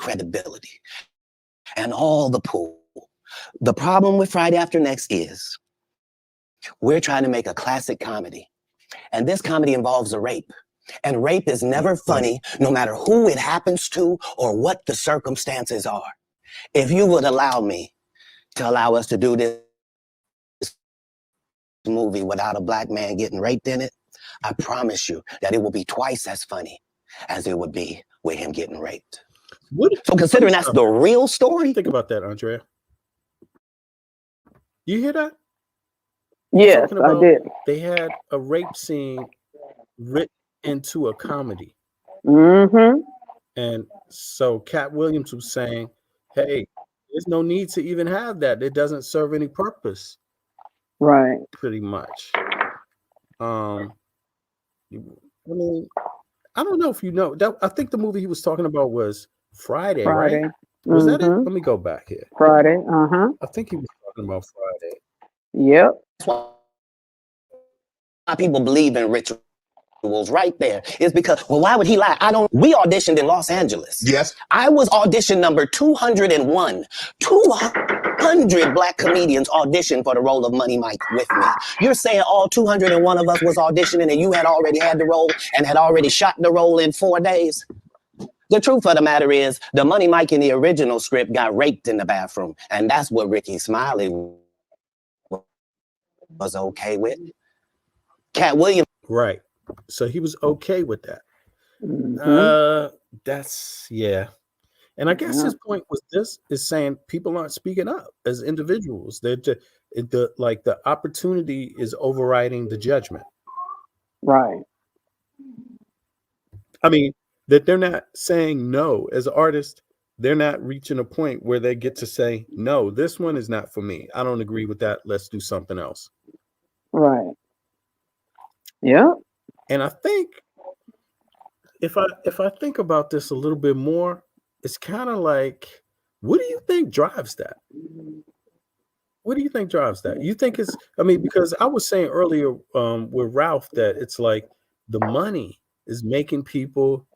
credibility and all the pull. The problem with Friday After Next is we're trying to make a classic comedy. And this comedy involves a rape. And rape is never funny, no matter who it happens to or what the circumstances are. If you would allow me to allow us to do this movie without a black man getting raped in it, I promise you that it will be twice as funny as it would be with him getting raped. So considering that's the real story. Think about that, Andrea. You hear that? Yes, I did. They had a rape scene written into a comedy. Mm-hmm. And so Kat Wiliams was saying, hey, there's no need to even have that. It doesn't serve any purpose. Right. Pretty much. I mean, I don't know if you know. I think the movie he was talking about was Friday. Right? Was that it? Let me go back here. Friday. Uh-huh. I think he was talking about Friday. Yep. That's why people believe in rituals right there is because, well, why would he lie? We auditioned in Los Angeles. Yes. I was audition number 201. 200 black comedians auditioned for the role of Money Mike with me. You're saying all 201 of us was auditioning and you had already had the role and had already shot the role in 4 days? The truth of the matter is the Money Mike in the original script got raped in the bathroom. And that's what Ricky Smiley was okay with. Kat Wiliams. Right. So he was okay with that. That's, yeah. And I guess his point was this is saying people aren't speaking up as individuals. The opportunity is overriding the judgment. Right. I mean, that they're not saying no as artists. They're not reaching a point where they get to say, no, this one is not for me. I don't agree with that. Let's do something else. Right. Yeah. And I think if I think about this a little bit more, it's kind of like, what do you think drives that? What do you think drives that? You think it's, I mean, because I was saying earlier with Ralph that it's like the money is making people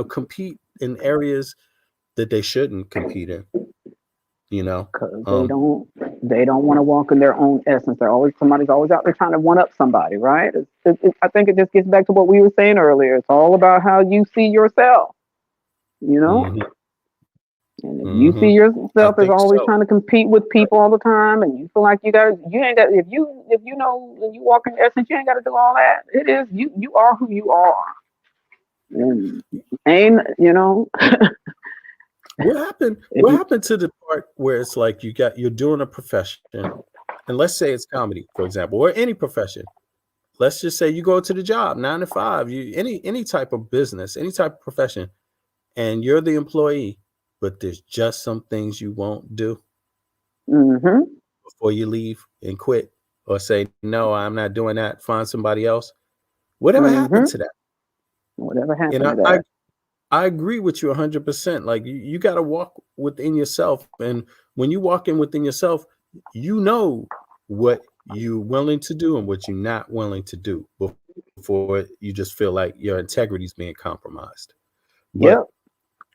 compete in areas that they shouldn't compete in, Because they don't want to walk in their own essence. Somebody's always out there trying to one up somebody, right? I think it just gets back to what we were saying earlier. It's all about how you see yourself, Mm-hmm. And if you see yourself as always trying to compete with people all the time, and you feel like you ain't got, if you know when you walk in your essence, you ain't got to do all that. It is you are who you are, and What happened to the part where it's like you're doing a profession, and let's say it's comedy, for example, or any profession. Let's just say you go to the job 9 to 5, any type of business, any type of profession, and you're the employee, but there's just some things you won't do before you leave and quit, or say, no, I'm not doing that. Find somebody else. Whatever happened to that? Whatever happened to that? I agree with you 100%. Like you got to walk within yourself. And when you walk in within yourself, you know what you're willing to do and what you're not willing to do before you just feel like your integrity is being compromised.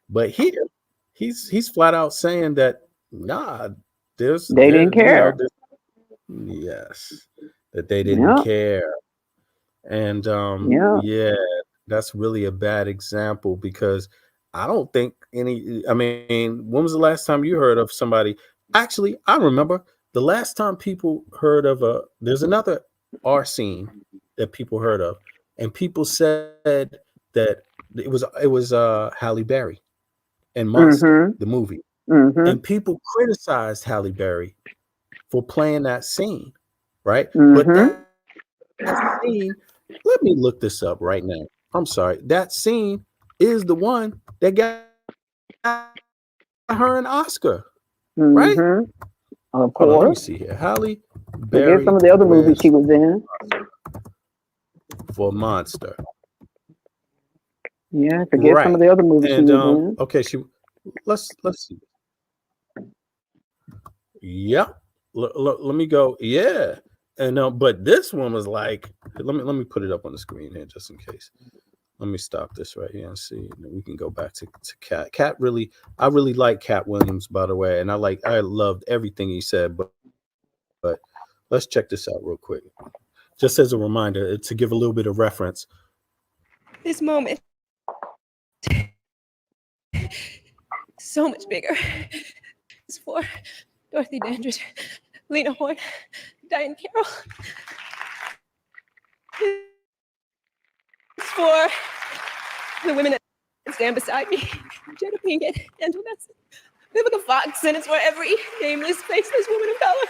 But here, he's flat out saying that, they didn't care. Yes, that they didn't care. And that's really a bad example because I don't think when was the last time you heard of somebody? Actually, I remember the last time people heard of there's another R scene that people heard of, and people said that it was Halle Berry and Monster, the movie. And people criticized Halle Berry for playing that scene, right? But that scene, let me look this up right now. I'm sorry. That scene is the one that got her an Oscar, right? Of course. Hold on, let me see here. Halle Berry. Forget some of the other movies she was in. For Monster. Yeah, forget some of the other movies she was in. Okay, let's see. Yep. Let me go. Yeah. And but this one was like, let me put it up on the screen here just in case. Let me stop this right here and see. And then we can go back to Kat. I really like Kat Wiliams, by the way, and I loved everything he said. But let's check this out real quick, just as a reminder to give a little bit of reference. This moment, so much bigger. It's for Dorothy Dandridge, Lena Horne, Diane Carroll. It's for the women that stand beside me, Jada Pinkett, Angela Bassett, Vivica Fox, and it's for every nameless, faceless woman of color.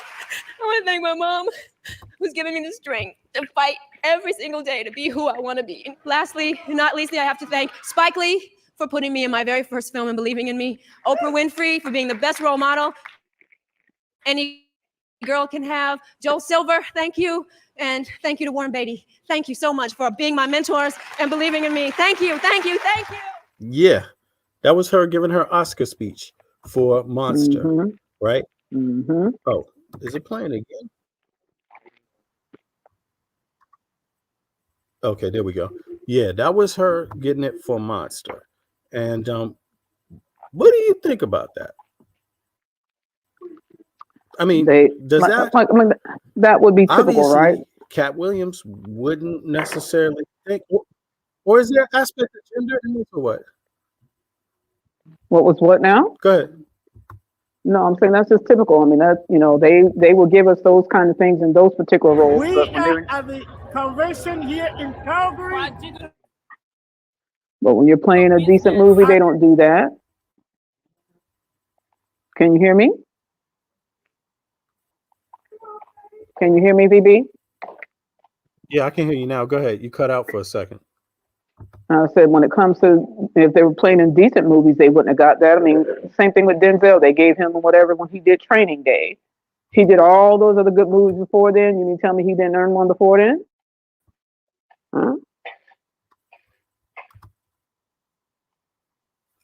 I want to thank my mom, who's given me the strength to fight every single day to be who I want to be. And lastly, and not leastly, I have to thank Spike Lee for putting me in my very first film and believing in me, Oprah Winfrey for being the best role model any girl can have, Joel Silver, thank you, and thank you to Warren Beatty. Thank you so much for being my mentors and believing in me. Thank you, thank you, thank you. Yeah, that was her giving her Oscar speech for Monster, right? Oh, is it playing again? Okay, there we go. Yeah, that was her getting it for Monster. And what do you think about that? I mean, that would be typical, right? Kat Wiliams wouldn't necessarily think, or is there an aspect of gender in this or what? What was what now? Go ahead. No, I'm saying that's just typical. I mean, that's, they will give us those kind of things in those particular roles. We are at the convention here in Calgary. But when you're playing a decent movie, they don't do that. Can you hear me? Can you hear me, VB? Yeah, I can hear you now. Go ahead. You cut out for a second. I said when it comes to if they were playing in decent movies, they wouldn't have got that. I mean, same thing with Denzel. They gave him whatever when he did Training Day. He did all those other good movies before then. You mean tell me he didn't earn one before then? Huh?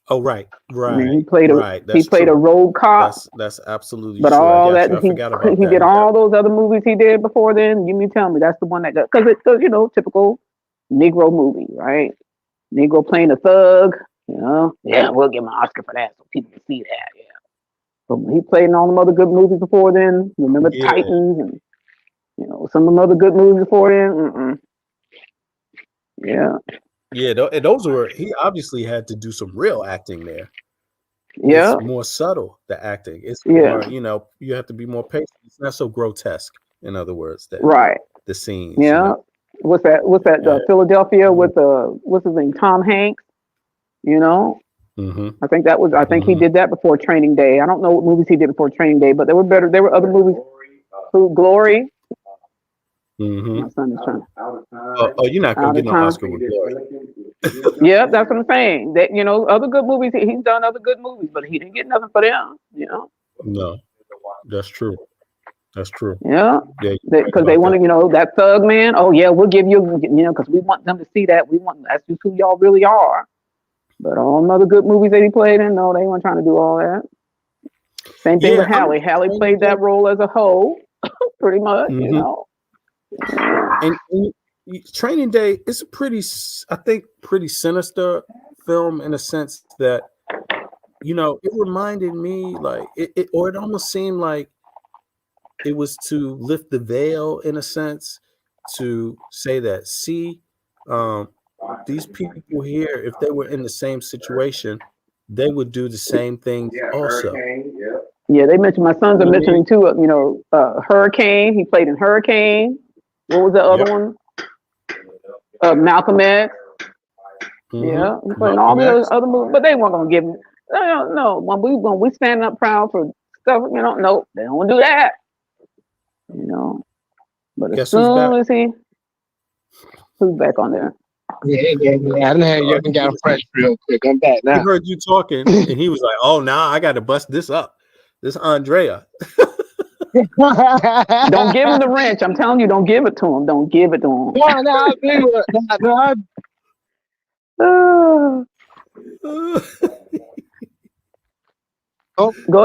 Oh, right. I mean, he played a rogue cop. That's absolutely but true. all that he did all those other movies he did before then. You mean tell me that's the one that got, because typical Negro movie, right? Negro playing a thug, yeah, we'll give him an Oscar for that so people can see that, yeah. But he played in all them other good movies before then. Remember Titans and some of them other good movies before then. Yeah. Yeah, those were, he obviously had to do some real acting there. Yeah. It's more subtle, the acting. It's more, you have to be more patient. It's not so grotesque, in other words. Right. The scenes. Yeah. What's that? Philadelphia with what's his name? Tom Hanks. I think he did that before Training Day. I don't know what movies he did before Training Day, but there were other movies. Glory. My son is trying. Oh, you're not gonna get no Oscar with Glory. Yeah, that's what I'm saying. That other good movies. He's done other good movies, but he didn't get nothing for them. No, that's true. That's true. Yeah, because they want to, that thug man. Oh yeah, we'll give you, because we want them to see that. That's just who y'all really are. But all them other good movies that he played in, no, they weren't trying to do all that. Same thing with Halle. Halle played that role as a hoe, pretty much. And Training Day is a pretty sinister film in a sense that, it reminded me it almost seemed like it was to lift the veil in a sense, to say that, these people here, if they were in the same situation, they would do the same thing also. Yeah, they mentioned, my sons are mentioning too, Hurricane. He played in Hurricane. What was the other one? Malcolm X. Yeah, he played in all those other movies, but they weren't gonna give him. No, when we stand up proud for stuff, no, they don't do that. But as soon as who's back on there? Yeah. I didn't have you got fresh real quick. I'm back now. He heard you talking, and he was like, "Oh, now I got to bust this up. This Andrea." Don't give him the wrench. I'm telling you, don't give it to him. Don't give it to him. Go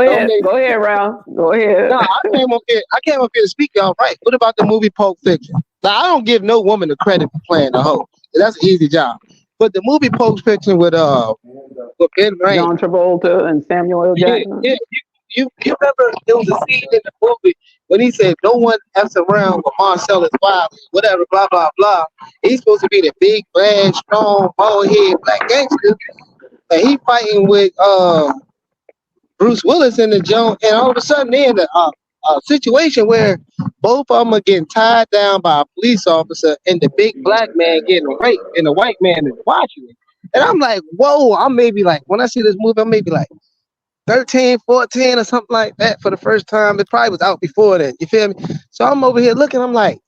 ahead, Ralph. Go ahead. No, I came up here to speak y'all right. What about the movie Pulp Fiction? Now, I don't give no woman the credit for playing the hoe. That's an easy job. but the movie Pulp Fiction with Ben Rain. John Travolta and Samuel L. Jackson. Yeah, you remember there was a scene in the movie when he said no one F's around with Marcellus Wiley, whatever, blah blah blah. He's supposed to be the big, bad, strong, bald head black gangster, and he fighting with Bruce Willis in the joint, and all of a sudden they're in a situation where both of them are getting tied down by a police officer, and the big black man getting raped, and the white man is watching it. And I'm like, whoa! I'm maybe like, when I see this movie, I'm maybe like 13, 14 or something like that for the first time. It probably was out before that. You feel me? So I'm over here looking. I'm like,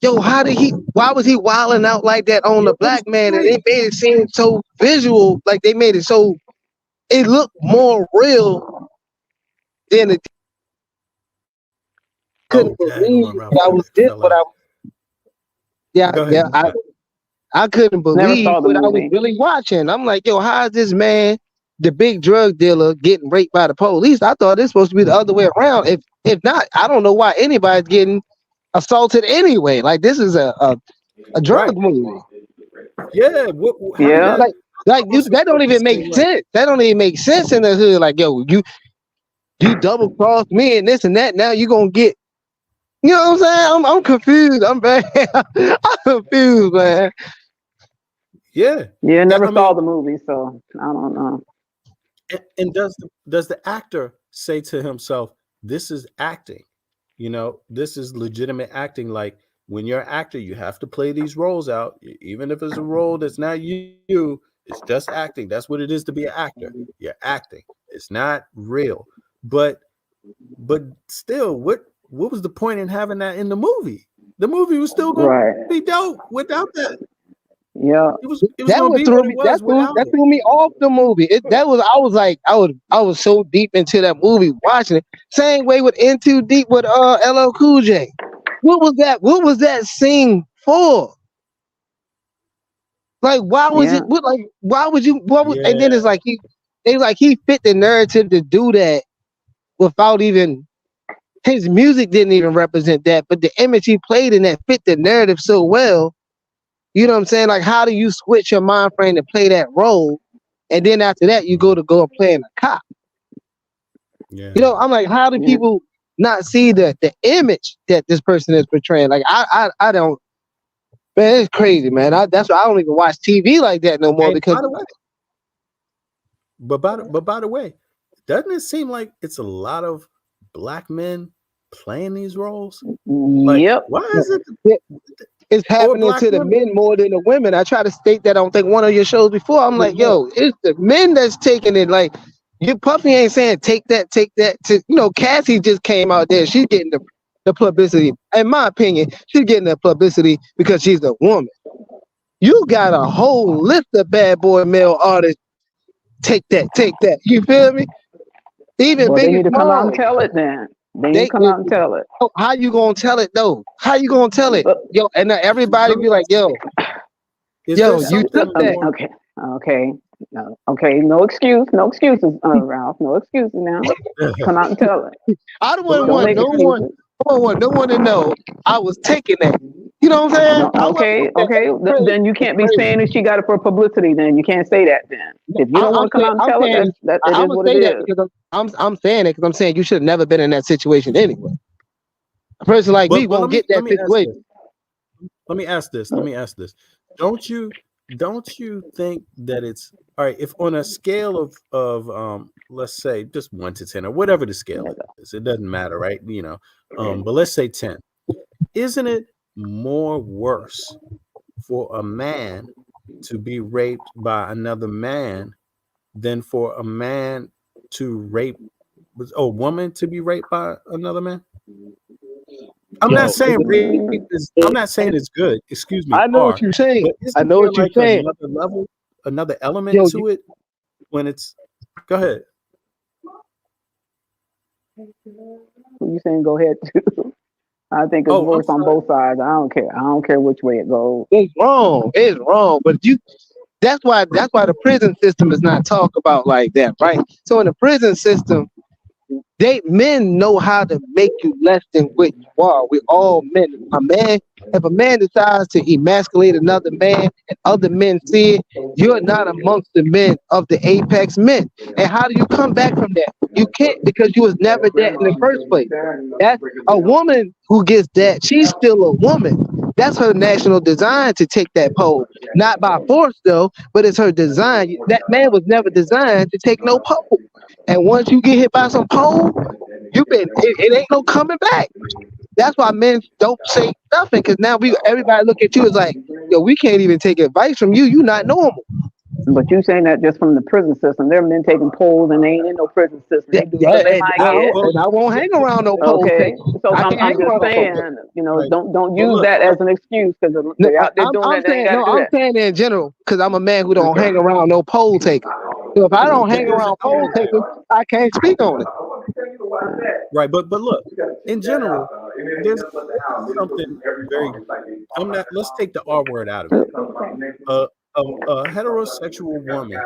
yo, why was he wilding out like that on the black man? And it made it seem so visual, like they made it so, it looked more real than it. Couldn't believe that I was this, but I couldn't believe what I was really watching. I'm like, yo, how is this man, the big drug dealer, getting raped by the police? I thought it's supposed to be the other way around. If not, I don't know why anybody's getting assaulted anyway. Like, this is a drug movie. Yeah, that don't even make sense. That don't even make sense in the hood. Like, yo, you double crossed me and this and that. Now you gonna get, you know what I'm saying? I'm confused. I'm bad. I'm confused, man. Yeah. Never saw the movie, so I don't know. And does the actor say to himself, "This is acting"? You know, this is legitimate acting. Like, when you're an actor, you have to play these roles out, even if it's a role that's not you. It's just acting. That's what it is to be an actor. You're acting. It's not real. But still, what was the point in having that in the movie? The movie was still going to be dope without that. Yeah, that threw me off the movie. I was so deep into that movie watching it. Same way with In Too Deep with LL Cool J. What was that? What was that scene for? Like, why was it? What, like, why would you? And then it's like he fit the narrative to do that without even. His music didn't even represent that, but the image he played in that fit the narrative so well. You know what I'm saying? Like, how do you switch your mind frame to play that role, and then after that you go and play in a cop? Yeah. You know, I'm like, how do people not see the image that this person is portraying? Like, I don't. Man, it's crazy, man. That's why I don't even watch TV like that no more. Because. By the way, doesn't it seem like it's a lot of black men playing these roles? Like, why is it? It's happening to the men more than the women. I try to state that on one of your shows before. I'm like, yo, it's the men that's taking it. Like, your Puffy ain't saying take that. Cassie just came out there. She's getting the publicity. In my opinion, she's getting the publicity because she's a woman. You got a whole list of bad boy male artists. Take that. You feel me? Even they need to come out and tell it then. They need to come out and tell it. How you gonna tell it though? How you gonna tell it? Yo, and everybody be like, yo, you took that. Okay. No excuses, Ralph. No excuses now. Come out and tell it. I don't want no one to know I was taking that. You know what I'm saying? Okay. Then you can't be saying that she got it for publicity. Then you can't say that. Then if you don't want to come out and tell it, that is what it is. Because I'm saying it because I'm saying you should have never been in that situation anyway. A person like me won't get that situation. Let me ask this. Don't you think that it's all right if on a scale of let's say just 1 to 10 or whatever the scale is, it doesn't matter, right? You know, but let's say 10. Isn't it more worse for a man to be raped by another man than for a man to rape a woman to be raped by another man? I'm not saying it's good. Excuse me. I know what you're saying. I know what you're saying. Another level, another element to it when it's. Go ahead. You saying go ahead too? I think it's worse on both sides. I don't care which way it goes. It's wrong. But that's why the prison system is not talked about like that, right? So in the prison system, men know how to make you less than what you are. We're all men. A man If a man decides to emasculate another man and other men see it, you're not amongst the men of the apex men. And how do you come back from that? You can't, because you was never that in the first place. That's a woman who gets that. She's still a woman. That's her national design to take that pole. Not by force though, but it's her design. That man was never designed to take no pole. And once you get hit by some pole, it ain't no coming back. That's why men don't say nothing, because now everybody look at you as like, yo, we can't even take advice from you. You not normal. But you saying that just from the prison system. There are men taking polls and they ain't in no prison system. They do what they might get. And I won't hang around no polls. Okay, so I'm just saying, don't use that as an excuse, because they're out there doing that. They ain't got to do that. I'm saying in general, because I'm a man who don't hang around no poll taker. So if I don't hang around poll takers, I can't speak on it. Right, but look, in general, there's something very. Let's take the R word out of it. A heterosexual woman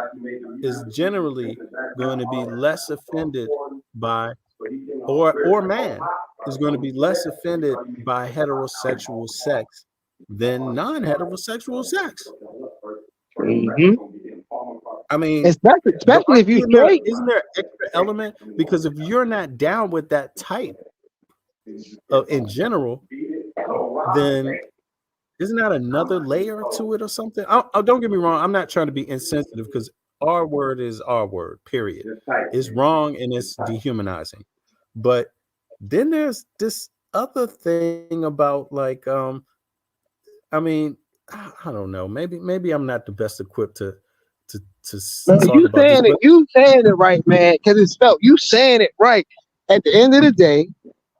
is generally going to be less offended by, or man is going to be less offended by heterosexual sex than non-heterosexual sex. Mm-hmm. I mean, especially if you straight. Isn't there an extra element? Because if you're not down with that type in general, then isn't that another layer to it or something? Don't get me wrong. I'm not trying to be insensitive, because our word is our word, period. It's wrong and it's dehumanizing. But then there's this other thing about like, I mean, I don't know. Maybe I'm not the best equipped to talk about this. You saying it right, man, because it's felt. You saying it right. At the end of the day,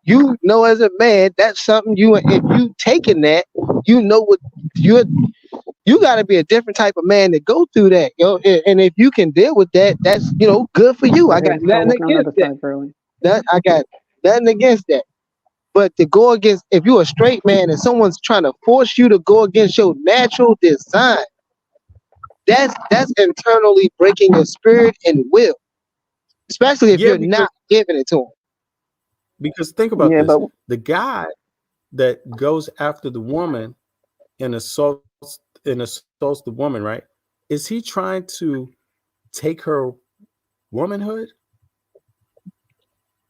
you know, as a man, that's something if you taking that, you know what you got to be a different type of man to go through that, yo. And if you can deal with that, that's good for you. I got nothing against that. I got nothing against that. But to go against, if you're a straight man and someone's trying to force you to go against your natural design, that's internally breaking your spirit and will, especially if you're not giving it to them. Because think about this: the guy that goes after the woman and assaults the woman, right? Is he trying to take her womanhood?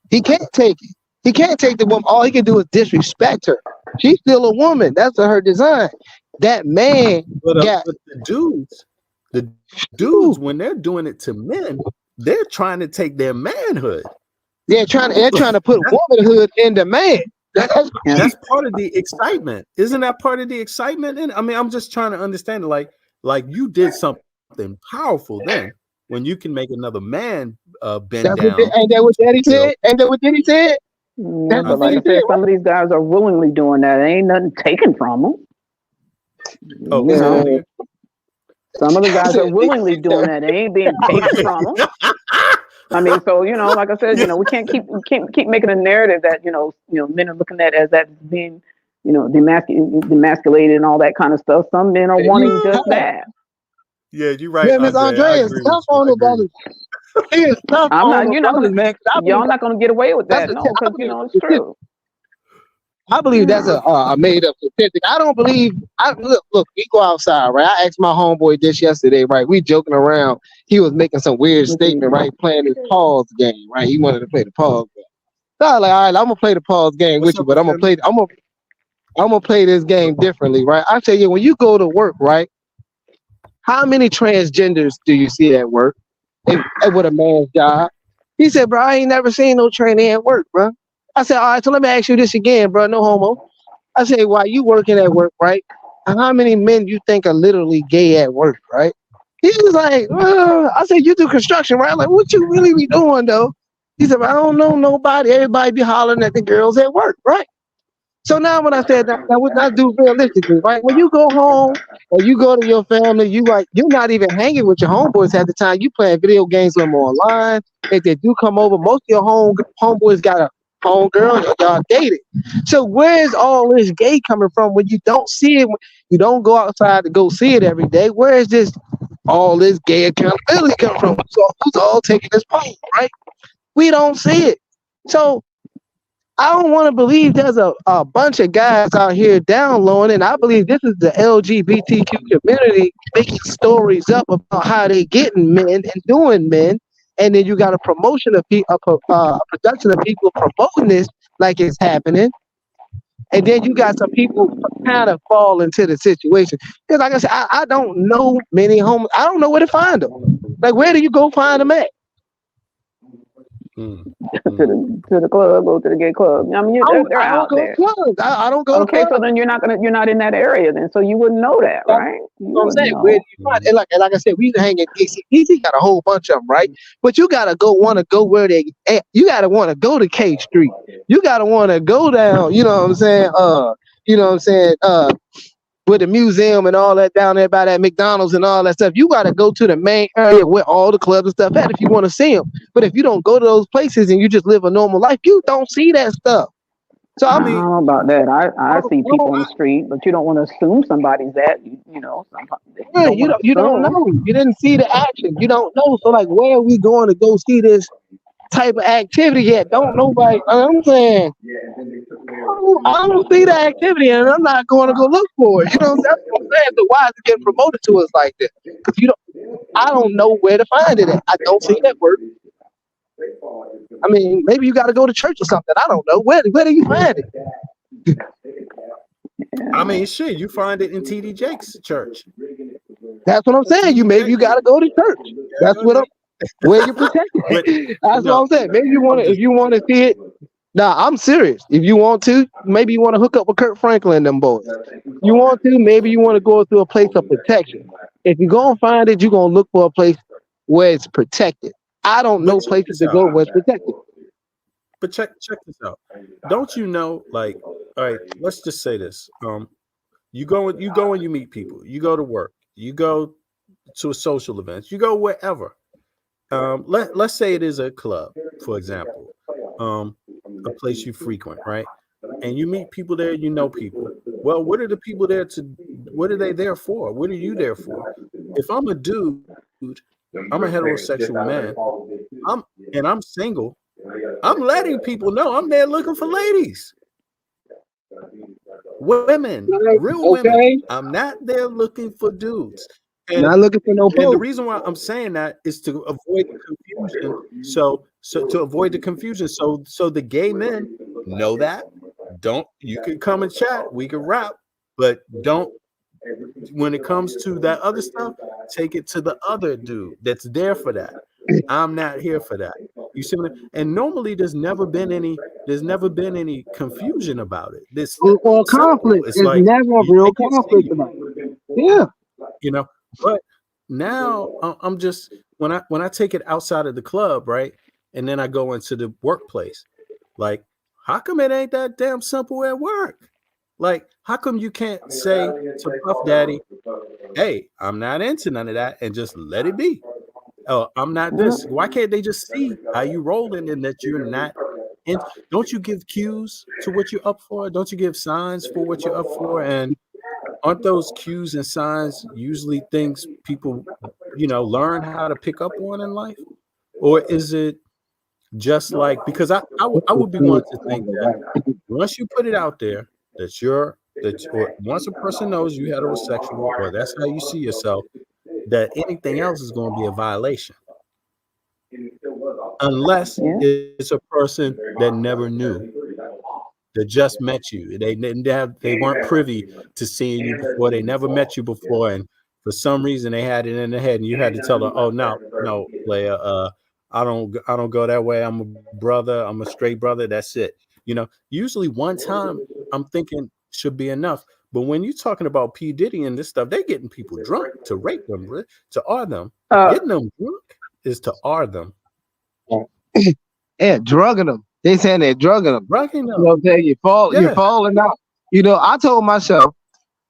He can't take it. He can't take the woman. All he can do is disrespect her. She's still a woman. That's her design. That man but the dudes, when they're doing it to men, they're trying to take their manhood. They're trying to put womanhood in the man. That's part of the excitement. Isn't that part of the excitement? And I mean, I'm just trying to understand, like you did something powerful then when you can make another man bend down. Ain't that what Daddy said? Ain't that what Daddy said? Yeah, but like I said, some of these guys are willingly doing that. There ain't nothing taken from them. Oh, some of the guys are willingly doing that. They ain't being taken from them. I mean, so like I said, we can't keep making a narrative that men are looking at as that being, demasculated and all that kind of stuff. Some men are wanting just that. Yeah, you're right. Yeah, Miss Andreas, tough on the brothers. I'm not, y'all not gonna get away with that, no, because it's true. I believe that's a made up statistic. I don't believe. Look, we go outside, right? I asked my homeboy this yesterday, right? We joking around. He was making some weird statement, right? Playing his pause game, right? He wanted to play the pause game. So I was like, all right, I'm gonna play the pause game with you, but I'm gonna play this game differently, right? I tell you, when you go to work, right? How many transgenders do you see at work? With a man's job? He said, bro, I ain't never seen no tranny at work, bro. I said, all right, so let me ask you this again, bro. No homo. I said, while you working at work, right? How many men you think are literally gay at work, right? He was like, I said, you do construction, right? I'm like, what you really be doing, though? He said, I don't know nobody. Everybody be hollering at the girls at work, right? So now when I said that, what I do realistically, right? When you go home or you go to your family, you're not even hanging with your homeboys at the time. You playing video games with them online. If they do come over, most of your homeboys got a home girl and y'all dated. So where's all this gay coming from when you don't see it? You don't go outside to go see it every day. Where is this all this gay accountability come from? So who's all taking this part, right? We don't see it. So I don't want to believe there's a bunch of guys out here downloading, and I believe this is the LGBTQ community making stories up about how they getting men and doing men, and then you got a promotion of a production of people promoting this like it's happening, and then you got some people kind of fall into the situation. Because like I said, I don't know many homies. I don't know where to find them. Like, where do you go find them at? To the club, go to the gay club. I mean, they're out there. I don't go to Okay, clubs. so then you're not in that area then, so you wouldn't know that, right? You I'm wouldn't saying, know. where do you find it? Like I said, we hang in DC. DC got a whole bunch of them, right? But you gotta want to go where they. You gotta want to go to K Street. You gotta want to go down. You know what I'm saying? You know what I'm saying? With the museum and all that down there by that McDonald's and all that stuff. You gotta go to the main area where all the clubs and stuff at if you want to see them. But if you don't go to those places and you just live a normal life, you don't see that stuff. So I don't know about that. I see people on the street, but you don't want to assume somebody's that. You know, yeah, you don't know. You didn't see the action. You don't know. So like, where are we going to go see this type of activity yet? Don't nobody. I'm saying, I don't see the activity, and I'm not going to go look for it. You know, that's what I'm saying. So why is it getting promoted to us like that? Because I don't know where to find it at. I don't see that work. I mean, maybe you got to go to church or something. I don't know. Where do you find it? I mean, shit, you find it in TD Jake's church. That's what I'm saying. You got to go to church. That's what where you protect it. That's what I'm saying. Maybe if you want to see it. Nah, I'm serious. If you want to, maybe you want to hook up with Kurt Franklin and them boys. You want to, maybe you want to go to a place of protection. If you're gonna find it, you're gonna look for a place where it's protected. I don't know places to go where it's protected. But check this out. Don't you know, like, all right, let's just say this. You go and you meet people. You go to work. You go to a social event. You go wherever. Let's say it is a club, for example, a place you frequent, right? And you meet people there, you know people. Well, what are the people there what are they there for? What are you there for? If I'm a dude, I'm a heterosexual man, I'm single, I'm letting people know I'm there looking for ladies. Women, real women. I'm not there looking for dudes. And, not looking for no and the reason why I'm saying that is to avoid the confusion. So to avoid the confusion, so the gay men know that. You can come and chat, we can rap, but don't, when it comes to that other stuff, take it to the other dude that's there for that. I'm not here for that. You see what I mean? And normally there's never been any confusion about it. This or conflict. It's There's like never a real conflict about it. Yeah. You know, but now I'm just when I take it outside of the club, right? And then I go into the workplace. Like, how come it ain't that damn simple at work? Like, how come you can't say to Puff Daddy, hey, I'm not into none of that, and just let it be? Oh, I'm not this. Why can't they just see how you rolling and that you're not in? Don't you give cues to what you're up for? Don't you give signs for what you're up for? And aren't those cues and signs usually things people, learn how to pick up on in life? Or is it just like, because I would be one to think that once you put it out there or once a person knows you heterosexual or that's how you see yourself, that anything else is going to be a violation. Unless it's a person that never knew, that just met you. They weren't privy to seeing you before. They never met you before, and for some reason they had it in their head, and you had to tell them, "Oh no, Leia, I don't go that way. I'm a brother. I'm a straight brother. That's it." Usually one time I'm thinking should be enough. But when you're talking about P. Diddy and this stuff, they're getting people drunk to rape them, to R them. Getting them drunk is to R them. Yeah, drugging them. They saying they're drugging them. Drugging them. You're falling out. I told myself,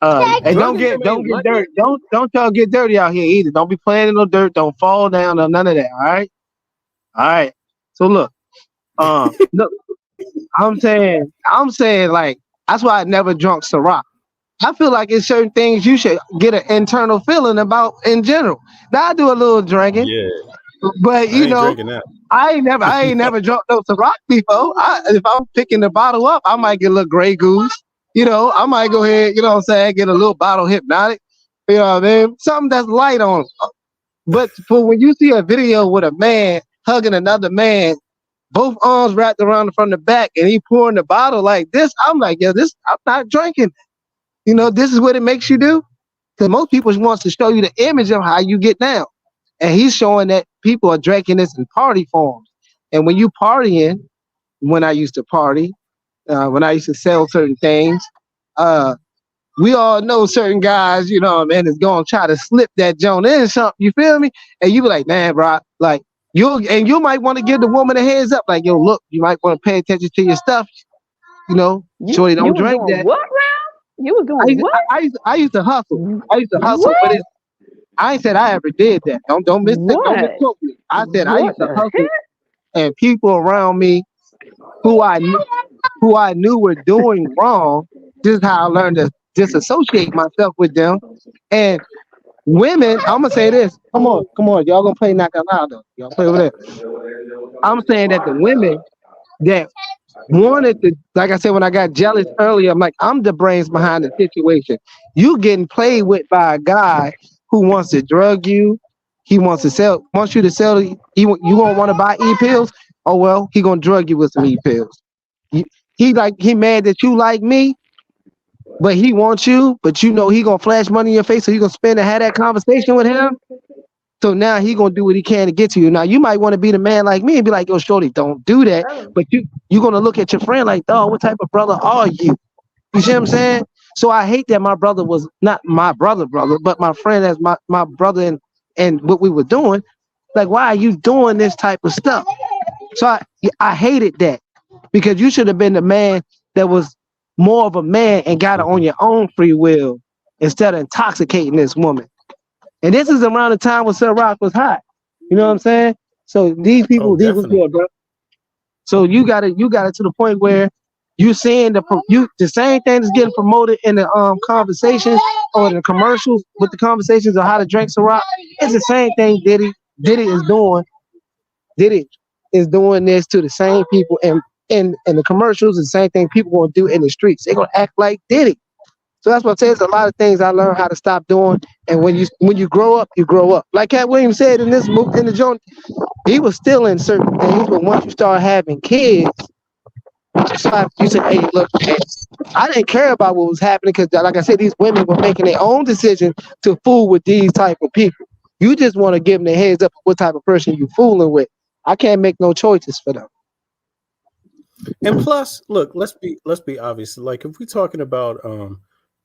hey, don't get dirty. Don't y'all get dirty out here either. Don't be playing in no dirt. Don't fall down or none of that. All right. So look, look, I'm saying like that's why I never drunk Ciroc. I feel like it's certain things you should get an internal feeling about in general. Now I do a little drinking. Yeah. But I ain't drinking that. I ain't never drunk no Ciroc before. If I'm picking the bottle up, I might get a little Grey Goose. I might go ahead, you know what I'm saying, get a little bottle Hypnotic. You know what I mean? Something that's light on. But for when you see a video with a man hugging another man, both arms wrapped around from the back, and he pouring the bottle like this, I'm like, I'm not drinking. This is what it makes you do. Because most people wants to show you the image of how you get down. And he's showing that people are drinking this in party forms. And when you partying, when I used to party, when I used to sell certain things, we all know certain guys, man, is going to try to slip that joint in something, you feel me? And you be like, man, bro, like, you might want to give the woman a heads up, like, yo, look, you might want to pay attention to your stuff, shorty, don't drink that. What, man? You were doing what? I used to hustle. What? But I ain't said I ever did that. Don't misquote me. I said I used to hustle, and people around me who I knew were doing wrong. This is how I learned to disassociate myself with them. And women, I'm gonna say this. Come on, y'all gonna play Knock Out Loud though. Y'all play over there. I'm saying that the women that wanted to, like I said, when I got jealous earlier, I'm like, I'm the brains behind the situation. You getting played with by a guy who wants to drug you. He wants you to sell. You won't want to buy e-pills. Oh well, he gonna drug you with some e-pills. He mad that you like me, but he wants you. But he gonna flash money in your face, so he gonna spend and have that conversation with him. So now he gonna do what he can to get to you. Now you might want to be the man like me and be like, yo, shorty, don't do that. But you gonna look at your friend like, dog, what type of brother are you? You see what I'm saying? So I hate that my brother was not my brother, but my friend as my brother and what we were doing. Like, why are you doing this type of stuff? So I hated that, because you should have been the man that was more of a man and got it on your own free will instead of intoxicating this woman. And this is around the time when Ciroc was hot. You know what I'm saying? So these people, these was good, bro. So you got it to the point where you seeing the same thing that's getting promoted in the conversations or the commercials with the conversations of how to drink Ciroc. It's the same thing Diddy is doing. Diddy is doing this to the same people and the commercials, the same thing people gonna do in the streets. They're gonna act like Diddy. So that's what I'm saying. There's a lot of things I learned how to stop doing. And when you grow up, you grow up. Like Kat Wiliams said in this movie, in the joint, he was still in certain things, but once you start having kids, you say, hey, look, man, I didn't care about what was happening because, like I said, these women were making their own decision to fool with these type of people. You just want to give them the heads up of what type of person you fooling with. I can't make no choices for them. And plus, look, let's be obvious. Like, if we're talking about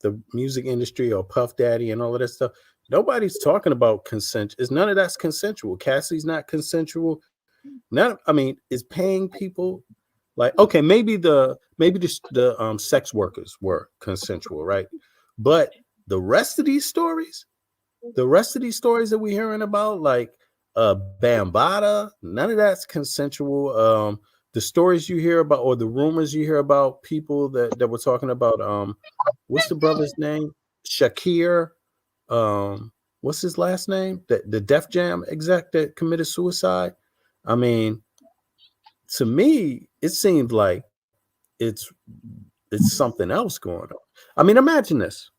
the music industry or Puff Daddy and all of that stuff, nobody's talking about consent. None of that's consensual. Cassie's not consensual. Is paying people, like, okay, maybe the sex workers were consensual, right? But the rest of these stories that we're hearing about, like Bambaataa, none of that's consensual. The stories you hear about, or the rumors you hear about people that were talking about, what's the brother's name? Shakir. What's his last name? The Def Jam exec that committed suicide. I mean, to me, it seemed like it's something else going on. I mean, imagine this.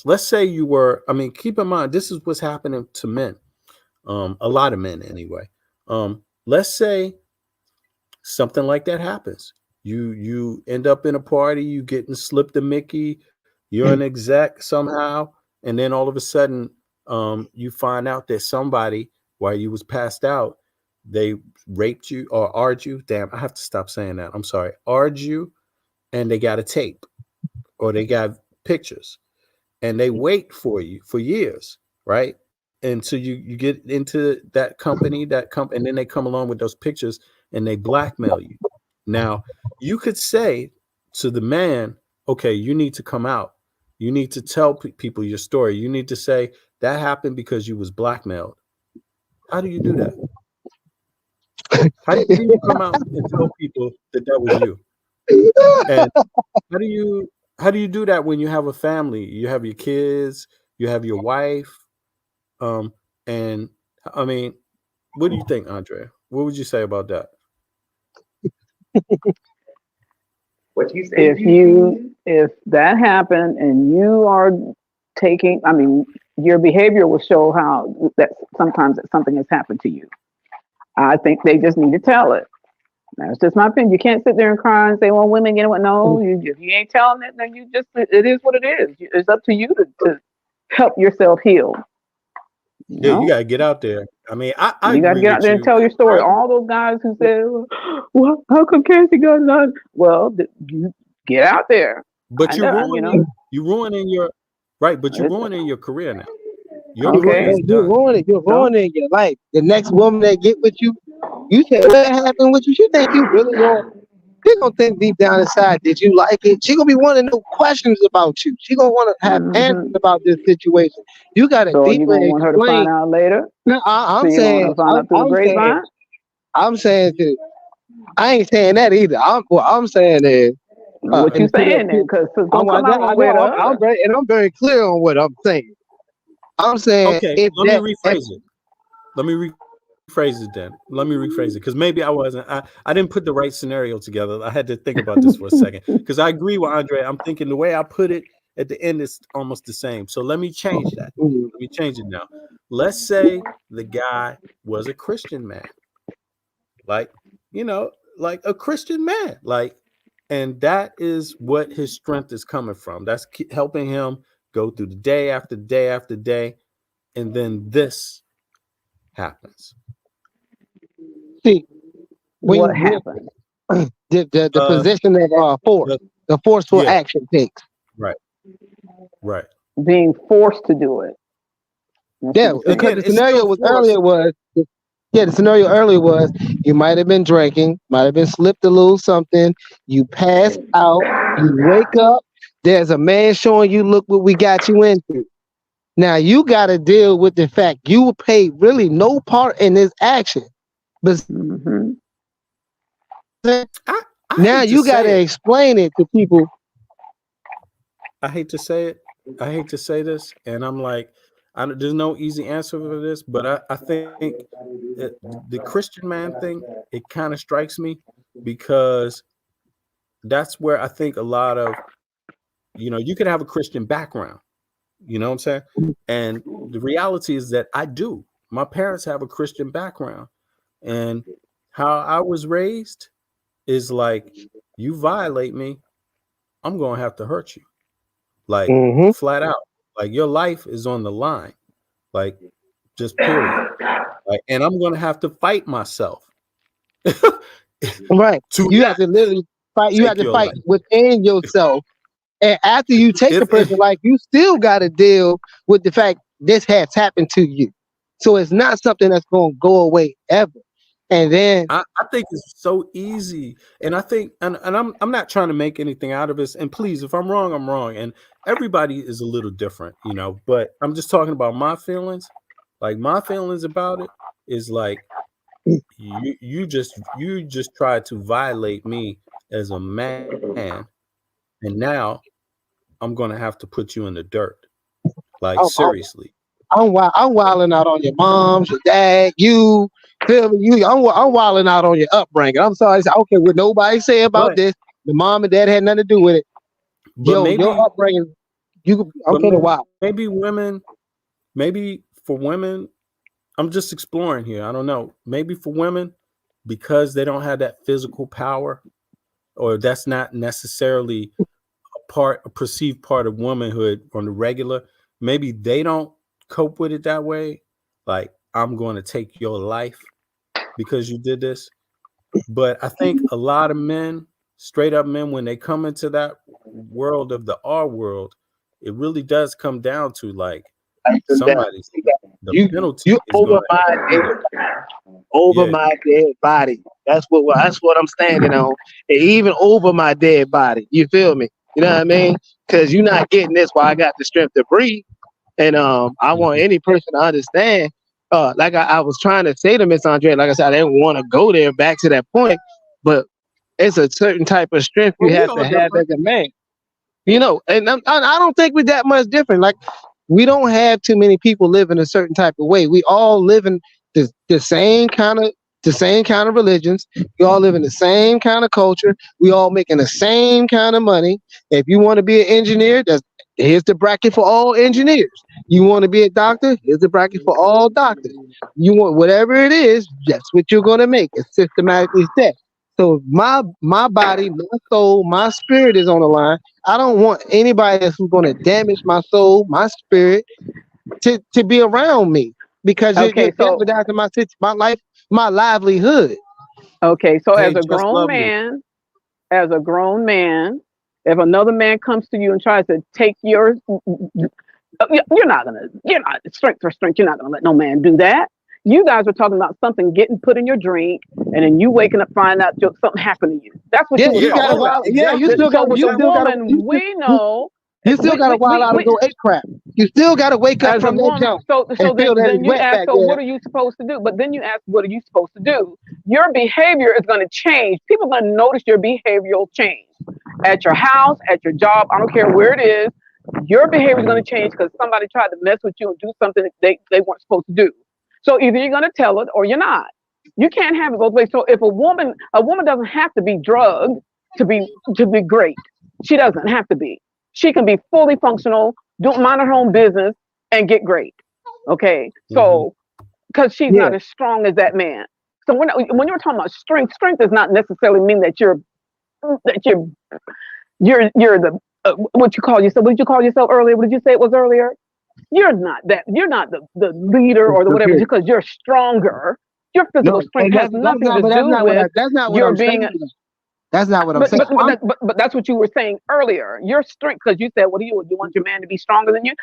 Let's say you were, keep in mind, this is what's happening to men. A lot of men anyway. Let's say something like that happens. You end up in a party, you getting slipped a Mickey, you're an exec somehow, and then all of a sudden you find out that somebody, while you was passed out, they raped you or argued you. Damn, I have to stop saying that. I'm sorry. Argued you, and they got a tape or they got pictures, and they wait for you for years, right? And so you get into that company, and then they come along with those pictures and they blackmail you. Now, you could say to the man, okay, you need to come out. You need to tell people your story. You need to say that happened because you was blackmailed. How do you do that? How do you come out and tell people that was you? And how do you do that when you have a family? You have your kids, you have your wife, and What do you think, Andrea? What would you say about that? What you say? If that happened and you are taking, I mean, your behavior will show how that sometimes that something has happened to you. I think they just need to tell it. That's just my opinion. You can't sit there and cry and say, "Well, women get what." No, if you ain't telling it, then it is what it is. It's up to you to help yourself heal. Yeah, you gotta get out there. I mean, I you got to agree get out with there and you. tell your story. All those guys who said, "Well, how come Cassie got none?" Well, you get out there. But you're ruining your right. But you're ruining your career now. Your career is You're ruining your life. The next woman that get with you, you say, "What happened with you?" She think you really going. She gonna think deep down inside, did you like it? She gonna be wanting to know questions about you. She gonna want to have answers about this situation. You gotta So you deeply gonna want her to explain. find out later? No, I'm So you saying, want to find out through the grapevine? I'm saying that I ain't saying that either. What I'm saying is, what you saying then? Because it's gonna come out one way or the other. I'm very clear on what I'm saying. I'm saying, okay. Let me rephrase it. Let me rephrase it then. Let me rephrase it because maybe I didn't put the right scenario together. I had to think about this for a second because I agree with Andre. I'm thinking the way I put it at the end is almost the same. So let me change that. Let me change it now. Let's say the guy was a Christian man, like a Christian man, and that is what his strength is coming from. That's helping him go through the day after day after day, and then this happens. See, what happened? The position of force, the forceful action takes. Right. Being forced to do it. Yeah, because the scenario earlier was you might have been drinking, might have been slipped a little something, you pass out, you wake up, there's a man showing you, look what we got you into. Now you got to deal with the fact you played really no part in this action. But now you got to explain it to people. I hate to say it. I hate to say this, and I'm like, there's no easy answer for this, but I think the Christian man thing, it kind of strikes me because that's where I think a lot of, you can have a Christian background, you know what I'm saying? And the reality is that I do. My parents have a Christian background, and how I was raised is like, you violate me, I'm going to have to hurt you. Like flat out, like your life is on the line, like just period. Like, and I'm going to have to fight myself. Right. You have to literally fight. You have to fight within yourself. And after you take the person, like you still got to deal with the fact this has happened to you. So it's not something that's going to go away ever. And then I think it's so easy. And I think, and I'm not trying to make anything out of this. And please, if I'm wrong, I'm wrong. And everybody is a little different, but I'm just talking about my feelings. Like my feelings about it is like, you just tried to violate me as a man. And now I'm going to have to put you in the dirt. Like, seriously. I'm wilding out on your moms, your dad, you. Feel me? I'm wilding out on your upbringing. I'm sorry. Okay, what nobody say about this. The mom and dad had nothing to do with it. But your upbringing. Maybe for women, I'm just exploring here. I don't know. Maybe for women, because they don't have that physical power, or that's not necessarily a perceived part of womanhood on the regular. Maybe they don't cope with it that way. Like, I'm going to take your life because you did this. But I think a lot of men, straight up men, when they come into that world of the R world, it really does come down to like somebody's penalty. You over my dead body. That's what I'm standing on. And even over my dead body. You feel me? You know what I mean? Because you're not getting this while I got the strength to breathe. And I want any person to understand. Like I was trying to say to Miss Andre, like I said, I didn't want to go there back to that point, but it's a certain type of strength you have to have as a man. And I don't think we're that much different. Like, we don't have too many people living a certain type of way. We all living the same kind of religions. We all live in the same kind of culture. We all making the same kind of money. If you want to be an engineer, here's the bracket for all engineers. You want to be a doctor, here's the bracket for all doctors. You want whatever it is, that's what you're gonna make. It's systematically set. So my body, my soul, my spirit is on the line. I don't want anybody else who's gonna damage my soul, my spirit, to be around me, because you're jeopardizing my life, my livelihood. Okay, so Hey, as a just grown man, if another man comes to you and tries to take you're not strength for strength. You're not gonna let no man do that. You guys are talking about something getting put in your drink, and then you waking up finding out something happened to you. That's what you were talking about. You still got You still got to wild out and go ape crap. You still got to wake up from that jump. So then you ask, so what are you supposed to do? But then you ask, what are you supposed to do? Your behavior is going to change. People are going to notice your behavioral change at your house, at your job. I don't care where it is. Your behavior is going to change because somebody tried to mess with you and do something that they weren't supposed to do. So either you're going to tell it or you're not. You can't have it both ways. So if a woman doesn't have to be drugged to be great. She doesn't have to be. She can be fully functional, mind her own business, and get great. Okay, so because she's not as strong as that man. So when you're talking about strength does not necessarily mean that you're the what you call yourself. What did you call yourself earlier? What did you say it was earlier? You're not that. You're not the leader or the whatever because you're stronger. Your physical strength has nothing to do with your being. That's not what I'm saying. But that's what you were saying earlier. Your strength, because you said, "What do you want your man to be stronger than you?"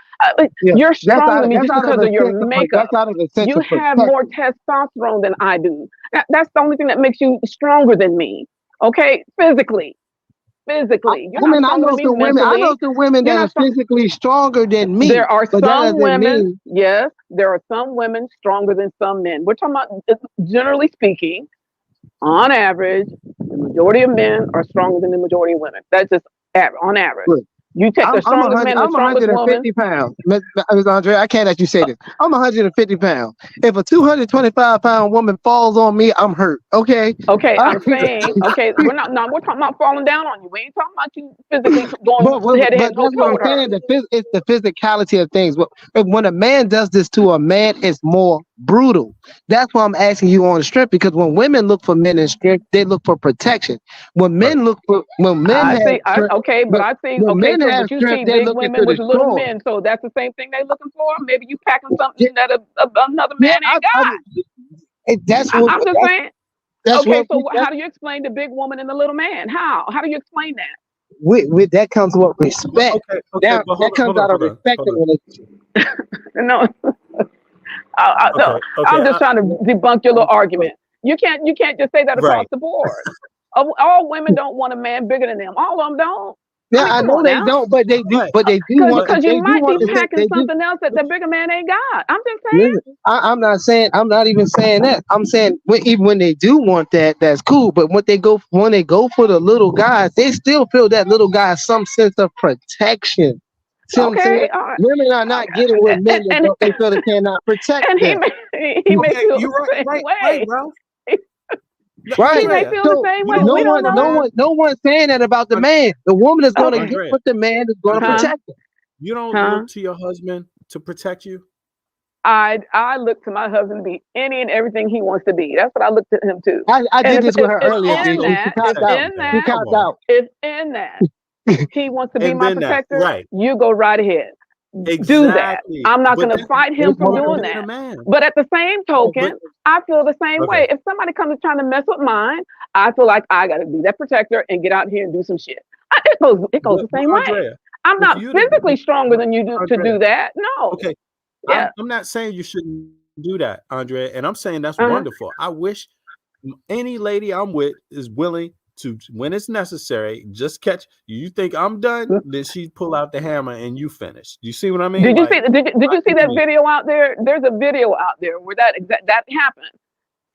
You're stronger than me just because of your makeup. You have more testosterone than I do. That's the only thing that makes you stronger than me. Okay, physically. I know some women that are physically stronger than me. There are some women. Yes, there are some women stronger than some men. We're talking about, generally speaking, on average, the majority of men are stronger than the majority of women. That's just on average. Good. You take the strongest man, the strongest woman. I'm 150 pounds. Ms. Andre, I can't let you say this. I'm 150 pounds. If a 225-pound woman falls on me, I'm hurt. Okay. Okay, I'm saying. Okay, we're talking about falling down on you. We ain't talking about you physically going head to head. But that's what I'm saying. It's the physicality of things. When a man does this to a man, it's more brutal. That's why I'm asking you on strength, because when women look for men in strength, they look for protection. When men look for but you see big women with little men, so that's the same thing they're looking for. Maybe you packing something that another man ain't got. I'm just saying. Okay, so how do you explain the big woman and the little man? How do you explain that? With that comes with respect. That comes out of respect in a relationship. No. I'm just trying to debunk your little argument. You can't just say that across the board. All women don't want a man bigger than them. All of them don't. Yeah, I know they don't, but they do. But they do want. Because you might be packing something else that the bigger man ain't got. I'm just saying. Listen, I'm not saying. I'm not even saying that. I'm saying even when they do want that, that's cool. But when they go for the little guys, they still feel that little guy has some sense of protection. See what I'm saying? Women are not getting with men that they feel they cannot protect them. He may feel the same way. Right, bro. Right. He may feel the same way. No one's saying that about the man. The woman is going to get what the man is going to protect her. You don't look to your husband to protect you? I look to my husband to be any and everything he wants to be. That's what I looked at him to. I did this with her earlier. If in that he wants to be my protector, you go right ahead. Do that. I'm not going to fight him for doing that. But at the same token, I feel the same way. If somebody comes and trying to mess with mine, I feel like I got to be that protector and get out here and do some shit. It goes the same way. I'm not physically stronger than you do to do that. No. Okay. Yeah. I'm not saying you shouldn't do that, Andrea, and I'm saying that's wonderful. I wish any lady I'm with is willing to, when it's necessary, just catch. You think I'm done? Then she pull out the hammer and you finish. You see what I mean? Did you see that video out there? There's a video out there where that happened.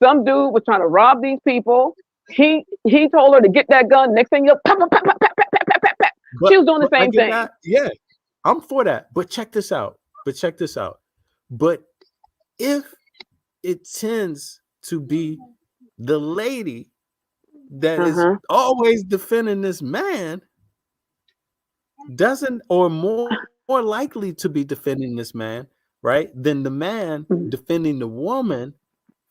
Some dude was trying to rob these people. He told her to get that gun. Next thing you know, she was doing the same thing. Yeah, I'm for that. But check this out. But if it tends to be the lady that is Uh-huh. always defending this man doesn't, or more likely to be defending this man, right, than the man defending the woman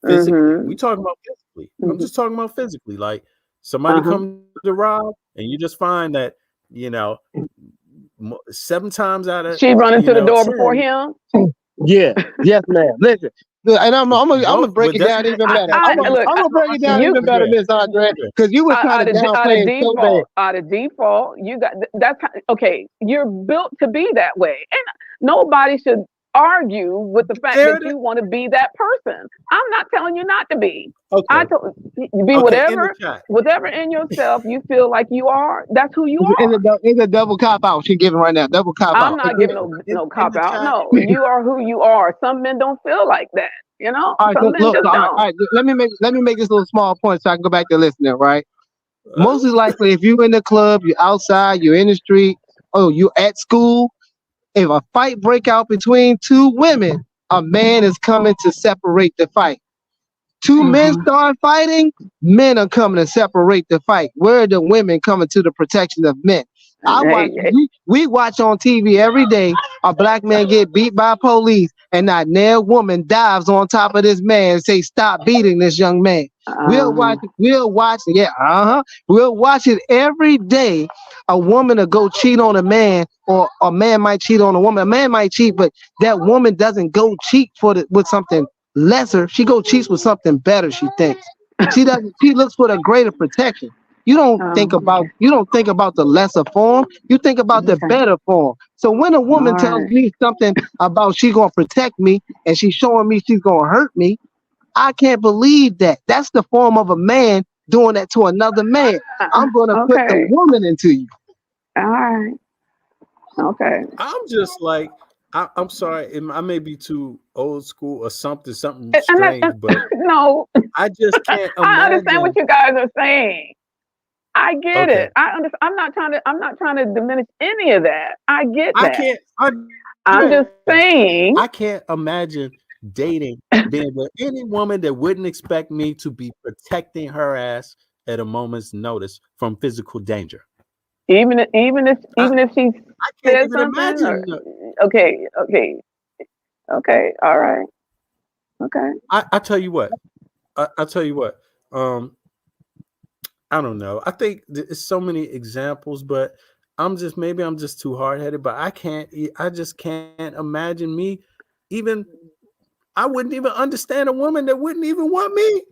physically. We talking about physically. I'm just talking about physically. Like somebody comes to rob, and you just find that, you know, 7 times out of She running to the door 10, before him. Yeah, yes, ma'am. Listen, look, and I'm gonna break it down even better. I'm gonna break it down even better, Miss Andre, because you was trying to downplay it so bad. Out of default, you got that's okay. You're built to be that way, and nobody should argue with the fact that you want to be that person. I'm not telling you not to be. Okay. I told you be whatever in yourself you feel like you are. That's who you are. It's a double cop out she giving right now. Double cop out. I'm not giving no cop out. No, you are who you are. Some men don't feel like that. You know. All right, Some men just don't. all right. Let me make this little small point so I can go back to listening. Right. Most likely, if you're in the club, you're outside, you're in the street, you're at school. If a fight break out between 2 women, a man is coming to separate the fight. 2 men start fighting, men are coming to separate the fight. Where are the women coming to the protection of men? We watch on TV every day a black man get beat by police, and that nair woman dives on top of this man and say, "Stop beating this young man." We'll watch it every day. A woman will go cheat on a man, or a man might cheat on a woman. A man might cheat, but that woman doesn't go cheat with something lesser. She go cheats with something better. She thinks she doesn't. She looks for the greater protection. You don't think about the lesser form. You think about the better form. So when a woman tells me something about she gonna protect me and she's showing me she's gonna hurt me, I can't believe that. That's the form of a man doing that to another man. I'm gonna put the woman into you. All right. Okay. I'm just like, I'm sorry, I may be too old school or something strange, but no, I just can't imagine. I understand what you guys are saying. I get it. I understand. I'm not trying to diminish any of that. I get that. I'm just saying. I can't imagine being with any woman that wouldn't expect me to be protecting her ass at a moment's notice from physical danger. Even if she said something. Okay. All right. Okay. I tell you what. I tell you what. I don't know. I think there's so many examples, but I'm just too hard-headed. But I just can't imagine me even. I wouldn't even understand a woman that wouldn't even want me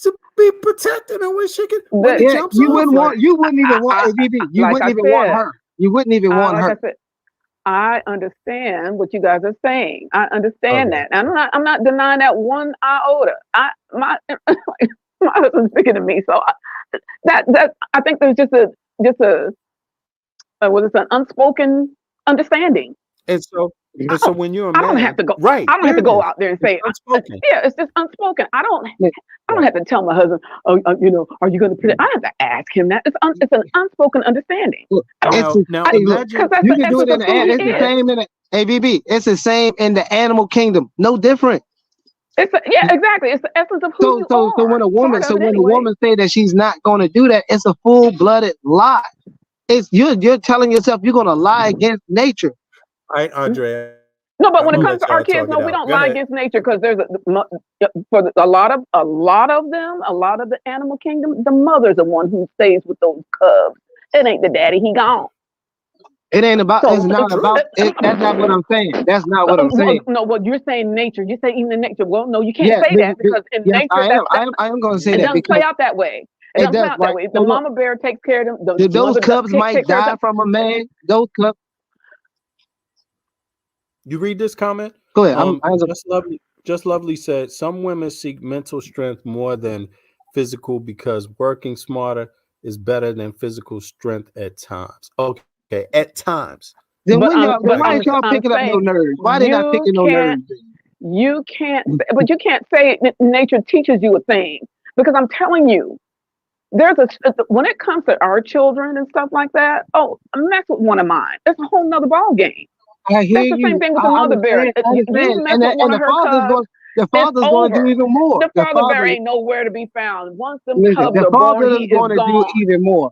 to be protected and when she jumps you off. wouldn't even want her. You wouldn't even want her. I said, I understand what you guys are saying. I understand that. I'm not denying that one iota. My husband's bigger than me, so that I think there's just an unspoken understanding. And so when you're a man, I don't have to go. Right. I don't have to go out there and say unspoken. Yeah, it's just unspoken. I don't have to tell my husband, are you going to protect? I have to ask him that. It's an unspoken understanding. You can do it in the it's the same in the ABB. It's the same in the animal kingdom. No different. Exactly. It's the essence of who you are. So when a woman say that she's not going to do that, it's a full-blooded lie. It's you're telling yourself you're going to lie against nature. All right, Andrea. No, but when it comes to our kids, no, we don't lie against nature because there's a lot of them, a lot of the animal kingdom, the mother's the one who stays with those cubs. It ain't the daddy, he gone. It ain't about. It's not about. That's not what I'm saying. That's not what I'm saying. No, well, you're saying nature. You're saying even in nature. Well, no, you can't say that because in nature, I am going to say that. It doesn't play out that way. It doesn't play out that way. The mama bear takes care of them. Those cubs might die from a man. Those cubs. You read this comment? Go ahead. Just lovely said some women seek mental strength more than physical because working smarter is better than physical strength at times. Okay, at times. Then why ain't y'all picking up no nerves? Why they not picking no nerves? You can't, but you can't say nature teaches you a thing because I'm telling you, when it comes to our children and stuff like that. Oh, mess with one of mine. It's a whole nother ball game. I hear That's the same thing with the mother bear. You mess with one of her cubs. the father's going to do over. even more. The The father bear father, ain't nowhere to be found. Once them listen, cubs the are born, father he is is going to do gone. even more.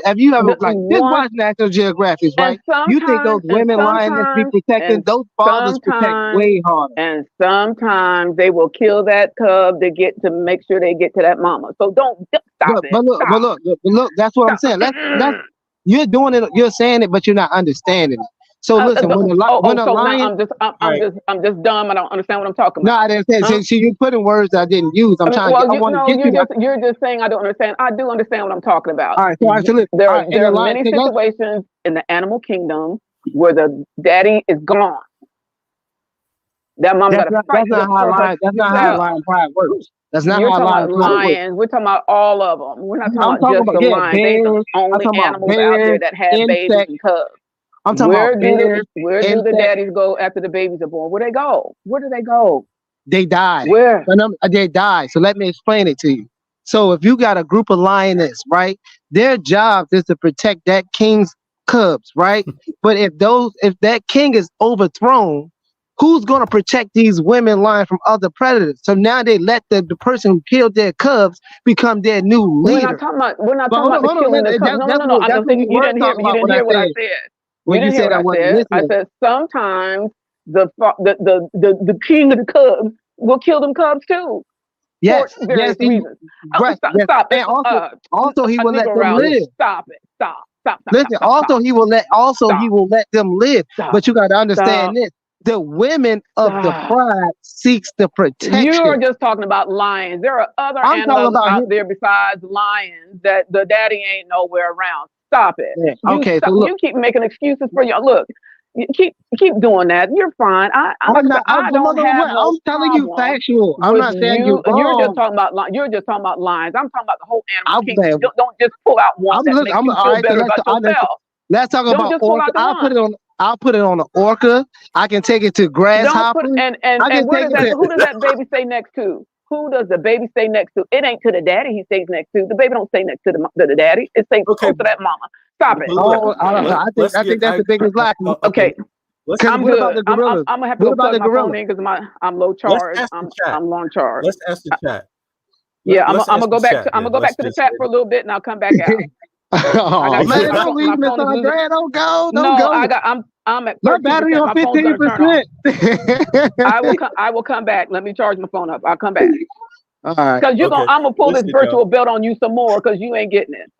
Have you ever like just Once watch National Geographic, and right? You think those women lionesses be protecting? Those fathers protect way harder. And sometimes they will kill that cub to get to make sure they get to that mama. So don't stop it. But look, that's what I'm saying. Let's you're doing it, you're saying it, but you're not understanding it. So listen, when a lion, I'm just dumb. I don't understand what I'm talking no, about. I didn't say. See, you put in words I didn't use. I want to get you. You're just saying I don't understand. I do understand what I'm talking about. All right, so listen. There are many situations in the animal kingdom where the daddy is gone. That mom got to fight. That's not how lion pride works. That's not You're how talking about lions. We're talking about all of them. We're not talking about just the lions. They the only animals out there that have babies and cubs. I'm talking about bears. Where do the daddies go after the babies are born? Where they go? Where do they go? They die. Where? They die. So let me explain it to you. So if you got a group of lioness, right, their job is to protect that king's cubs, right? But if that king is overthrown, who's going to protect these women lion from other predators? So now they let the person who killed their cubs become their new leader. We're not talking about the killing the cubs. No. I don't think you didn't hear what I said. When you said I wasn't listening. I said sometimes the king of the cubs will kill them cubs too. Yes, for various reasons. Right. Stop. And also he will let them live. Stop it. Stop. Listen, also he will let them live. But you got to understand this. The women of the pride seeks the protection. You're just talking about lions. There are other animals out there besides lions that the daddy ain't nowhere around. Stop it. Yeah. Okay, so look, you keep making excuses for your look. You keep doing that. You're fine. I'm telling you factual. I'm not saying you're wrong. You're just talking about lions. I'm talking about the whole animal kingdom. Don't just pull out one that makes you feel better about yourself. Let's talk about orca. I'll put it on an orca. I can take it to grasshopper. Who does that baby stay next to? Who does the baby stay next to? It ain't to the daddy he stays next to. The baby don't stay next to the daddy. It stays close to that mama. Stop it. I think that's the biggest lie. Okay. I'm good. I'm gonna have to go plug my phone in because I'm low charge. I'm long charge. Let's ask the chat. I'm gonna go back to the chat for a little bit and I'll come back out. Oh man, don't leave Miss Andrea. Don't go. I'm at my battery on 15%. I will come back. Let me charge my phone up. I'll come back. All right. Because I'm gonna pull this virtual belt on you some more because you ain't getting it.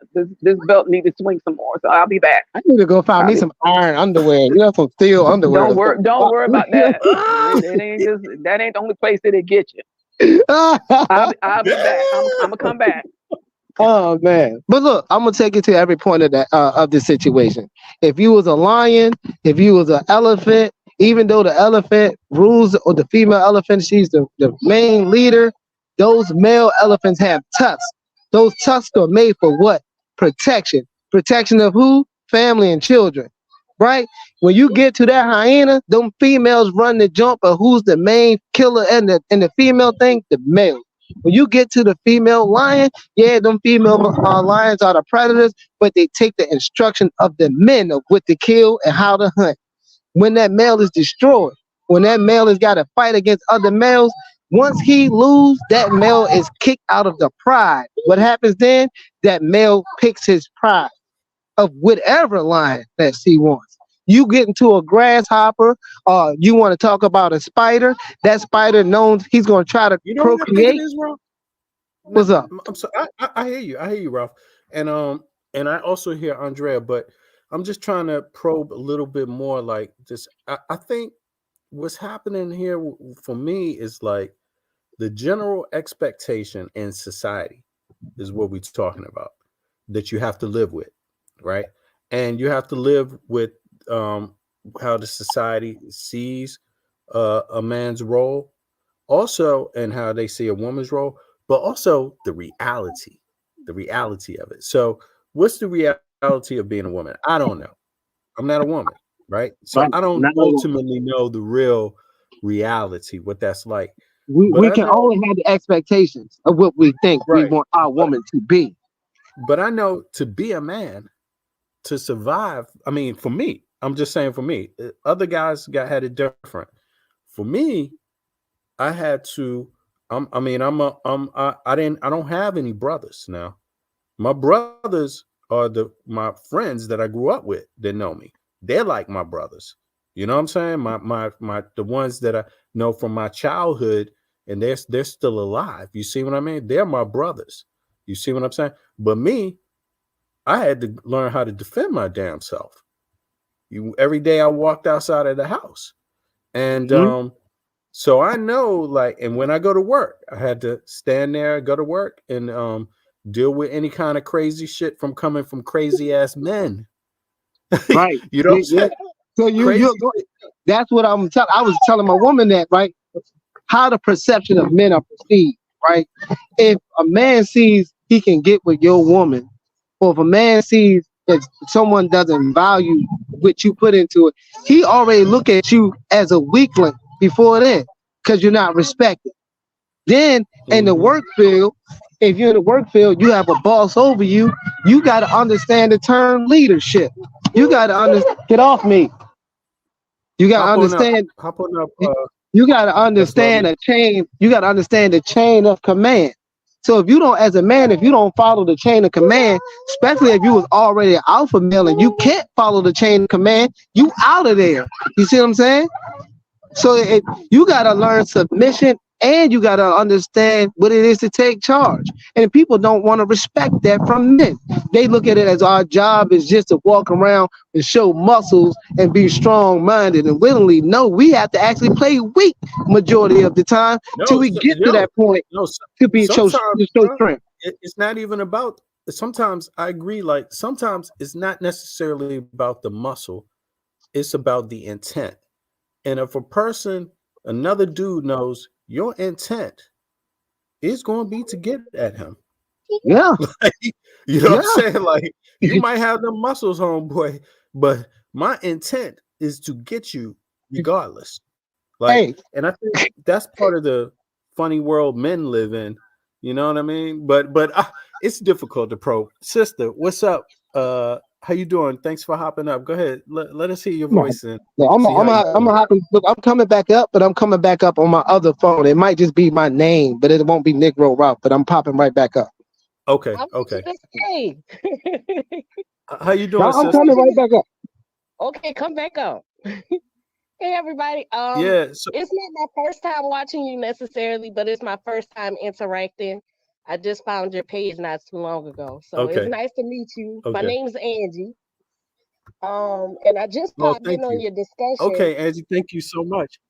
This belt needs to swing some more. So I'll be back. I need to go find me some iron underwear. Some steel underwear. Don't worry about that. That ain't the only place that it get you. I'll be back. I'm gonna come back. Oh man. But look, I'm gonna take it to every point of that of this situation. If you was a lion, if you was an elephant, even though the elephant rules or the female elephant, she's the main leader, those male elephants have tusks. Those tusks are made for what? Protection. Protection of who? Family and children. Right? When you get to that hyena, them females run the jump of who's the main killer and the female thing, the male. When you get to the female lion, yeah, them female lions are the predators, but they take the instruction of the men of what to kill and how to hunt. When that male is destroyed, when that male has got to fight against other males, once he loses, that male is kicked out of the pride. What happens then? That male picks his pride of whatever lion that he wants. You get into a grasshopper, or you want to talk about a spider, that spider knows he's going to try to procreate. What's up? I'm sorry. I hear you. I hear you, Ralph. And I also hear Andrea, but I'm just trying to probe a little bit more like this. I think what's happening here for me is like the general expectation in society is what we're talking about that you have to live with, right? And you have to live with how the society sees a man's role, also, and how they see a woman's role, but also the reality of it. So what's the reality of being a woman? I don't know. I'm not a woman, right? So I don't ultimately know the real reality, what that's like. We can only have the expectations of what we think we want our woman to be. But I know to be a man, to survive, I mean, for me, I'm just saying for me, other guys had it different. For me, I had to. I don't have any brothers now. My brothers are my friends that I grew up with that know me. They're like my brothers. You know what I'm saying? The ones that I know from my childhood, and they're still alive. You see what I mean? They're my brothers. You see what I'm saying? But me, I had to learn how to defend my damn self. Every day I walked outside of the house. And so I know, like, and when I go to work, I had to stand there, go to work, and deal with any kind of crazy shit coming from crazy ass men. Right. You know what I'm saying? So that's what I'm telling. I was telling my woman that, right? How the perception of men are perceived, right? If a man sees he can get with your woman, or if a man sees that someone doesn't value what you put into it, he already look at you as a weakling before then, because you're not respected. Then in the work field, if you're in the work field, you have a boss over you. You got to understand the term leadership. You got to understand. Get off me. You got to understand. Hop on up. You got to understand a chain. You got to understand the chain of command. So if you don't, as a man, if you don't follow the chain of command, especially if you was already an alpha male and you can't follow the chain of command, you out of there. You see what I'm saying? So you got to learn submission, and you got to understand what it is to take charge. And people don't want to respect that from men. They look at it as our job is just to walk around and show muscles and be strong-minded and willingly. No, we have to actually play weak majority of the time till we get to that point to be show strength. It's not even about. Sometimes I agree. Like sometimes it's not necessarily about the muscle. It's about the intent. And if another dude knows your intent is going to be to get at him. Yeah. Like, you know what I'm saying? Like, you might have the muscles, homeboy, but my intent is to get you regardless. Like, and I think that's part of the funny world men live in. You know what I mean? But it's difficult to probe. Sister, what's up? How you doing? Thanks for hopping up. Go ahead. Let us hear your voice. I'm coming back up, but I'm coming back up on my other phone. It might just be my name, but it won't be Negro Ralph, but I'm popping right back up. Okay. Hey. How you doing, I'm sister? coming right back up. Okay, come back up. Hey everybody. So it's not my first time watching you necessarily, but it's my first time interacting. I just found your page not too long ago. So it's nice to meet you. My name's Angie. And I just popped in on your discussion. Okay, Angie, thank you so much.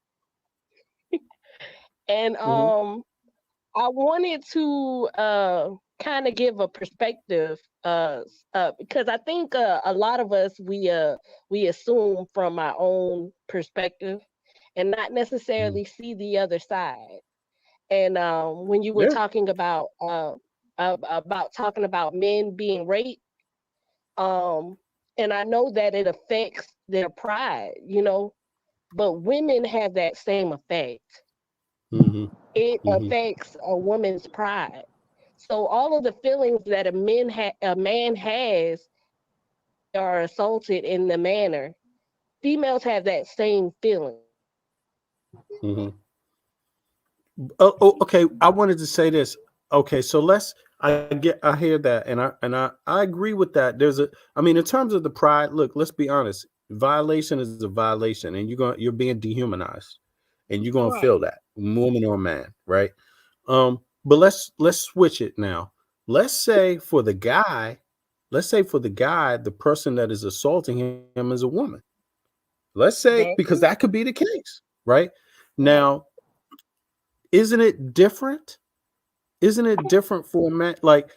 And I wanted to kind of give a perspective because I think a lot of us we assume from our own perspective and not necessarily see the other side. And when you were talking about talking about men being raped, and I know that it affects their pride, you know, but women have that same effect. It affects a woman's pride. So all of the feelings that a man has are assaulted in the manner, females have that same feeling. Okay. I wanted to say this. Okay, so I hear that, and I agree with that. In terms of the pride, look, let's be honest. Violation is a violation, and you're being dehumanized, and you're gonna feel that, woman or man, right? But let's switch it now. Let's say for the guy, the person that is assaulting him is a woman. Let's say, because that could be the case, right? Now, isn't it different? Isn't it different for a man? Like,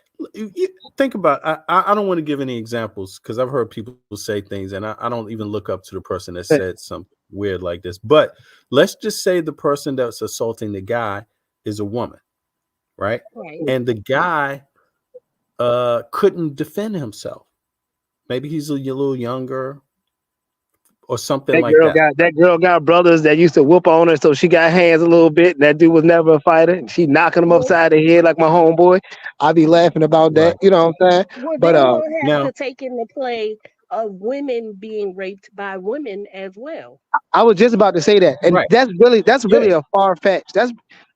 think about. I don't want to give any examples because I've heard people say things, and I don't even look up to the person that said something weird like this. But let's just say the person that's assaulting the guy is a woman, right? And the guy couldn't defend himself. Maybe he's a little younger or something like that. That girl got brothers that used to whoop on her, so she got hands a little bit. And that dude was never a fighter. She knocking him upside the head like my homeboy. I be laughing about that. You know what I'm saying? Well, they don't have to take into play of women being raped by women as well. I was just about to say that, and Right. that's really Yeah. a far fetch.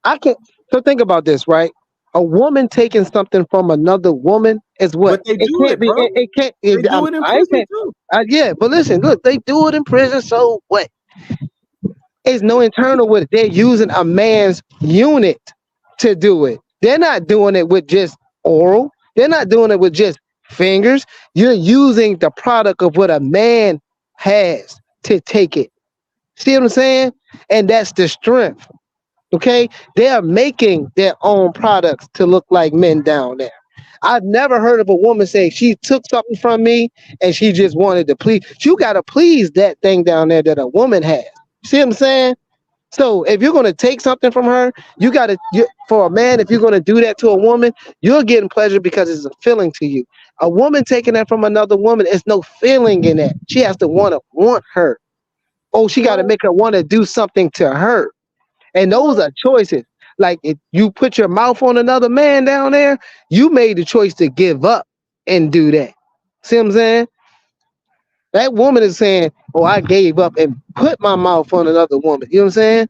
I can so think about this, right? A woman taking something from another woman is what But they it do can't it, be. bro. It can't. They do it in I prison can't. too. Yeah, but listen, look, they do it in prison. So what? It's no internal with it. They're using a man's unit to do it. They're not doing it with just oral. They're not doing it with just fingers. You're using the product of what a man has to take it. See what I'm saying? And that's the strength. Okay? They are making their own products to look like men down there. I've never heard of a woman say she took something from me and she just wanted to please. You got to please that thing down there that a woman has. See what I'm saying? So if you're going to take something from her, you got to, for a man, if you're going to do that to a woman, you're getting pleasure because it's a feeling to you. A woman taking that from another woman, there's no feeling in that. She has to want her. Oh, she got to Well, make her want to do something to her. And those well, are choices. Like if you put your mouth on another man down there, you made the choice to give up and do that. See what I'm saying? That woman is saying, "Oh, I gave up and put my mouth on another woman." You know what I'm saying?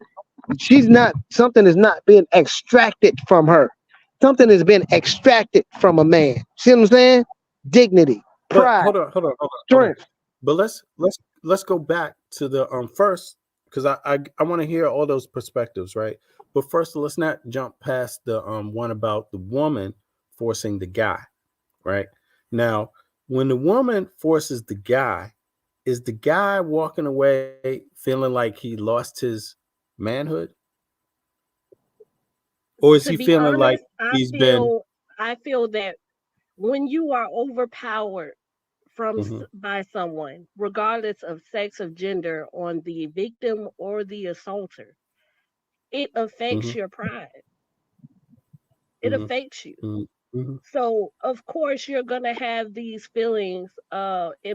She's not. Something is not being extracted from her. Something has been extracted from a man. See what I'm saying? Dignity, But pride, hold on. strength. But let's go back to the first, because I want to hear all those perspectives, right? But first, let's not jump past the one about the woman forcing the guy, right? Now, when the woman forces the guy, is the guy walking away feeling like he lost his manhood, or is to he be feeling like honest, he's been? I feel that when you are overpowered Mhm, by someone, regardless of sex or gender, on the victim or the assaulter, it affects mhm, your pride. It mhm, affects you. mhm, mhm, So of course you're gonna have these feelings,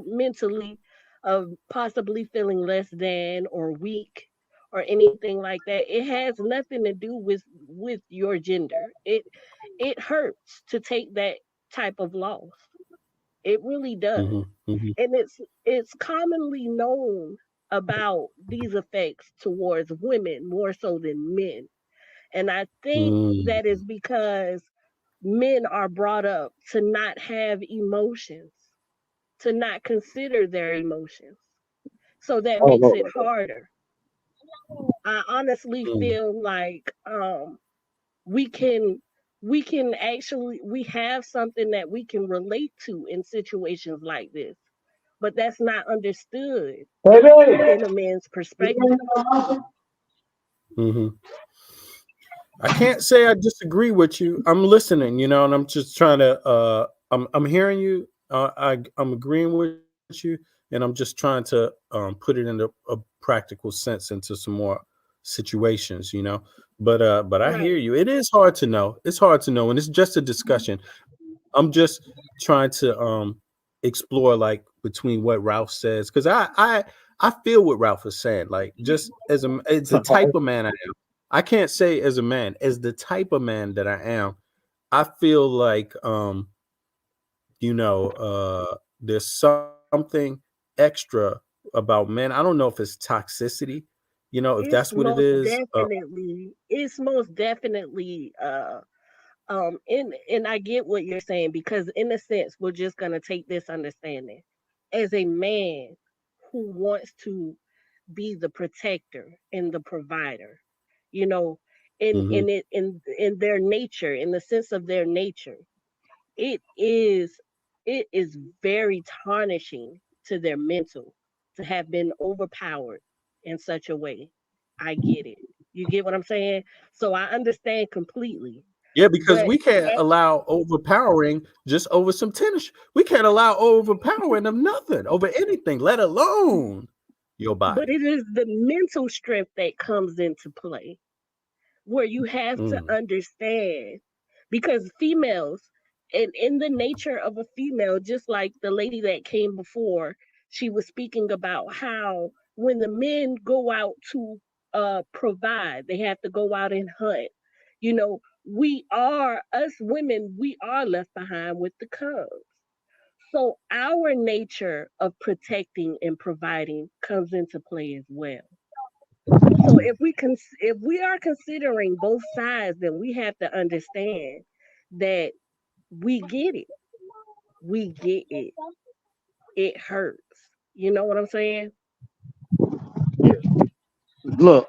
mentally, of possibly feeling less than or weak or anything like that. It has nothing to do with your gender. It hurts to take that type of loss. It really does. mhm, mhm, And it's commonly known about these effects towards women more so than men. And I think mhm. that is because men are brought up to not have emotions, to not consider their emotions. So that Oh, makes no. it harder. I honestly Mm. feel like we can we have something that we can relate to in situations like this, but that's not understood within a man's perspective. Mhm. I can't say I disagree with you. I'm listening, and I'm just trying to. I'm hearing you. I'm agreeing with you, and I'm just trying to put it into a practical sense into some more situations. But I hear Right. you. It is hard to know. It's hard to know, and it's just a discussion. I'm just trying to explore like between what Ralph says, because I feel what Ralph is saying. Like just as the type of man I am. I can't say as a man, as the type of man that I am, I feel like there's something extra about men. I don't know if it's toxicity, if It's that's what it most is. definitely, it's most definitely and I get what you're saying, because in a sense we're just going to take this understanding as a man who wants to be the protector and the provider, you know, Mhm, in their nature, in the sense of their nature, it is it is very tarnishing to their mental to have been overpowered in such a way. I get it. You get what I'm saying? So I understand completely. yeah, because But we can't allow overpowering just over some tennis. We can't allow overpowering of nothing over anything, let alone your but body. it is the mental strength that comes into play, where you have to Mm, understand, because females, and in the nature of a female, just like the lady that came before, she was speaking about how when the men go out to provide, they have to go out and hunt. You know, we are, us women, we are left behind with the cubs. So our nature of protecting and providing comes into play as well. So if we are considering both sides, then we have to understand that we get it. We get it. It hurts. You know what I'm saying? Look,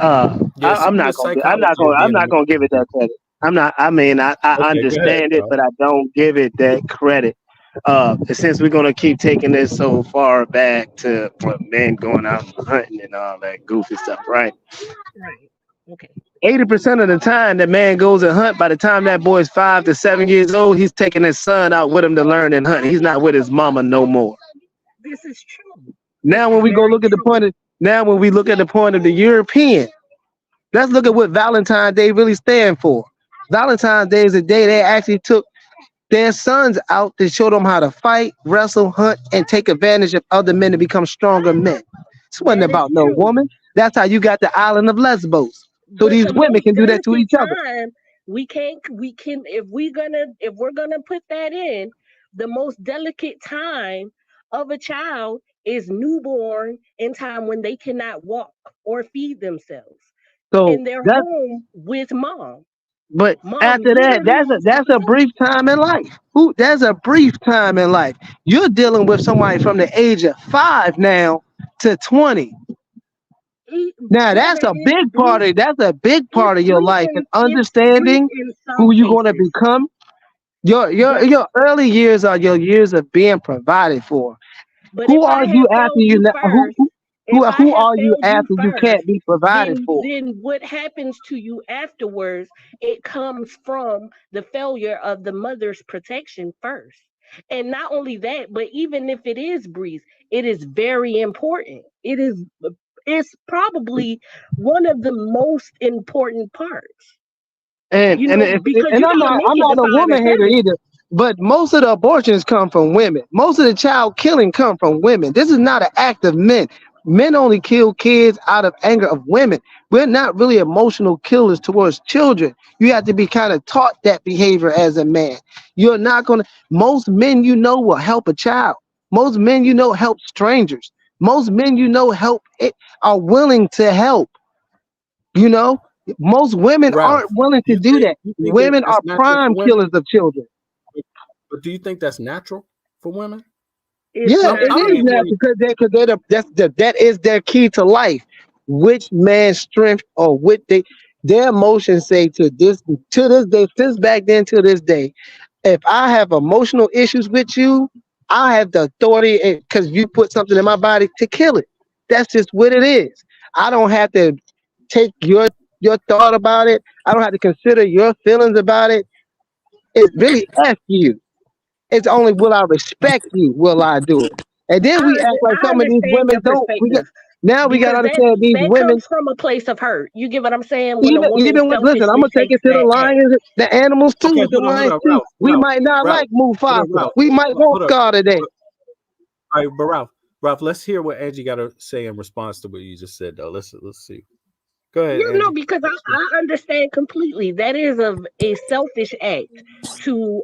Yeah, see, I'm your not gonna, psychology of I'm being a not gonna give it that credit. I'm not. I mean, I okay. Go ahead, understand it, bro. but I don't give it that credit. Since we're gonna keep taking this so far back to men going out hunting and all that goofy stuff, right? Right. Okay. 80% of the time that man goes and hunt, by the time that boy's 5 to 7 years old, he's taking his son out with him to learn and hunt. He's not with his mama no more. This is true. Now when we go look at the point of the European, let's look at what Valentine's Day really stand for. Valentine's Day is a day they actually took their sons out to show them how to fight, wrestle, hunt, and take advantage of other men to become stronger men. This wasn't about no woman. That's how you got the island of Lesbos. So But these the women most can do that to delicate each other. time, we can if we're gonna put that in, the most delicate time of a child is newborn and time when they cannot walk or feed themselves. So And they're that's home with mom. but Mom after that, literally has to that's a brief time in life. There's a brief time in life. You're dealing with somebody from the age of 5 now to 20. Now that's a big part of your life and it's brief understanding in who some you're gonna cases. become. Your early years are your years of being provided for. But Who if are I you have after failed you you now? first, Who are you after you can't be provided for? then what happens to you afterwards, it comes from the failure of the mother's protection first. And not only that, but even if it is breeze, it is very important. It's probably one of the most important parts. And You and know, if, because and you gotta make I'm it to not a 5 and woman hater 7. either. But most of the abortions come from women. Most of the child killing come from women. This is not an act of men. Men only kill kids out of anger of women. We're not really emotional killers towards children. You have to be kind of taught that behavior as a man. You're not gonna. Most men you know will help a child. Most men you know help strangers. Most men you know are willing to help. You know, most women aren't Ralph, willing do to you do think that. that Women that's are natural for prime women? killers of children. But do you think that's natural for women? It's Yeah, not it I'm is being natural. natural really because that is their key to life. Which man's strength or what their emotions say to this day, since back then to this day. If I have emotional issues with you, I have the authority because you put something in my body to kill it. That's just what it is. I don't have to take your thought about it. I don't have to consider your feelings about it. It's really ask you. It's only will I respect you, will I do it? And then we act like I some of these understand women your don't. perspective We got to because that understand these that women. comes from a place of hurt. You get what I'm saying? When a woman Even with listen, I'm selfishly gonna take takes it to the that act. lions, the animals too. okay. With the lions Hold on, too, Ralph, we might not Ralph, like hold on, Mufasa. Ralph. We might want Hold up. Scar today. All right, but Ralph, let's hear what Angie got to say in response to what you just said, though. Let's see. Go ahead, You know, Angie. because I understand completely. That is a selfish act to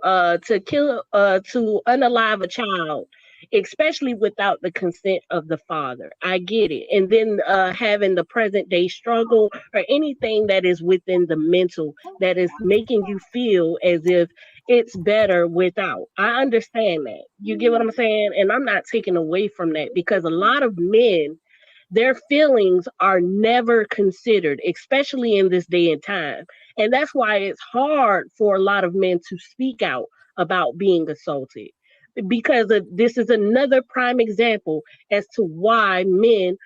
kill to unalive a child, especially without the consent of the father. I get it. And then having the present day struggle or anything that is within the mental that is making you feel as if it's better without. I understand that. You get what I'm saying? And I'm not taking away from that because a lot of men, their feelings are never considered, especially in this day and time. And that's why it's hard for a lot of men to speak out about being assaulted. Because this is another prime example as to why men,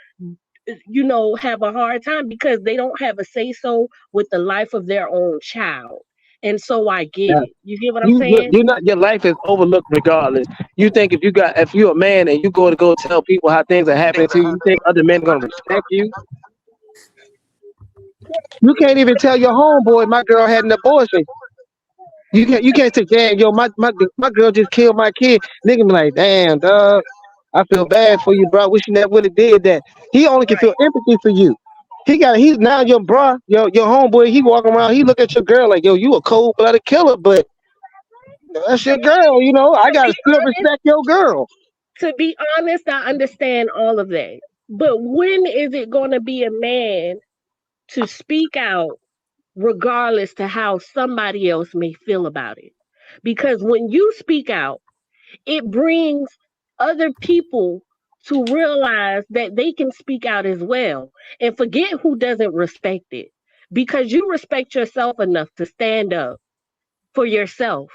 have a hard time because they don't have a say so with the life of their own child. And so I get Yeah. it. You get what I'm saying? You're not. Your life is overlooked regardless. You think if you're a man and you go tell people how things are happening to you, you think other men are gonna respect you? You can't even tell your homeboy my girl had an abortion. You can't say, damn, yo, my girl just killed my kid. Nigga be like, damn, dog, I feel bad for you, bro. Wish you never would have did that. He only can feel empathy for you. He's now your bro, your homeboy. He walking around, he look at your girl like, yo, you a cold blooded killer, but That's your girl, you know. I To gotta be still honest, respect your girl. I understand all of that. But when is it going to be a man to speak out regardless to how somebody else may feel about it? Because when you speak out, it brings other people to realize that they can speak out as well and forget who doesn't respect it. Because you respect yourself enough to stand up for yourself.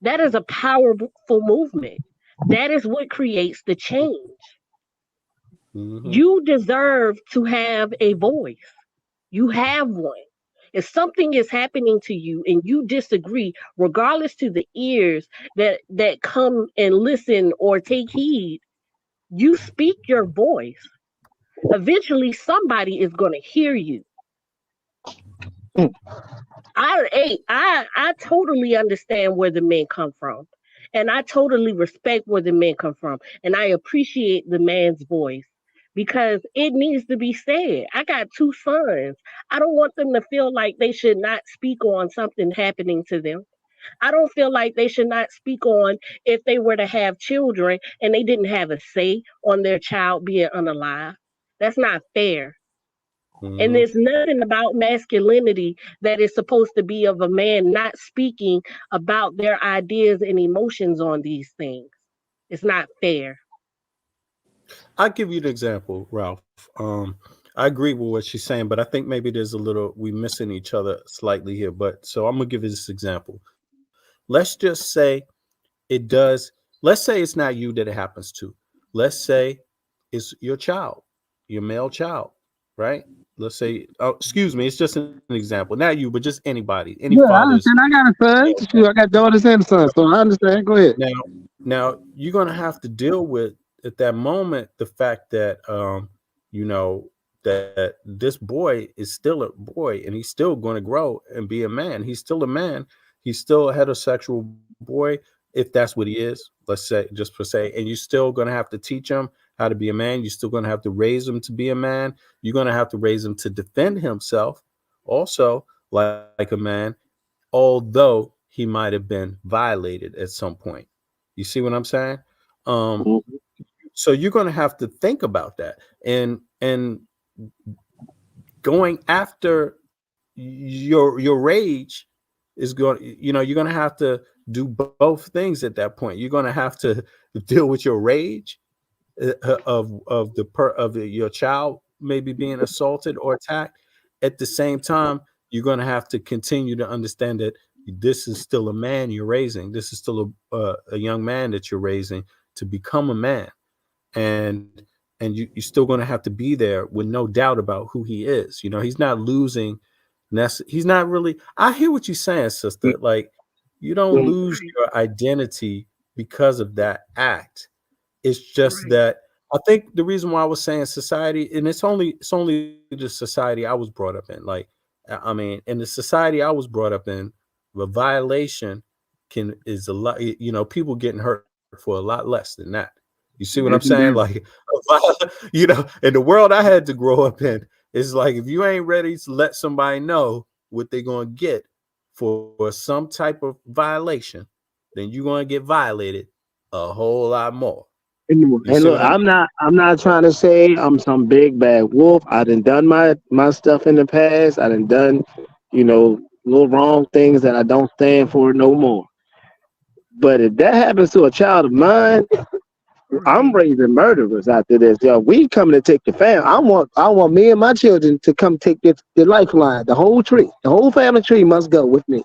That is a powerful movement. That is what creates the change. You deserve to have a voice. You have one. If something is happening to you and you disagree, regardless to the ears that come and listen or take heed, you speak your voice. Eventually, somebody is going to hear you. I totally understand where the men come from, and I totally respect where the men come from, and I appreciate the man's voice because it needs to be said. I got two sons. I don't want them to feel like they should not speak on something happening to them. I don't feel like they should not speak on if they were to have children and they didn't have a say on their child being unalive. That's not fair. And there's nothing about masculinity that is supposed to be of a man not speaking about their ideas and emotions on these things. It's not fair. I'll give you the example, Ralph. I agree with what she's saying, but I think maybe there's a little we missing each other slightly here. But so I'm gonna give you this example. Let's just say it does. Let's say it's not you that it happens to. Let's say it's your child, your male child, right? Let's say, oh, excuse me, it's just an example. Not you, but just anybody, any Yeah, I fathers. understand. I got a son. Shoot, I got daughters and sons, so I understand. Go ahead. Now you're gonna have to deal with at that moment the fact that you know that this boy is still a boy and he's still going to grow and be a man. He's still a man. He's still a heterosexual boy if that's what he is. Let's say just per se, and you're still going to have to teach him how to be a man. You're still going to have to raise him to be a man. You're going to have to raise him to defend himself, also like a man, although he might have been violated at some point. You see what I'm saying? So you're going to have to think about that, and going after your rage is going. You know, you're going to have to do both things at that point. You're going to have to deal with your rage of your child maybe being assaulted or attacked. At the same time, you're going to have to continue to understand that this is still a man you're raising. This is still a young man that you're raising to become a man, and you're still going to have to be there with no doubt about who he is. You know, he's not losing. He's not really. I hear what you're saying, sister. Like, you don't lose your identity because of that act. It's just that I think the reason why I was saying society, and it's only the society I was brought up in. Like, I mean, in the society I was brought up in, the violation is a lot. You know, people getting hurt for a lot less than that. You see what I'm saying? Like, you know, in the world I had to grow up in, it's like if you ain't ready to let somebody know what they're gonna get for some type of violation, then you're gonna get violated a whole lot more. And look, I'm not trying to say I'm some big bad wolf. I done my stuff in the past. I done, you know, little wrong things that I don't stand for no more. But if that happens to a child of mine, I'm raising murderers after this. Yo, we coming to take the fam. I want me and my children to come take the lifeline. The whole tree, the whole family tree must go with me.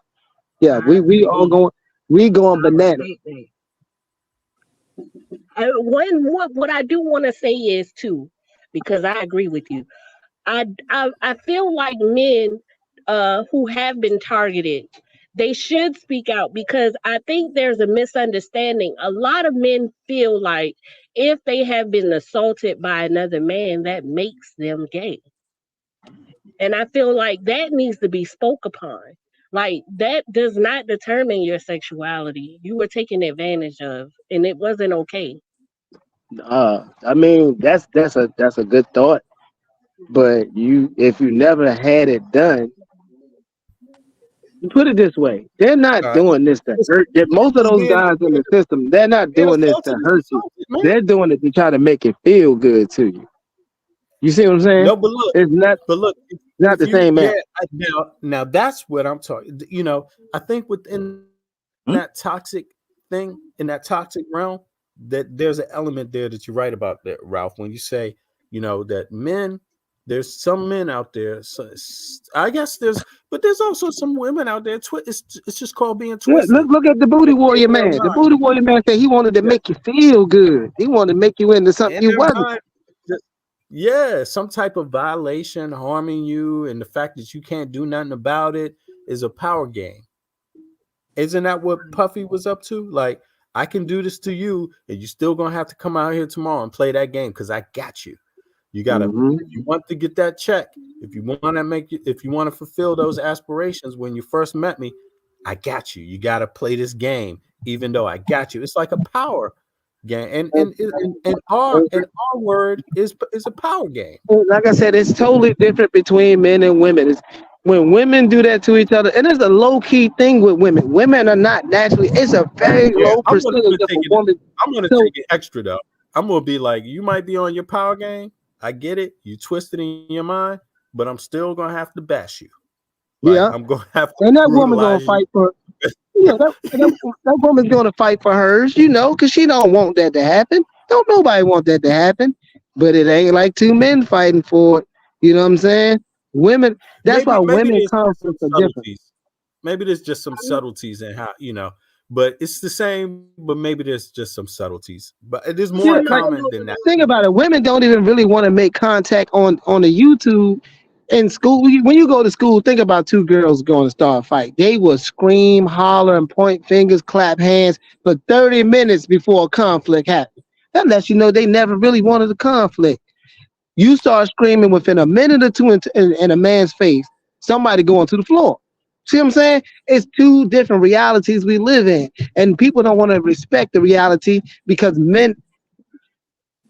Yeah, we all going. We going bananas. What I do want to say is too, because I agree with you. I feel like men who have been targeted, they should speak out because I think there's a misunderstanding. A lot of men feel like if they have been assaulted by another man, that makes them gay. And I feel like that needs to be spoke upon. Like, that does not determine your sexuality. You were taken advantage of, and it wasn't okay. I mean, that's a good thought. But if you never had it done, put it this way: they're not doing this to hurt. Most of those guys in the system, they're not doing this to hurt you. They're doing it to try to make it feel good to you. You see what I'm saying? No, but look, it's not the same match. Now that's what I'm talking. You know, I think within that toxic thing, in that toxic realm, that there's an element there that you're right about that, Ralph. When you say, you know, that there's some men out there. So I guess there's also some women out there. It's just called being twisted. Look at the booty warrior man. The booty warrior man said he wanted to make you feel good. He wanted to make you into something you wasn't. Yeah, some type of violation, harming you, and the fact that you can't do nothing about it is a power game. Isn't that what Puffy was up to? Like, I can do this to you, and you're still gonna have to come out here tomorrow and play that game because I got you. You gotta, if you want to get that check, if you want to fulfill those aspirations when you first met me, I got you. You gotta play this game, even though I got you. It's like a power game, and our word is a power game. Like I said, it's totally different between men and women. It's when women do that to each other, and it's a low key thing with women. Women are not naturally. It's a very low percentage of a woman. I'm gonna take it extra though. I'm gonna be like, you might be on your power game. I get it. You twisted in your mind, but I'm still gonna have to bash you. Like, I'm gonna have to. And that woman gonna fight for. Yeah, that woman's gonna fight for hers, you know, because she don't want that to happen. Don't nobody want that to happen. But it ain't like two men fighting for it. You know what I'm saying? Women. That's why women conflicts are different. Maybe there's just some subtleties in how, you know, but it's the same. But maybe there's just some subtleties. But it is more common than that. Think about it. Women don't even really want to make contact on the YouTube. In school, when you go to school, think about two girls going to start a fight. They will scream, holler, and point fingers, clap hands for 30 minutes before a conflict happens. That lets you know they never really wanted a conflict. You start screaming within a minute or two in a man's face, somebody going to the floor. See what I'm saying? It's two different realities we live in. And people don't want to respect the reality because men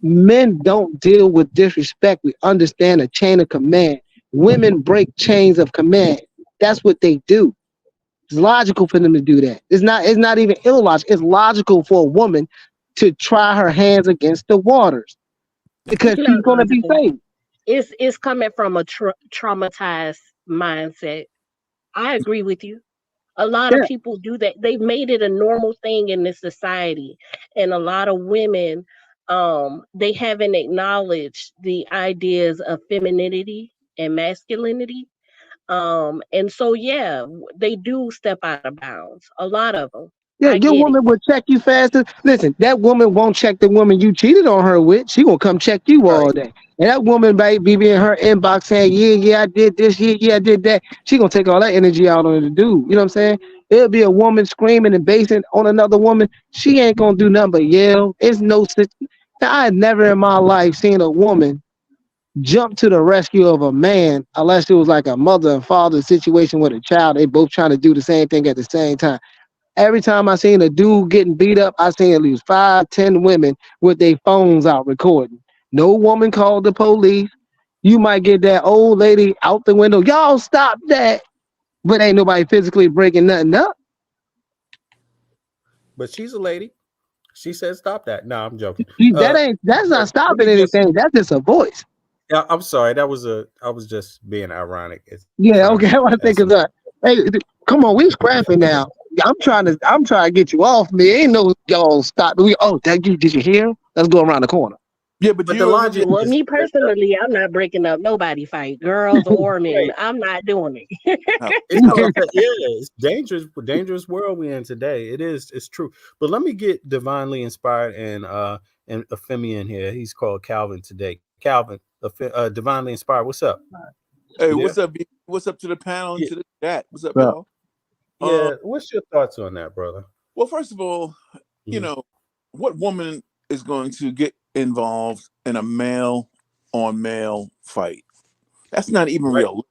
don't deal with disrespect. We understand a chain of command. Women break chains of command. That's what they do. It's logical for them to do that. It's not even illogical. It's logical for a woman to try her hands against the waters because she's going to be safe. It's coming from a traumatized mindset. I agree with you. A lot of people do that. They've made it a normal thing in this society, and a lot of women, they haven't acknowledged the ideas of femininity and masculinity. And so they do step out of bounds. A lot of them. Yeah, your woman will check you faster. Listen, that woman won't check the woman you cheated on her with. She gonna come check you all day. And that woman might be in her inbox saying, yeah, I did this, yeah, I did that. She gonna take all that energy out on the dude. You know what I'm saying? It'll be a woman screaming and basing on another woman. She ain't gonna do nothing but yell. It's no such. I had never in my life seen a woman jump to the rescue of a man unless it was like a mother and father situation with a child. They both trying to do the same thing at the same time. Every time I seen a dude getting beat up, I seen at least 5-10 women with their phones out recording. No woman called the police. You might get that old lady out the window. Y'all stop that. But ain't nobody physically breaking nothing up. But she's a lady. She said stop that. No, I'm joking. That's not stopping anything. That's just a voice. Yeah, I'm sorry. I was just being ironic. Yeah, okay. I want to think of that. Hey, come on, we scrapping now. I'm trying to get you off me. Ain't no y'all stop. Did you hear? Let's go around the corner. Yeah, but the logic. Well, me personally, I'm not breaking up nobody fight, girls or men. I'm not doing it. It's dangerous world we in today. It's true. But let me get divinely inspired and Ephemia in here. He's called Calvin today. Calvin, divinely inspired. What's up? Hey, what's up? What's up to the panel and to the chat? What's up, y'all? Yeah, what's your thoughts on that, brother? Well, first of all, you know, what woman is going to get involved in a male on male fight? That's not even real.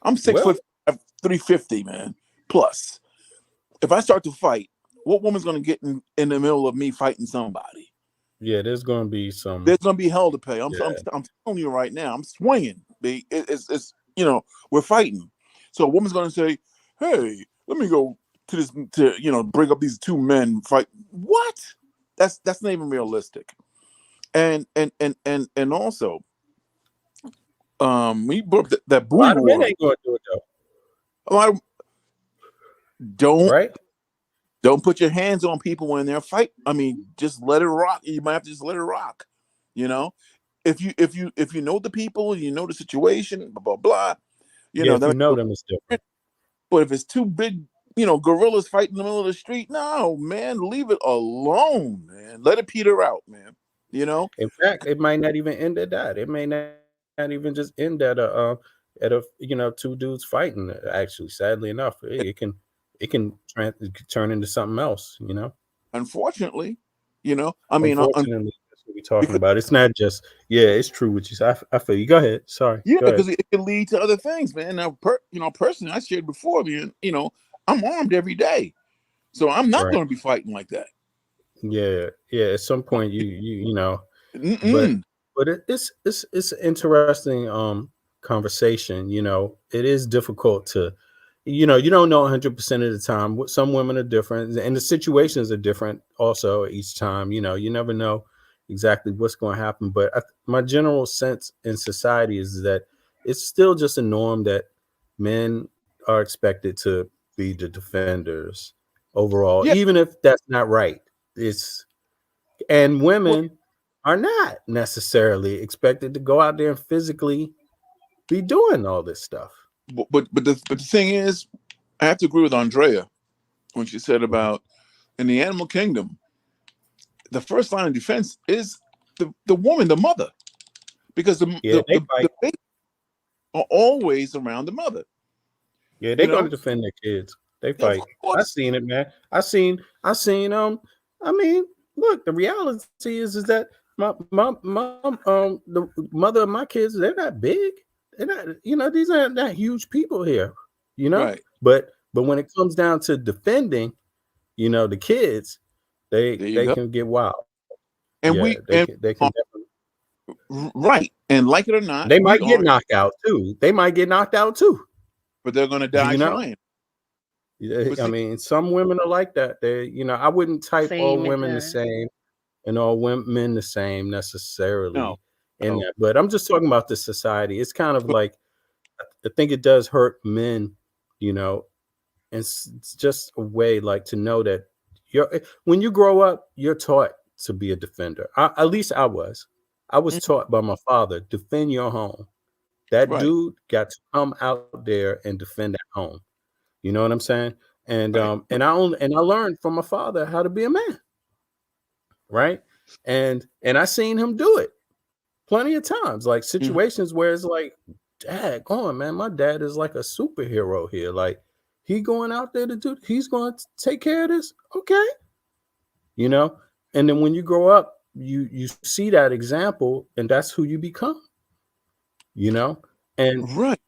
I'm 6 foot 350, man. Plus, if I start to fight, what woman's going to get in the middle of me fighting somebody? Yeah, there's going to be some. There's going to be hell to pay. I'm telling you right now. I'm swinging. It's we're fighting. So a woman's going to say, hey, let me go to this to bring up these two men fight. What? That's not even realistic. And also, we brought up that A booty lot of men war. ain't going to do it though, A lot of don't right? don't put your hands on people when they're fighting. I mean, just let it rock. You might have to just let it rock. You know, if you know the people, you know the situation, blah blah blah. Yeah, if you That. know them, it's different. But if it's two big, gorillas fighting in the middle of the street, no, man, leave it alone, man. Let it peter out, man. In fact, it might not even end at that. It may not even just end at a two dudes fighting. Actually, sadly enough, it can turn into something else. Unfortunately, I mean, Unfortunately, that's what we're talking because about. It's not just it's true what you said. I feel you. Go ahead. Sorry. yeah, Go ahead. because it can lead to other things, man. Now, personally, I shared before, man. I'm armed every day, so I'm not Right. going to be fighting like that. Yeah. At some point, you know, Mm-mm. but it's an interesting conversation. It is difficult to, you don't know 100% of the time. Some women are different, and the situations are different also each time. You never know exactly what's going to happen. But my general sense in society is that it's still just a norm that men are expected to be the defenders overall, Yeah. even if that's not right. And Well, women are not necessarily expected to go out there and physically be doing all this stuff. but the thing is, I have to agree with Andrea when she said about in the animal kingdom, the first line of defense is the woman, the mother, because Yeah, they the fight. baby are always around the mother. Yeah, they're You going to know, defend their kids. They yeah, of fight. I course. seen it, man. I seen I mean, look, the reality is that my mom the mother of my kids, they're not big. They're not, these aren't that huge people here, Right. But when it comes down to defending, the kids, There you they go. can get wild. And Yeah, we and they can definitely. right. And like it or not, They we might get are, knocked out too. but they're going to die You know, trying. But I see, mean, some women are like that. I wouldn't type all Same women the here. same and all men the same no, necessarily in no. that. But I'm just talking about the society. It's kind of But like I think it does hurt men, and it's just a way like to know that when you grow up, you're taught to be a defender. At least I was. I was taught by my father, defend your home. That right, dude got to come out there and defend that home. You know what I'm saying? And right, I learned from my father how to be a man, right? And I seen him do it plenty of times, like hmm situations where it's like, dad, on man, my dad is like a superhero here. Like he going out there he's going to take care of this. Okay. You know, and then when you grow up, you see that example, and that's who you become, and right.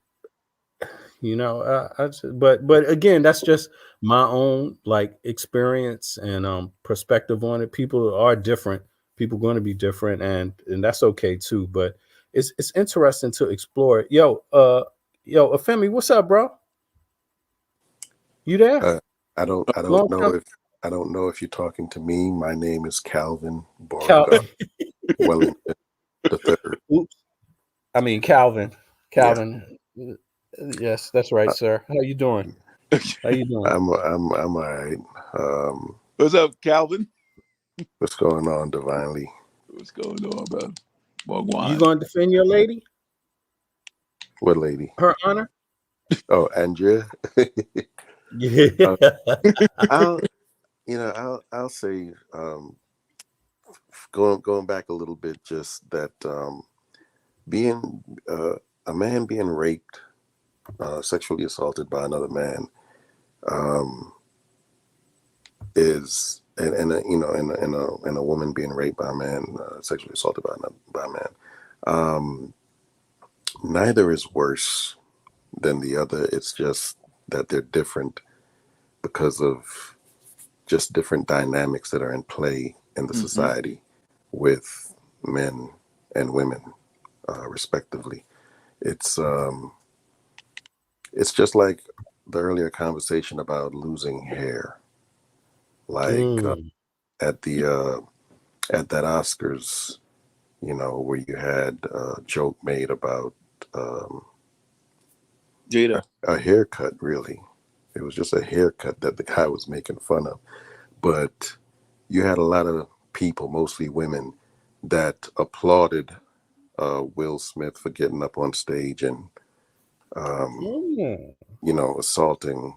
but again, that's just my own like experience and perspective on it. People are different. People going to be different, and that's okay too. But it's interesting to explore it. Yo, Afemi, what's up, bro? You there? Uh, I don't Long know time. if you're talking to me. My name is Calvin Cal- Beauregard Wellington the third. Oops. I mean Calvin. Yeah, Calvin. Yes, that's right, sir. How you doing? How you doing? I'm all right. What's up, Calvin? What's going on, Divinely? What's going on, bro? You Wagwan. gonna defend your lady? What lady? Her honor? Oh, Andrea. Yeah. I'll I'll say going back a little bit, just that being a man being raped, sexually assaulted by another man, is and and a woman being raped by a man, sexually assaulted by a man. Neither is worse than the other. It's just that they're different because of just different dynamics that are in play in the hmm society with men and women, respectively. It's just like the earlier conversation about losing hair, like at the at that Oscars, you know, where you had a joke made about Jada. a haircut. Really, it was just a haircut that the guy was making fun of, but you had a lot of people, mostly women, that applauded Will Smith for getting up on stage and you know, assaulting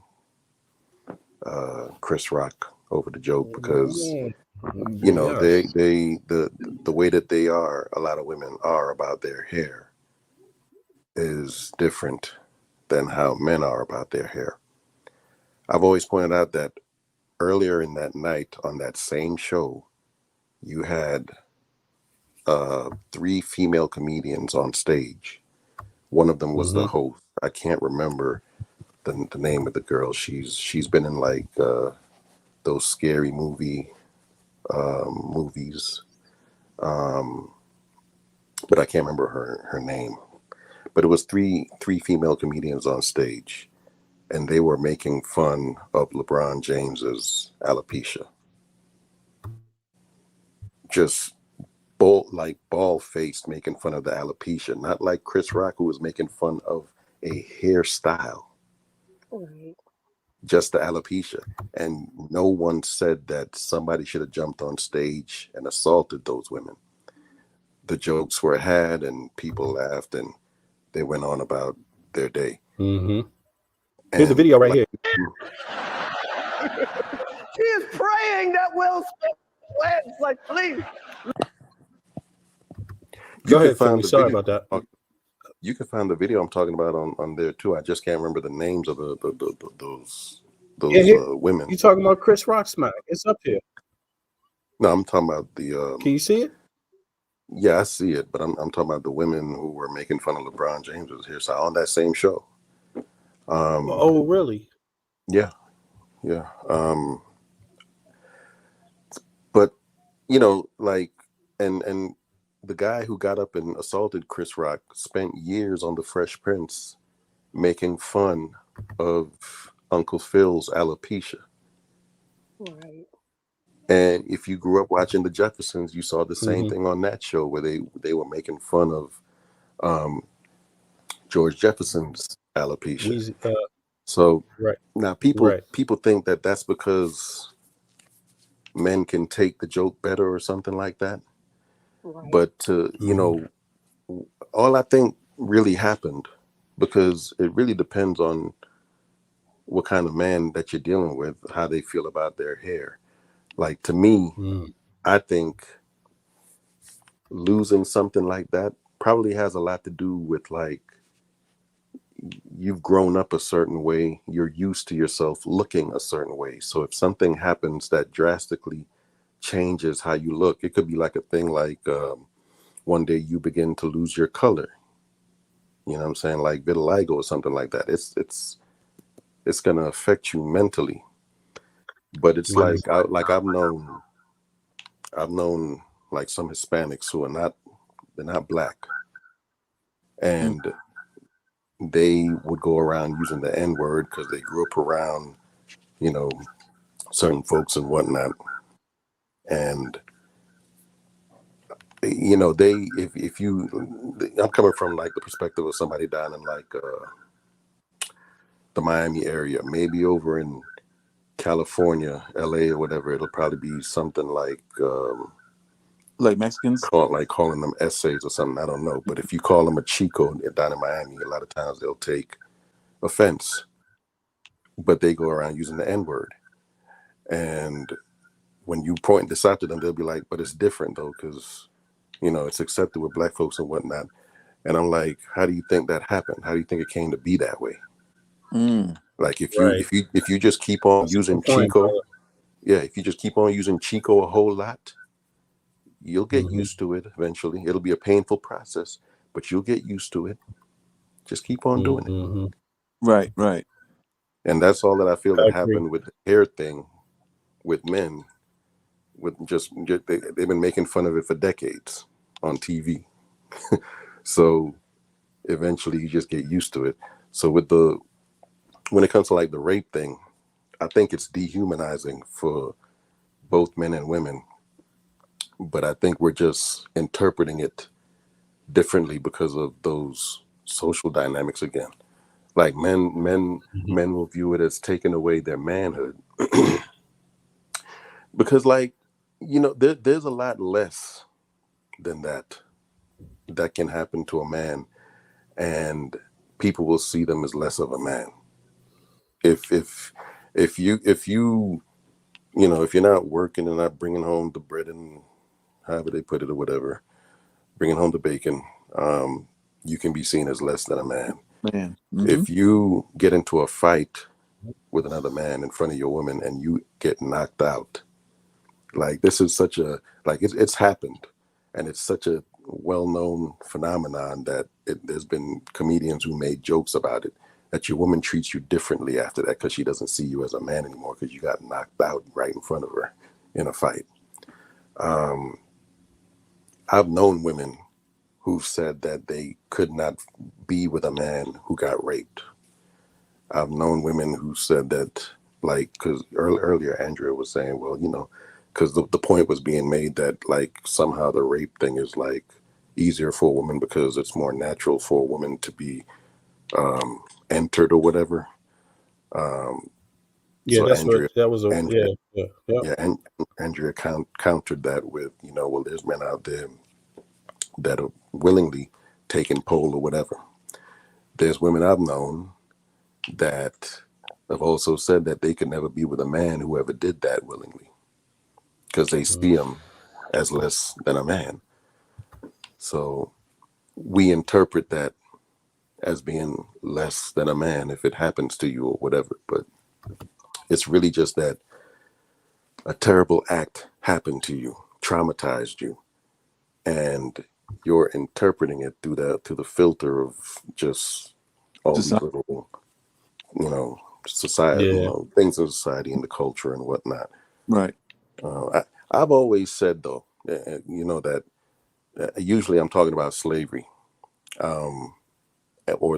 Chris Rock over the joke because you know the way that they are, a lot of women are about their hair is different than how men are about their hair. I've always pointed out that earlier in that night on that same show, you had 3 female comedians on stage. One of them was the host. I can't remember the name of the girl. She's been in like those scary movies, but I can't remember her name. But it was three female comedians on stage, and they were making fun of LeBron James's alopecia. Just bald-faced making fun of the alopecia, not like Chris Rock, who was making fun of a hairstyle. Right. Just the alopecia. And no one said that somebody should have jumped on stage and assaulted those women. The jokes were had and people laughed and they went on about their day. Here's the video right here. She is praying that Will Smith wins. Like, please. Go ahead, Femi. Sorry about that. You can find the video I'm talking about on there too. I just can't remember the names of those women. You talking about Chris Rock smack? It's up here. No, I'm talking about the. Can you see it? Yeah, I see it, but I'm talking about the women who were making fun of LeBron James's hairstyle on that same show. Oh, really? Yeah. But you know, like, and the guy who got up and assaulted Chris Rock spent years on The Fresh Prince making fun of Uncle Phil's alopecia. Right. And if you grew up watching The Jeffersons, you saw the same thing on that show where they were making fun of George Jefferson's alopecia. So now people think that that's because men can take the joke better or something like that. Right. But you know, all I think really happened, because it really depends on what kind of man that you're dealing with, how they feel about their hair. Like, to me, I think losing something like that probably has a lot to do with, like, you've grown up a certain way, you're used to yourself looking a certain way. So if something happens that drastically changes how you look, it could be like a thing like one day you begin to lose your color. You know what I'm saying? Like vitiligo or something like that. It's gonna affect you mentally. But it's like I've known like some Hispanics who are they're not black, and they would go around using the N-word because they grew up around, you know, certain folks and whatnot. And you know, I'm coming from like the perspective of somebody down in like the Miami area, maybe over in California, LA or whatever. It'll probably be something like Mexicans, calling them essays or something. I don't know. But if you call them a Chico down in Miami, a lot of times they'll take offense. But they go around using the N-word. And when you point this out to them, they'll be like, but it's different though, because, you know, it's accepted with black folks and whatnot. And I'm like, how do you think that happened? How do you think it came to be that way? Like if you just keep on using Chico, if you just keep on using Chico a whole lot, you'll get used to it eventually. It'll be a painful process, but you'll get used to it. Just keep on doing it. Right. And that's all that I feel that happened with the hair thing with men. With they've been making fun of it for decades on TV. So eventually you just get used to it. So with the when it comes to like the rape thing, I think it's dehumanizing for both men and women, but I think we're just interpreting it differently because of those social dynamics again. Like men will view it as taking away their manhood because, like, there's a lot less than that can happen to a man, and people will see them as less of a man. If you if you're not working and not bringing home the bread and however they put it or whatever, bringing home the bacon, you can be seen as less than a man. Man. If you get into a fight with another man in front of your woman and you get knocked out, like this is such a it's happened, and it's such a well-known phenomenon that there's been comedians who made jokes about it, that your woman treats you differently after that because she doesn't see you as a man anymore because you got knocked out right in front of her in a fight. I've known women who've said that they could not be with a man who got raped. I've known women who said that, like, because earlier Andrea was saying, well, because the point was being made that, like, somehow the rape thing is, like, easier for a woman because it's more natural for a woman to be entered or whatever. Yeah, So that's what Andrea, that was. Andrea, Yeah. and Andrea countered that with, well, there's men out there that are willingly taking pole or whatever. There's women I've known that have also said that they could never be with a man who ever did that willingly because they see him as less than a man. So we interpret that as being less than a man if it happens to you or whatever. But it's really just that a terrible act happened to you, traumatized you, and you're interpreting it through the filter of just all these little, society, things in society and the culture and whatnot. Right. I've always said though, that usually I'm talking about slavery, or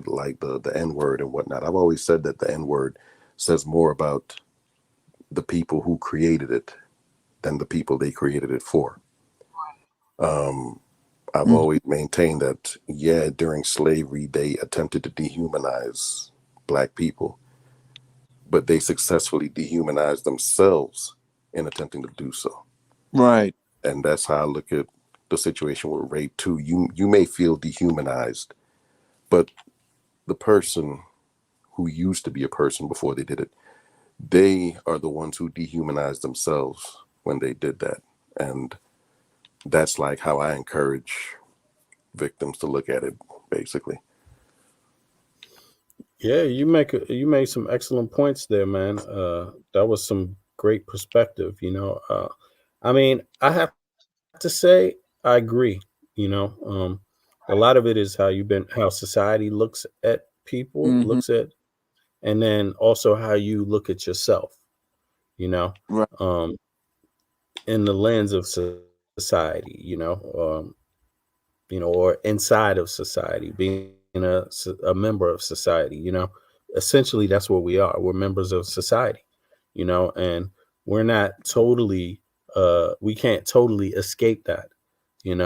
like the N-word and whatnot. I've always said that the N-word says more about the people who created it than the people they created it for. I've always maintained that, during slavery, they attempted to dehumanize Black people, but they successfully dehumanized themselves in attempting to do so. Right. And that's how I look at the situation with rape too. You may feel dehumanized, but the person who used to be a person before they did it, they are the ones who dehumanized themselves when they did that. And that's like how I encourage victims to look at it, basically. Yeah, you made some excellent points there, man. That was some great perspective. I mean, I have to say I agree. A lot of it is how society looks at people, looks at, and then also how you look at yourself. Right. In the lens of society. Or inside of society, being a member of society. Essentially that's what we are. We're members of society. And we're not totally. We can't totally escape that. And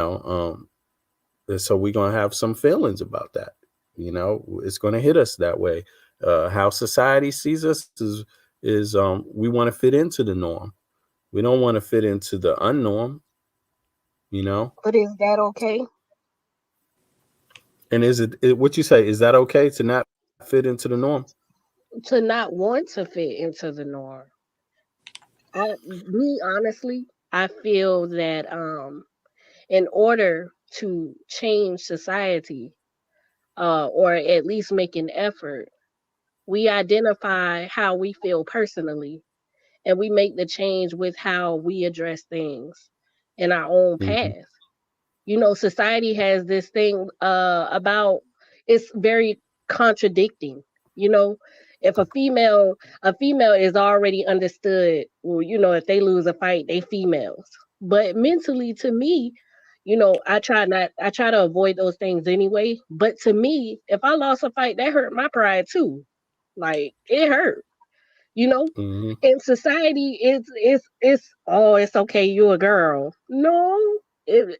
so we're gonna have some feelings about that. It's gonna hit us that way. How society sees us is we want to fit into the norm. We don't want to fit into the unnorm. But is that okay? And is it what you say? Is that okay to not fit into the norm? To not want to fit into the norm. Me honestly, I feel that in order to change society, or at least make an effort, we identify how we feel personally, and we make the change with how we address things in our own Mhm. path. Society has this thing about, it's very contradicting. you know if a female is already understood, well, if they lose a fight, they females. But mentally, to me, I try to avoid those things anyway. But to me, if I lost a fight, that hurt my pride too. Like it hurt, you know. Mm-hmm. In society, it's oh, it's okay, you're a girl. No,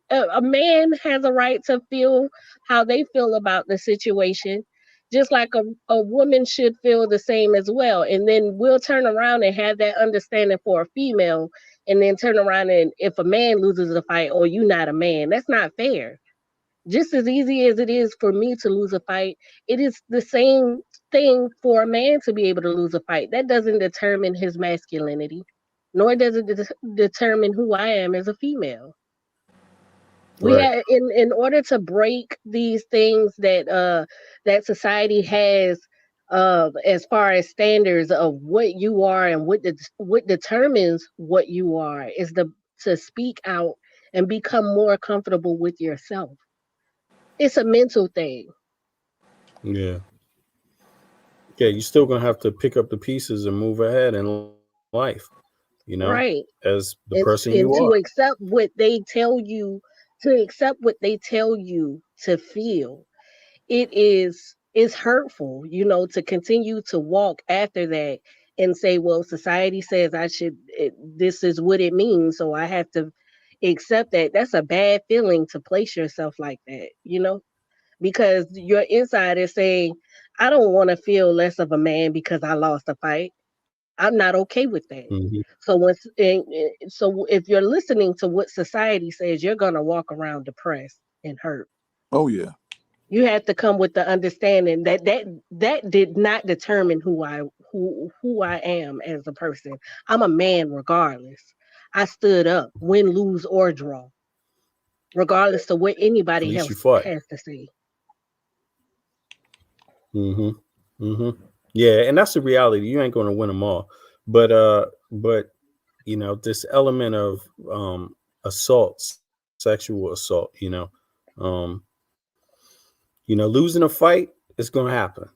a man has a right to feel how they feel about the situation, just like a woman should feel the same as well. And then we'll turn around and have that understanding for a female, and then turn around and if a man loses a fight, oh, you not a man. That's not fair. Just as easy as it is for me to lose a fight, it is the same thing for a man to be able to lose a fight. That doesn't determine his masculinity, nor does it determine who I am as a female. We Right. have in order to break these things that society has as far as standards of what you are and what determines what you are is to speak out and become more comfortable with yourself. It's a mental thing. Yeah. Yeah. You're still gonna have to pick up the pieces and move ahead in life. You know, Right. as the And person and you to are. accept what they tell you, to accept what they tell you to feel. It's hurtful, to continue to walk after that and say, well, society says this is what it means, so I have to accept that. That's a bad feeling to place yourself like that, because your inside is saying, I don't want to feel less of a man because I lost a fight. I'm not okay with that. Mm-hmm. So if you're listening to what society says, you're gonna walk around depressed and hurt. Oh yeah. You have to come with the understanding that did not determine who I am as a person. I'm a man regardless. I stood up, win, lose, or draw, regardless of what At anybody least you else fought. has to say. Mm-hmm. Mm-hmm. Yeah, and that's the reality. You ain't gonna win them all. But this element of assault, sexual assault, um, losing a fight is gonna happen.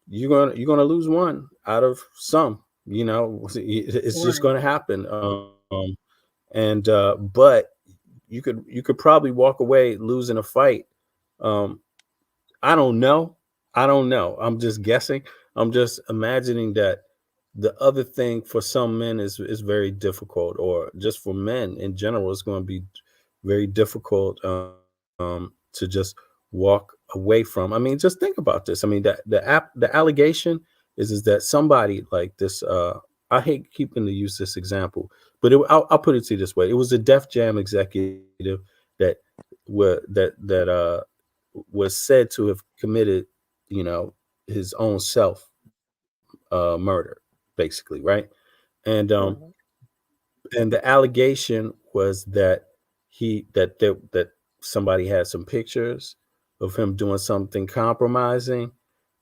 You're gonna lose one out of some. It's just Right. gonna happen. And but you could probably walk away losing a fight. Um, I don't know. I don't know. I'm just guessing. I'm just imagining that the other thing for some men is very difficult, or just for men in general, it's going to be very difficult to just walk away from. I mean, just think about this. I mean, the allegation is that somebody like this. I hate keeping to use this example, but I'll put it to you this way: it was a Def Jam executive that was said to have committed, his own self murder, basically, right? And Mhm. and the allegation was that that somebody had some pictures of him doing something compromising,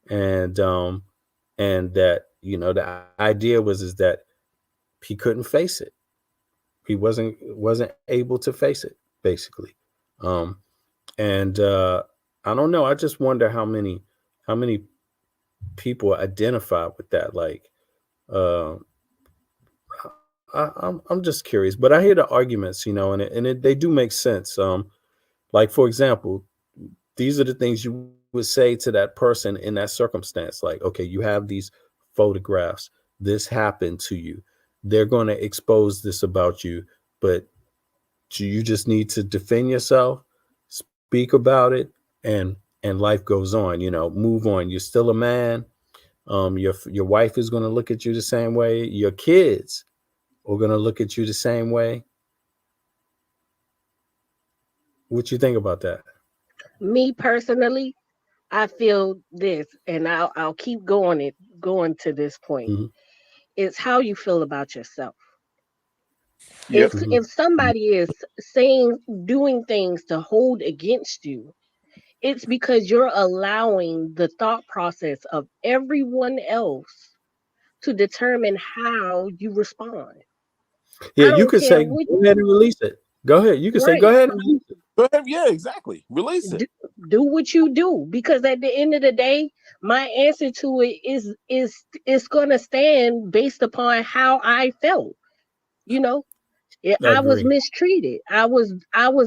and that the idea is that he couldn't face it. He wasn't able to face it, basically. Um, and I don't know. I just wonder how many people identify with that. Like, uh, I'm just curious, but I hear the arguments, they do make sense. Like, for example, these are the things you would say to that person in that circumstance. Like, okay, you have these photographs. This happened to you. They're going to expose this about you, but you just need to defend yourself, speak about it, and life goes on. Move on. You're still a man. Your wife is going to look at you the same way. Your kids are going to look at you the same way. What you think about that? Me personally, I feel this, and I'll keep going to this point. Mm-hmm. It's how you feel about yourself. Yep. If somebody is doing things to hold against you, it's because you're allowing the thought process of everyone else to determine how you respond. Yeah, I you don't could care say, what. go ahead and release it. Go ahead. You could say, go Right. ahead and release it. Go ahead. Yeah, exactly. Release do, it. do what you do, because at the end of the day, my answer to it is going to stand based upon how I felt. You know, I I was agree. mistreated. I was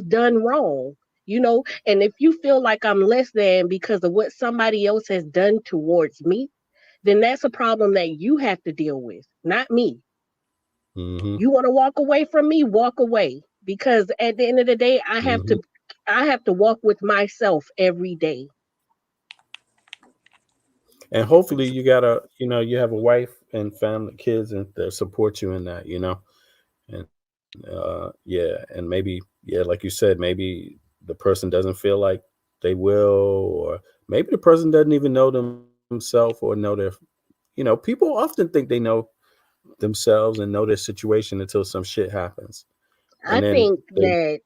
done wrong. And if you feel like I'm less than because of what somebody else has done towards me, then that's a problem that you have to deal with, not me. Mm-hmm. You want to walk away from me, walk away. Because at the end of the day, I have to walk with myself every day. And hopefully you you have a wife and family, kids, and they support you in that, and yeah, and maybe, yeah, like you said, maybe the person doesn't feel like they will, or maybe the person doesn't even know themselves or know their, people often think they know themselves and know their situation until some shit happens, I and then think that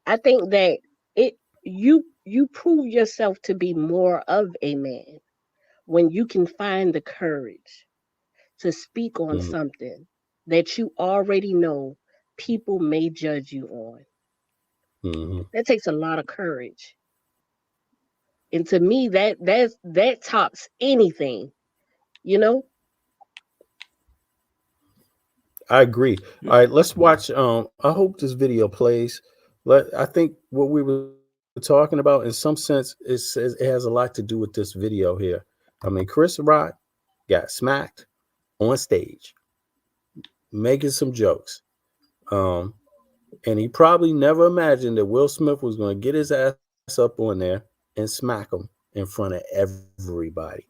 I think that it you prove yourself to be more of a man when you can find the courage to speak on Mhm. something that you already know people may judge you on. Mhm. That takes a lot of courage. And to me that tops anything, you know? I agree. All right, let's watch. I hope this video plays. I think what we were talking about, in some sense, it has a lot to do with this video here. I mean, Chris Rock got smacked on stage, making some jokes. And he probably never imagined that Will Smith was going to get his ass up on there and smack him in front of everybody.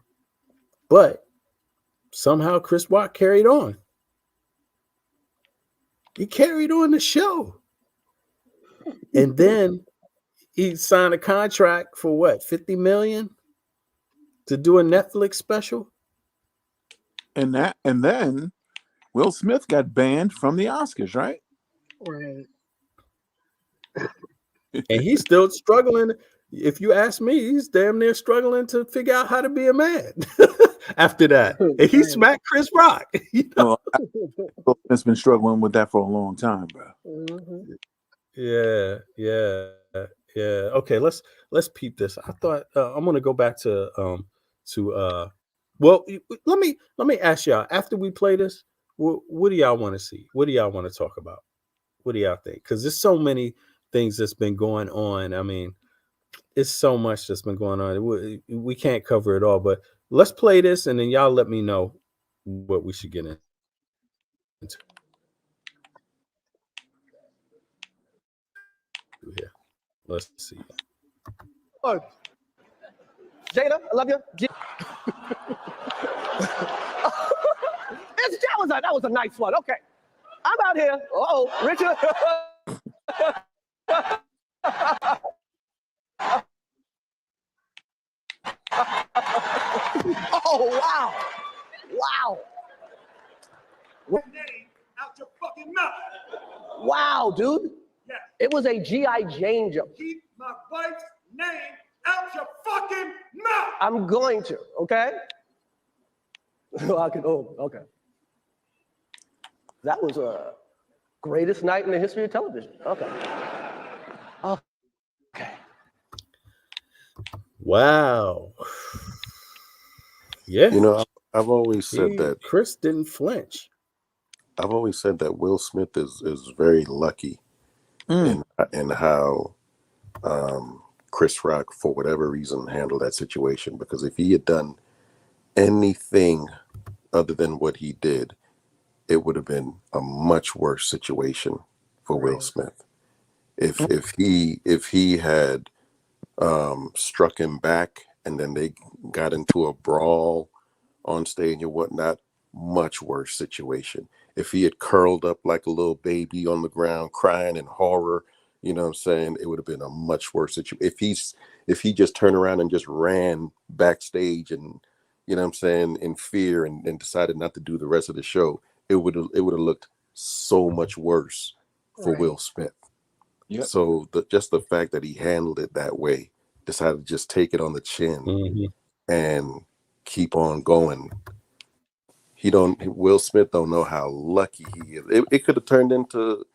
But somehow Chris Rock carried on. He carried on the show. And then he signed a contract for what, 50 million to do a Netflix special? And then Will Smith got banned from the Oscars, right? Right. And he's still struggling. If you ask me, he's damn near struggling to figure out how to be a man after that. And he smacked Chris Rock. Well, Will Smith's been struggling with that for a long time, bro. Mm-hmm. Yeah. Okay, let's peep this. I thought I'm gonna go back to well, let me ask y'all, after we play this, what do y'all want to see? What do y'all want to talk about? What do y'all think? Because there's so many things that's been going on. I mean, it's so much that's been going on. We can't cover it all, but let's play this and then y'all let me know what we should get into. Here. Let's see. Oh, Jada, I love you. That was a nice one. Okay. I'm out here. Oh, Richard. Oh, wow. Wow. Out your fucking mouth. Wow, dude. Yes. It was a G.I. Jane joke. Keep my wife's name out your fucking mouth. I'm going to, okay? Okay. That was a greatest night in the history of television. Okay. Oh, okay. Wow. Yeah. I've always said that Chris didn't flinch. I've always said that Will Smith is very lucky in how Chris Rock, for whatever reason, handled that situation. Because if he had done anything other than what he did, it would have been a much worse situation for Will Smith. If he had struck him back and then they got into a brawl on stage and whatnot, much worse situation. If he had curled up like a little baby on the ground crying in horror, you know what I'm saying, it would have been a much worse situation. If he just turned around and just ran backstage and, you know what I'm saying, in fear and decided not to do the rest of the show, it would have looked so much worse for Will Smith. Yep. So just the fact that he handled it that way, decided to just take it on the chin and keep on going. Will Smith don't know how lucky he is. It could have turned into,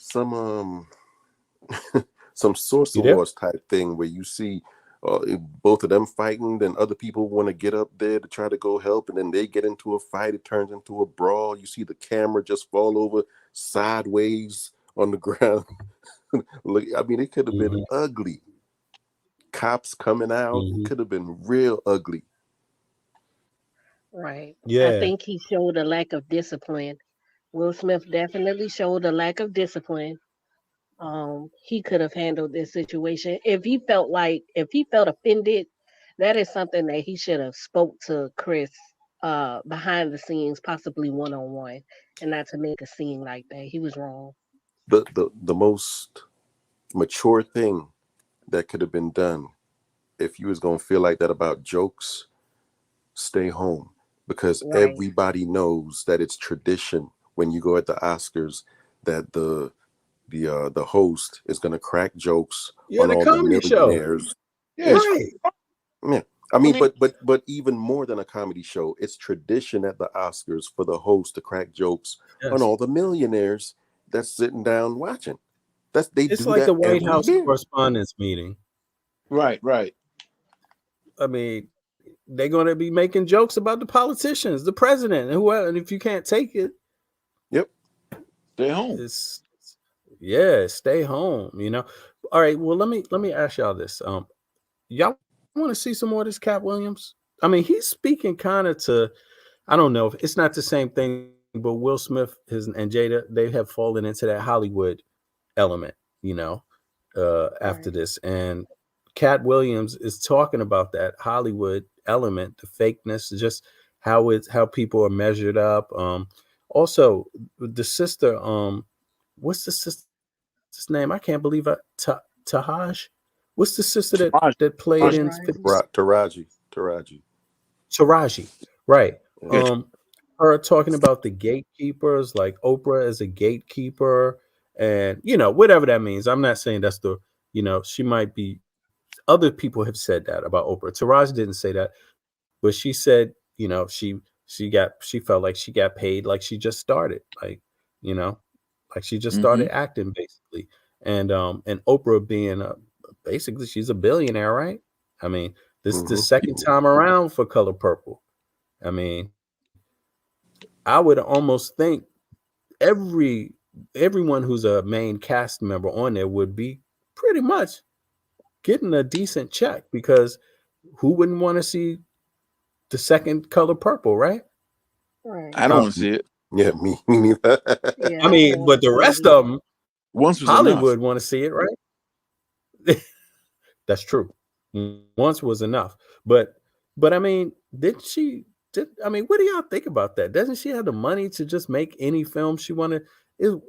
some Source Wars type thing where you see both of them fighting, then other people want to get up there to try to go help, and then they get into a fight. It turns into a brawl. You see the camera just fall over sideways on the ground. Look, I mean, it could have been ugly. cops coming out. It could have been real ugly. Right. I Yeah. think he showed a lack of discipline. Will Smith definitely showed a lack of discipline. He could have handled this situation if he felt offended. That is something that he should have spoke to Chris behind the scenes, possibly one-on-one, and not to make a scene like that. He was wrong. The most mature thing that could have been done, if you was gonna feel like that about jokes, stay home, because Right. everybody knows that it's tradition when you go at the Oscars that the host is gonna crack jokes Yeah, on the all the comedy show. millionaires. Yeah, it's Right. Yeah. I mean, but even more than a comedy show, it's tradition at the Oscars for the host to crack jokes on Yes. all the millionaires that's sitting down watching. They It's do like that the White every House year. Correspondents' Meeting. right, right. I mean, they're going to be making jokes about the politicians, the president, and whoever. And if you can't take it, Yep, stay home. Stay home. You know. All right. Well, let me ask y'all this. Y'all want to see some more of this Kat Wiliams? I mean, he's speaking kind of to, I don't know, it's not the same thing, but Will Smith and Jada, they have fallen into that Hollywood element, you know, after this. And Kat Wiliams is talking about that Hollywood element, the fakeness, just how people are measured up. Also, the sister, what's the sister's name? I can't believe it. Tahaj. What's the sister that played in Taraji? Taraji, right? Yeah. Her talking about the gatekeepers, like Oprah as a gatekeeper, and whatever that means. I'm not saying that's she might be. Other people have said that about Oprah. Taraji didn't say that, but she said, she felt like she got paid like she just started, like she just started acting basically, and Oprah being basically she's a billionaire, right? I mean, this is the second time around for Color Purple. I mean, I would almost think everyone who's a main cast member on there would be pretty much getting a decent check, because who wouldn't want to see the second Color Purple, right? Right. I don't want to see it. Yeah, me neither. Yeah, I mean, but the rest of them, once was Hollywood enough. want to see it, right? That's true. Once was enough, but I mean, I mean, what do y'all think about that? Doesn't she have the money to just make any film she wanted? To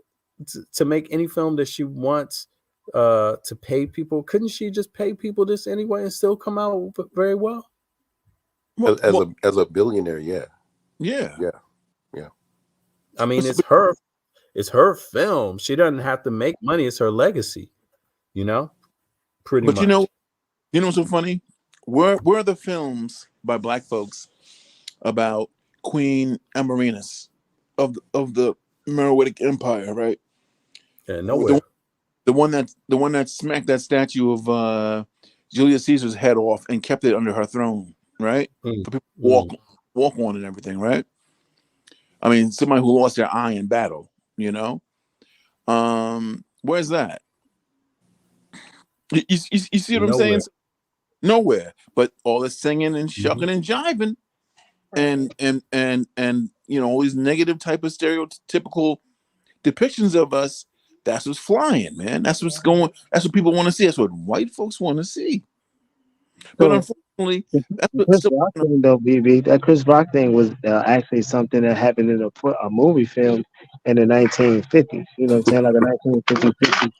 make any film that she wants to pay people? Couldn't she just pay people this anyway and still come out very well? As a billionaire, yeah. I mean, it's her film. She doesn't have to make money. It's her legacy, pretty much. But you know what's so funny? Where are the films by Black folks about Queen Amarinas of the Meroitic Empire, right? Yeah, nowhere. The one that smacked that statue of Julius Caesar's head off and kept it under her throne, right? For people to walk on and everything, right? I mean, somebody who lost their eye in battle, Where's that? You see what I'm saying? Nowhere. But all the singing and shucking and jiving, and all these negative type of stereotypical depictions of us. That's what's flying, man. That's what's going. That's what people want to see. That's what white folks want to see. But unfortunately, that's what Chris Rock thing, though, BB. That Chris Rock thing was actually something that happened in a movie film in the 1950s. You know what I'm saying? Like a 1950s.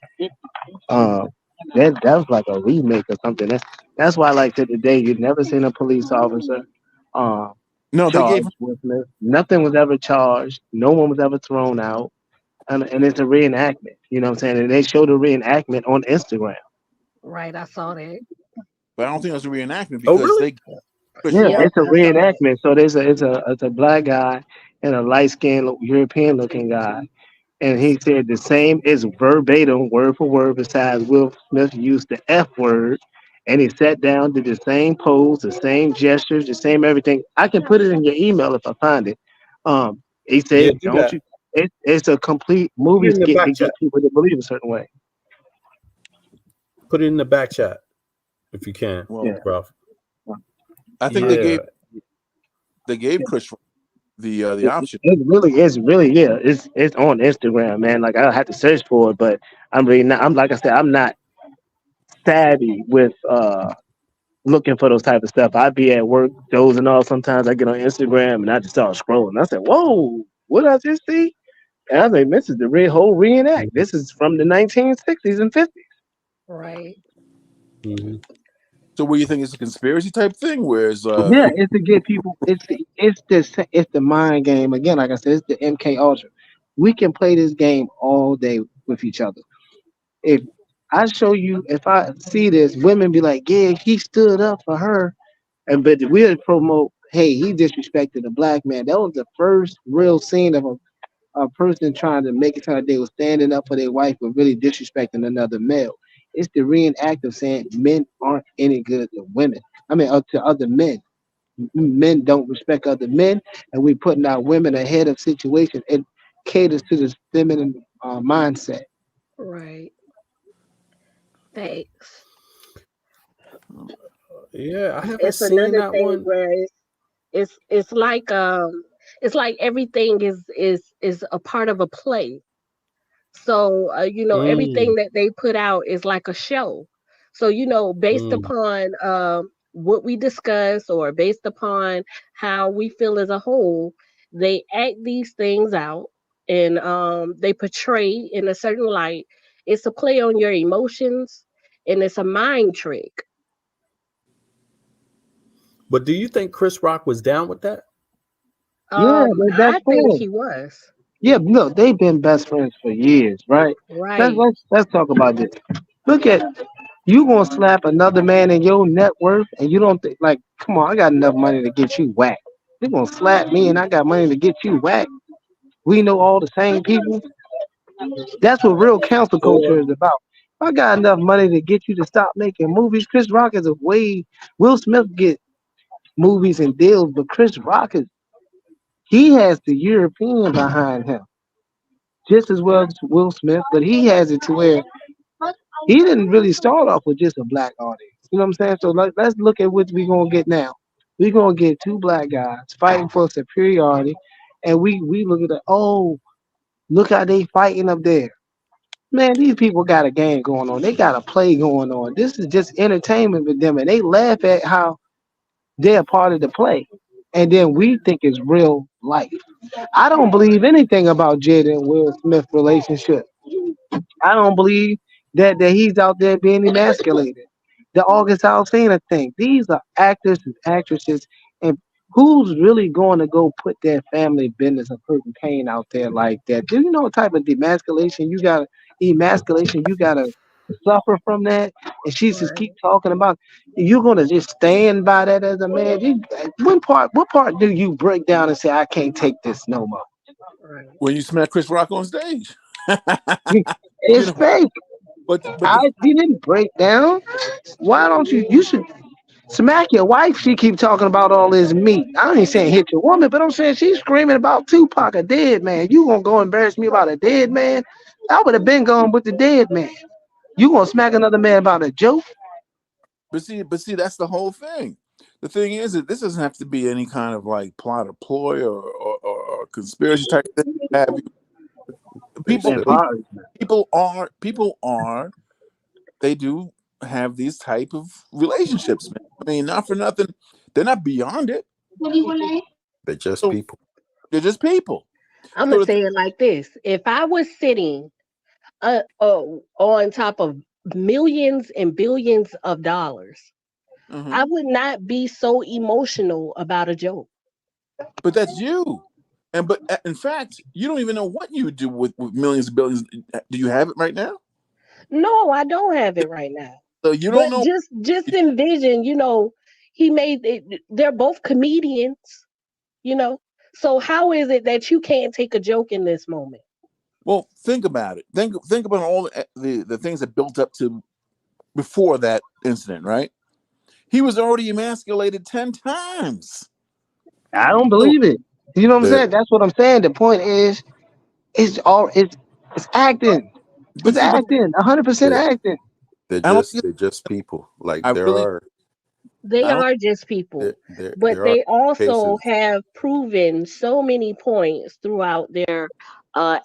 That was like a remake or something. That's why, like, to the day, you've never seen a police officer no, they charged gave with it. Nothing was ever charged. No one was ever thrown out. And it's a reenactment. You know what I'm saying? And they showed a reenactment on Instagram. Right, I saw that. But I don't think that's a reenactment because it's a reenactment. So it's a black guy and a light-skinned European-looking guy, and he said the same is verbatim, word for word. Besides, Will Smith used the F word, and he sat down, did the same pose, the same gestures, the same everything. I can put it in your email if I find it. He said, "Don't you?" It's a complete movie skit to get people to believe a certain way. Put it in the back chat. if you can, Well, Ralph. I think they gave Chris the option. It really is it's on Instagram, man. Like I have to search for it, but I'm really not. I'm like I said, I'm not savvy with looking for those type of stuff. I'd be at work dozing off. Sometimes I get on Instagram and I just start scrolling. I said, "Whoa, what did I just see?" And I was like, "This is the whole reenact. This is from the 1960s and 50s." Right. Mm-hmm. So, what do you think? It's a conspiracy type thing? Whereas, Yeah, it's to get people. It's the mind game again. Like I said, it's the MK Ultra. We can play this game all day with each other. If I show you, if I see this, women be like, "Yeah, he stood up for her," and but we'll promote, "Hey, he disrespected a black man." That was the first real scene of a person trying to make it sound like they were standing up for their wife, but really disrespecting another male. It's the reenact of saying men aren't any good to women. I mean, to other men. Men don't respect other men, and we putting our women ahead of situations. It caters to this feminine mindset. Right. Thanks. Yeah, I haven't It's seen another that thing one. where it's like everything is a part of a play. So everything that they put out is like a show. So based upon what we discuss or based upon how we feel as a whole, they act these things out and they portray in a certain light. It's a play on your emotions and it's a mind trick. But do you think Chris Rock was down with that? Yeah, they're I best think friends. he was. Yeah, look, they've been best friends for years, right? Let's Right. let's let's talk about this. Look at you gonna slap another man in your net worth, and you don't think like, come on, I got enough money to get you whacked. You gonna slap me, and I got money to get you whacked. We know all the same people. That's what real council culture is about. I got enough money to get you to stop making movies. Chris Rock is a way. Will Smith get movies and deals, but Chris Rock he has the European behind him just as well as Will Smith, but he has it to where he didn't really start off with just a black audience. You know what I'm saying? So let's look at what we're gonna get now. We're gonna get two black guys fighting for superiority, and we look at look how they fighting up there. Man, these people got a game going on. They got a play going on. This is just entertainment with them, and they laugh at how they're part of the play. And then we think it's real life. I don't believe anything about Jada and Will Smith relationship. I don't believe that he's out there being emasculated. The August Alsina thing. These are actors and actresses, and who's really going to go put their family business of hurt and pain out there like that? Do you know what type of emasculation you gotta suffer from that? And she just keep talking about you're gonna just stand by that as a man. What part do you break down and say I can't take this no more? When you smack Chris Rock on stage, It's fake. But he didn't break down. Why don't you? You should smack your wife. She keep talking about all this meat. I ain't saying hit your woman, but I'm saying she's screaming about Tupac, a dead man. You gonna go embarrass me about a dead man? I would have been going with the dead man. You gonna smack another man about a joke? But see, that's the whole thing. The thing is that this doesn't have to be any kind of like plot or ploy or conspiracy type thing. People are they do have these type of relationships, man. I mean, not for nothing, they're not beyond it. They're just people. They're just people. I'm gonna say it like this: if I was sitting on top of millions and billions of dollars, I would not be so emotional about a joke. But that's you. But in fact, you don't even know what you would do with millions and billions. Do you have it right now? No, I don't have it right now. So you don't know. Just envision, he made it. They're both comedians, So how is it that you can't take a joke in this moment? Well, think about it. Think about all the things that built up to before that incident, right? He was already emasculated 10 times. I don't believe it. You know what I'm saying? That's what I'm saying. The point is, it's acting. It's acting. 100% acting. They're I don't. just people. Like I really. They I don't. are just people, but there are they also cases. have proven so many points throughout their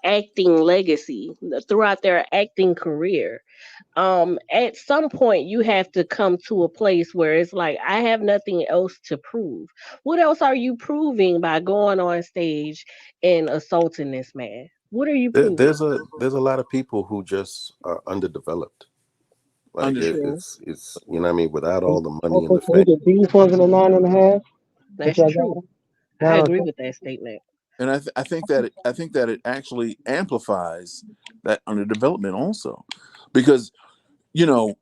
acting legacy, throughout their acting career. At some point, you have to come to a place where it's like, I have nothing else to prove. What else are you proving by going on stage and assaulting this man? What are you proving? There's a lot of people who just are underdeveloped. Like True. it's you know what I mean, without all the money and Okay, the so he fame. get these ones in a 9.5. That's Which I got true. him. I Now, agree with that statement. And I think that it actually amplifies that underdevelopment also, because you know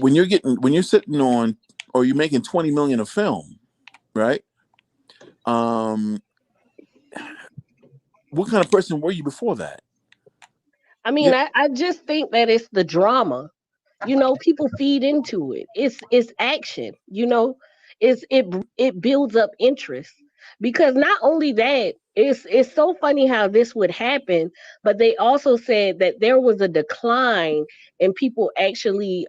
when you're sitting on, or you're making 20 million a film, right? Um, what kind of person were you before that? I mean, I just think that it's the drama. People feed into it. It's action. It builds up interest, because not only that, it's so funny how this would happen, but they also said that there was a decline in people actually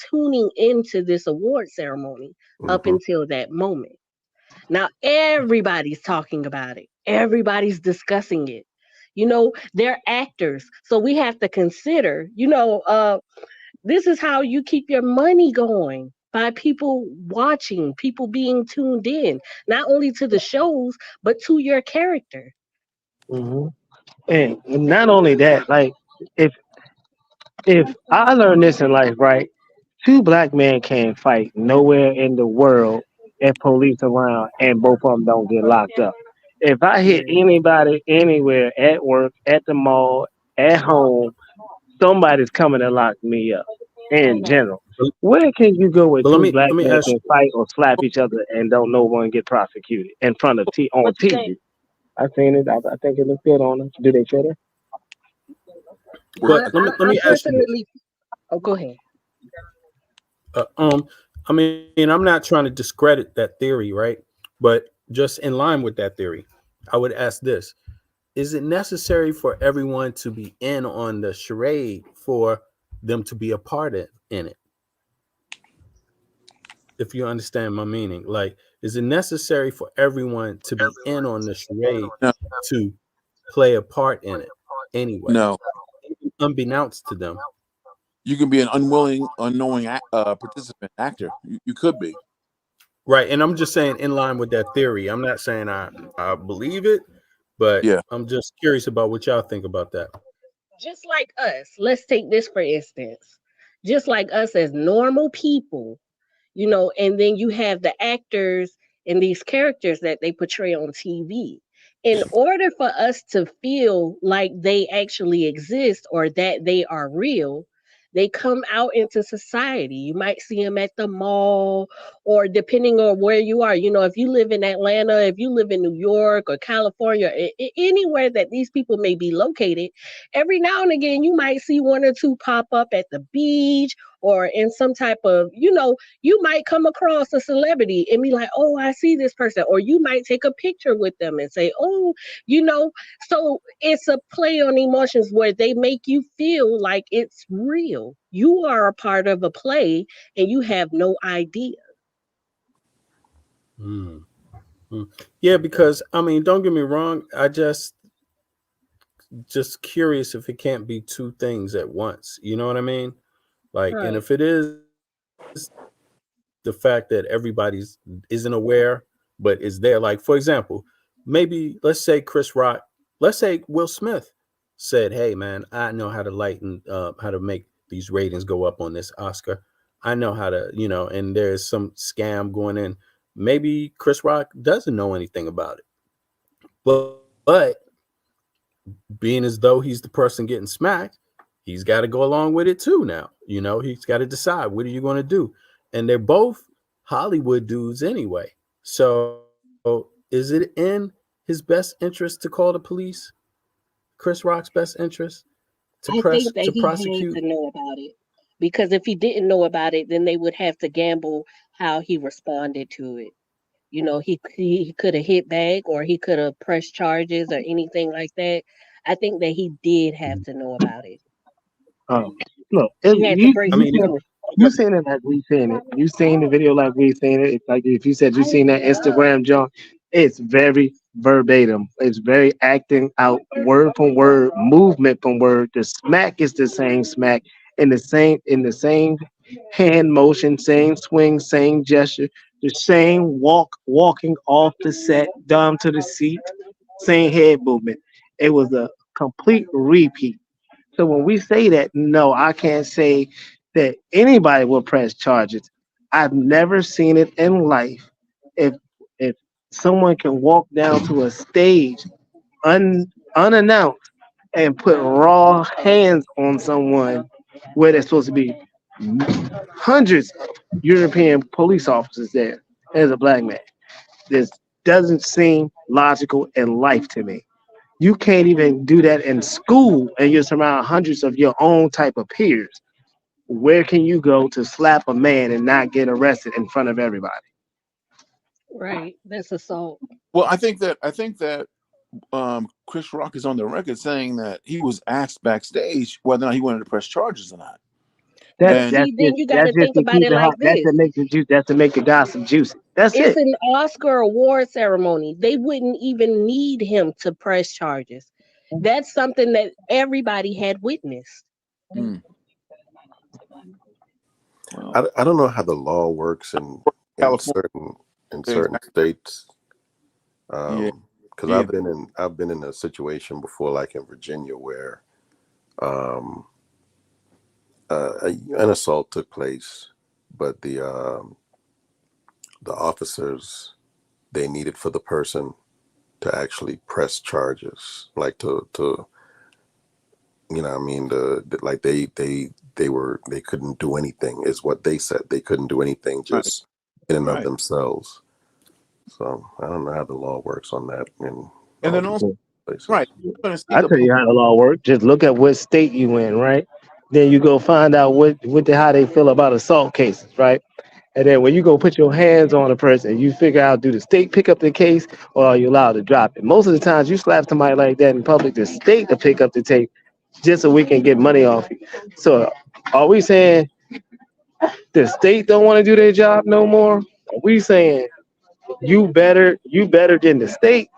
tuning into this award ceremony up until that moment. Now everybody's talking about it. Everybody's discussing it. They're actors, so we have to consider, this is how you keep your money going, by people watching, people being tuned in, not only to the shows, but to your character. hmm and not only that, like if I learned this in life, right? Two black men can't fight nowhere in the world if police around and both of them don't get locked up. If I hit anybody anywhere, at work, at the mall, at home, somebody's coming to lock me up. In general, where can you go where But let two me black let me men ask can fight or slap each other and don't no one get prosecuted in front of on What you TV? think? I seen it. I think it looks good on them. Do they show that? but let I me ask you this. personally, oh, go ahead. I mean, I'm not trying to discredit that theory, right? But just in line with that theory, I would ask this: is it necessary for everyone to be in on the charade for them to be a part in it? If you understand my meaning, like, is it necessary for everyone to be in on the charade No, to play a part in it anyway, no. unbeknownst to them? You can be an unwilling, unknowing participant, actor. You could be. Right. And I'm just saying, in line with that theory, I'm not saying I believe it, but Yeah. I'm just curious about what y'all think about that. Just like us, let's take this for instance. Just like us as normal people, and then you have the actors and these characters that they portray on TV. In order for us to feel like they actually exist or that they are real, they come out into society. You might see them at the mall, or depending on where you are. If you live in Atlanta, if you live in New York or California, anywhere that these people may be located, every now and again you might see one or two pop up at the beach or in some type of, you might come across a celebrity and be like, oh, I see this person. Or you might take a picture with them and say, oh, so it's a play on emotions where they make you feel like it's real. You are a part of a play and you have no idea. Mm. Mm. Yeah, because I mean, don't get me wrong. I just curious if it can't be two things at once. You know what I mean? Like, and Right. if it is the fact that everybody's isn't aware, but is there. Like, for example, maybe let's say let's say Will Smith said, "Hey, man, I know how to lighten, how to make these ratings go up on this Oscar. I know how to, and there's some scam going in. Maybe Chris Rock doesn't know anything about it, but being as though he's the person getting smacked, he's got to go along with it too now. He's got to decide, what are you going to do? And they're both Hollywood dudes anyway. So is it in his best interest to call the police? Chris Rock's best interest I think that to he had prosecute? to know about it, because if he didn't know about it, then they would have to gamble how he responded to it. He could have hit back, or he could have pressed charges or anything like that. I think that he did have to know about it. Look, He had to break. I mean, you saying it like we saying it. You seen the video like we seen it. It's like if you said you seen that Instagram junk, it's very verbatim. It's very acting out, word from word, movement from word. The smack is the same smack in the same hand motion, same swing, same gesture, the same walking off the set down to the seat, same head movement. It was a complete repeat. So when we say that, no, I can't say that anybody will press charges. I've never seen it in life. If if someone can walk down to a stage unannounced and put raw hands on someone where there's supposed to be hundreds of European police officers there as a black man, this doesn't seem logical in life to me. You can't even do that in school and you're surrounded hundreds of your own type of peers. Where can you go to slap a man and not get arrested in front of everybody? Right. That's assault. Well, I think that Chris Rock is on the record saying that he was asked backstage whether or not he wanted to press charges or not. That's See, then you got to just think to about keep it it like hot. That's this. to make the juice. That's to make the gossip juicy. That's It's it. an Oscar award ceremony. They wouldn't even need him to press charges. That's something that everybody had witnessed. Mm. I don't know how the law works in California. certain states. Yeah. Because Yeah. I've been in a situation before, like in Virginia, where an assault took place, but the officers, they needed for the person to actually press charges, like to you know what I mean, like they couldn't do anything, is what they said. They couldn't do anything just in and of themselves. So I don't know how the law works on that in And all then these also, places. right, you're gonna see I the tell you how the law works. Just look at what state you in, right? Then you go find out how they feel about assault cases, right? And then when you go put your hands on a person, you figure out, do the state pick up the case or are you allowed to drop it? Most of the times you slap somebody like that in public, the state to pick up the tape just so we can get money off you. So are we saying the state don't want to do their job no more? Are we saying you better than the state?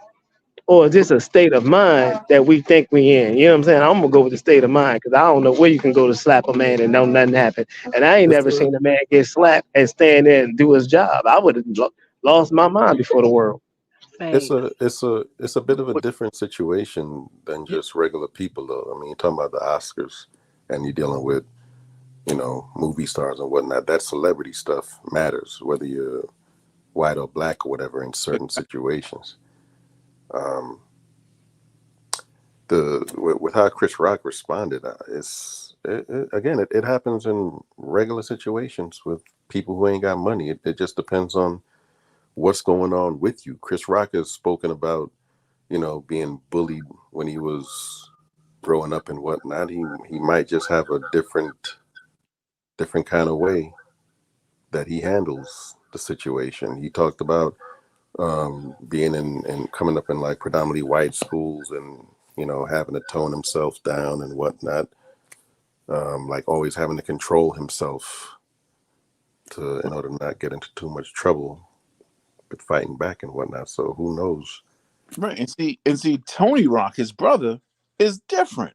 Or is this a state of mind that we think we in? You know what I'm saying? I'm gonna go with the state of mind because I don't know where you can go to slap a man and don't nothing happen. And I ain't never seen a man get slapped and stand there and do his job. I would have lost my mind before the world. It's a bit of a different situation than just regular people, though. I mean, you're talking about the Oscars, and you're dealing with, you know, movie stars and whatnot. That celebrity stuff matters, whether you're white or black or whatever, in certain situations. With how Chris Rock responded, it happens in regular situations with people who ain't got money. It just depends on what's going on with you. Chris Rock has spoken about, you know, being bullied when he was growing up and whatnot. He might just have a different kind of way that he handles the situation. He talked about being and coming up in like predominantly white schools and, you know, having to tone himself down and whatnot. Like always having to control himself in order to not get into too much trouble with fighting back and whatnot. So who knows? right, and see, Tony Rock, his brother, is different.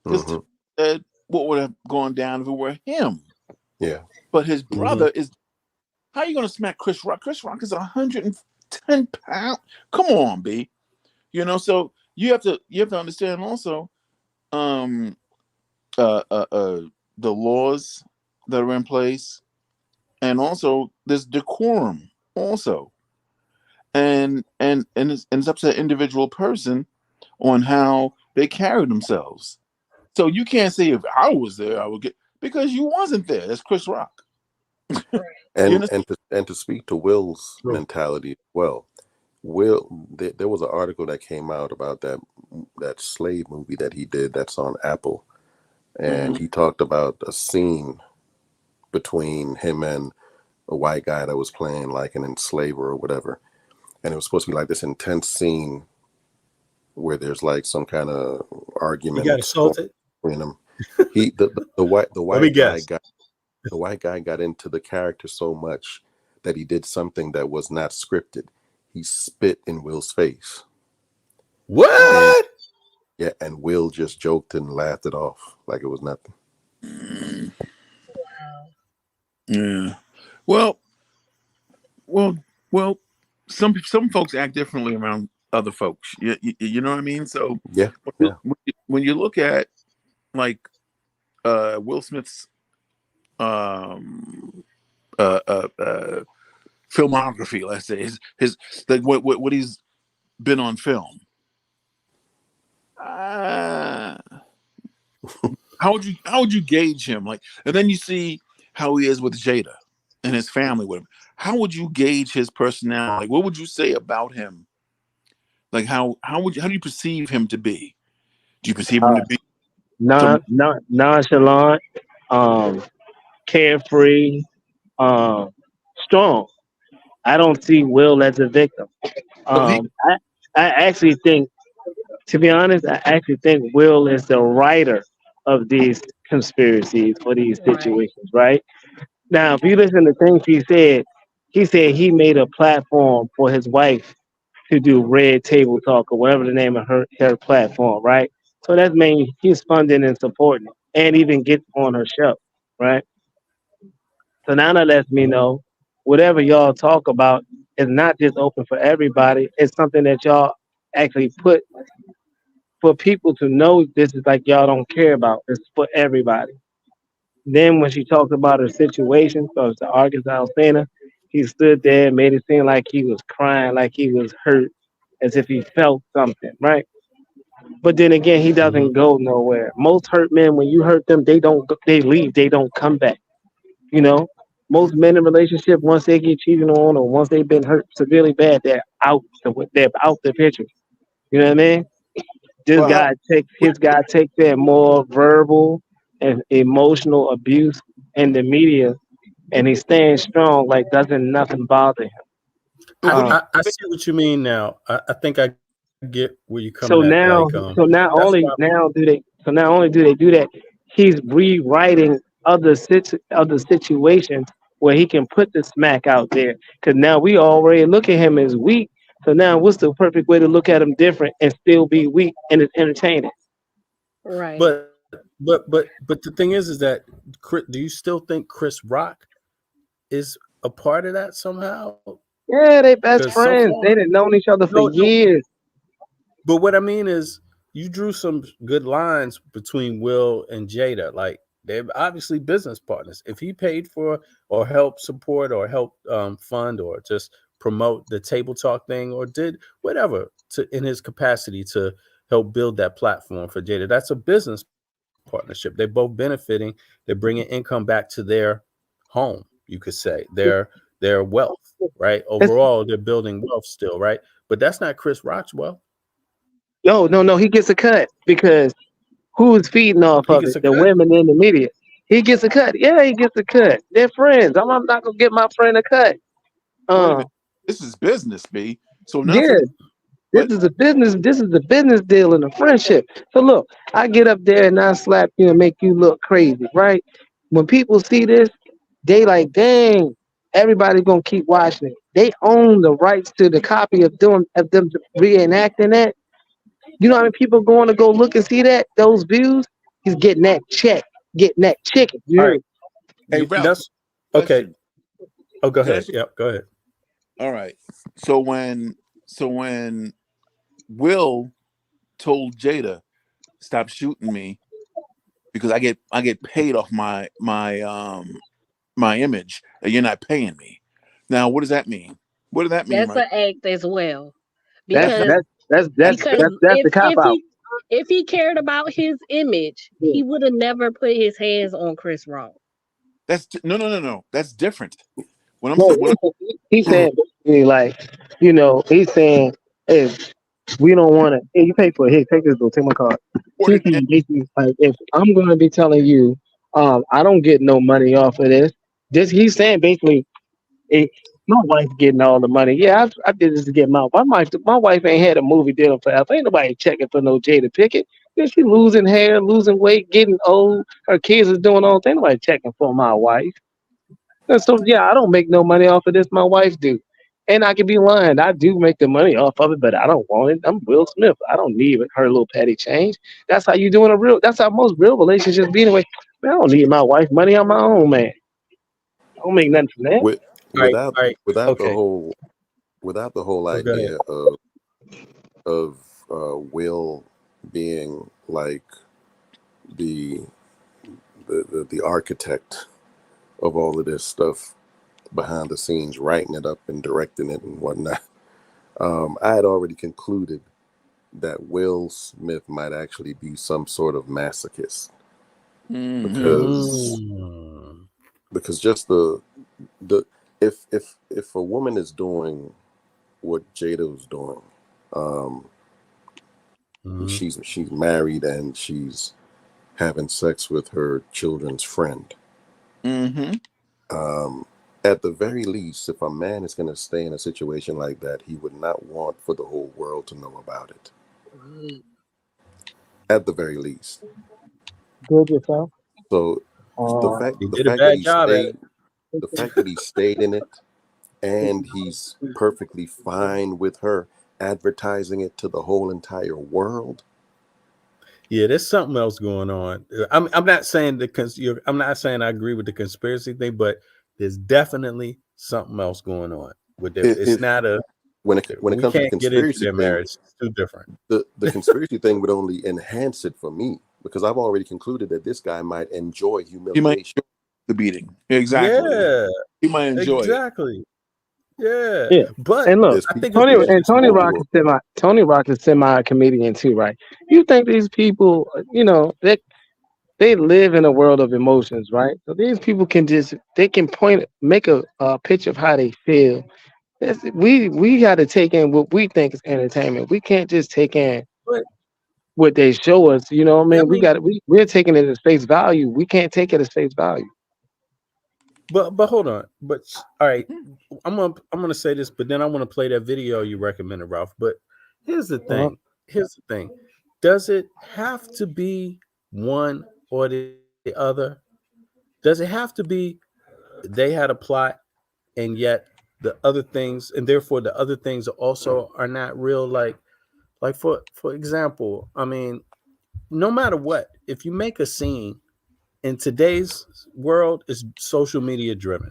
Because what would have gone down if it were him? Yeah. But his brother is. How are you going to smack Chris Rock? Chris Rock is 110 pounds. Come on, B. You know, so you have to understand also, the laws that are in place, and also there's decorum also, and it's up to the individual person on how they carry themselves. So you can't say if I was there, I would get, because you wasn't there. That's Chris Rock. And to speak to Will's mentality as well. Will, there was an article that came out about that slave movie that he did that's on Apple, and he talked about a scene between him and a white guy that was playing like an enslaver or whatever, and it was supposed to be like this intense scene where there's like some kind of argument. He got assaulted? Between them. The white Let me guess. guy got into the character so much that he did something that was not scripted. He spit in Will's face. What? And Will just joked and laughed it off like it was nothing. Yeah. Well. Some folks act differently around other folks. You know what I mean? So yeah. When you look at like Will Smith's filmography, let's say his like what he's been on film. How would you gauge him? Like, and then you see how he is with Jada and his family with him. How would you gauge his personality? Like, what would you say about him? Like, how do you perceive him to be? Do you perceive him to be nonchalant, carefree, strong? I don't see Will as a victim. I actually think, to be honest, I actually think Will is the writer of these conspiracies or these situations, right? Now, if you listen to things he said he made a platform for his wife to do Red Table Talk or whatever the name of her platform, right? So that means he's funding and supporting it and even gets on her show, right? So now that lets me know whatever y'all talk about is not just open for everybody. It's something that y'all actually put for people to know this is like y'all don't care about. It's for everybody. Then when she talked about her situation, so it's the Arkansas Center, he stood there and made it seem like he was crying, like he was hurt, as if he felt something, right? But then again, he doesn't go nowhere. Most hurt men, when you hurt them, they leave, they don't come back. You know, most men in relationship, once they get cheated on or once they've been hurt severely bad, they're out the picture. You know what I mean? His guy takes that more verbal and emotional abuse in the media, and he's staying strong, like doesn't nothing bother him. I see what you mean now. I think I get where you're coming So at. now, not only do they do that, he's rewriting other situations where he can put the smack out there. Because now we already look at him as weak. So now, what's the perfect way to look at him different and still be weak and it's entertaining? Right. But the thing is that do you still think Chris Rock is a part of that somehow? Yeah, they best friends. They didn't known each other for years. But what I mean is, you drew some good lines between Will and Jada. Like, they're obviously business partners. If he paid for or helped support or help fund or just promote the table talk thing or did whatever in his capacity to help build that platform for Jada, that's a business partnership. They're both benefiting. They're bringing income back to their home, you could say, their wealth, right? Overall, they're building wealth still, right? But that's not Chris Rock's wealth. No, he gets a cut because who's feeding off of it? The women in the media. He gets a cut. Yeah, he gets a cut. They're friends. I'm not gonna get my friend a cut. This is business, B. So This is a business. This is a business deal and a friendship. So look, I get up there and I slap you and make you look crazy, right? When people see this, they like, dang, everybody's gonna keep watching it. They own the rights to the copy of them reenacting that. You know how many people going to go look and see those views? He's getting that check, getting that chicken. You heard? Hey, Ralph, okay. Oh, go ahead. Yep, go ahead. All right. So when Will told Jada, "Stop shooting me," because I get paid off my image, and you're not paying me. Now, what does that mean? What does that mean? That's an act as well. That's the cop out. If he cared about his image, he would have never put his hands on Chris Rock. That's no. That's different. He's saying basically, like, he's saying, hey, we don't want to. Hey, you pay for it. Hey, take this bill. Take my card. He's saying basically, like, if I'm going to be telling you, I don't get no money off of this. He's saying basically, my wife's getting all the money. Yeah, I did this to get my wife. My wife ain't had a movie deal forever. Ain't nobody checking for no Jada Pickett. Then she losing hair, losing weight, getting old. Her kids is doing all things. Nobody checking for my wife. And so yeah, I don't make no money off of this. My wife do. And I could be lying. I do make the money off of it, but I don't want it. I'm Will Smith. I don't need her little petty change. That's how you doing a real. That's how most real relationships be anyway. Man, I don't need my wife money on my own, man. I don't make nothing from that. With, Right, without right. without the Okay. whole Oh, go ahead. idea of Will being like the the architect of all of this stuff behind the scenes, writing it up and directing it and whatnot. I had already concluded that Will Smith might actually be some sort of masochist because just the if a woman is doing what Jada was doing, she's married and she's having sex with her children's friend. At the very least, if a man is going to stay in a situation like that, he would not want for the whole world to know about it. At the very least. Good yourself. So the fact He the did a fact bad that he job at stayed the fact that he stayed in it and he's perfectly fine with her advertising it to the whole entire world. Yeah, there's something else going on. I'm not saying I'm not saying I agree with the conspiracy thing, but there's definitely something else going on with it. It's not a when it we comes to the can't get into conspiracy their thing, marriage. It's too different. the conspiracy thing would only enhance it for me because I've already concluded that this guy might enjoy humiliation. He might enjoy the beating. Exactly. Yeah, He might enjoy it. exactly. Yeah, Yeah. but And look, I think Tony it's Tony Rock is semi comedian too, right? You think these people, they live in a world of emotions, right? So these people can make a picture of how they feel. We got to take in what we think is entertainment. We can't just take in what they show us. You know what I mean? We're taking it as face value. We can't take it as face value. But hold on. But all right, I'm gonna say this, but then I want to play that video you recommended, Ralph. But here's the thing. Does it have to be one or the other? Does it have to be they had a plot and yet the other things, and therefore the other things also are not real? Like for example, I mean, no matter what, if you make a scene in today's world, is social media driven.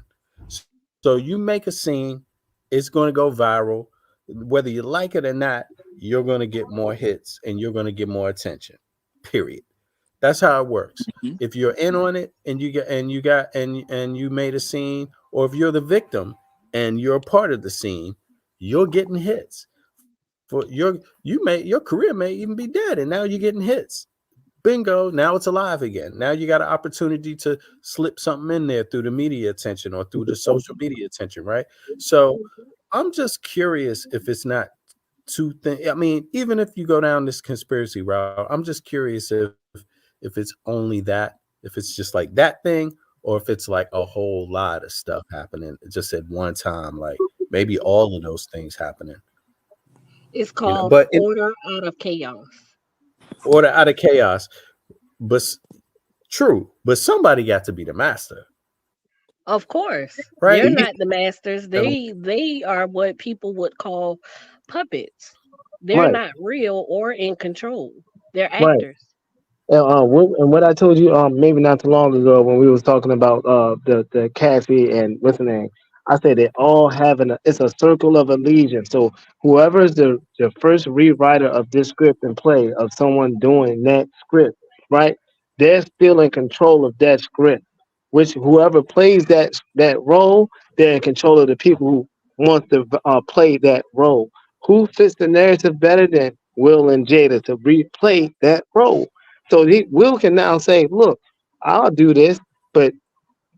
So you make a scene, it's going to go viral. Whether you like it or not, you're going to get more hits and you're going to get more attention. Period. That's how it works. If you're in on it and you made a scene, or if you're the victim and you're a part of the scene, you're getting hits. For your career may even be dead, and now you're getting hits. Bingo, now it's alive again. Now you got an opportunity to slip something in there through the media attention or through the social media attention, right? So I'm just curious if it's not two things. I mean, even if you go down this conspiracy route, I'm just curious if it's only that, if it's just like that thing, or if it's like a whole lot of stuff happening just at one time, like maybe all of those things happening. It's called order out of chaos. Order out of chaos. But true, but somebody got to be the master. Of course. Right? They're not the masters. They are what people would call puppets. They're not real or in control. They're actors. And what I told you, maybe not too long ago when we was talking about the Cassie and what's the name, I said they all it's a circle of allegiance. So whoever is the first rewriter of this script and play of someone doing that script, right? They're still in control of that script. Which whoever plays that role, they're in control of the people who want to play that role. Who fits the narrative better than Will and Jada to replay that role? So Will can now say, look, I'll do this, but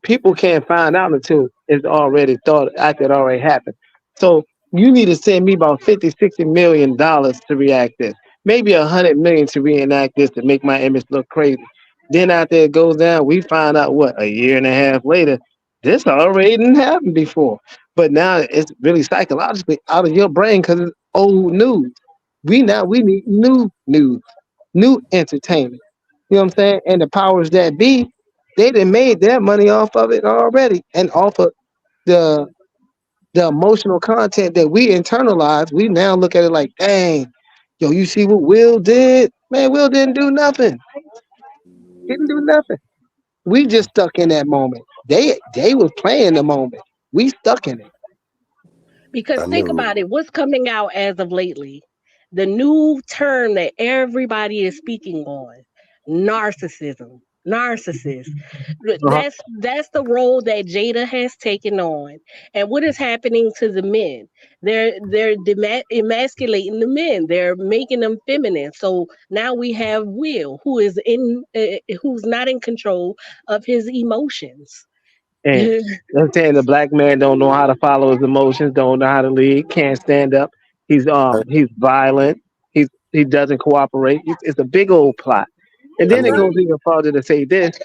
people can't find out until it's already already happened. So you need to send me about $50-60 million to react this. Maybe $100 million to reenact this to make my image look crazy. Then after it goes down, we find out a year and a half later, this already didn't happen before. But now it's really psychologically out of your brain because it's old news. We need new news. new entertainment. You know what I'm saying? And the powers that be, they done made their money off of it already, and off of the the emotional content that we internalize. We now look at it like, dang, yo, you see what Will did? Man, Will didn't do nothing. Didn't do nothing. We just stuck in that moment. They was playing the moment. We stuck in it. Because I think knew. about it, what's coming out as of lately? The new term that everybody is speaking on, narcissism. Narcissist. Uh-huh. That's the role that Jada has taken on. And what is happening to the men? They're emasculating the men. They're making them feminine. So now we have Will, who's not in control of his emotions. And they're saying the black man don't know how to follow his emotions, don't know how to lead, can't stand up. He's violent. He doesn't cooperate. It's a big old plot. And I then it knew. goes even further to say this.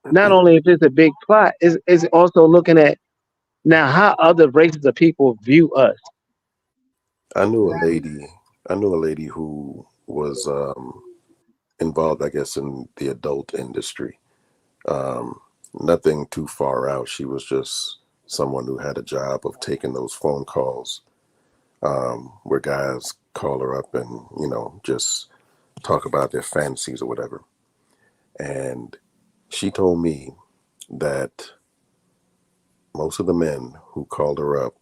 Not only is this a big plot, is also looking at now how other races of people view us. I knew a lady. I knew a lady who was involved, I guess, in the adult industry. Um, Nothing too far out. She was just someone who had a job of taking those phone calls where guys call her up and, just talk about their fantasies or whatever. And she told me that most of the men who called her up,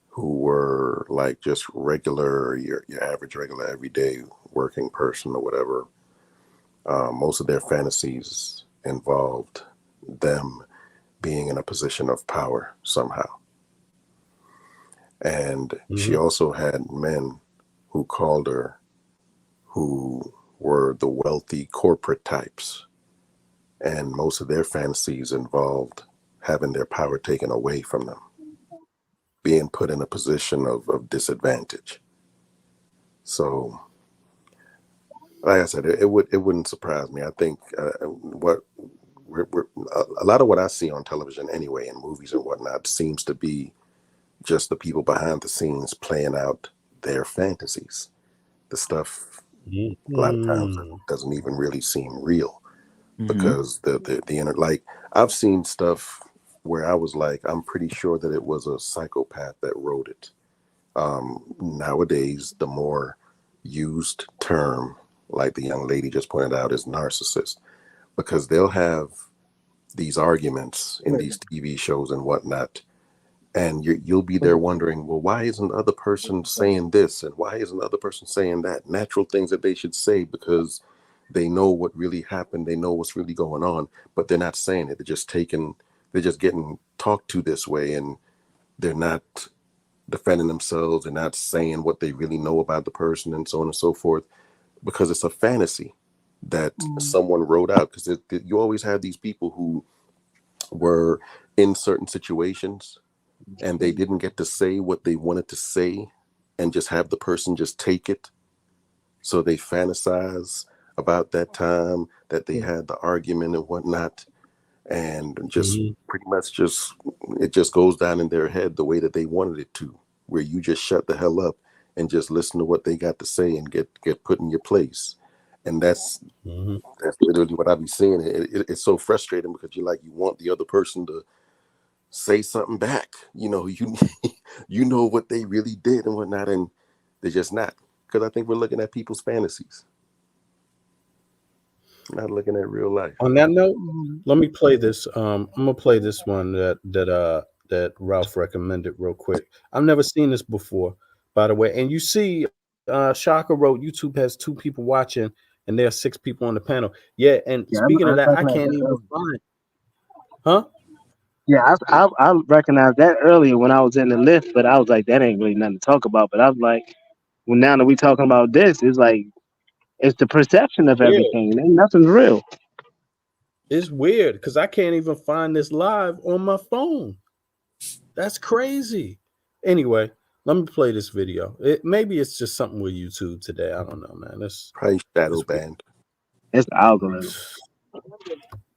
who were like just regular, your average, regular, everyday working person or whatever, most of their fantasies involved them being in a position of power somehow. And she also had men who called her who were the wealthy corporate types. And most of their fantasies involved having their power taken away from them, being put in a position of disadvantage. So, like I said, it wouldn't surprise me. I think a lot of what I see on television anyway, in movies and whatnot, seems to be just the people behind the scenes playing out their fantasies. The stuff a lot of times doesn't even really seem real because the inner, like, I've seen stuff where I was like, I'm pretty sure that it was a psychopath that wrote it. Nowadays, the more used term, like the young lady just pointed out, is narcissist, because they'll have these arguments in these TV shows and whatnot, and you'll be there wondering, well, why isn't the other person saying this, and why isn't the other person saying that? Natural things that they should say because they know what really happened, they know what's really going on, but they're not saying it. They're just getting talked to this way, and they're not defending themselves. They're not saying what they really know about the person, and so on and so forth, because it's a fantasy that someone wrote out. Because you always have these people who were in certain situations and they didn't get to say what they wanted to say and just have the person just take it. So they fantasize about that time that they had the argument and whatnot, and just pretty much it just goes down in their head the way that they wanted it to, where you just shut the hell up and just listen to what they got to say and get put in your place. And that's literally what I be seeing. It's so frustrating because you want the other person to say something back. You know what they really did and whatnot, and they're just not. Because I think we're looking at people's fantasies, not looking at real life. On that note, let me play this. I'm gonna play this one that Ralph recommended real quick. I've never seen this before, by the way. And you see, Shaka wrote, YouTube has 2 people watching, and there are 6 people on the panel. Yeah, and Yeah, speaking I of that, I recognize can't that even earlier. find. Huh? Yeah, I recognized that earlier when I was in the lift, but I was like, that ain't really nothing to talk about. But I was like, well, now that we talking about this, it's like it's the perception of Yeah, everything. Ain't nothing's real. it's weird because I can't even find this live on my phone. That's crazy. Anyway, let me play this video. Maybe it's just something with YouTube today. I don't know, man. Probably shadow banned. It's the algorithm.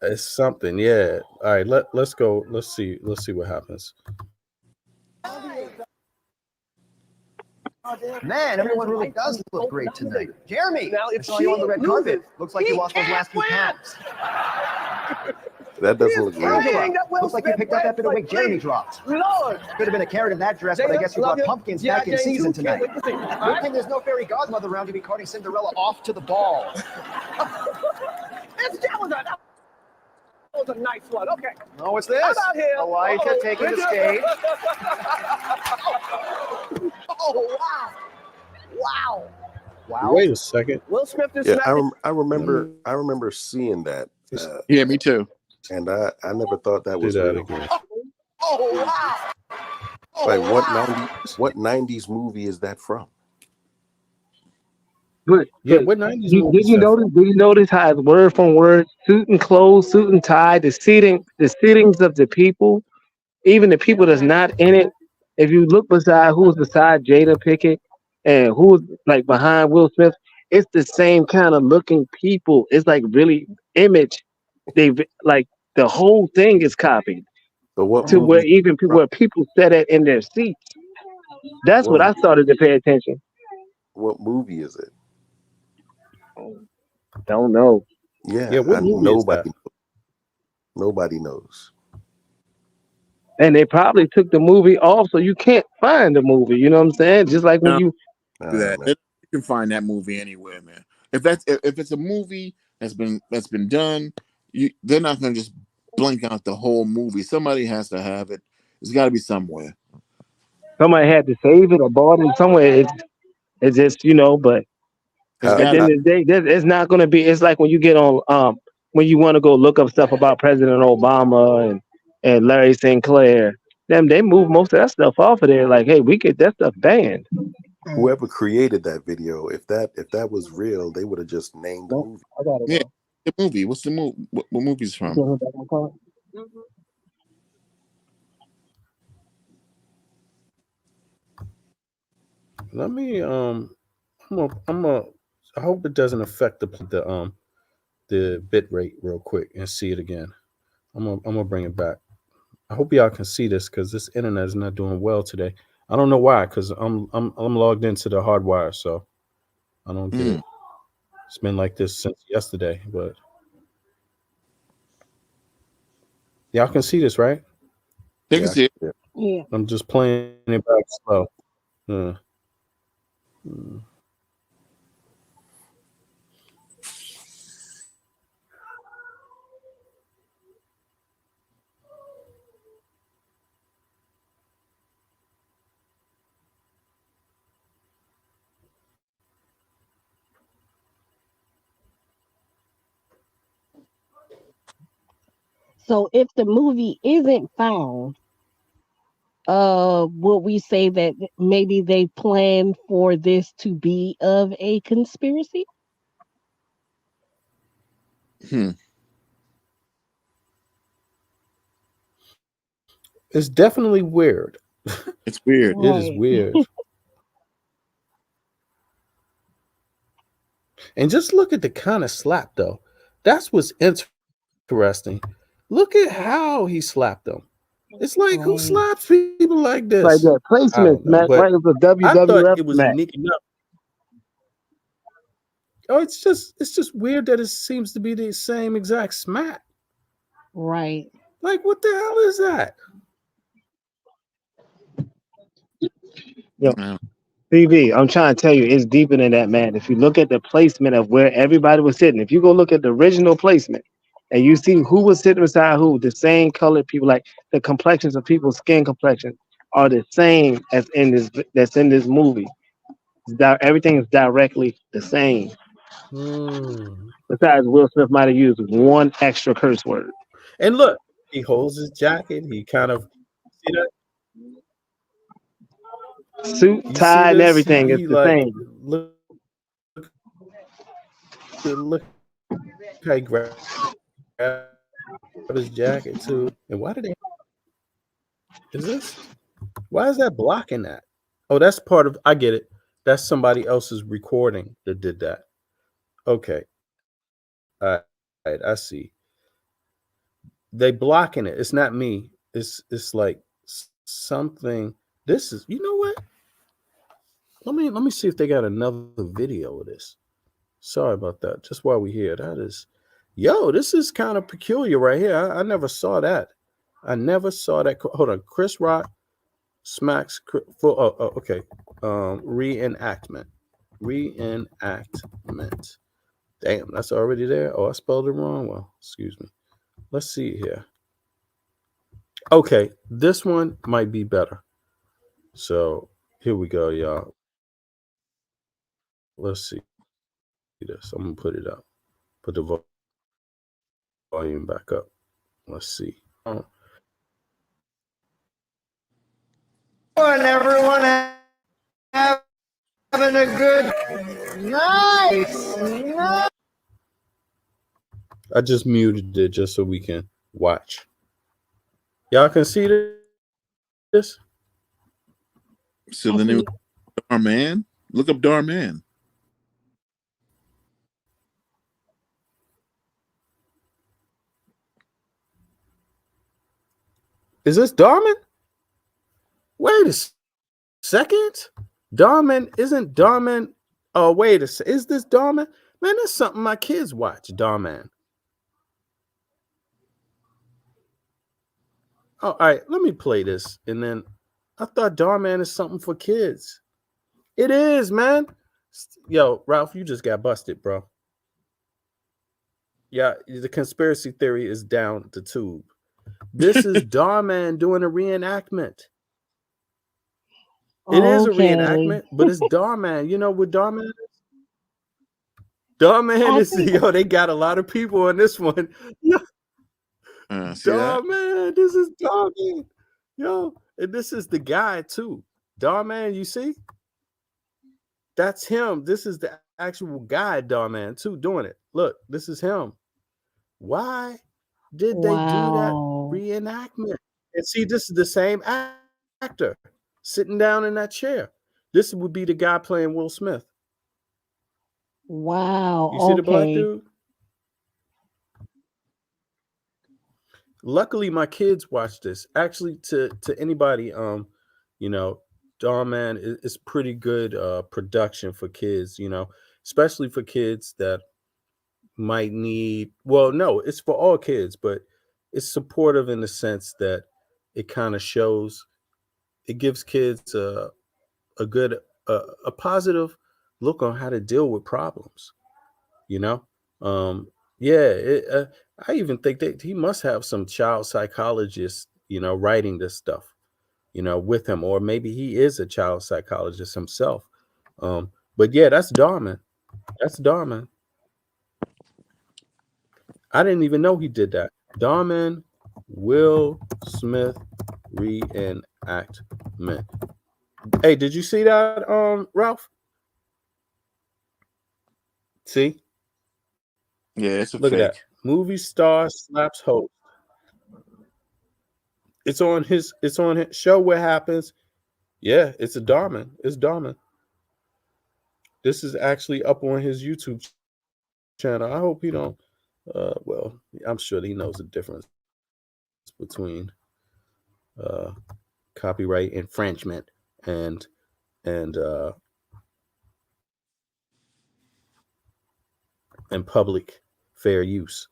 It's something, yeah. All right, let's go. Let's see what happens. Man, everyone really does look great tonight. Jeremy, Now, I if saw you on the she red carpet. loses, Looks like you lost those last few pounds. That doesn't look real. Angela, looks like you picked up that bit of weight Jeremy dropped. Lord. Could have been a carrot in that dress, but I guess you brought pumpkins back in season tonight. Good thing there's no fairy godmother around to be carting Cinderella off to the ball. That was a nice one. Okay. Oh, what's this? How about him? Elijah taking the stage. Oh, wow. Wow. Wow. Wait a second. Will Smith is Yeah, I remember seeing that. Yeah, me too. And I never thought that Do was that real. again. Oh, wow. Like what 90s movie is that from? But Yeah, what 90s did movie is you that notice? from? Did you notice how it's word from word, suit and clothes, suit and tie, the sittings of the people, even the people that's not in it. If you look who's beside Jada Pinkett and who's like behind Will Smith, it's the same kind of looking people. It's like really image. They like the whole thing is copied So what to where movie? even where people sat at in their seats. That's what I started to pay attention. What movie is it? Don't know. Yeah, what movie is that? Nobody knows. And they probably took the movie off, so you can't find the movie. You know what I'm saying? Just like when you Do that. You can find that movie anywhere, man. If it's a movie that's been done, they're not gonna just blink out the whole movie. Somebody has to have it. It's got to be somewhere. somebody had to save it or bought it somewhere. It's just but It's at got the end to. of the day, it's not going to be. It's like when you get on when you want to go look up stuff about President Obama and Larry Sinclair. They move most of that stuff off of there. Like, hey, we get that stuff banned. Whoever created that video, if that was real, they would have just named the movie. I got it. Yeah, the movie. What's the movie? What movie's from? Let me I hope it doesn't affect the bit rate real quick and see it again. I'm gonna bring it back. I hope y'all can see this because this internet is not doing well today. I don't know why, because I'm logged into the hardwire, so I don't get it. It's been like this since yesterday, but y'all can see this, right? They can see it. Yeah. I'm just playing it back slow. So if the movie isn't found, will we say that maybe they planned for this to be of a conspiracy? It's definitely weird. It's weird. It is weird. And just look at the kind of slap, though. That's what's interesting. Look at how he slapped them. It's like, who slaps people like this? Like that placement, Matt. Right, it was a I thought WWF it was match. Nicky Nup. Oh, it's just weird that it seems to be the same exact smack. Right. Like, what the hell is that? Yo, TV, I'm trying to tell you, it's deeper than that, man. If you look at the placement of where everybody was sitting, if you go look at the original placement and you see who was sitting beside who, the same colored people, like the complexions of people's skin complexion are the same as that's in this movie. Everything is directly the same. Besides, Will Smith might have used one extra curse word. And look, he holds his jacket. He kind of see that suit, tie, and everything is the like, same. Look how he grabbed his jacket too. And why did they? Why is that blocking that? Oh, that's part of. I get it. That's somebody else's recording that did that. Okay. All right, I see. They blocking it. It's not me. It's like something. This is. You know what? Let me see if they got another video of this. Sorry about that. Just while we here, that is, this is kind of peculiar right here. I never saw that. I never saw that. Hold on, Chris Rock smacks okay. Reenactment. Damn, that's already there. Oh, I spelled it wrong. Well, excuse me. Let's see here. Okay, this one might be better. So here we go, y'all. Let's see this. I'm gonna put it up. Put the volume back up. Let's see. And everyone having a good nice. I just muted it just so we can watch. Y'all can see this? So the name Darman? Look up Darman. Is this Darman? Wait a second. Darman, isn't Darman? Oh, wait a second. Is this Darman? Man, that's something my kids watch, Darman. Oh, all right, let me play this. And then I thought Darman is something for kids. It is, man. Yo, Ralph, you just got busted, bro. Yeah, the conspiracy theory is down the tube. This is Darman doing a reenactment. It is a reenactment, but it's Darman. You know what Darman is? Darman is, they got a lot of people on this one. Darman, this is Darman. Yo, and this is the guy too. Darman, you see? That's him. This is the actual guy, Darman, too, doing it. Look, this is him. Why did they do that reenactment? And see, this is the same actor sitting down in that chair. This would be the guy playing Will Smith. Wow. You see the black dude? Luckily, my kids watch this. Actually, to anybody, Darman is pretty good production for kids, especially for kids that might need, no, it's for all kids, but it's supportive in the sense that it kind of shows, it gives kids a good, a positive look on how to deal with problems, I even think that he must have some child psychologists, writing this stuff, with him, or maybe he is a child psychologist himself. But yeah, that's Darman. That's Darman. I didn't even know he did that. Darman, Will Smith reenactment. Hey, did you see that, Ralph? See? Yeah, it's a Look fake. at that. Movie star slaps host. It's on his show What Happens. Yeah, it's a Darman. It's Darman. This is actually up on his YouTube channel. I hope he don't I'm sure he knows the difference between copyright infringement and public fair use.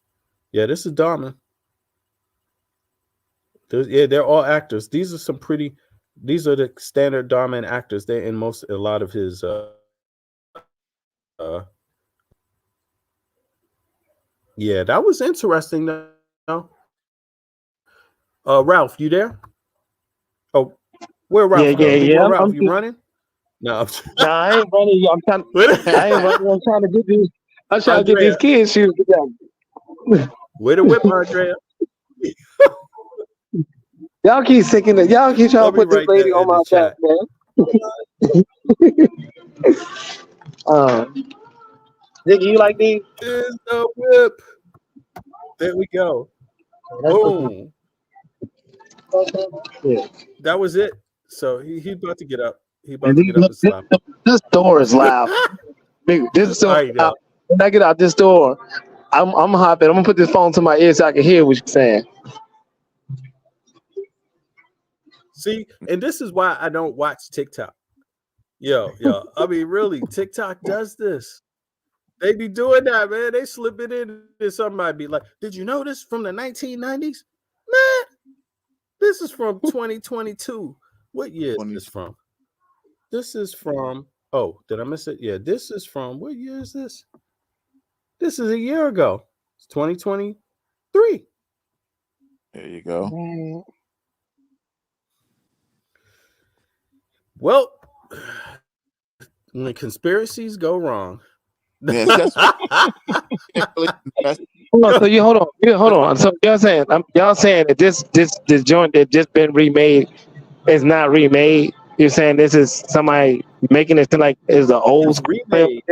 Yeah, this is Darman. They're all actors. These are the standard Darman actors. They're in a lot of his yeah, that was interesting though. Ralph, you there? Oh, where Ralph? Yeah. Ralph, you running? No, I ain't running. I'm trying to get these. I'm trying to get these kids shoes together. Way to whip, Andrea. Y'all keep thinking that. Y'all keep trying to put this lady on my back, man. Nigga, you like these? Is the whip. There we go. Boom. Yeah. That was it. So he about to get up. He about to get up and slap. This door is loud. This door is loud. When I get out this door, I'm hopping. I'm gonna put this phone to my ear so I can hear what you're saying. See, and this is why I don't watch TikTok. Yo. I mean, really, TikTok does this. They be doing that, man. They slip it in, and somebody be like, "Did you know this from the 1990s?" Man, this is from 2022. What year is this from? This is from. Oh, did I miss it? Yeah, this is from. What year is this? This is a year ago. It's 2023. There you go. Well, when the conspiracies go wrong. Yes, that's So you hold on. So y'all saying that this joint that just been remade is not remade. You're saying this is somebody making it seem like it's an old It's school remade.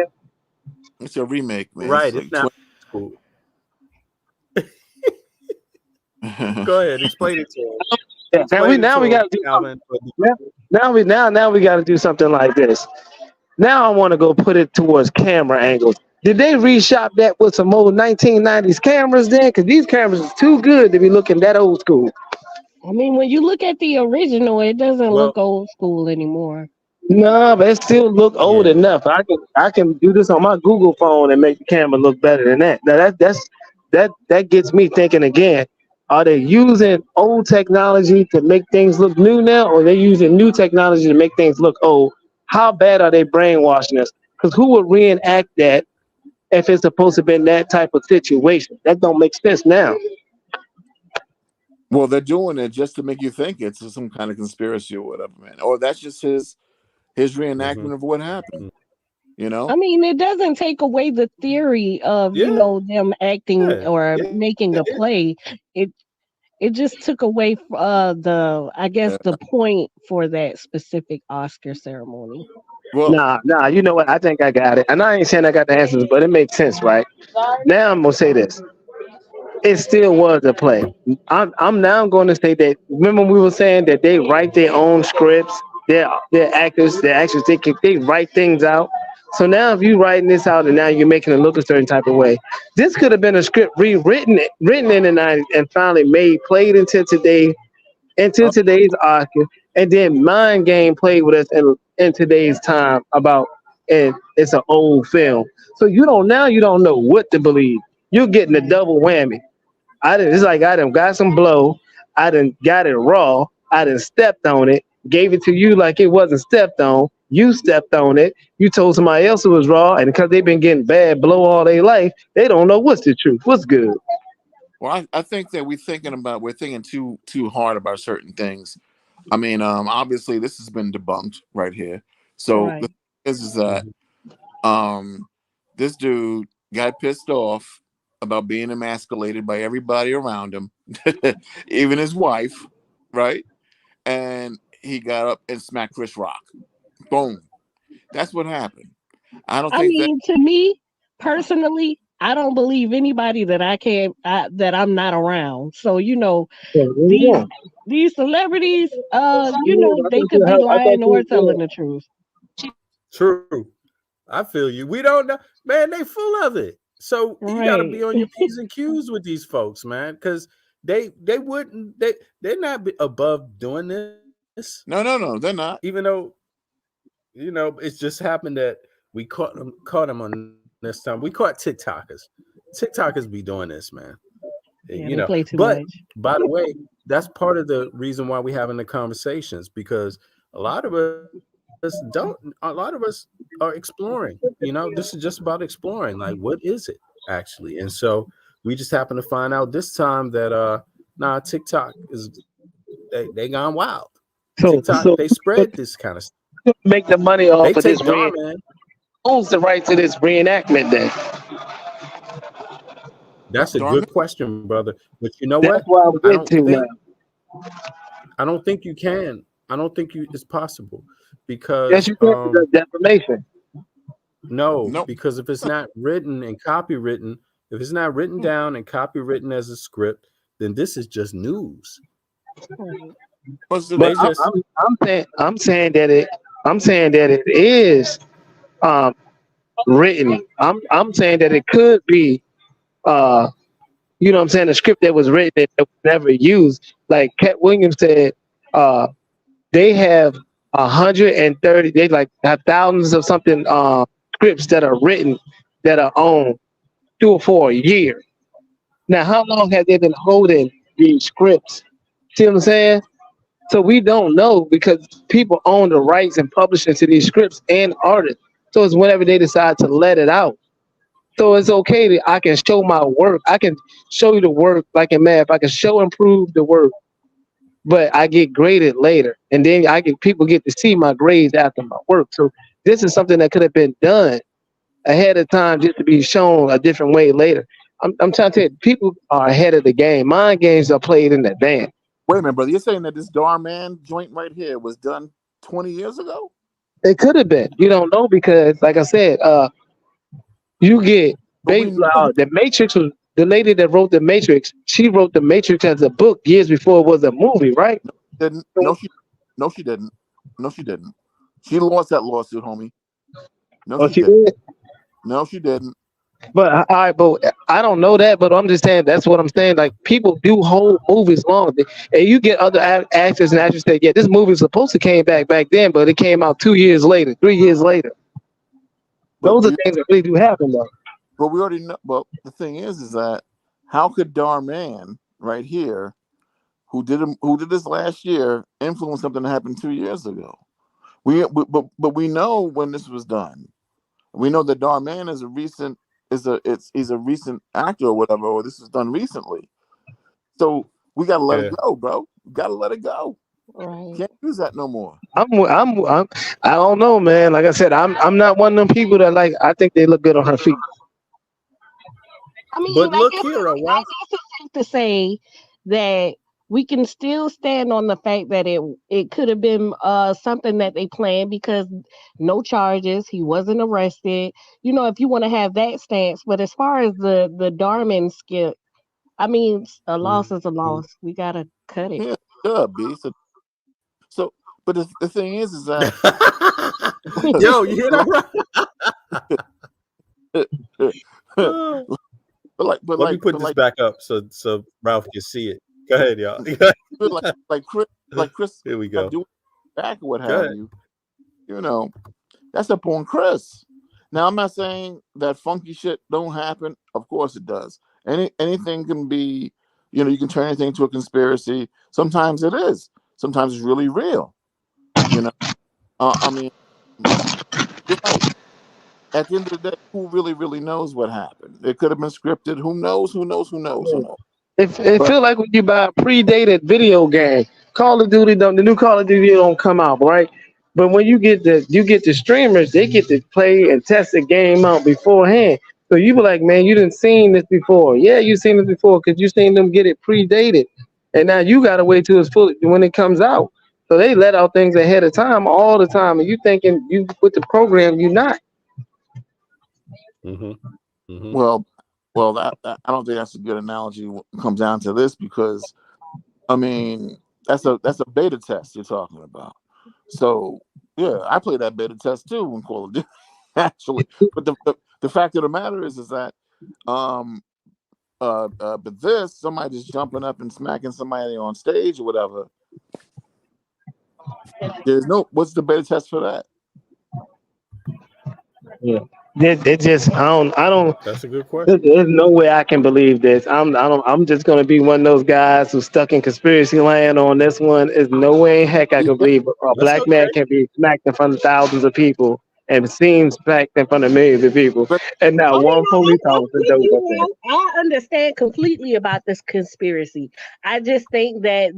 It's a remake, man. Right. It's It's not cool. Go ahead, explain it to us. Yeah, now we got to do now we got to do something like this. Now I want to go put it towards camera angles. Did they reshop that with some old 1990s cameras then? Because these cameras is too good to be looking that old school. I mean, when you look at the original, it doesn't Well- look old school anymore. No, but it still look old enough. I can do this on my Google phone and make the camera look better than that. Now that gets me thinking again. Are they using old technology to make things look new now, or are they using new technology to make things look old? How bad are they brainwashing us? Because who would reenact that if it's supposed to be that type of situation? That don't make sense now. Well, they're doing it just to make you think it's some kind of conspiracy or whatever, man. Or that's just his reenactment of what happened. You know? I mean, it doesn't take away the theory of them acting or making a play. It just took away the point for that specific Oscar ceremony. Nah, you know what? I think I got it. And I ain't saying I got the answers, but it makes sense, right? Now I'm gonna say this. It still was a play. I'm now going to say that. Remember we were saying that they write their own scripts. They're actors. They write things out. So now if you're writing this out and now you're making it look a certain type of way, this could have been a script written in the 90s and finally played into today's Oscar, and then mind game played with us in today's time about, and it's an old film. So you don't know what to believe. You're getting a double whammy. It's like I done got some blow. I done got it raw. I done stepped on it, gave it to you like it wasn't stepped on. You stepped on it. You told somebody else it was raw, and because they've been getting bad blow all their life, they don't know what's the truth, what's good. Well, I think that we're thinking too hard about certain things. I mean, obviously this has been debunked right here. So Right. the thing is that this dude got pissed off about being emasculated by everybody around him, even his wife, right? And he got up and smacked Chris Rock. Boom. That's what happened. To me personally, I don't believe anybody that that I'm not around. So these celebrities, they could be lying or telling the truth. True. I feel you. We don't know, man. They full of it. So you got to be on your P's and Q's with these folks, man, because they're not above doing this. No, they're not. Even though, it's just happened that we caught them on this time. We caught TikTokers. TikTokers be doing this, man. Yeah, they play too but much. by the way, that's part of the reason why we're having the conversations, because a lot of us are exploring. This is just about exploring, like, what is it actually? And so we just happen to find out this time that TikTok is they gone wild. TikTok, they spread this kind of stuff. Make the money off They of take this man. owns the right to this reenactment then. That's a good question, brother. But you know That's what? why now. I don't think you can. I don't think it's possible, because Yes, you can. That's defamation. No, because if it's not written and copywritten, if it's not written down and copywritten as a script, then this is just news. But I'm saying that it is written. I'm saying that it could be a script that was written that was never used. Like Kat Wiliams said, they have 130. They like have thousands of something scripts that are written that are owned through for a year. Now, how long have they been holding these scripts? See what I'm saying? So we don't know because people own the rights and publishing to these scripts and artists. So it's whenever they decide to let it out. So it's okay that I can show my work. I can show you the work like in math. I can show and prove the work, but I get graded later, and then I get people get to see my grades after my work. So this is something that could have been done ahead of time just to be shown a different way later. I'm trying to tell you, people are ahead of the game. Mind games are played in advance. Wait a minute, brother. You're saying that this Dar Man joint right here was done 20 years ago? It could have been. You don't know because, like I said, you get the Matrix was the lady that wrote the Matrix. She wrote the Matrix as a book years before it was a movie, right? Didn't no she didn't. No, she didn't. She lost that lawsuit, homie. No, Oh, she she didn't. did. No, she didn't. But all right, but I don't know that. But I'm just saying that's what I'm saying. Like people do hold movies long, and you get other actors and actresses that this movie was supposed to came back then, but it came out 2 years later, 3 years later. Those are things that really do happen, though. But we already know. Well, the thing is that how could Dar Man right here, who did this last year, influence something that happened 2 years ago? But we know when this was done. We know that Dar Man is a recent actor or whatever, or this was done recently. So we gotta let it go, bro. We gotta let it go. Right. Can't use that no more. I don't know, man. Like I said, I'm not one of them people that like. I think they look good on her feet. I mean, But I look guess here, I guess it's safe to say that we can still stand on the fact that it could have been something that they planned because no charges, he wasn't arrested. You know, if you want to have that stance, but as far as the Darman skit, I mean, a loss is a loss. We gotta cut it. Yeah, B. So, but the thing is that Yo, you hear that? Let me put this back up so Ralph can see it. Go ahead, y'all. like Chris. Here we go. Doing back or what Go have ahead. you? You know, that's up on Chris. Now, I'm not saying that funky shit don't happen. Of course it does. Anything can be, you can turn anything into a conspiracy. Sometimes it is. Sometimes it's really real. You know, I mean, you're right. At the end of the day, who really knows what happened? It could have been scripted. Who knows? It feel like when you buy a predated video game, Call of Duty the new Call of Duty don't come out, right? But when you get the streamers, they get to play and test the game out beforehand. So you be like, man, you didn't seen this before. Yeah, you seen it before because you seen them get it predated, and now you gotta wait till it's fully when it comes out. So they let out things ahead of time all the time, and you thinking you with the program, you not. Well, that I don't think that's a good analogy when it comes down to this because, I mean, that's a beta test you're talking about. So yeah, I played that beta test too when Call of Duty, actually. But the fact of the matter is that but this somebody just jumping up and smacking somebody on stage or whatever. What's the beta test for that? Yeah. It just I don't. That's a good question. There's no way I can believe this. I'm just gonna be one of those guys who's stuck in conspiracy land on this one. There's no way in heck I can believe a black man can be smacked in front of thousands of people and seen smacked in front of millions of people, and not one police officer does that. I understand completely about this conspiracy. I just think that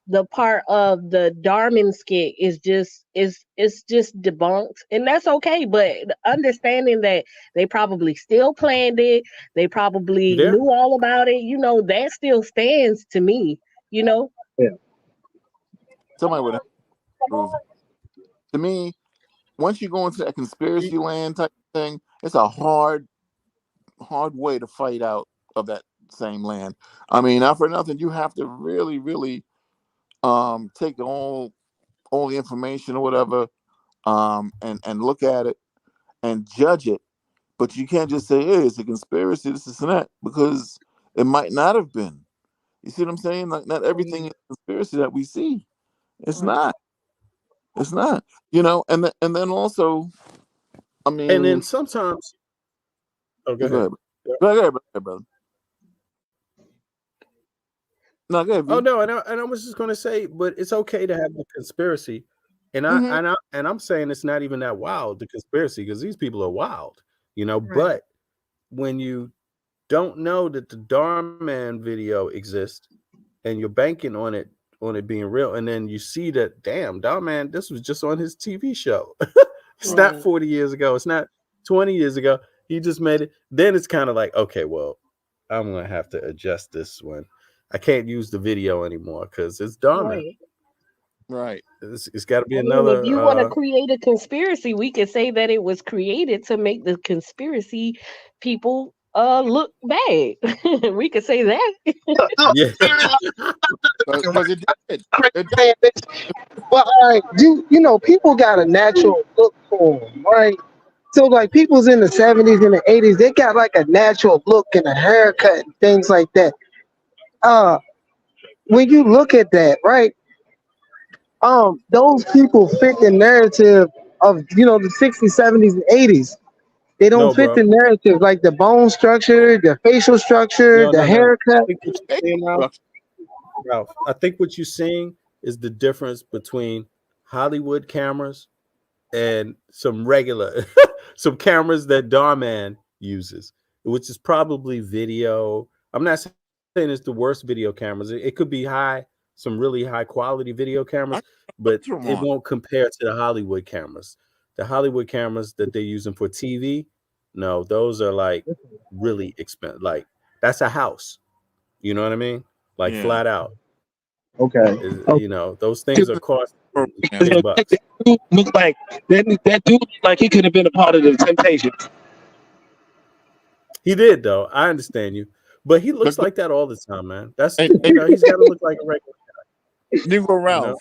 the part of the Darman skit is just debunked, and that's okay. But understanding that they probably still planned it, they probably knew all about it. That still stands to me. Yeah. Somebody would have prove. To me, once you go into that conspiracy land type thing, it's a hard way to fight out of that same land. I mean, not for nothing, you have to really take all the information or whatever, and look at it and judge it. But you can't just say, hey, it's a conspiracy, this and that, because it might not have been. You see what I'm saying? Like, not everything is a conspiracy that we see. It's not. It's not. And then also, I mean, And then sometimes, oh, go go ahead. ahead. Go ahead, brother. No, go ahead. Oh no, and I was just gonna say, but it's okay to have the conspiracy, and I'm saying it's not even that wild, the conspiracy, because these people are wild, But when you don't know that the Dhar Man video exists, and you're banking on it being real, and then you see that, damn, Dhar Man, this was just on his TV show. It's not 40 years ago. It's not 20 years ago. He just made it. Then it's kind of like, okay, well, I'm gonna have to adjust this one. I can't use the video anymore because it's Dhar Man. Right. It's got to be I mean, another. if you want to create a conspiracy, we could say that it was created to make the conspiracy people look bad. We could say that. Yeah. Because it did. Well, all right, people got a natural look for them, right? So, like, people's in the 70s and the 80s, they got like a natural look and a haircut and things like that. When you look at that, right? Those people fit the narrative of the 60s, 70s, and 80s. They don't No, fit bro. the narrative, like the bone structure, the facial structure, the haircut. Ralph, I think what you're seeing is the difference between Hollywood cameras and some regular, some cameras that Dhar Man uses, which is probably video. I'm not saying it's the worst video cameras. It could be some really high quality video cameras, but it won't compare to the Hollywood cameras. The Hollywood cameras that they're using for TV, no, those are like really expensive. Like that's a house. You know what I mean? Like flat out. Okay. Those things are cost big bucks. Look like that dude looked like he could have been a part of the Temptations. He did though. I understand you, but he looks like that all the time, man. That's he's got to look like a regular guy. Negro Ralph,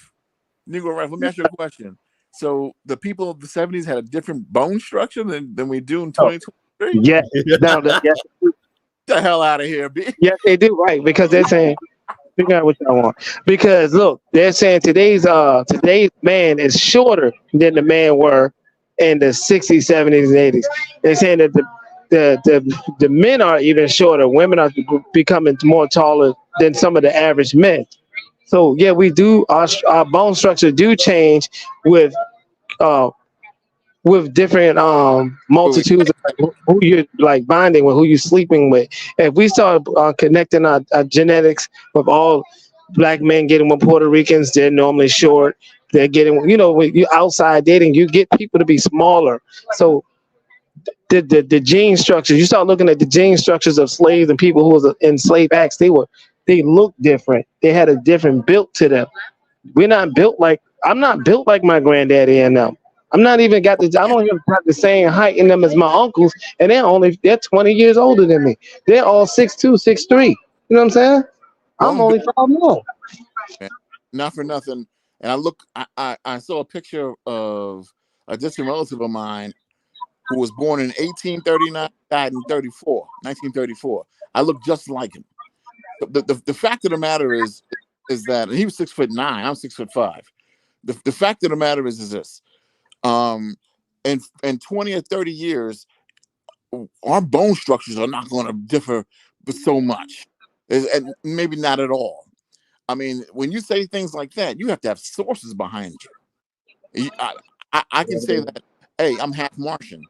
let me ask you a question. So the people of the 70s had a different bone structure than we do in 2023? Yes. Now, Get the hell out of here, B. Yes, they do, right? Because they're saying, figure out what y'all want. Because look, they're saying today's man is shorter than the man were in the 60s, 70s, and 80s. They're saying that the men are even shorter. Women are becoming more taller than some of the average men. So yeah, we do. Our bone structure do change with different multitudes of who you're like bonding with, who you're sleeping with. If we start connecting our genetics with all black men getting with Puerto Ricans, they're normally short. They're getting, when you're outside dating, you get people to be smaller. So the gene structures, you start looking at the gene structures of slaves and people who was in slave acts, they look different. They had a different built to them. I'm not built like my granddaddy and them. I don't even got the same height in them as my uncles, and they're 20 years older than me. They're all 6'2", 6'3". You know what I'm saying? I'm only 5'9". Not for nothing. And I saw a picture of a distant relative of mine who was born in 1839, died in 1934. I look just like him. The fact of the matter is that he was 6'9", I'm 6'5". The fact of the matter is this. In 20 or 30 years, our bone structures are not going to differ so much, and maybe not at all. I mean, when you say things like that, you have to have sources behind you. I can say that, hey, I'm half Martian,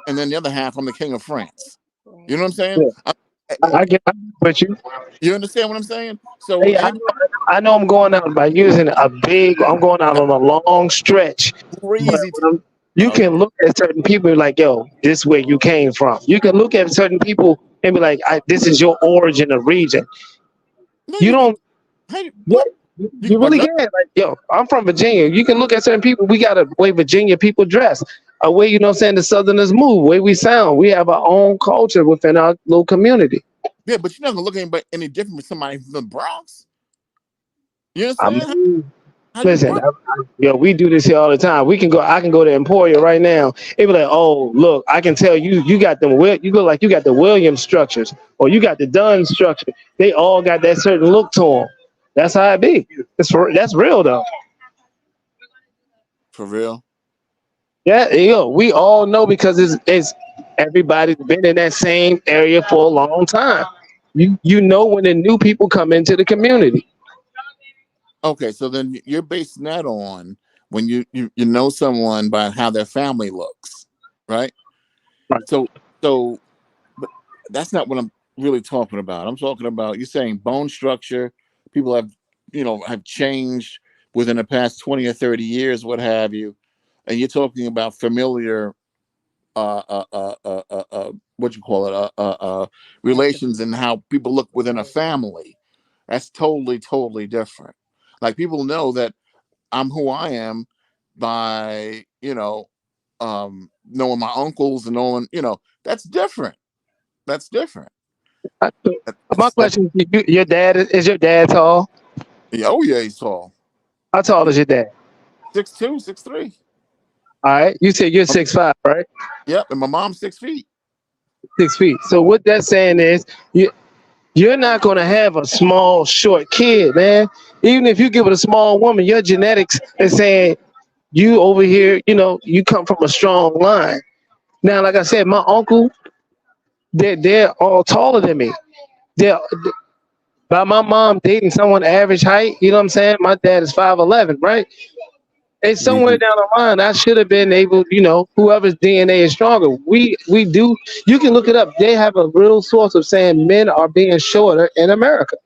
and then the other half, I'm the king of France. You know what I'm saying? Yeah. I get with you. You understand what I'm saying? So hey, I know I'm going out by using I'm going out on a long stretch. Crazy. You can look at certain people like, yo, this is where you came from. You can look at certain people and be like, this is your origin of region. You don't. You really can. Like, yo, I'm from Virginia. You can look at certain people. We got a way Virginia people dress, a way, the Southerners move, way we sound. We have our own culture within our little community. Yeah, but you're not gonna look any different from somebody from the Bronx. You understand? Listen, we do this here all the time. I can go to Emporia right now. It be like, oh, look, I can tell you got them. You look like you got the Williams structures, or you got the Dunn structure. They all got that certain look to them. That's how it be. That's real though. For real? Yeah, we all know because it's everybody's been in that same area for a long time. You know when the new people come into the community. Okay, so then you're basing that on when you know someone by how their family looks, right? Right. So, but that's not what I'm really talking about. I'm talking about, you're saying bone structure. People have changed within the past 20 or 30 years, what have you, and you're talking about familiar, what you call it, relations and how people look within a family. That's totally different. Like, people know that I'm who I am by, knowing my uncles and knowing, that's different. That's different. My question is, your dad is your dad tall? Yeah, oh yeah, he's tall. How tall is your dad? 6'2", 6'3". All right, you said you're 6'5", right? Yep, and my mom's 6 feet. 6 feet. So what that's saying is you're not gonna have a small, short kid, man. Even if you give it a small woman, your genetics is saying you over here, you come from a strong line. Now, like I said, my uncle, they're all taller than me. They're by my mom dating someone average height, you know what I'm saying? My dad is 5'11", right? It's somewhere down the line. I should have been able, whoever's DNA is stronger. We do. You can look it up. They have a real source of saying men are being shorter in America.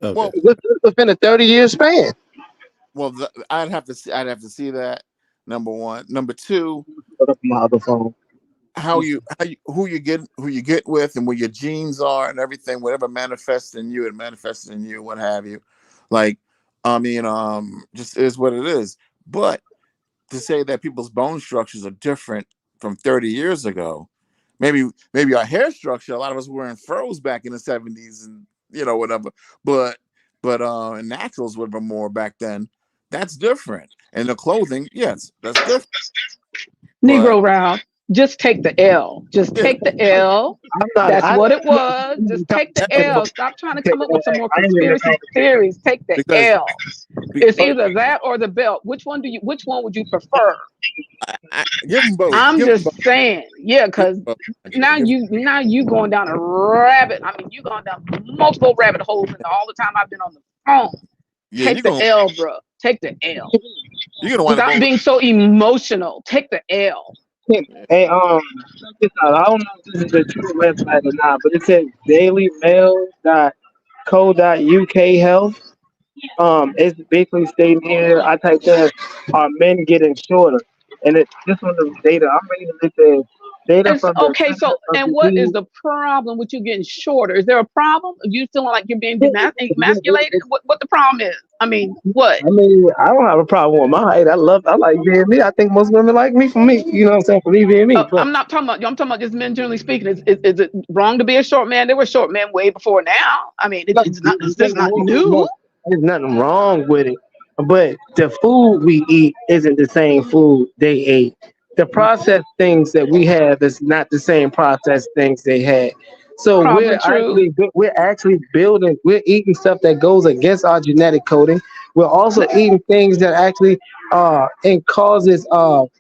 Okay. Well, within a 30-year span. Well, I'd have to see that. Number one. Number two, my other phone. Who you get with, and where your genes are, and everything, whatever manifests in you, what have you. Like, I mean, just is what it is. But to say that people's bone structures are different from 30 years ago, maybe our hair structure, a lot of us were wearing froze back in the 70s and whatever. But and naturals were more back then. That's different. And the clothing, yes, that's different. Negro Ralph, just take the L. Just take the L. That's what it was. Just take the L. Stop trying to come up with some more conspiracy theories. Take the L. It's either that or the belt. Which one would you prefer? Give them both. I'm just saying, yeah, because now you going down a rabbit. I mean, you going down multiple rabbit holes, and all the time I've been on the phone. Yeah, take the L, bro. Take the L. You're gonna Without being so emotional. Take the L. Hey, I don't know if this is a true website or not, but it says dailymail.co.uk health. It's basically stating here, I typed in, are men getting shorter? And it's just on the data. I'm reading the data from okay, so, and what is the problem with you getting shorter? Is there a problem? Do you feel like you're being emasculated? What the problem is? I mean, what? I mean, I don't have a problem with my height. I like being me. I think most women like me for me. You know what I'm saying? For me being me. I'm not talking about you. I'm talking about just men generally speaking. Is it wrong to be a short man? There were short men way before now. I mean, it's not new. There's nothing wrong with it. But the food we eat isn't the same food they ate. The processed things that we have is not the same processed things they had. So we're actually building, we're eating stuff that goes against our genetic coding. We're also eating things that actually and causes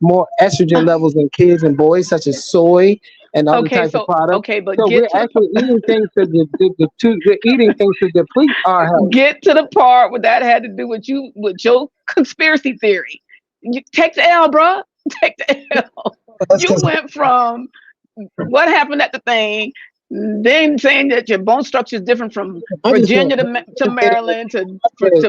more estrogen levels in kids and boys, such as soy and other types of products. Okay, but so we're actually eating things we're eating things to deplete our health. Get to the part where that had to do with your conspiracy theory. You take the L, bro. Take the L. You went from what happened at the thing, then saying that your bone structure is different from Virginia to Maryland to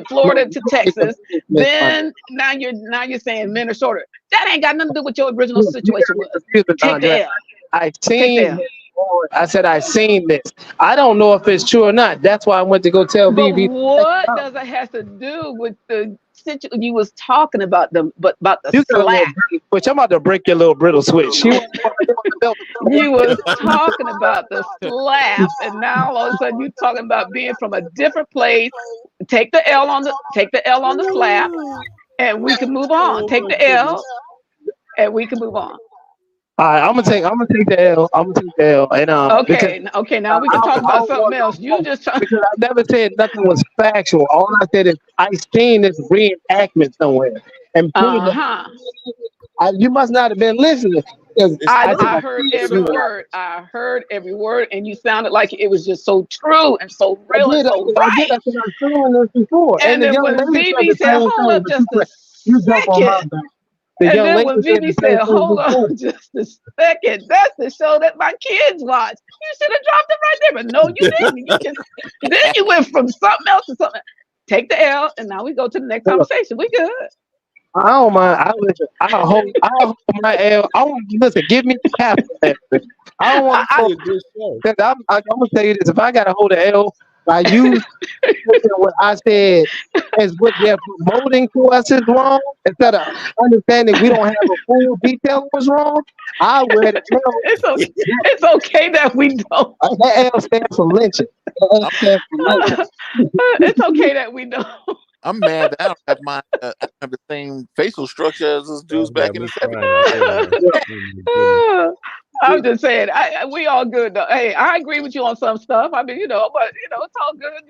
Florida to Texas. Then now you're saying men are shorter. That ain't got nothing to do with your original situation. Take the L. I said I seen this. I don't know if it's true or not. That's why I went to go tell BB. What does it have to do with the situation you was talking about? About the slap. Which I'm about to break your little brittle switch. You was talking about the slap, and now all of a sudden you're talking about being from a different place. Take the L on the slap, and we can move on. Take the L, and we can move on. All right, I'm gonna take the L. And okay. Now we can talk about something else. You just because I never said nothing was factual. All I said is I seen this reenactment somewhere. and put it. You must not have been listening. I heard every word. I heard every word, and you sounded like it was just so true and so real and so right. I did. I've seen this before. And the then young when lady Vivi said, same "Hold thing, up but just a you jump on my second," back. The and young then lady when said Vivi the said, same thing "Hold before. on just a second," that's the show that my kids watch. You should have dropped it right there, but no, you didn't. You just then you went from something else to something. Take the L, and now we go to the next conversation. We good. I don't mind. I'll hold my L. I want listen. Give me the pass. I don't want to. I'm gonna tell you this. If I gotta hold the L, I use what I said as what they're promoting to us is wrong. Instead of understanding we don't have a full detail of what's wrong, I wear the L. It's okay that we don't. That L stands for lynching. That L stands for lynching. It's okay that we don't. I'm mad that I don't have I don't have the same facial structure as those dudes back in the 70s. I'm just saying, we all good though. Hey, I agree with you on some stuff. I mean, but it's all good,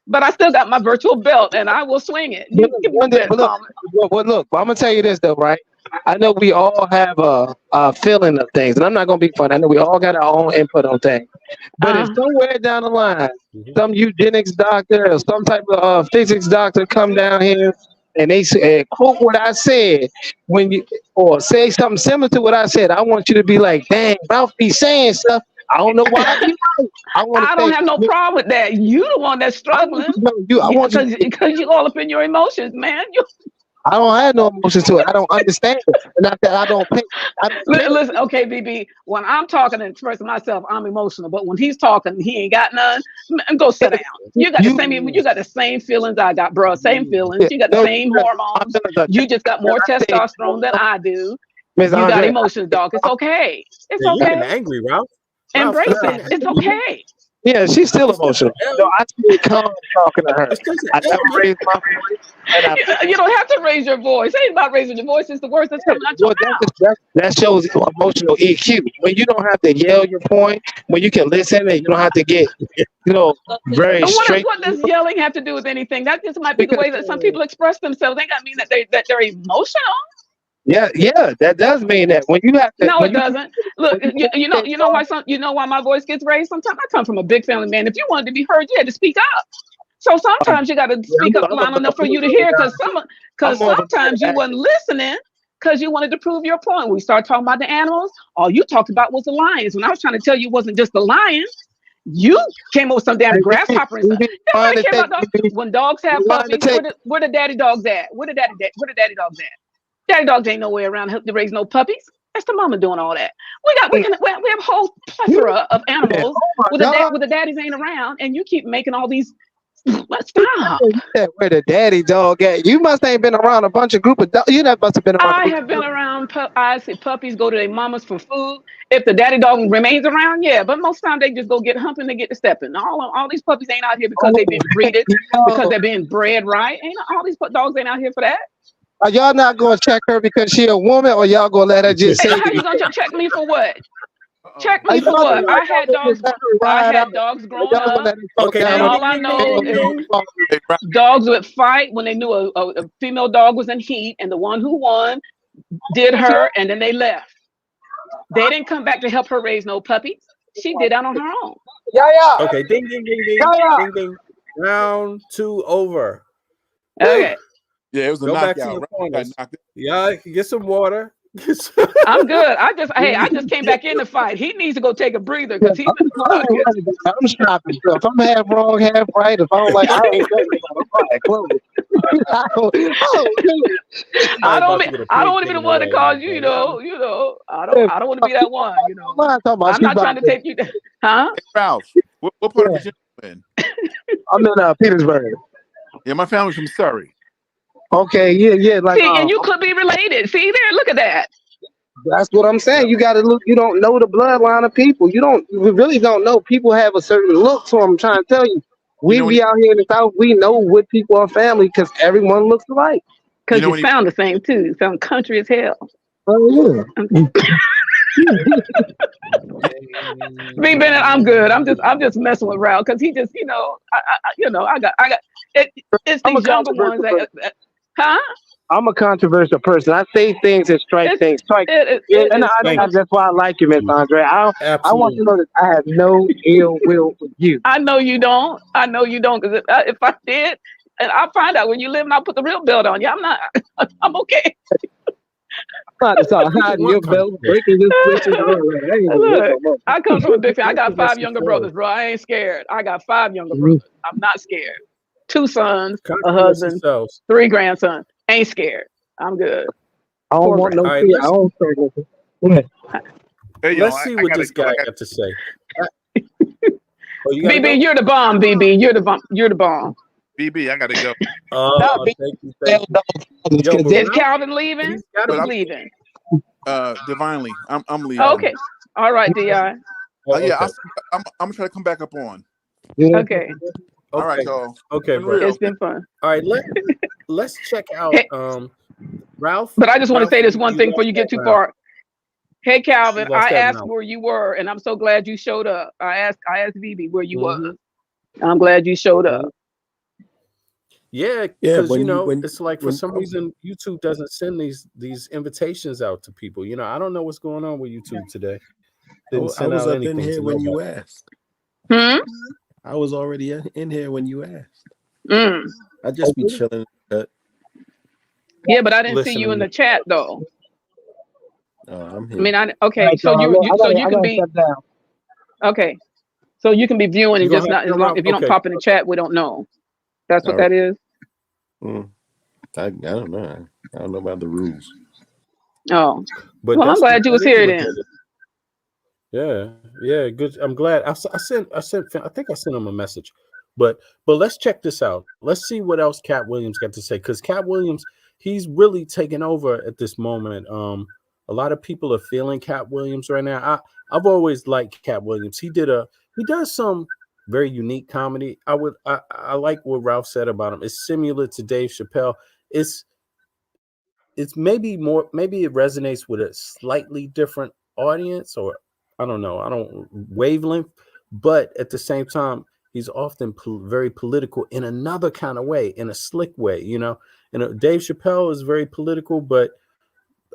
But I still got my virtual belt, and I will swing it. You give me the best, Tom. Look, I'm gonna tell you this though, right? I know we all have a feeling of things, and I'm not gonna be funny. I know we all got our own input on things, but if somewhere down the line, some eugenics doctor or some type of physics doctor come down here and they say, quote what I said or say something similar to what I said, I want you to be like, dang, Ralph be saying stuff. I don't know why. I don't have no problem with that. You the one that's struggling. Because you all up in your emotions, man. I don't have no emotions to it. I don't understand it. Not that I don't think. Listen, okay, BB. When I'm talking and expressing myself, I'm emotional. But when he's talking, he ain't got none. Man, go sit down. You got the same feelings I got, bro. Same feelings. You got the same hormones. You just got more testosterone than I do. You got emotions, dog. It's okay. It's You getting okay. angry, Ralph. Embrace it. It's okay. Yeah, she's still emotional. No, I feel calm talking to her. I never raised my voice. You don't have to raise your voice. It ain't about raising your voice. It's the words that's coming out your mouth. That shows emotional EQ. When you don't have to yell your point, when you can listen and you don't have to get, very straight. What does yelling have to do with anything? That just might be the way that some people express themselves. They gotta mean that they're emotional. Yeah, that does mean that when you have to. No, it doesn't. Look, you know why my voice gets raised. Sometimes I come from a big family, man. If you wanted to be heard, you had to speak up. So sometimes you got to speak up loud enough for you to hear, because sometimes you wasn't listening because you wanted to prove your point. When we started talking about the animals, all you talked about was the lions. When I was trying to tell you, it wasn't just the lions. You came up with some damn grasshopper and stuff. Everybody care about dogs. When dogs have puppies, where the daddy dogs at? Where the daddy dogs at? Daddy dogs ain't nowhere around to raise no puppies. That's the mama doing all that. We have a whole plethora of animals where the daddies ain't around, and you keep making all these. Stop. Where the daddy dog at? You must ain't been around a bunch of group of dogs. You must have been around. I have been around. I see puppies go to their mamas for food. If the daddy dog remains around, yeah. But most time they just go get humping, they get to stepping. All these puppies ain't out here because they've been breeded, because they're being bred right. All these dogs ain't out here for that. Are y'all not going to check her because she a woman, or y'all going to let her just say? How you going to check me for what? Check me for what? I had dogs growing up. Okay, and all I know is dogs would fight when they knew a female dog was in heat, and the one who won did her, and then they left. They didn't come back to help her raise no puppies. She did that on her own. Okay, ding, ding, ding, ding, ding, ding. Round 2 over. Okay. Yeah, it was a Go knockout. back to your corners. Yeah, get some water. I'm good. I just came back in the fight. He needs to go take a breather because he's been talking. I'm shopping. So if I'm half wrong, half right, if I don't like, I ain't I don't want to be the one that calls you. I don't want to be that one. I'm not trying to take you. Huh? Hey, Ralph, what part of Virginia are you in? I'm in Petersburg. Yeah, my family's from Surrey. Okay, yeah, like. See, and you could be related. See there, look at that. That's what I'm saying. You got to look. You don't know the bloodline of people. You really don't know. People have a certain look. So I'm trying to tell you, we out here in the South. We know what people are family because everyone looks alike. Because you sound the same too. You sound country as hell. Oh yeah. B. Bennett, I'm good. I'm just messing with Ralph because he just, I got. It's these younger ones that. Huh? I'm a controversial person. I say things and strike things. And that's why I like you, Miss Andre. I want you to know that I have no ill will with you. I know you don't. I know you don't. Because if I did, and I'll find out when you live, and I'll put the real belt on you. I'm not. I'm okay. I'm about to start hiding your belt, breaking your switches. Look, I come from a big family. I got 5 younger brothers, bro. I ain't scared. I got 5 younger brothers. I'm not scared. 2 sons, a husband, 3 grandsons. Ain't scared. I'm good. I don't want no fear. I don't say nothing. Let's see what this guy got to say. BB, you're the bomb, BB. You're the bomb. You're the bomb. BB, I gotta go. Oh, thank you. Is Calvin leaving? Who's leaving? Divinely. I'm leaving. Okay. All right, Di. Yeah, I'm gonna try to come back up on. Okay. All right, y'all. Okay, bro. It's been fun. All right, let's check out Ralph. But I just want to say this one thing you before you get too lost far. Hey, Calvin, You lost I that asked mouth. where you were, and I'm so glad you showed up. I asked Vivi where you was. I'm glad you showed up. Yeah, because when it's like for some reason YouTube doesn't send these invitations out to people. I don't know what's going on with YouTube today. Didn't I send was out up in anything here to when you nobody. asked. I was already in here when you asked. Mm. I just be chilling. Yeah, but I didn't see you in the chat though. I'm here. I mean, okay, Right, so y'all. you I can gotta be shut down. okay. So you can be viewing You and gonna just have not to as come long out? if you don't Okay. pop in the chat, we don't know. That's what All that is. I don't know. I don't know about the rules. Oh, But well, I'm that's glad you was I need to here look then. at it. Yeah, good. I'm glad. I think I sent him a message. But let's check this out. Let's see what else Kat Wiliams got to say, because Kat Wiliams, he's really taking over at this moment. A lot of people are feeling Kat Wiliams right now. I've always liked Kat Wiliams. He does some very unique comedy. I like what Ralph said about him. It's similar to Dave Chappelle. It's maybe it resonates with a slightly different audience, or I don't know, wavelength, but at the same time, he's often very political in another kind of way, in a slick way, and Dave Chappelle is very political, but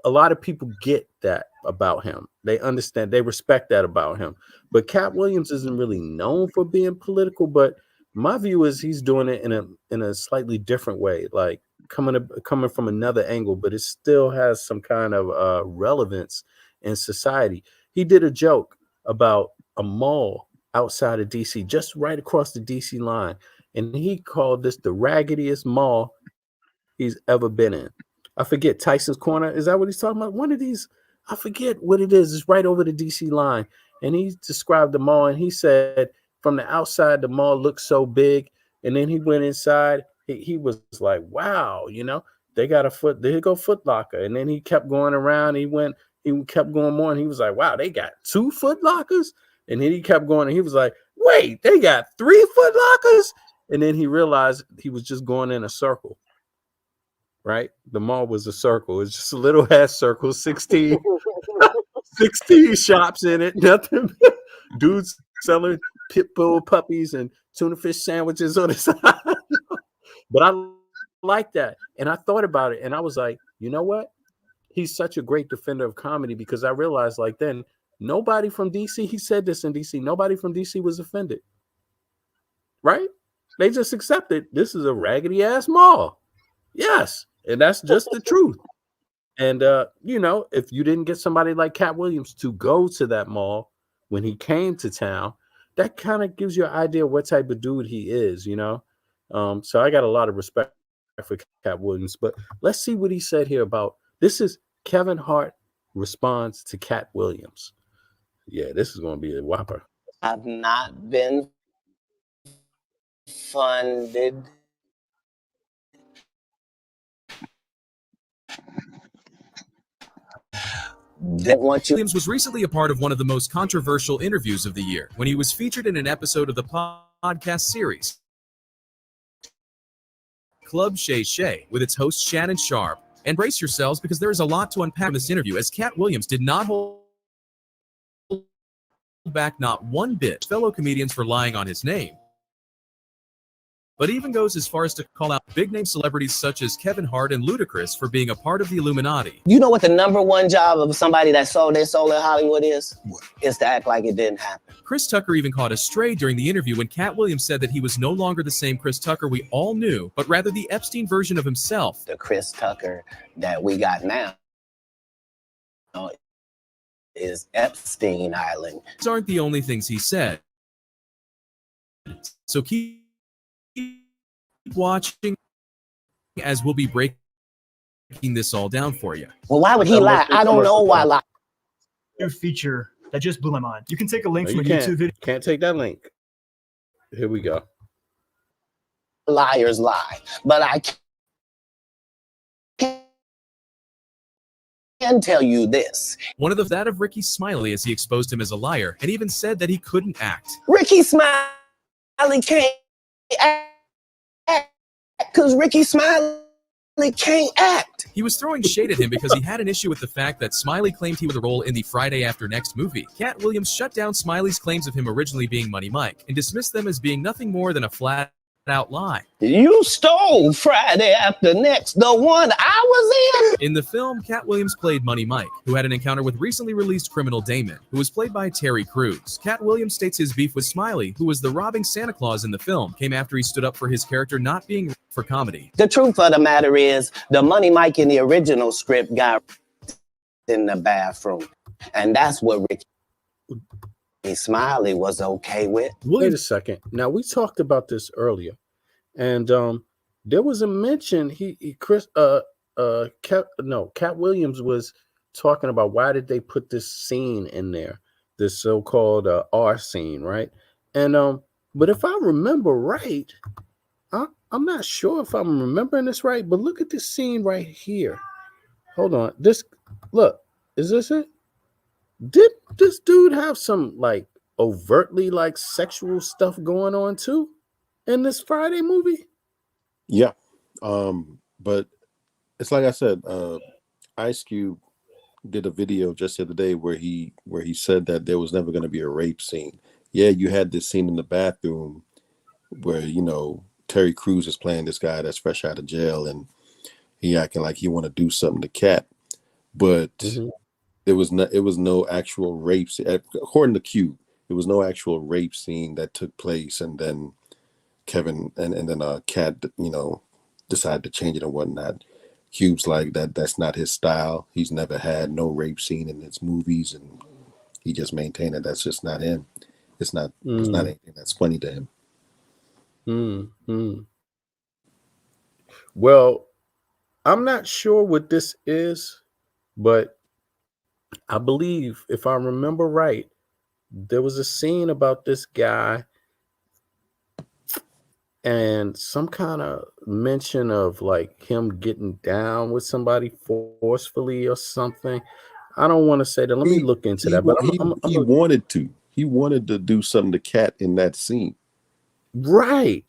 a lot of people get that about him. They understand, they respect that about him. But Kat Wiliams isn't really known for being political, but my view is he's doing it in a slightly different way, like coming from another angle, but it still has some kind of relevance in society. He did a joke about a mall outside of DC, just right across the DC line, and he called this the raggediest mall he's ever been in. I forget, Tyson's Corner. Is that what he's talking about? One of these, I forget what it is. It's right over the DC line. And he described the mall, and he said from the outside, the mall looks so big. And then he went inside. He was like, wow, they got there go Foot Locker. And then he kept going around. He kept going more. And he was like, wow, they got 2 Foot Lockers. And then he kept going, and he was like, wait, they got 3 Foot Lockers. And then he realized he was just going in a circle. Right? The mall was a circle. It's just a little ass circle, 16 shops in it. Nothing. Dudes selling pit bull puppies and tuna fish sandwiches on the side. But I like that. And I thought about it, and I was like, you know what? He's such a great defender of comedy, because I realized then nobody from DC, he said this in DC, nobody from DC was offended. Right? They just accepted this is a raggedy ass mall. Yes. And that's just the truth. And, if you didn't get somebody like Kat Wiliams to go to that mall when he came to town, that kind of gives you an idea of what type of dude he is, So I got a lot of respect for Kat Wiliams. But let's see what he said here about, this is Kevin Hart responds to Kat Wiliams. Yeah, this is going to be a whopper. I've not been funded. Williams was recently a part of one of the most controversial interviews of the year when he was featured in an episode of the podcast series Club Shay Shay with its host Shannon Sharp. And brace yourselves, because there is a lot to unpack in this interview, as Kat Wiliams did not hold back not one bit fellow comedians for lying on his name. but even goes as far as to call out big-name celebrities such as Kevin Hart and Ludacris for being a part of the Illuminati. You know what the #1 job of somebody that sold their soul in Hollywood is? Is to act like it didn't happen. Chris Tucker even caught a stray during the interview when Kat Wiliams said that he was no longer the same Chris Tucker we all knew, but rather the Epstein version of himself. The Chris Tucker that we got now is Epstein Island. These aren't the only things he said. So keep watching as we'll be breaking this all down for you. Well, why would he lie? I don't know why lie. New feature that just blew my mind. You can take a link No, from a you can't. YouTube video. Can't take that link. Here we go. Liars lie, but I can tell you this. One of that of Ricky Smiley as he exposed him as a liar and even said that he couldn't act. Ricky Smiley can't act because Ricky Smiley can't act. He was throwing shade at him because he had an issue with the fact that Smiley claimed he was a role in the Friday After Next movie. Kat Wiliams shut down Smiley's claims of him originally being Money Mike and dismissed them as being nothing more than a flat-out lie. You stole Friday After Next, the one I was in. In the film, Kat Wiliams played Money Mike, who had an encounter with recently released criminal Damon, who was played by Terry Crews. Kat Wiliams states his beef with Smiley, who was the robbing Santa Claus in the film, came after he stood up for his character not being for comedy. The truth of the matter is, the Money Mike in the original script got in the bathroom, and that's what Ricky Smiley was okay with. Wait a second. Now we talked about this earlier, and there was a mention. Kat Wiliams was talking about why did they put this scene in there, this so-called R scene, right? And but if I remember right, I'm not sure if I'm remembering this right, but look at this scene right here. Hold on. Look, is this it? Did this dude have some like overtly like sexual stuff going on too in this Friday movie? Yeah. But it's like I said, Ice Cube did a video just the other day where he said that there was never going to be a rape scene. Yeah, you had this scene in the bathroom where, Terry Crews is playing this guy that's fresh out of jail and he acting like he want to do something to Kat, but it was no actual rape scene. According to Cube, it was no actual rape scene that took place, and then Kevin and then Kat, decided to change it and whatnot. Cube's like that's not his style. He's never had no rape scene in his movies, and he just maintained that that's just not him. It's not anything that's funny to him. Well, I'm not sure what this is, but I believe, if I remember right, there was a scene about this guy and some kind of mention of like him getting down with somebody forcefully or something. I don't want to say that. Let me look into that. But he wanted to. He wanted to do something to Kat in that scene. Right.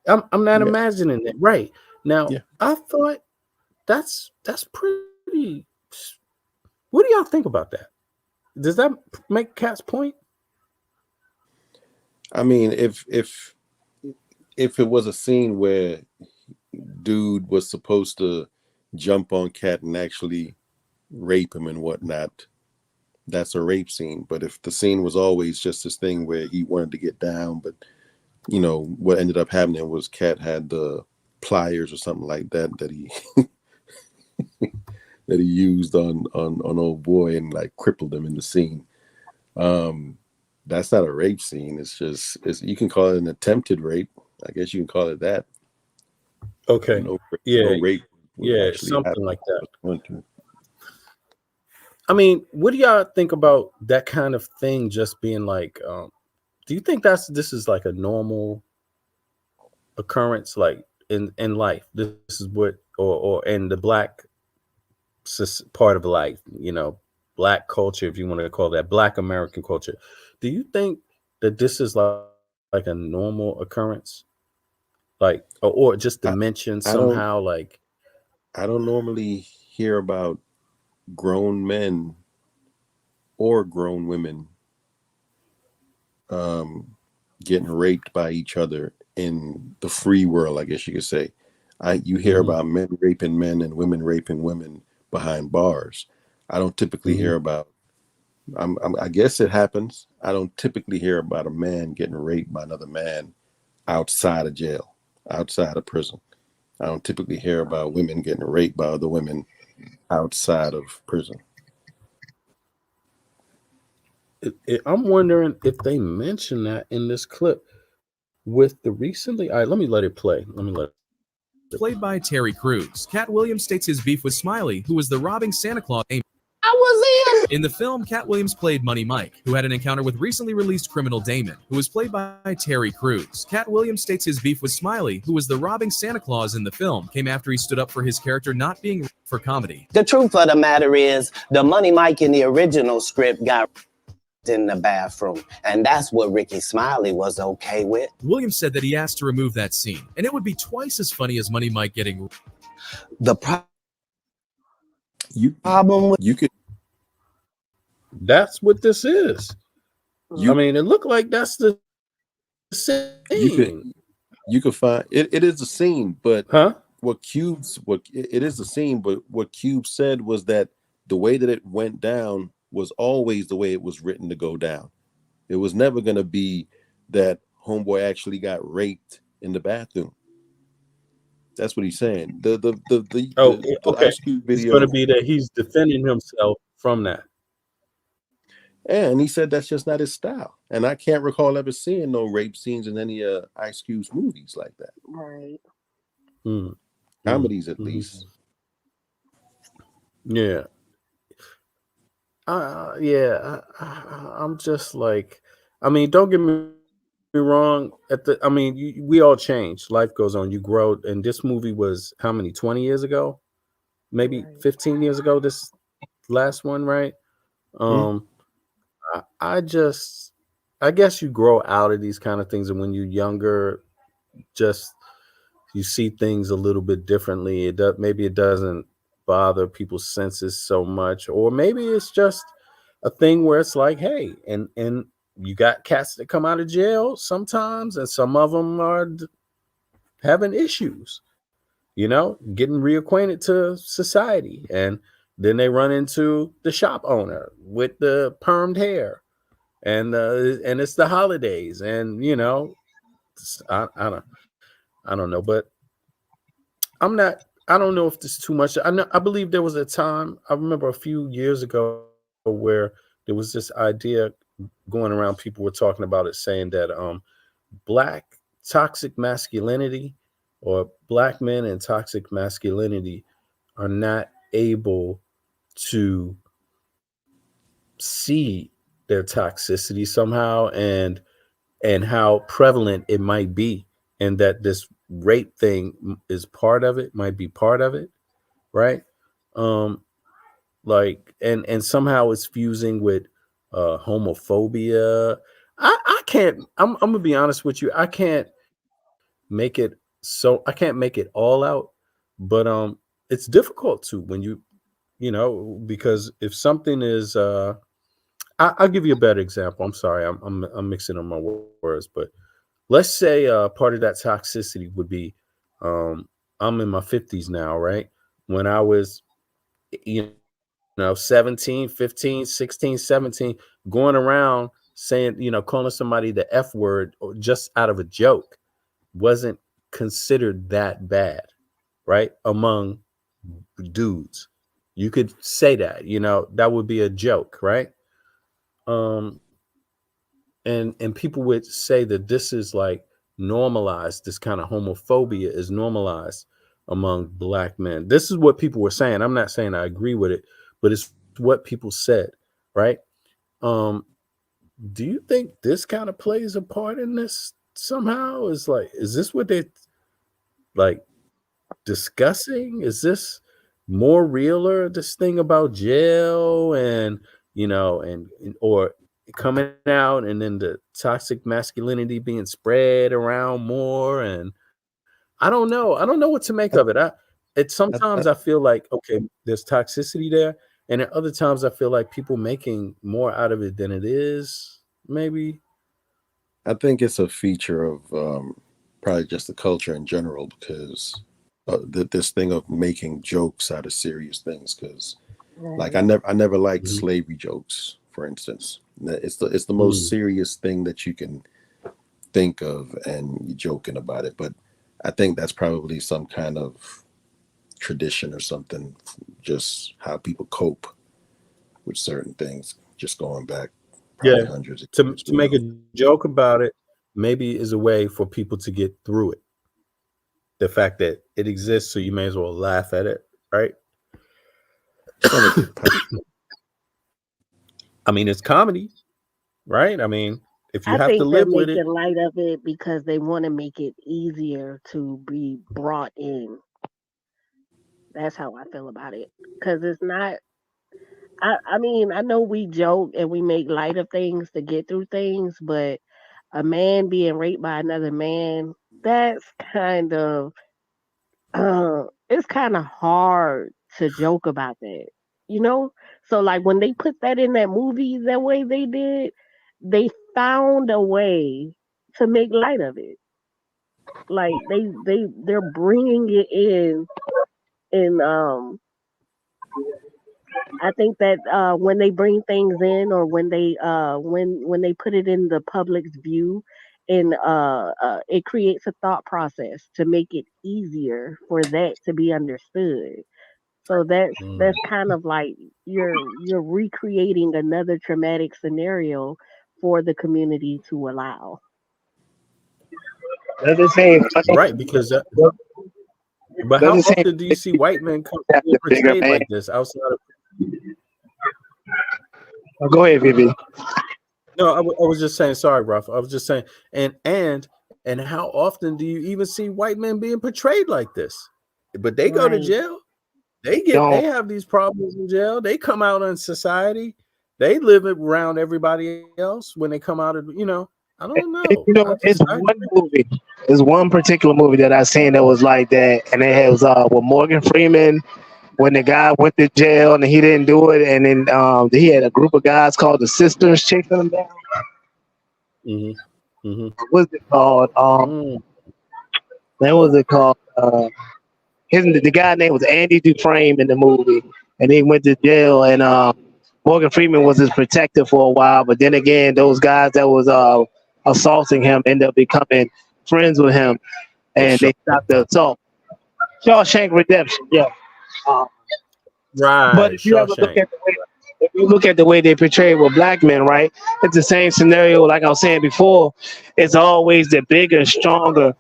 I'm not imagining that. Right. Now, I thought that's pretty. What do y'all think about that? Does that make Kat's point? I mean, if it was a scene where dude was supposed to jump on Kat and actually rape him and whatnot, that's a rape scene. But if the scene was always just this thing where he wanted to get down, but what ended up happening was Kat had the pliers or something like that he that he used on old boy and like crippled him in the scene. That's not a rape scene. You can call it an attempted rape. I guess you can call it that. Okay. No rape. Yeah, something like that. I mean, what do y'all think about that kind of thing just being like, do you think this is like a normal occurrence, like in life? This is what, or in the Black part of life, Black culture, if you want to call that Black American culture. Do you think that this is like a normal occurrence, like, or just to mention somehow? Like, I don't normally hear about grown men or grown women getting raped by each other in the free world, I guess you could say. You hear about men raping men and women raping women behind bars. I don't typically hear about. I guess it happens. I don't typically hear about a man getting raped by another man outside of jail, outside of prison. I don't typically hear about women getting raped by other women outside of prison. I'm wondering if they mention that in this clip with the recently. All right, let me let it play. Played by Terry Crews, Kat Wiliams states his beef with Smiley, who was the robbing Santa Claus. I was in the film, Kat Wiliams played Money Mike, who had an encounter with recently released criminal Damon, who was played by Terry Crews. Kat Wiliams states his beef with Smiley, who was the robbing Santa Claus in the film, came after he stood up for his character not being for comedy. The truth of the matter is, the Money Mike in the original script got in the bathroom, and that's what Ricky Smiley was okay with. Williams said that he asked to remove that scene, and it would be twice as funny as Money Mike getting the problem with you could. That's what this is. I mean, it looked like that's the scene. You could find it. It is a scene, but what it is a scene, but what Cube said was that the way that it went down was always the way it was written to go down. It was never going to be that homeboy actually got raped in the bathroom. That's what he's saying. The Ice Cube video. It's going to be that he's defending himself from that. And he said that's just not his style. And I can't recall ever seeing no rape scenes in any Ice Cube's movies like that. Right. Comedies, at least. Yeah. I'm just like, I mean, don't get me wrong. We all change. Life goes on. You grow. And this movie was how many? 20 years ago? Maybe 15 years ago. This last one, right? I guess you grow out of these kind of things, and when you're younger, you see things a little bit differently. Maybe it doesn't bother people's senses so much, or maybe it's just a thing where it's like, hey, and you got cats that come out of jail sometimes, and some of them are having issues, getting reacquainted to society, and then they run into the shop owner with the permed hair, and it's the holidays, and I don't know, but I don't know if this is too much. I believe there was a time, I remember a few years ago, where there was this idea going around. People were talking about it, saying that black toxic masculinity, or black men and toxic masculinity, are not able to see their toxicity somehow, and how prevalent it might be, and that this rape thing is part of it, might be part of it, right? Like, and somehow it's fusing with homophobia. I can't, I'm gonna be honest with you, I can't make it all out, but it's difficult to, when because if something is I'll give you a better example. I'm sorry, I'm mixing up my words, but let's say part of that toxicity would be I'm in my 50s now, right? When I was 17, 15, 16, 17, going around saying, calling somebody the F word, or just out of a joke, wasn't considered that bad, right? Among dudes, you could say that, that would be a joke, right? And people would say that this is like normalized, this kind of homophobia is normalized among black men. This is what people were saying. I'm not saying I agree with it, but it's what people said, right? Do you think this kind of plays a part in this somehow? Is this what they like discussing? Is this more realer, this thing about jail and or coming out, and then the toxic masculinity being spread around more? And I don't know what to make of it. Sometimes I feel like, okay, there's toxicity there, and at other times I feel like people making more out of it than it is. Maybe I think it's a feature of probably just the culture in general, because this thing of making jokes out of serious things. Because like I never liked slavery jokes, for instance. It's the most serious thing that you can think of, and you're joking about it. But I think that's probably some kind of tradition or something, just how people cope with certain things, just going back probably hundreds of years. To make a joke about it maybe is a way for people to get through it. The fact that it exists, so you may as well laugh at it, right? I mean, it's comedy, right? I mean, if you I have think to they're live with it, making light of it because they want to make it easier to be brought in. That's how I feel about it. Because it's not, I mean, I know we joke and we make light of things to get through things, but a man being raped by another man, that's kind of, it's kind of hard to joke about that, you know? So, like, when they put that in that movie that way they did, they found a way to make light of it. Like, they're bringing it in, and I think that when they bring things in, or when they put it in the public's view, and it creates a thought process to make it easier for that to be understood. So that's kind of like you're recreating another traumatic scenario for the community to allow. That's the same. right? Because but That's how the same. often do you see white men come That's being the bigger portrayed man. like this outside of? Oh, go ahead, Vivi. No, I was just saying. Sorry, Ruff. I was just saying, and how often do you even see white men being portrayed like this? But they go to Right. jail. They Don't. have these problems in jail. They come out in society. They live around everybody else when they come out of, I don't know. You know, it's one movie. There's one particular movie that I seen that was like that, and it was with Morgan Freeman when the guy went to jail and he didn't do it, and then he had a group of guys called the Sisters chasing him down. What's it called? What was it called? The guy name was Andy Dufresne in the movie, and he went to jail, and Morgan Freeman was his protector for a while, but then again, those guys that was assaulting him ended up becoming friends with him, and they stopped the assault. Shawshank Redemption, yeah. Right. But if you ever look at the way they portray it with black men, right? It's the same scenario. Like I was saying before, it's always the bigger, stronger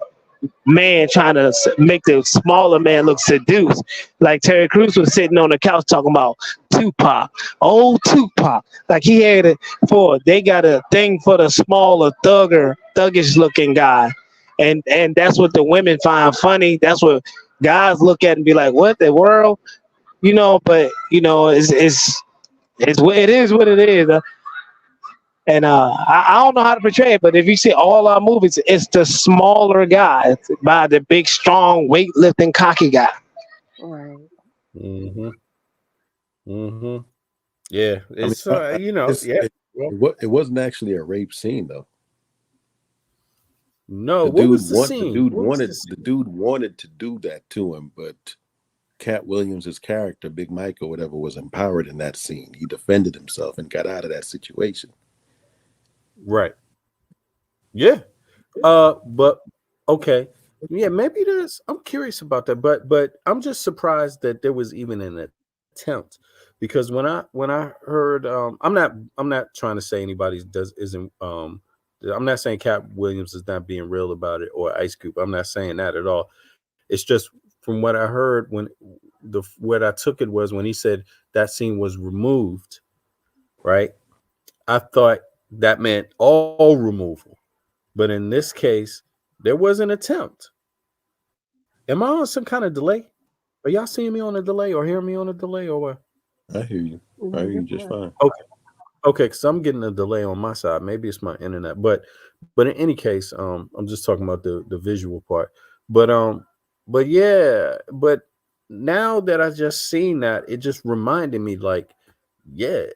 man trying to make the smaller man look seduced. Like Terry Crews was sitting on the couch talking about Tupac, old Tupac. Like he had it they got a thing for the smaller, thuggish looking guy, and that's what the women find funny. That's what guys look at and be like, "What the world?" But it's what it is. What it is. And I don't know how to portray it, but if you see all our movies, it's the smaller guy by the big, strong, weightlifting, cocky guy. Right. Yeah, it's it wasn't actually a rape scene though. No, the dude scene? wanted to do that to him, but Kat Williams' character, Big Mike or whatever, was empowered in that scene. He defended himself and got out of that situation. Right. Yeah. But okay. Yeah, maybe there's. I'm curious about that, but I'm just surprised that there was even an attempt, because when I heard, I'm not trying to say anybody isn't. I'm not saying Kat Williams is not being real about it, or Ice Cube. I'm not saying that at all. It's just from what I heard, what I took it was when he said that scene was removed, right? I thought that meant all removal, but in this case, there was an attempt. Am I on some kind of delay? Are y'all seeing me on a delay or hearing me on a delay, or what? I hear you. I hear you just fine. Okay, because I'm getting a delay on my side. Maybe it's my internet, but in any case, I'm just talking about the visual part. But yeah, but now that I just seen that, it just reminded me, like, yeah,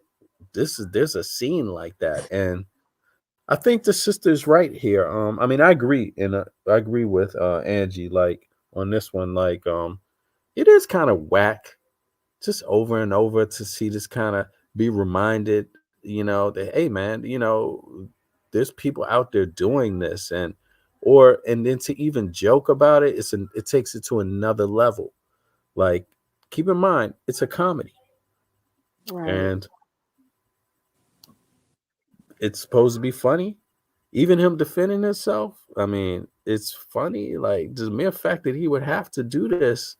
there's a scene like that, and I think the sister's right here. I mean, I agree, and I agree with Angie, like on this one. Like, it is kind of whack, just over and over to see this kind of be reminded, that hey, man, there's people out there doing this, and then to even joke about it, it takes it to another level. Like, keep in mind, it's a comedy, Right. and it's supposed to be funny. Even him defending himself, I mean, it's funny. Like, the mere fact that he would have to do this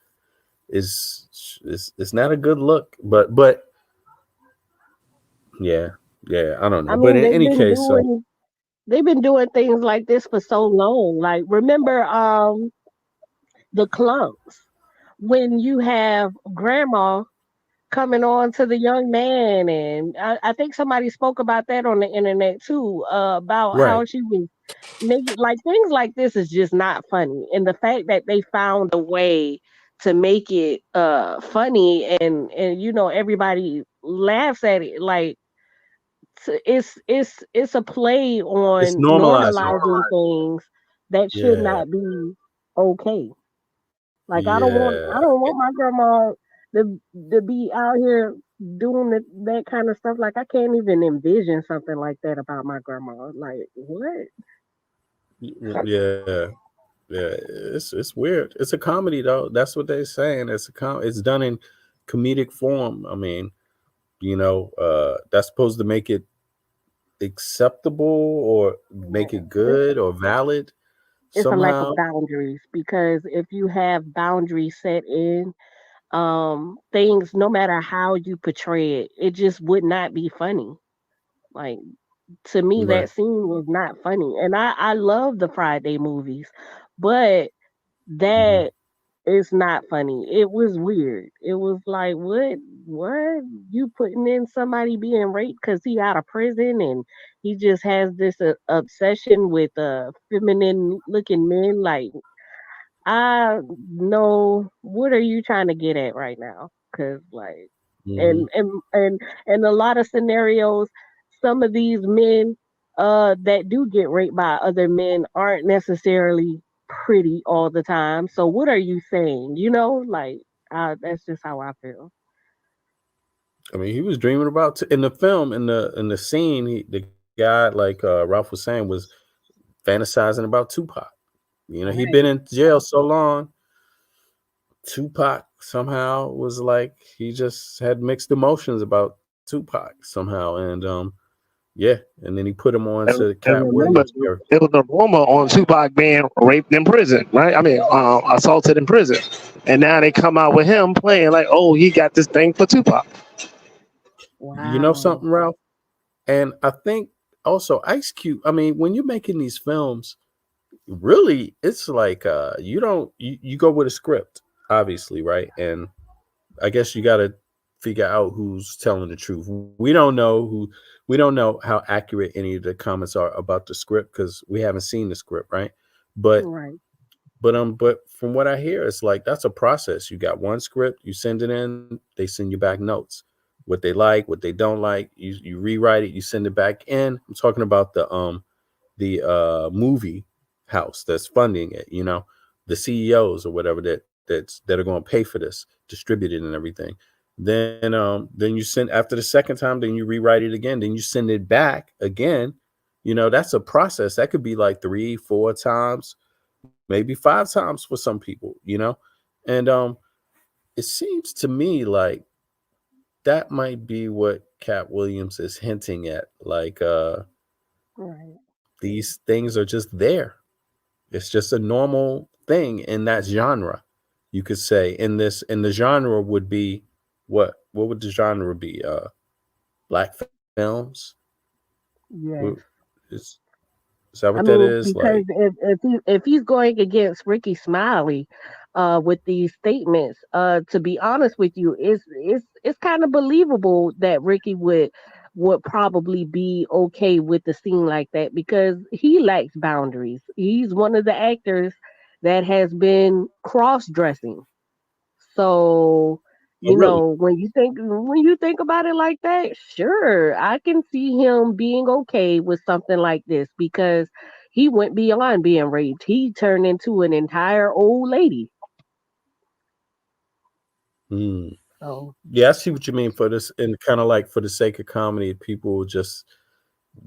is not a good look. But yeah, I don't know. I But mean, in any case, they've been doing things like this for so long. Like, remember the clumps, when you have grandma coming on to the young man, and I think somebody spoke about that on the internet too, about how right. she was making, like, things like this is just not funny. And the fact that they found a way to make it funny, and everybody laughs at it, like, it's a play It's on normalizing. normalizing things that should Yeah, not be okay. Like, yeah. I don't want my grandma to be out here doing that kind of stuff. Like, I can't even envision something like that about my grandma. Like, what? Yeah, yeah. It's weird. It's a comedy though. That's what they're saying. It's done in comedic form. I mean, that's supposed to make it acceptable or make it It's, good or valid it's a lack somehow. of boundaries, because if you have boundaries set in, things, no matter how you portray it, it just would not be funny. Like, to me, Right. that scene was not funny. And I love the Friday movies, but Mhm. that is not funny. It was weird. It was like, what you putting in somebody being raped because he out of prison, and he just has this obsession with feminine looking men. Like, I know, what are you trying to get at right now? Because, like, Mhm. and a lot of scenarios, some of these men that do get raped by other men aren't necessarily pretty all the time. So what are you saying? Like, that's just how I feel. I mean, he was dreaming about in the film, in the scene. The guy, like Ralph was saying, was fantasizing about Tupac. He'd been Right. in jail so long. Tupac somehow was like he just had mixed emotions about Tupac somehow, and yeah, and then he put him on to And Cat remember, Williams' character. it was a rumor on Tupac being raped in prison, right? I mean, assaulted in prison. And now they come out with him playing like, oh, he got this thing for Tupac. You know Wow. something, Ralph? And I think also Ice Cube. I mean, when you're making these films, really, it's like you don't you go with a script, obviously, right? And I guess you got to figure out who's telling the truth. We don't know how accurate any of the comments are about the script because we haven't seen the script, right? But Right. but from what I hear, it's like that's a process. You got one script, you send it in, they send you back notes, what they like, what they don't like. You rewrite it, you send it back in. I'm talking about the movie house that's funding it, the CEOs or whatever that are going to pay for this, distribute it and everything. Then you send after the second time, then you rewrite it again, then you send it back again. That's a process. That could be like 3-4 times, maybe 5 times for some people. And it seems to me like that might be what Cat Williams is hinting at. Like Right. these things are just there. It's just a normal thing in that genre. You could say in the genre would be what would the genre be? Black films? Yes. Wh- Is, is that I what that mean, is? because Like, if he's going against Ricky Smiley, with these statements, to be honest with you, it's kind of believable that Ricky would probably be okay with the scene like that, because he lacks boundaries. He's one of the actors that has been cross dressing. So Oh, really? When you think about it like that, sure, I can see him being okay with something like this because he went beyond being raped. He turned into an entire old lady. Hmm. So Yeah, I see what you mean for this, and kind of like for the sake of comedy, people just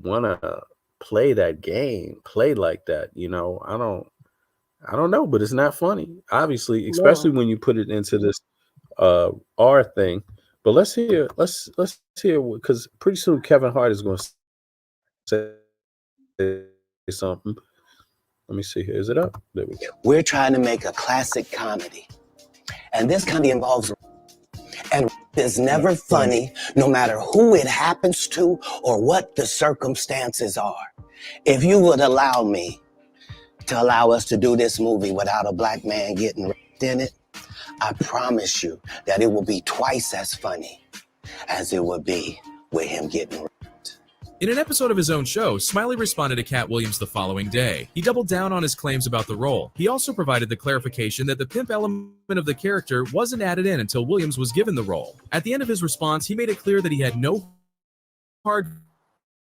want to play that game, play like that. I don't know, but it's not funny, obviously, especially no. when you put it into this R thing. But let's hear, because pretty soon Kevin Hart is going to say something. Let me see here. Is it up? There we go. We're trying to make a classic comedy. And this comedy involves and is never funny, no matter who it happens to or what the circumstances are. If you would allow me to allow us to do this movie without a black man getting raped in it, I promise you that it will be twice as funny as it would be with him getting raped. In an episode of his own show, Smiley responded to Kat Wiliams the following day. He doubled down on his claims about the role. He also provided the clarification that the pimp element of the character wasn't added in until Williams was given the role. At the end of his response, he made it clear that he had no hard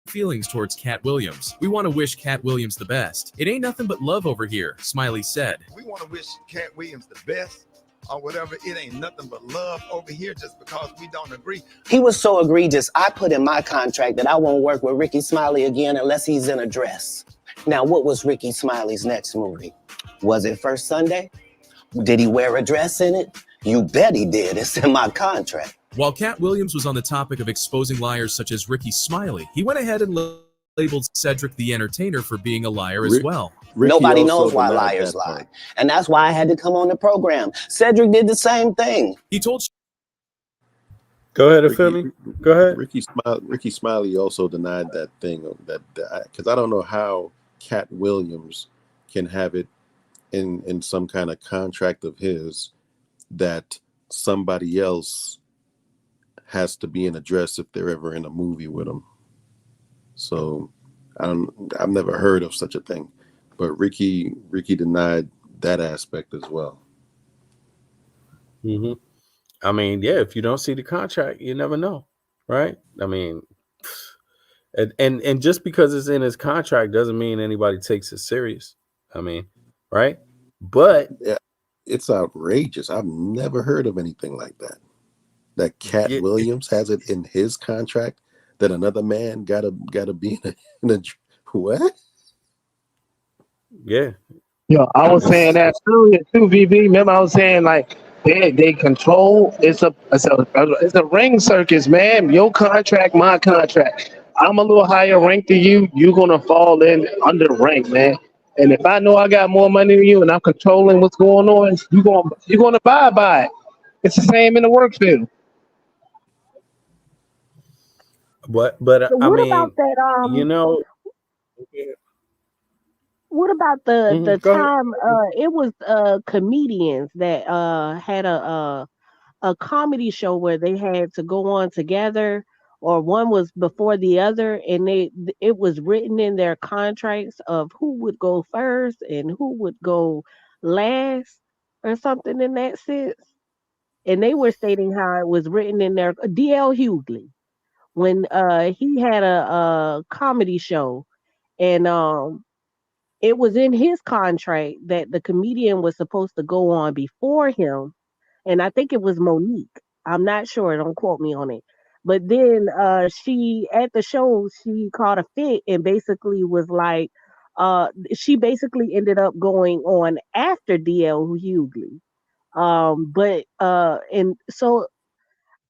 feelings towards Kat Wiliams. We want to wish Kat Wiliams the best. It ain't nothing but love over here, Smiley said. We want to wish Kat Wiliams the best or whatever. It ain't nothing but love over here just because we don't agree. He was so egregious, I put in my contract that I won't work with Ricky Smiley again unless he's in a dress. Now, what was Ricky Smiley's next movie? Was it First Sunday? Did he wear a dress in it? You bet he did. It's in my contract. While Kat Wiliams was on the topic of exposing liars such as Ricky Smiley, he went ahead and labeled Cedric the Entertainer for being a liar as well. Nobody knows why liars lie. And that's why I had to come on the program. Cedric did the same thing. He told... Go ahead, Philly. Go ahead. Ricky Smiley also denied that thing, because I don't know how Kat Wiliams can have it in some kind of contract of his that somebody else has to be in a dress if they're ever in a movie with him. So I've never heard of such a thing, but Ricky denied that aspect as well. Mm-hmm. I mean, yeah, if you don't see the contract, you never know, right? I mean, and just because it's in his contract doesn't mean anybody takes it serious. I mean, right? But yeah, it's outrageous. I've never heard of anything like that. That Kat Wiliams has it in his contract that another man gotta be in a what? Yeah. Yo, I was saying that earlier too, VV. Remember, I was saying like they control. It's a ring circus, man. Your contract, my contract. I'm a little higher ranked than you. You're gonna fall in under rank, man. And if I know I got more money than you and I'm controlling what's going on, you're gonna abide by it. It's the same in the work field. But So I what mean, about that? you know. What about the Go ahead. time? It was comedians that had a comedy show where they had to go on together, or one was before the other, and it was written in their contracts of who would go first and who would go last, or something in that sense. And they were stating how it was written in their D.L. Hughley when he had a comedy show, and it was in his contract that the comedian was supposed to go on before him, and I think it was Monique. I'm not sure. Don't quote me on it. But then she at the show she caught a fit and basically was like, she basically ended up going on after DL Hughley. And so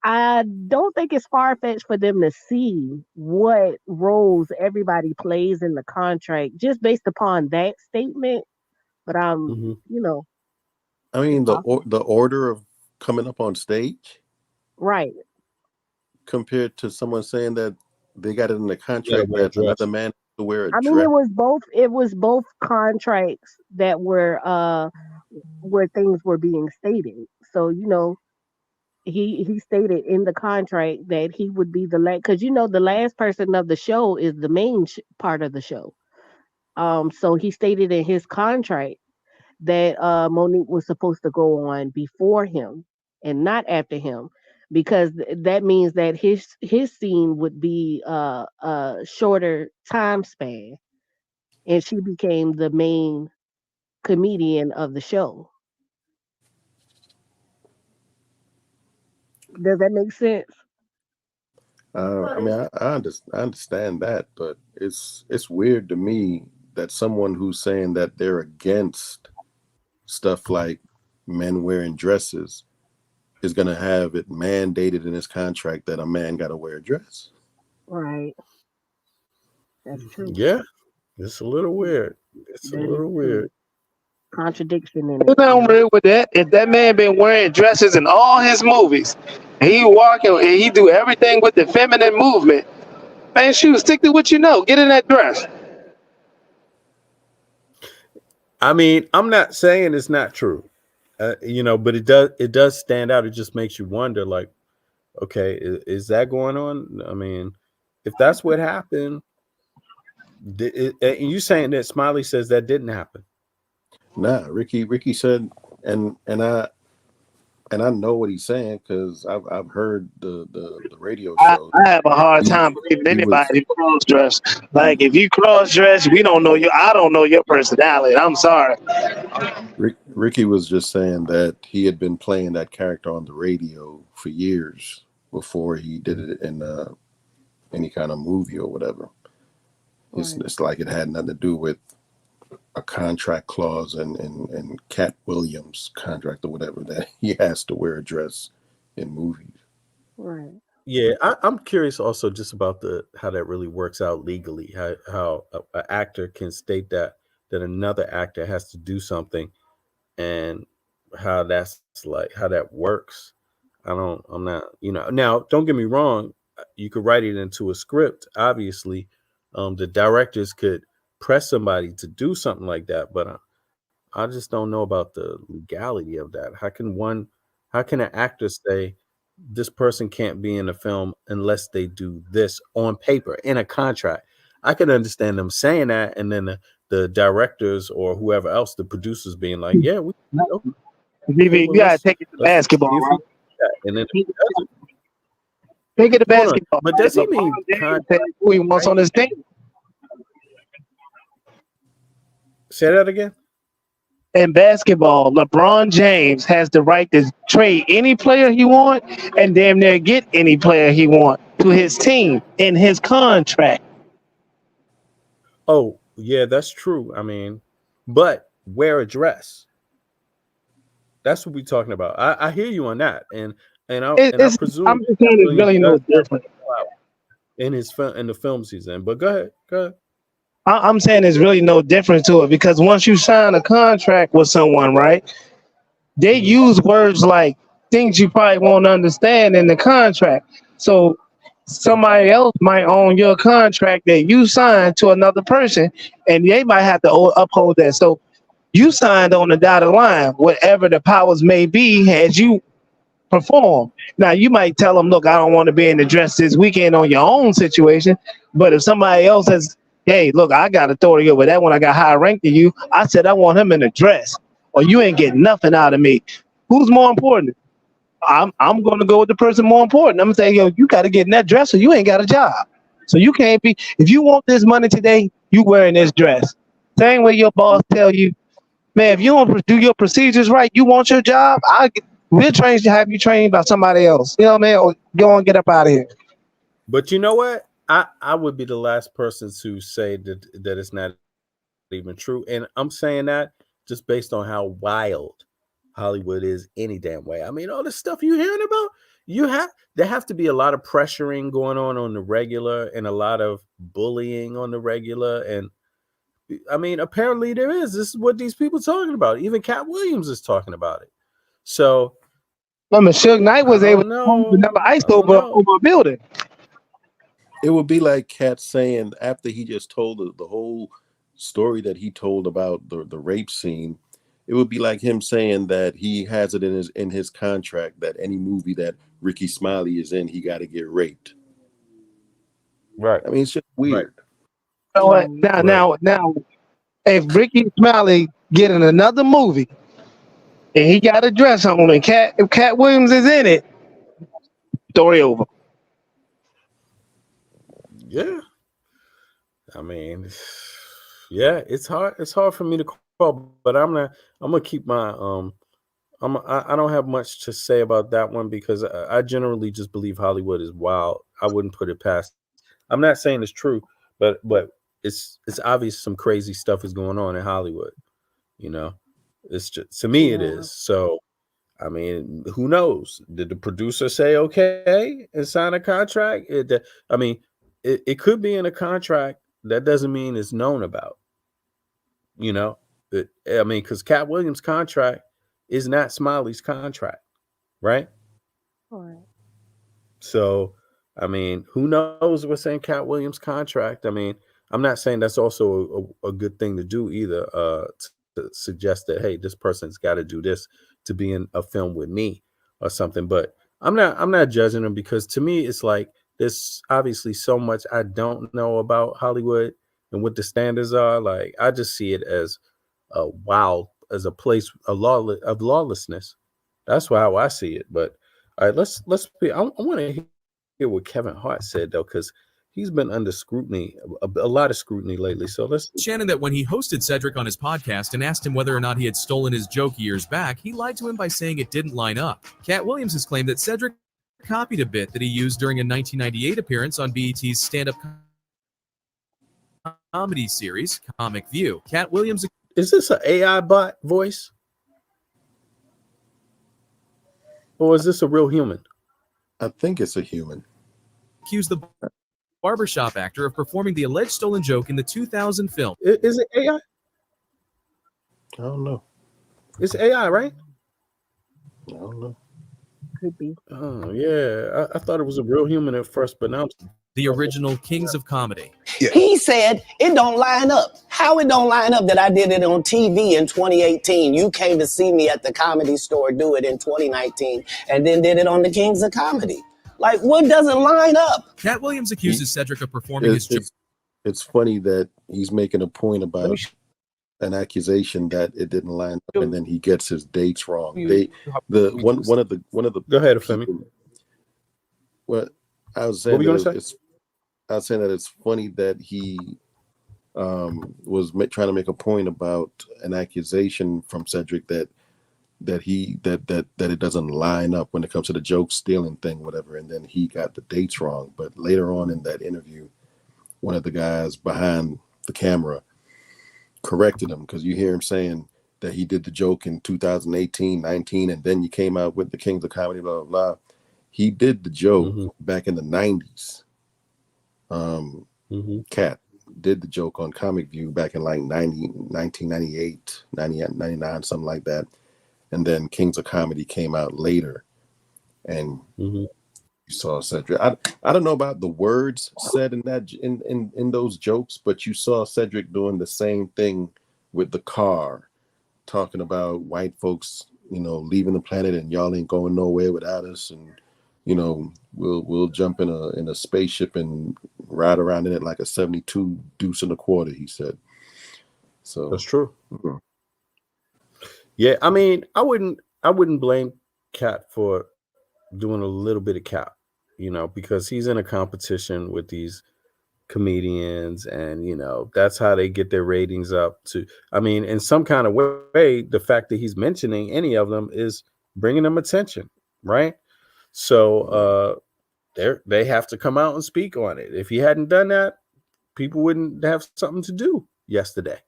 I don't think it's far fetched for them to see what roles everybody plays in the contract just based upon that statement. But I mean, the order of coming up on stage, right? Compared to someone saying that they got it in the contract that another man to wear a I mean, dress. it was both contracts that were where things were being stated. So he stated in the contract that he would be the last, because the last person of the show is the main part of the show. So he stated in his contract that Monique was supposed to go on before him, and not after him, because that means that his scene would be a shorter time span, and she became the main comedian of the show. Does that make sense? I mean, I understand that, but it's weird to me that someone who's saying that they're against stuff like men wearing dresses is going to have it mandated in his contract that a man got to wear a dress. Right. That's true. Yeah, it's a little weird. It's a That is little true. weird. Contradiction in There's it. nothing real with that. If that man been wearing dresses in all his movies, and he walking and he do everything with the feminine movement, man, shoot, stick to what you know. Get in that dress. I mean, I'm not saying it's not true, but it does stand out. It just makes you wonder, like, okay, is that going on? I mean, if that's what happened, and you saying that Smiley says that didn't happen. Nah, Ricky said, and I know what he's saying because I've heard the radio show. I have a hard time believing anybody cross dress. Like if you cross dress, we don't know you. I don't know your personality. I'm sorry. Ricky was just saying that he had been playing that character on the radio for years before he did it in any kind of movie or whatever. It's like it had nothing to do with a contract clause and Kat Wiliams' contract or whatever that he has to wear a dress in movies. Right. Yeah, I'm curious also just about how that really works out legally. How an actor can state that another actor has to do something, and how that's like how that works. I'm not, now don't get me wrong, you could write it into a script, obviously. The directors could press somebody to do something like that, but I just don't know about the legality of that. How can an actor say this person can't be in a film unless they do this on paper in a contract? I can understand them saying that, and then the directors or whoever else, the producers, being like, "Yeah, we." You gotta take it to basketball, right? And then take it to basketball. But does he mean who he wants on his team? Say that again. In basketball, LeBron James has the right to trade any player he want and damn near get any player he want to his team in his contract. Oh, yeah, that's true. I mean, but wear a dress. That's what we're talking about. I hear you on that, and I presume I'm just saying it's really no different in the film season. But go ahead. I'm saying there's really no difference to it because once you sign a contract with someone, right, they use words like things you probably won't understand in the contract. So somebody else might own your contract that you signed to another person, and they might have to uphold that. So you signed on the dotted line, whatever the powers may be, as you perform. Now you might tell them, look, I don't want to be in the dress this weekend on your own situation, but if somebody else has, hey, look, I got authority over that when I got higher rank than you. I said I want him in a dress, or you ain't getting nothing out of me. Who's more important? I'm going to go with the person more important. I'm saying, yo, you got to get in that dress, or you ain't got a job. So you can't be. If you want this money today, you wearing this dress. Same way your boss tell you, man, if you don't do your procedures right, you want your job. We'll have you trained by somebody else. You know what I mean? Or go and get up out of here. But you know what? I would be the last person to say that it's not even true. And I'm saying that just based on how wild Hollywood is any damn way. I mean, all the stuff you're hearing about, there have to be a lot of pressuring going on the regular and a lot of bullying on the regular. And I mean, apparently there is. This is what these people are talking about. Even Kat Wiliams is talking about it. So, Suge Knight was able to never ice over a building. It would be like Kat saying after he just told the whole story that he told about the rape scene, it would be like him saying that he has it in his contract that any movie that Ricky Smiley is in, he got to get raped. Right. I mean, it's just weird. You know what? Now, if Ricky Smiley get in another movie and he got a dress on, and if Cat Williams is in it, story over. Yeah. I mean, yeah, it's hard. It's hard for me to call, but I'm gonna keep my I don't have much to say about that one because I generally just believe Hollywood is wild. I wouldn't put it past. I'm not saying it's true, but it's obvious some crazy stuff is going on in Hollywood. You know, it's just, to me it Yeah. is. So I mean, who knows? Did the producer say okay and sign a contract? I mean, it could be in a contract. That doesn't mean it's known about. You know, I mean, because Cat Williams' contract is not Smiley's contract, right? Right. So, I mean, who knows what's in Cat Williams' contract? I mean, I'm not saying that's also a good thing to do either. To suggest that, hey, this person's got to do this to be in a film with me or something. But I'm not judging them because to me, it's like there's obviously so much I don't know about Hollywood and what the standards are. Like I just see it as as a place of lawlessness. That's how I see it. But all right, let's be. I want to hear what Kevin Hart said though, because he's been under scrutiny, a lot of scrutiny lately. So let's. Shannon that when he hosted Cedric on his podcast and asked him whether or not he had stolen his joke years back, he lied to him by saying it didn't line up. Kat Williams has claimed that Cedric copied a bit that he used during a 1998 appearance on BET's stand-up comedy series, Comic View. Kat Williams. Is this an AI bot voice? Or is this a real human? I think it's a human. Accused the barbershop actor of performing the alleged stolen joke in the 2000 film. Is it AI? I don't know. It's AI, right? I don't know. Could be. Oh yeah, I thought it was a real human at first, but now the original Kings of Comedy. He said it don't line up. How it don't line up that I did it on TV in 2018? You came to see me at the Comedy Store do it in 2019, and then did it on the Kings of Comedy. Like, what doesn't line up? Kat Williams accuses Cedric of performing his joke. It's funny that he's making a point about an accusation that it didn't line up, and then he gets his dates wrong. One of the go ahead, Femi. What I was saying, I was saying that it's funny that he was trying to make a point about an accusation from Cedric that it doesn't line up when it comes to the joke stealing thing, whatever, and then he got the dates wrong. But later on in that interview, one of the guys behind the camera corrected him, because you hear him saying that he did the joke in 2018, 19, and then you came out with the Kings of Comedy, blah, blah, blah. He did the joke back in the 90s. Kat did the joke on Comic View back in like 1998, 99, something like that. And then Kings of Comedy came out later. And you saw Cedric. I don't know about the words said in that in those jokes, but you saw Cedric doing the same thing with the car, talking about white folks, leaving the planet and y'all ain't going nowhere without us, and we'll jump in a spaceship and ride around in it like a 72 deuce and a quarter, he said. So that's true. Yeah, I mean, I wouldn't blame Kat for doing a little bit of cap, because he's in a competition with these comedians, and that's how they get their ratings up. I mean, in some kind of way, the fact that he's mentioning any of them is bringing them attention, right? So they have to come out and speak on it. If he hadn't done that, people wouldn't have something to do yesterday.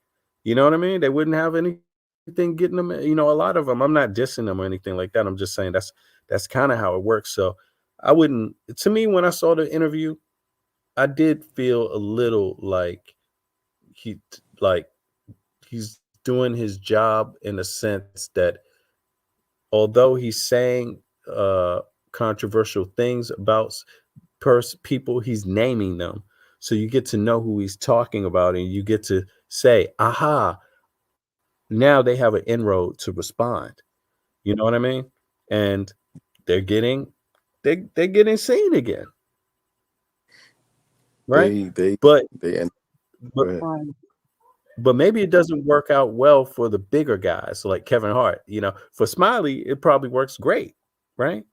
You know what I mean? They wouldn't have anything getting them. A lot of them. I'm not dissing them or anything like that. I'm just saying that's kind of how it works. So I wouldn't. To me, when I saw the interview, I did feel a little like he's doing his job in a sense that although he's saying controversial things about people, he's naming them, so you get to know who he's talking about, and you get to say, aha, now they have an inroad to respond. You know what I mean? And they're getting seen again, right? but maybe it doesn't work out well for the bigger guys like Kevin Hart. You know, for Smiley, it probably works great, right?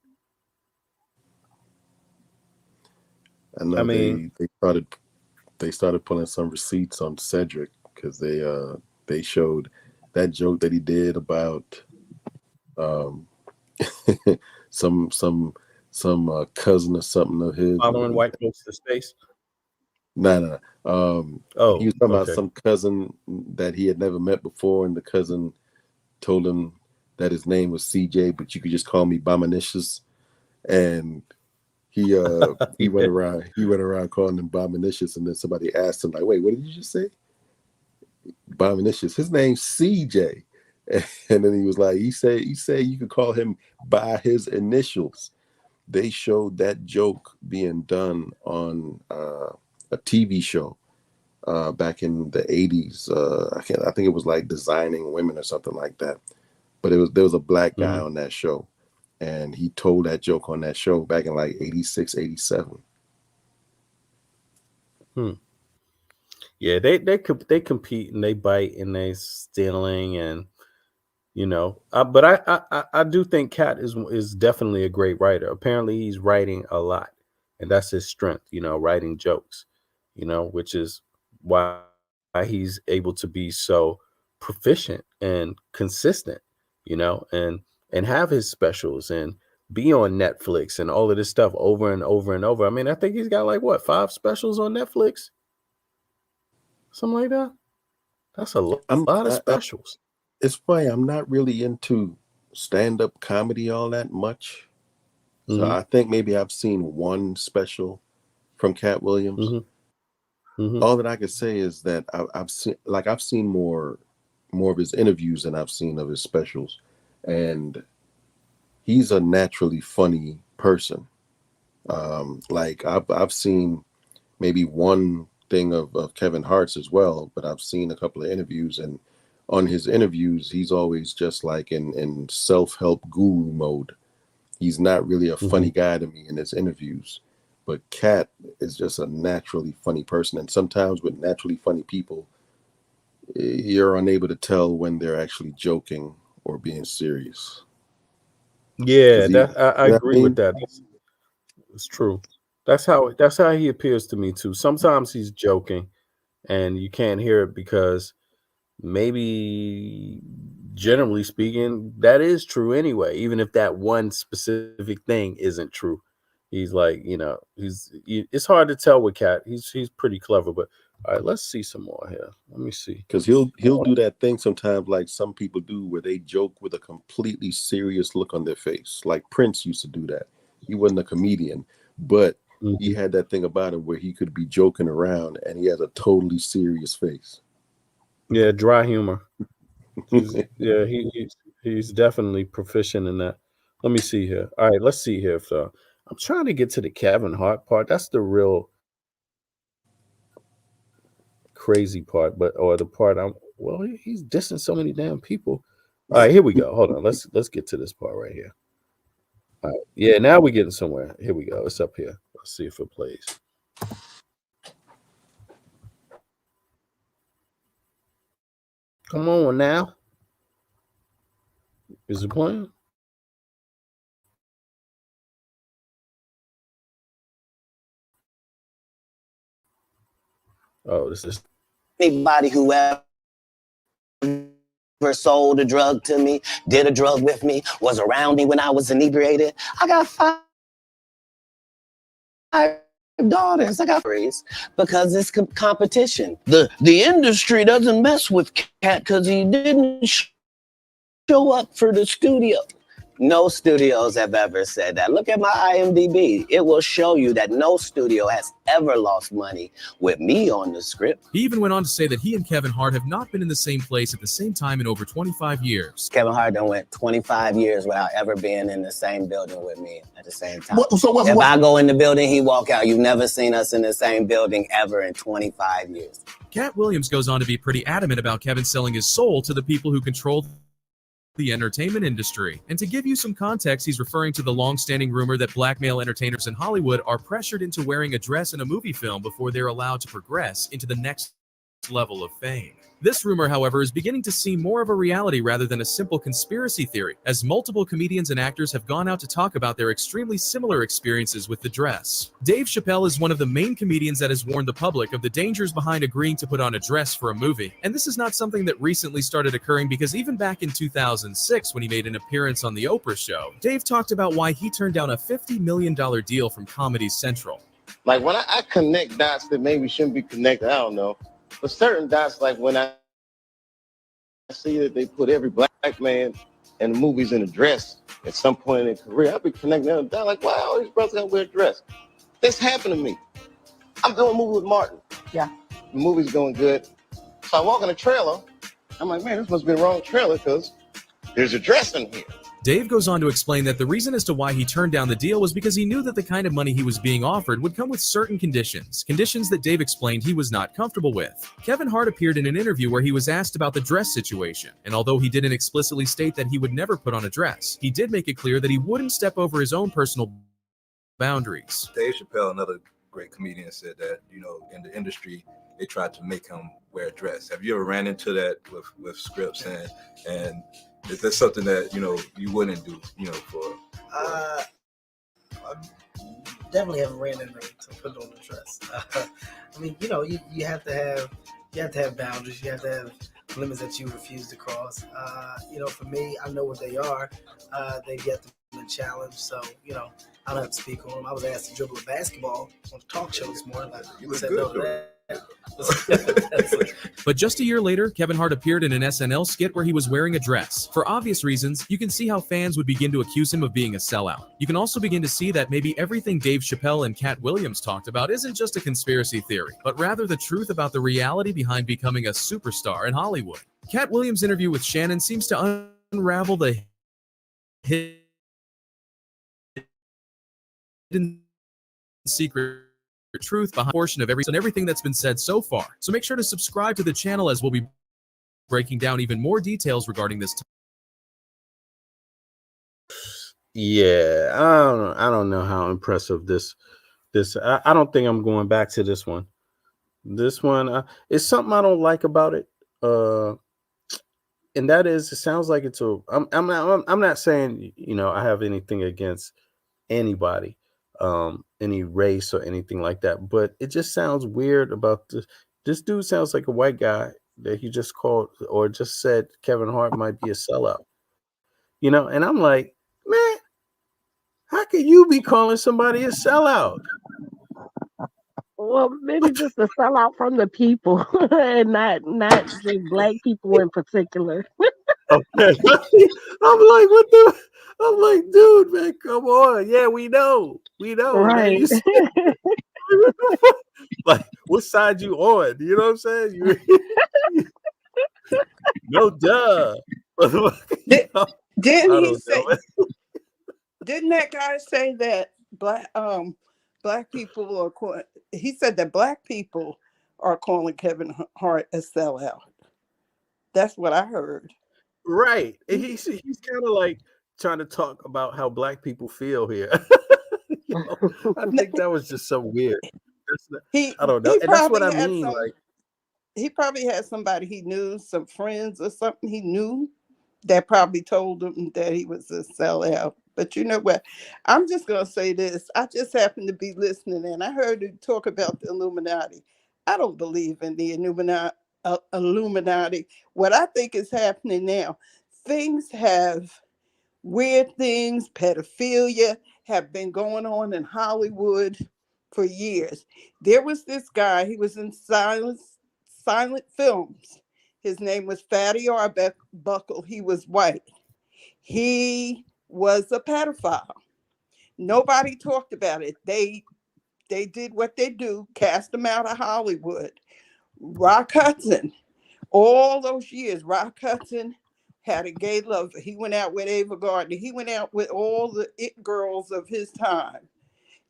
I know I mean, they started pulling some receipts on Cedric because they showed that joke that he did about um some cousin or something of his. following white folks to space. No. Oh, He was talking about okay. some cousin that he had never met before, and the cousin told him that his name was CJ, but you could just call me Bominicious. And he went around calling him Bominicious, and then somebody asked him, like, wait, what did you just say? Bominicious. His name's CJ. And then he was like, he said you could call him by his initials. They showed that joke being done on a TV show back in the 80s. I think it was like Designing Women or something like that. But there was a black guy on that show, and he told that joke on that show back in like 86, 87. Yeah, they compete and they bite and they stealing and but I do think Kat is definitely a great writer. Apparently he's writing a lot, and that's his strength, writing jokes, which is why he's able to be so proficient and consistent, and have his specials and be on Netflix and all of this stuff over and over and over. I mean, I think he's got like 5 specials on Netflix, something like that. That's a lot of specials. It's funny, I'm not really into stand-up comedy all that much. So I think maybe I've seen one special from Kat Wiliams. All that I could say is that I've seen more of his interviews than I've seen of his specials. And he's a naturally funny person. Like I've seen maybe one thing of Kevin Hart's as well, but I've seen a couple of interviews, and on his interviews, he's always just like in self-help guru mode. He's not really a funny guy to me in his interviews, but Kat is just a naturally funny person. And sometimes with naturally funny people, you're unable to tell when they're actually joking or being serious. Yeah, I agree with that. It's true. That's how he appears to me too. Sometimes he's joking, and you can't hear it because maybe generally speaking, that is true anyway, even if that one specific thing isn't true. He's like, it's hard to tell with Kat. He's pretty clever, but all right, let's see some more here. Let me see. Because he'll do that thing sometimes, like some people do, where they joke with a completely serious look on their face. Like Prince used to do that. He wasn't a comedian, but he had that thing about him where he could be joking around and he has a totally serious face. Yeah, dry humor. He's definitely proficient in that. Let me see here. All right, let's see here. So I'm trying to get to the Kevin Hart part. That's the real crazy part, or the part he's dissing so many damn people. All right, here we go. Hold on. Let's get to this part right here. All right. Yeah, now we're getting somewhere. Here we go. It's up here. Let's see if it plays. Come on now. Is it playing? Oh, this is anybody who ever sold a drug to me, did a drug with me, was around me when I was inebriated. I got 5 daughters. I got 3 because it's competition. The industry doesn't mess with Kat because he didn't show up for the studio. No studios have ever said that. Look at my IMDb. It will show you that no studio has ever lost money with me on the script. He even went on to say that he and Kevin Hart have not been in the same place at the same time in over 25 years. Kevin Hart done went 25 years without ever being in the same building with me at the same time. If I go in the building, he walk out. You've never seen us in the same building ever in 25 years. Kat Wiliams goes on to be pretty adamant about Kevin selling his soul to the people who control the entertainment industry. And to give you some context, he's referring to the long-standing rumor that black male entertainers in Hollywood are pressured into wearing a dress in a movie film before they're allowed to progress into the next level of fame. This rumor, however, is beginning to seem more of a reality rather than a simple conspiracy theory, as multiple comedians and actors have gone out to talk about their extremely similar experiences with the dress. Dave Chappelle is one of the main comedians that has warned the public of the dangers behind agreeing to put on a dress for a movie. And this is not something that recently started occurring, because even back in 2006, when he made an appearance on The Oprah Show, Dave talked about why he turned down a $50 million deal from Comedy Central. Like when I connect dots that maybe shouldn't be connected, I don't know. But certain dots, like when I see that they put every black man in the movies in a dress at some point in their career, I'll be connecting them down like, wow, all these brothers gotta wear a dress. This happened to me. I'm doing a movie with Martin. Yeah. The movie's going good. So I walk in the trailer. I'm like, man, this must be the wrong trailer because there's a dress in here. Dave goes on to explain that the reason as to why he turned down the deal was because he knew that the kind of money he was being offered would come with certain conditions that Dave explained he was not comfortable with. Kevin Hart appeared in an interview where he was asked about the dress situation, and although he didn't explicitly state that he would never put on a dress, he did make it clear that he wouldn't step over his own personal boundaries. Dave Chappelle, another great comedian, said that, in the industry, they tried to make him wear a dress. Have you ever ran into that with scripts and is that something that you wouldn't do? I definitely haven't ran into to put on the dress. I mean, you have to have boundaries. You have to have limits that you refuse to cross. For me, I know what they are. They've yet to be challenged, so I don't have to speak on them. I was asked to dribble a basketball on the talk show this morning. I said no to that. But just a year later, Kevin Hart appeared in an SNL skit where he was wearing a dress. For obvious reasons, you can see how fans would begin to accuse him of being a sellout. You can also begin to see that maybe everything Dave Chappelle and Kat Wiliams talked about isn't just a conspiracy theory, but rather the truth about the reality behind becoming a superstar in Hollywood. Kat Wiliams' interview with Shannon seems to unravel the hidden secret truth behind a portion of everything that's been said so far. So make sure to subscribe to the channel, as we'll be breaking down even more details regarding this. Yeah, I don't know how impressive this. I don't think I'm going back to this one. This one is something I don't like about it. And that is, it sounds like it's a. I'm not saying I have anything against anybody. Any race or anything like that, but it just sounds weird about this dude sounds like a white guy that he just called or just said Kevin Hart might be a sellout, and I'm like, man, how can you be calling somebody a sellout? Well, maybe just a sellout from the people and not just black people in particular. Okay. I'm like, dude, man, come on. Yeah, we know. Right. Man. Like, what side you on? You know what I'm saying? No, duh. Didn't he say? Didn't that guy say that black people are? He said that black people are calling Kevin Hart a sellout. That's what I heard. Right. And he's kind of like trying to talk about how black people feel here. I think that was just so weird. I don't know. And that's what I mean. He probably had somebody he knew, some friends or something he knew that probably told him that he was a sellout. But you know what? I'm just going to say this. I just happened to be listening and I heard you talk about the Illuminati. I don't believe in the Illuminati. What I think is happening now, weird things, pedophilia have been going on in Hollywood for years. There was this guy, he was in silent films. His name was Fatty Arbuckle. He was white. He was a pedophile. Nobody talked about it. They did what they do, cast him out of Hollywood. Rock Hudson, all those years, Rock Hudson had a gay lover. He went out with Ava Gardner. He went out with all the it girls of his time.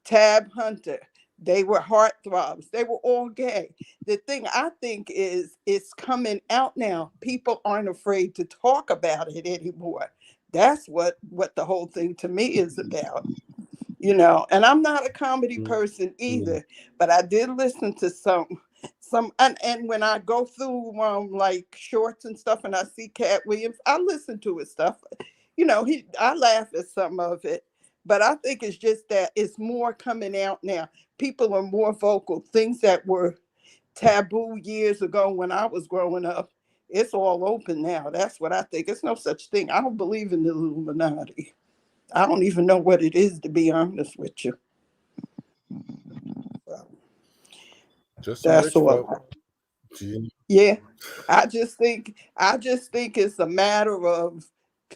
Tab Hunter. They were heartthrobs. They were all gay. The thing I think is it's coming out now. People aren't afraid to talk about it anymore. That's what the whole thing to me is about. And I'm not a comedy person either, but I did listen to And when I go through like shorts and stuff and I see Cat Williams, I listen to his stuff. I laugh at some of it, but I think it's just that it's more coming out now. People are more vocal. Things that were taboo years ago when I was growing up, it's all open now. That's what I think. It's no such thing. I don't believe in the Illuminati. I don't even know what it is, to be honest with you. Just some That's rich all. folk. Yeah, I just think it's a matter of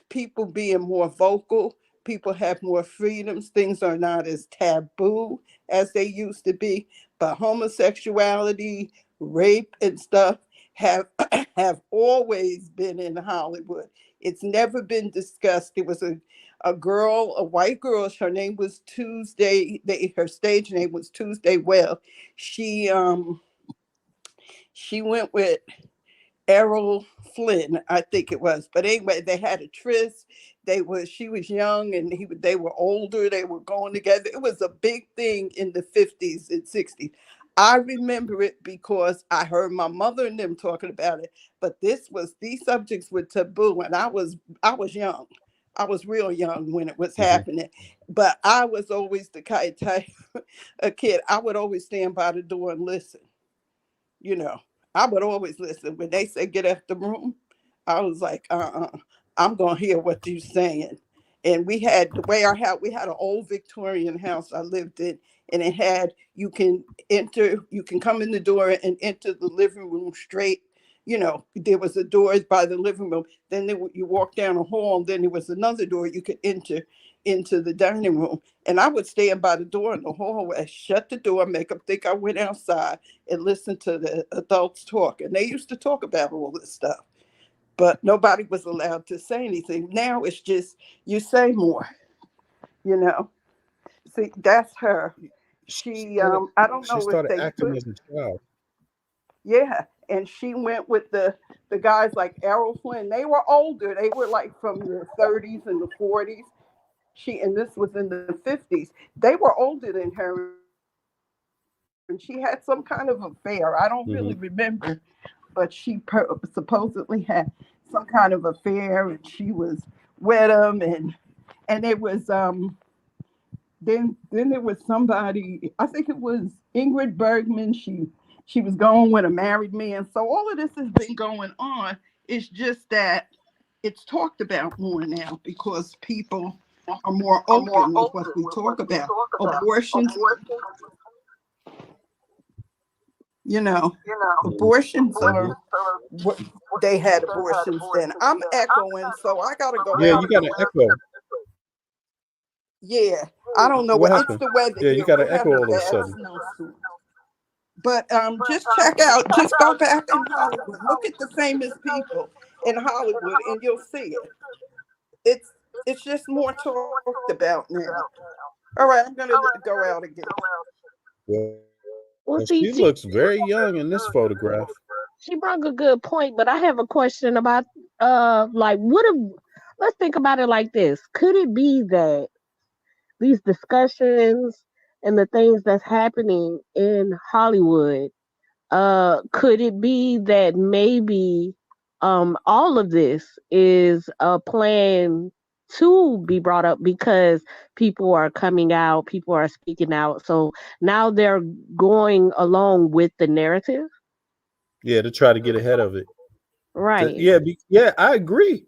people being more vocal. People have more freedoms. Things are not as taboo as they used to be. But homosexuality, rape, and stuff have have always been in Hollywood. It's never been discussed. There was a girl, a white girl. Her name was Tuesday. Her stage name was Tuesday Well. She went with Errol Flynn, I think it was. But anyway, they had a tryst. She was young and they were older. They were going together. It was a big thing in the 50s and 60s. I remember it because I heard my mother and them talking about it. But these subjects were taboo, and I was young. I was real young when it was happening. But I was always the kind type a kid. I would always stand by the door and listen. I would always listen. When they say get out the room, I was like, I'm going to hear what you're saying. And we had we had an old Victorian house I lived in, and it had, you can come in the door and enter the living room straight. There was a door by the living room. Then you walk down a hall, and then there was another door you could enter into the dining room. And I would stand by the door in the hallway, shut the door, make them think I went outside, and listen to the adults talk. And they used to talk about all this stuff, but nobody was allowed to say anything. Now it's just, you say more, See, that's her. She, I don't know She if started they acting put, as a child. yeah. And she went with the guys like Errol Flynn. They were older. They were like from the 30s and the 40s. And this was in the 50s. They were older than her, and she had some kind of affair. I don't really remember, but she supposedly had some kind of affair, and she was with him, and it was then there was somebody, I think it was Ingrid Bergman. She was going with a married man. So all of this has been going on. It's just that it's talked about more now because people are more open with what we talk about. Abortions, abortions are what they had abortions then. I'm echoing, so I gotta go Yeah, out you got an echo. Yeah, I don't know What what it's happened? the weather Yeah, you here. got We're an echo having a all of a bad sudden. snowstorm. But just check out, just go back in Hollywood. Look at the famous people in Hollywood, and you'll see it. It's just more talked about now. All right, I'm gonna go out again. Well, she looks very young in this photograph. She brought a good point, but I have a question about like what if, let's think about it like this. Could it be that these discussions and the things that's happening in Hollywood, could it be that maybe all of this is a plan to be brought up because people are coming out, people are speaking out, so now they're going along with the narrative? Yeah, to try to get ahead of it. Right. Yeah, I agree.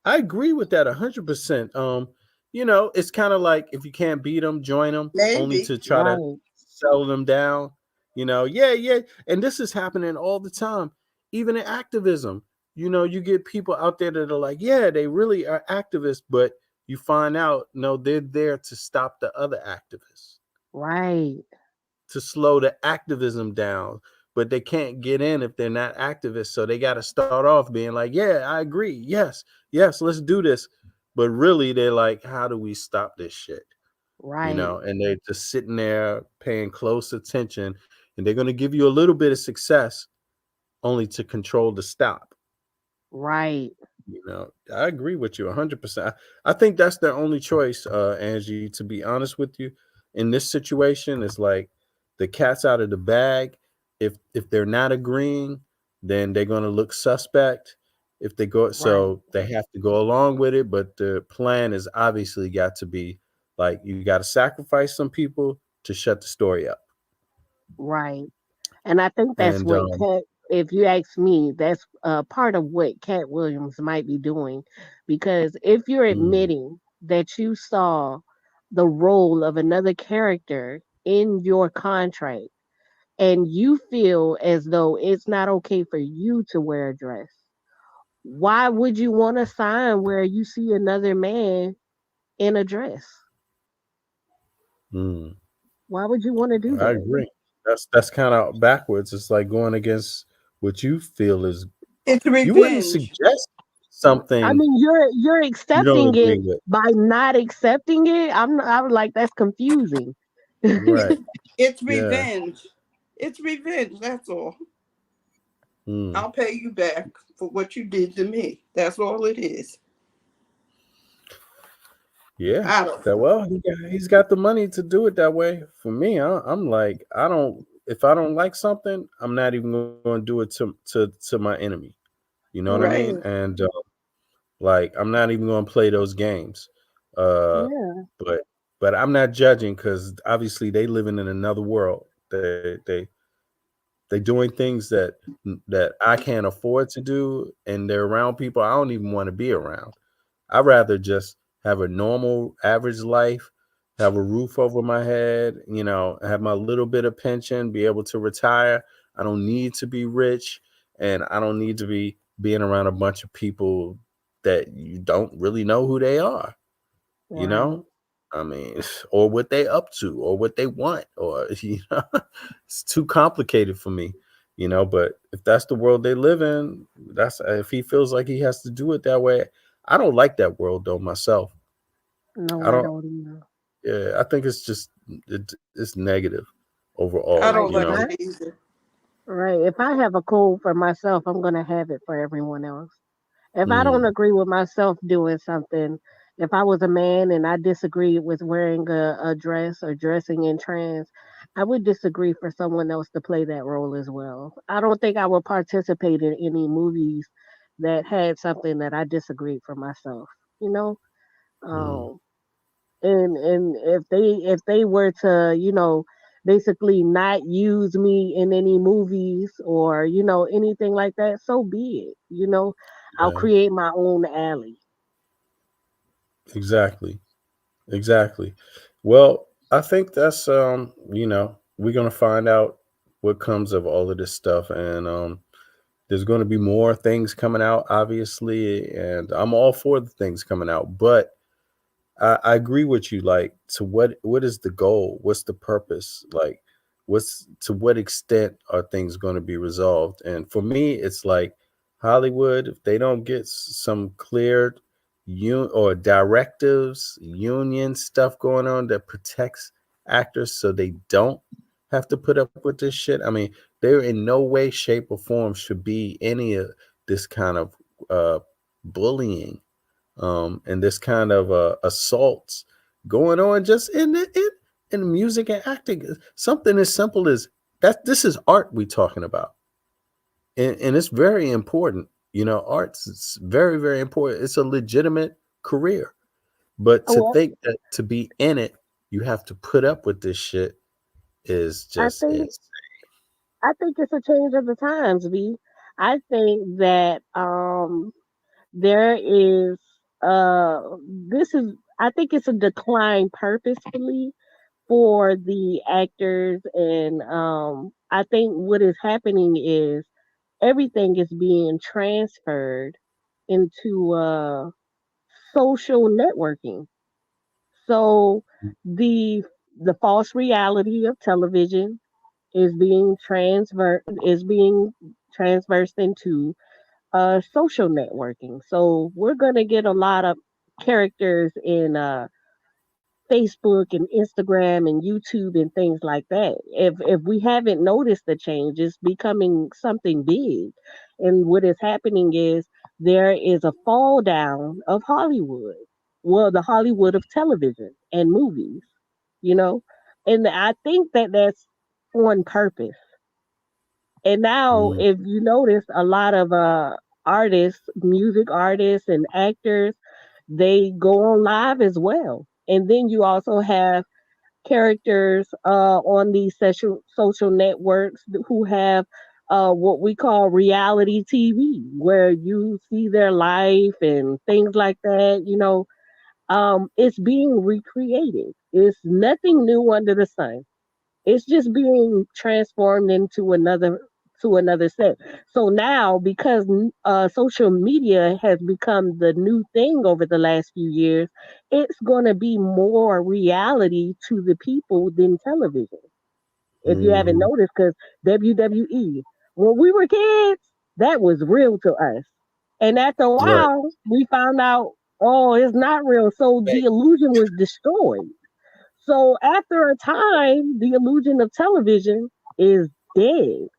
I agree with that 100%. It's kind of like if you can't beat them, join them, only to try to sell them down. Yeah. And this is happening all the time, even in activism. You get people out there that are like, yeah, they really are activists, but you find out, no, they're there to stop the other activists. Right. To slow the activism down, but they can't get in if they're not activists. So they got to start off being like, yeah, I agree. Yes, let's do this. But really, they're like, how do we stop this shit? Right. And they're just sitting there paying close attention, and they're going to give you a little bit of success only to control the stop. Right. I agree with you 100%. I think that's their only choice, Angie, to be honest with you. In this situation, it's like the cat's out of the bag. if they're not agreeing, then they're going to look suspect. If they go, Right. so they have to go along with it. But the plan is obviously got to be like you got to sacrifice some people to shut the story up. Right. And I think that's And what Cat, if you ask me, that's part of what Cat Williams might be doing. Because if you're admitting that you saw the role of another character in your contract and you feel as though it's not okay for you to wear a dress, why would you want to sign where you see another man in a dress? mm, Why would you want to do I that? agree. That's kind of backwards. It's like going against what you feel is. It's You wouldn't revenge. suggest I something mean, you're you don't accepting it agree with. by not accepting it. I'm like that's confusing. Right. It's Yeah. revenge. It's revenge. That's all. Mm. I'll pay you back for what you did to me. That's all it is. Yeah. I don't That know. well, he's got the money to do it that way. For me, I'm like, I don't. If I don't like something, I'm not even going to do it to my enemy. You know what I mean? Right. Right. And like, I'm not even going to play those games. Uh, Yeah. but I'm not judging because obviously they living in another world. They doing things that I can't afford to do, and they're around people I don't even want to be around. I'd rather just have a normal, average life, have a roof over my head, have my little bit of pension, be able to retire. I don't need to be rich, and I don't need to be being around a bunch of people that you don't really know who they are, you Right. know? I mean, or what they up to, or what they want, or it's too complicated for me, But if that's the world they live in, that's if he feels like he has to do it that way. I don't like that world though myself. No, I I don't. don't either. Yeah, I think it's just it's negative I overall. don't Right. like it either. Right. If I have a code for myself, I'm gonna have it for everyone else. If I don't Mm, agree with myself doing something, if I was a man and I disagreed with wearing a dress or dressing in trans, I would disagree for someone else to play that role as well. I don't think I would participate in any movies that had something that I disagreed for myself. You know, mm, um, and if they were to basically not use me in any movies or anything like that, so be it. I'll yeah, create my own alley. exactly, exactly. Well, I think that's we're gonna find out what comes of all of this stuff, and there's going to be more things coming out, obviously, and I'm all for the things coming out. But I agree with you. Like, to what is the goal? What's the purpose? Like, what's to what extent are things going to be resolved? And for me, it's like Hollywood. If they don't get some clear or directives, union stuff going on that protects actors, so they don't have to put up with this shit. I mean, there in no way, shape, or form should be any of this kind of uh, bullying and this kind of assaults going on just in music and acting. Something as simple as that. This is art we talking about, and it's very important. Arts is very, very important. It's a legitimate career, but to Well, think that to be in it, you have to put up with this shit is I just think insane. I think it's a change of the times, V. I think that there is this is I think it's a decline purposefully for the actors, and I think what is happening is everything is being transferred into social networking. So the the false reality of television is being transversed into social networking. So we're gonna get a lot of characters in Facebook and Instagram and YouTube and things like that. If we haven't noticed the change, it's becoming something big. And what is happening is there is a fall down of Hollywood. Well, the Hollywood of television and movies, you know? And I think that that's on purpose. And now, Mm. if you notice, a lot of artists, music artists, and actors, they go on live as well. And then you also have characters on these social networks who have what we call reality TV, where you see their life and things like that. It's being recreated. It's nothing new under the sun. It's just being transformed into another set. So now, because social media has become the new thing over the last few years, it's going to be more reality to the people than television. If you haven't Mhm. noticed, because WWE, when we were kids, that was real to us. And after a Right. while, we found out, oh, it's not real. So the illusion was destroyed. So after a time, the illusion of television is dead.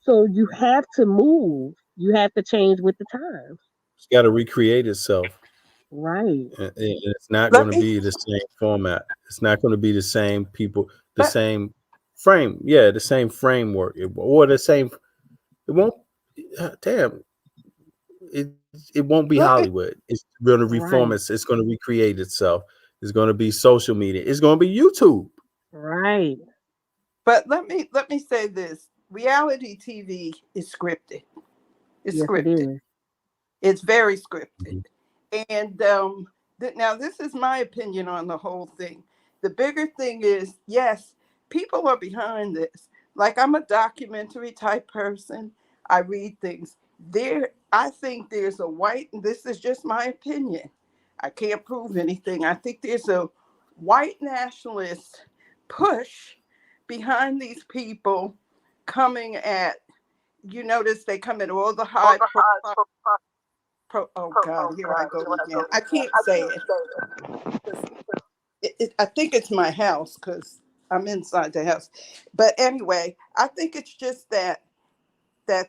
So you have to move. You have to change with the times. It's got to recreate itself. Right. And it's not going Let to me be the same format. It's not going to be the same people, the let same frame. Yeah, the same framework, or the same. It won't. Damn. It it won't be let me Hollywood. It's going to reform. Right. It's going to recreate itself. It's going to be social media. It's going to be YouTube. Right. but let me say this. Reality TV is scripted. It's Yes, it scripted. is. It's very scripted. Mhm. And now this is my opinion on the whole thing. The bigger thing is, yes, people are behind this. Like, I'm a documentary type person. I read things. I think there's a white, and this is just my opinion. I can't prove anything. I think there's a white nationalist push behind these people coming at, you notice they come at all the high profile. Oh God, here I go again. I can't say it. I think it's my house because I'm inside the house. But anyway, I think it's just that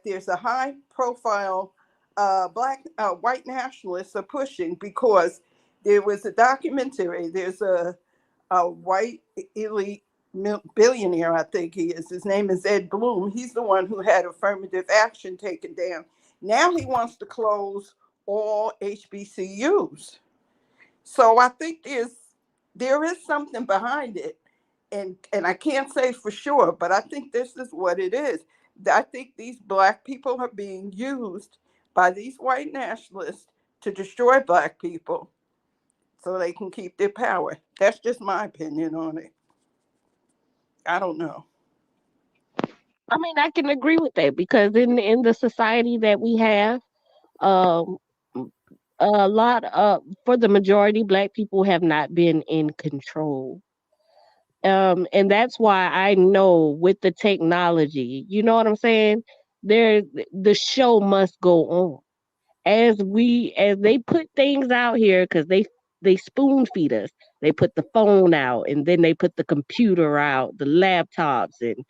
there's a high profile black white nationalists are pushing because there was a documentary. There's a white elite billionaire, I think he is. His name is Ed Bloom. He's the one who had affirmative action taken down. Now he wants to close all HBCUs. So I think there is something behind it, and I can't say for sure, but I think this is what it is. I think these black people are being used by these white nationalists to destroy black people so they can keep their power. That's just my opinion on it. I don't know. I mean, I can agree with that because in the society that we have, um, a lot of for the majority, black people have not been in control. And that's why I know with the technology, you know what I'm saying? There, the show must go on as they put things out here because they spoon feed us. They put the phone out and then they put the computer out, the laptops, and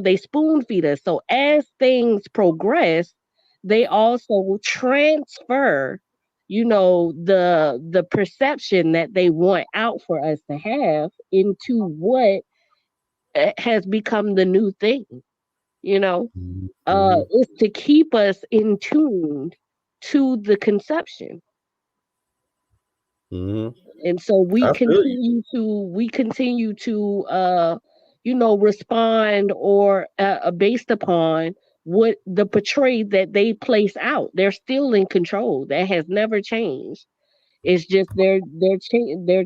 they spoon feed us. So as things progress, they also transfer the perception that they want out for us to have into what has become the new thing. you know Mhm. is to keep us in tune to the conception. Mhm. And so we I feel you. continue to respond or based upon what the portrayed that they place out. They're still in control. That has never changed. It's just they're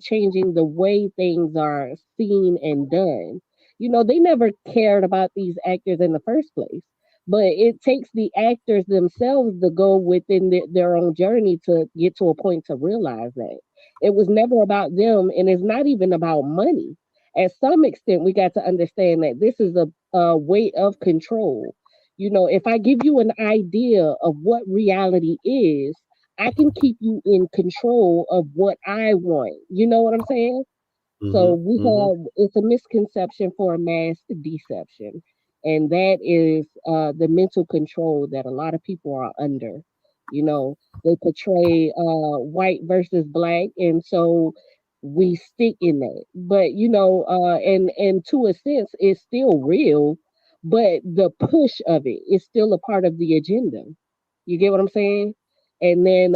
changing the way things are seen and done. They never cared about these actors in the first place, but it takes the actors themselves to go within their own journey to get to a point to realize that it was never about them, and it's not even about money. At some extent, we got to understand that this is a way of control. If I give you an idea of what reality is, I can keep you in control of what I want. You know what I'm saying? So Mhm. we Mhm. have it's a misconception for a mass deception. And that is the mental control that a lot of people are under. They portray white versus black, and so we stick in that. But and to a sense it's still real, but the push of it is still a part of the agenda. You get what I'm saying? And then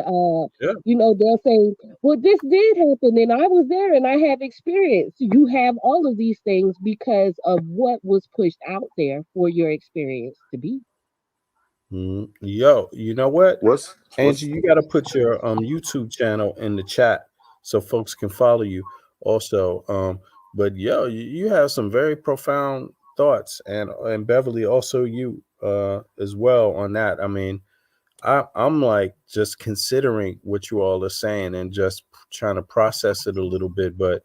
Yeah. they'll say, well, this did happen and I was there and I have experience. You have all of these things because of what was pushed out there for your experience to be. Yo, you know what? What's Angie, you got to put your YouTube channel in the chat so folks can follow you also. But yo, you have some very profound thoughts, and Beverly, also you as well on that. I mean, I'm like just considering what you all are saying and just trying to process it a little bit, but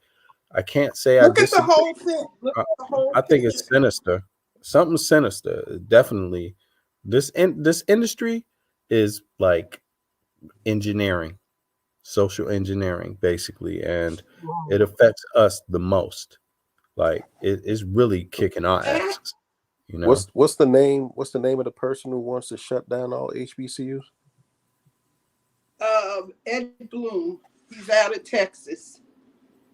I can't say I Look at the disagree. whole thing. Look I, at the whole I think picture. it's sinister. Something sinister, definitely. This industry is like engineering, social engineering, basically, and it affects us the most. Like it's really kicking our asses. You know. what's the name? What's the name of the person who wants to shut down all HBCUs? Ed Bloom. He's out of Texas.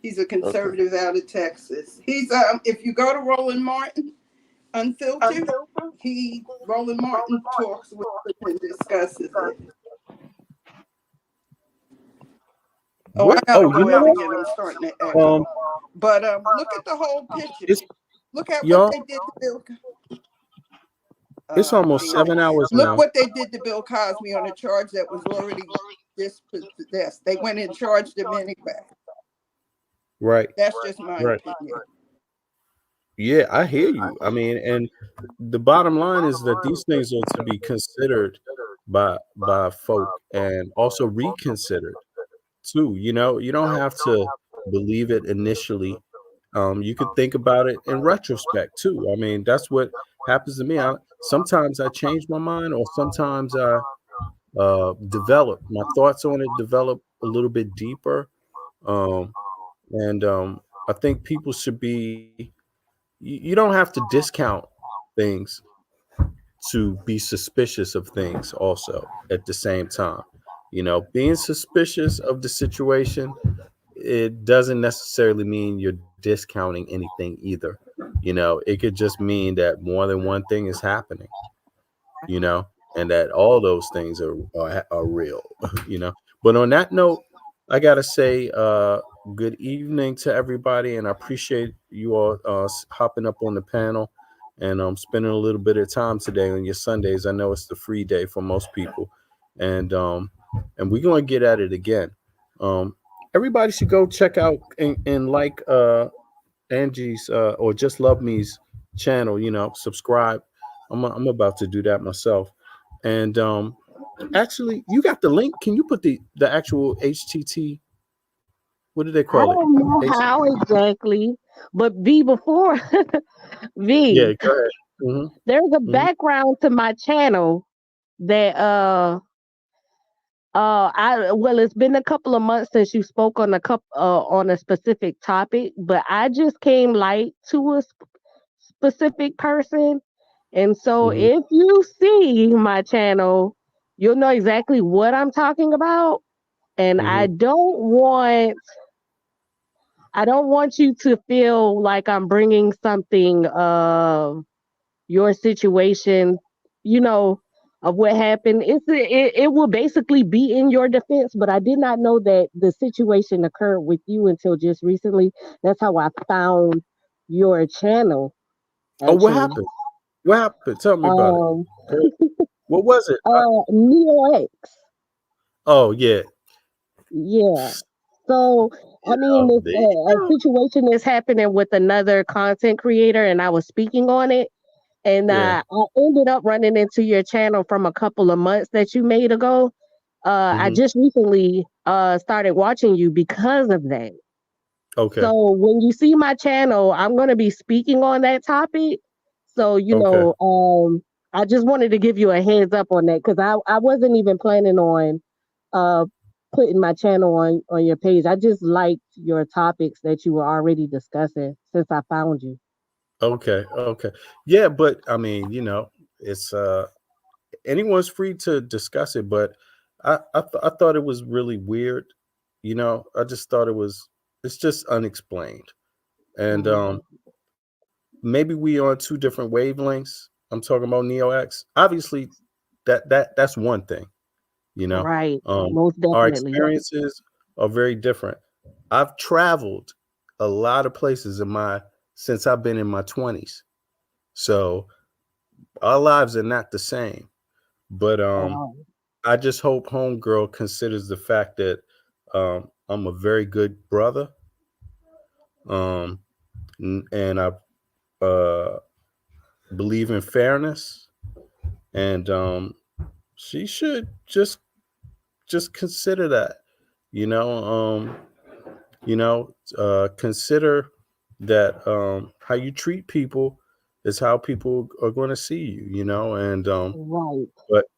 He's a conservative out of Texas. He's if you go to Roland Martin Unfiltered, Roland Martin talks with it and discusses it. Oh, I gotta go out again. I'm starting to echo. But look at the whole picture. Look at what they did to Bill. It's almost 7 hours Look now. what they did to Bill Cosby on a charge that was already dispossessed. They went and charged him anyway. Right. That's just my opinion. Yeah, I hear you. I mean, and the bottom line is that these things are to be considered by folk and also reconsidered too. You know, you don't have to believe it initially. You could think about it in retrospect too. I mean, that's what happens to me. Sometimes I change my mind, or sometimes I develop my thoughts on it, develop a little bit deeper. And I think people should be. You don't have to discount things to be suspicious of things also at the same time. You know, being suspicious of the situation, it doesn't necessarily mean you're discounting anything either. You know, it could just mean that more than one thing is happening, you know, and that all those things are real, you know. But on that note, I gotta say good evening to everybody, and I appreciate you all hopping up on the panel and spending a little bit of time today on your Sundays. I know it's the free day for most people, and we're gonna get at it again. Everybody should go check out and like Angie's or Just Love Me's channel. You know, subscribe. I'm about to do that myself, and actually, you got the link. Can you put the actual HTT? What do they I call it? don't know how exactly, but V before V, Yeah, go ahead. Mm-hmm. there's a background to my channel that it's been a couple of months since you spoke on on a specific topic, but I just came light to a specific person, and so if you see my channel, you'll know exactly what I'm talking about. And I don't want you to feel like I'm bringing something of your situation, of what happened. It will basically be in your defense, but I did not know that the situation occurred with you until just recently. That's how I found your channel. Oh, what Actually. happened? What happened? Tell me about it. What was it? Neo X. Oh yeah. Yeah. So I mean, it's a situation is happening with another content creator, and I was speaking on it, and I ended up running into your channel from a couple of months that you made ago. I just recently started watching you because of that. Okay. So when you see my channel, I'm going to be speaking on that topic. So I just wanted to give you a heads up on that, because I wasn't even planning on putting my channel on your page. I just liked your topics that you were already discussing since I found you. Okay. Yeah, but I mean, it's anyone's free to discuss it, but I thought it was really weird. I just thought it's just unexplained. And maybe we on two different wavelengths. I'm talking about Neo X. Obviously, that's one thing, you know. Right. Most Our definitely. experiences are very different. I've traveled a lot of places since I've been in my 20s. So our lives are not the same. But Wow. I just hope homegirl considers the fact that I'm a very good brother. And I uh believe in fairness, and she should just consider that, you know. Consider that how you treat people is how people are going to see you, you know. And Right.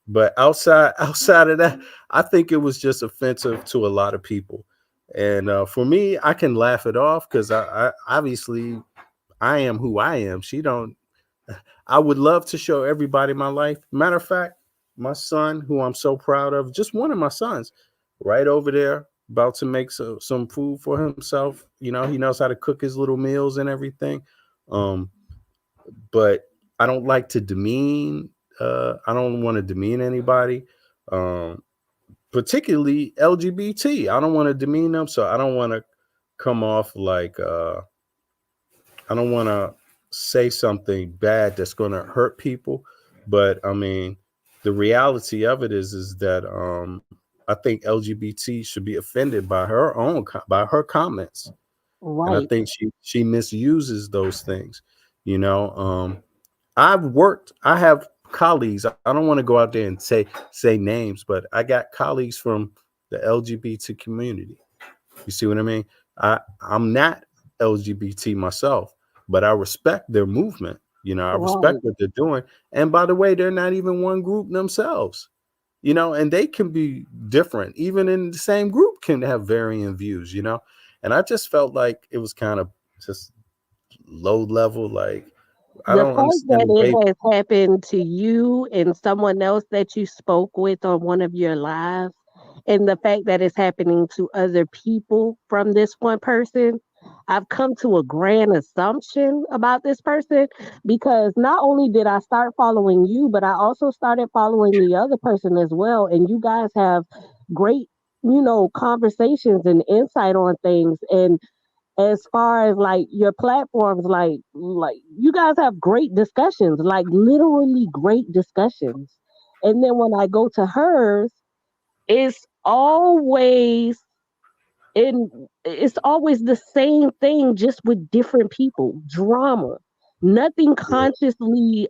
but outside of that, I think it was just offensive to a lot of people. And for me, I can laugh it off because I obviously I am who I am. She don't. I would love to show everybody my life. Matter of fact, my son, who I'm so proud of, just one of my sons, right over there, about to make some food for himself. You know, he knows how to cook his little meals and everything. Um, but I don't like to demean. I don't want to demean anybody, particularly LGBT. I don't want to demean them, so I don't want to come off like I don't want to say something bad that's going to hurt people. But I mean, the reality of it is that I think LGBT should be offended by by her comments, and I Right. think she misuses those things. You know, I have colleagues. I don't want to go out there and say names, but I got colleagues from the LGBT community. You see what I mean? I'm not LGBT myself, but I respect their movement. You know, I respect Right. what they're doing. And by the way, they're not even one group themselves. You know, and they can be different. Even in the same group can have varying views, you know. And I just felt like it was kind of just low level. Like, I The don't fact understand that the way. it has happened to you and someone else that you spoke with on one of your lives, and the fact that it's happening to other people from this one person, I've come to a grand assumption about this person because not only did I start following you, but I also started following the other person as well. And you guys have great, conversations and insight on things. And as far as like your platforms, like you guys have great discussions, like literally great discussions. And then when I go to hers, it's always it's always the same thing, just with different people. Drama. Nothing consciously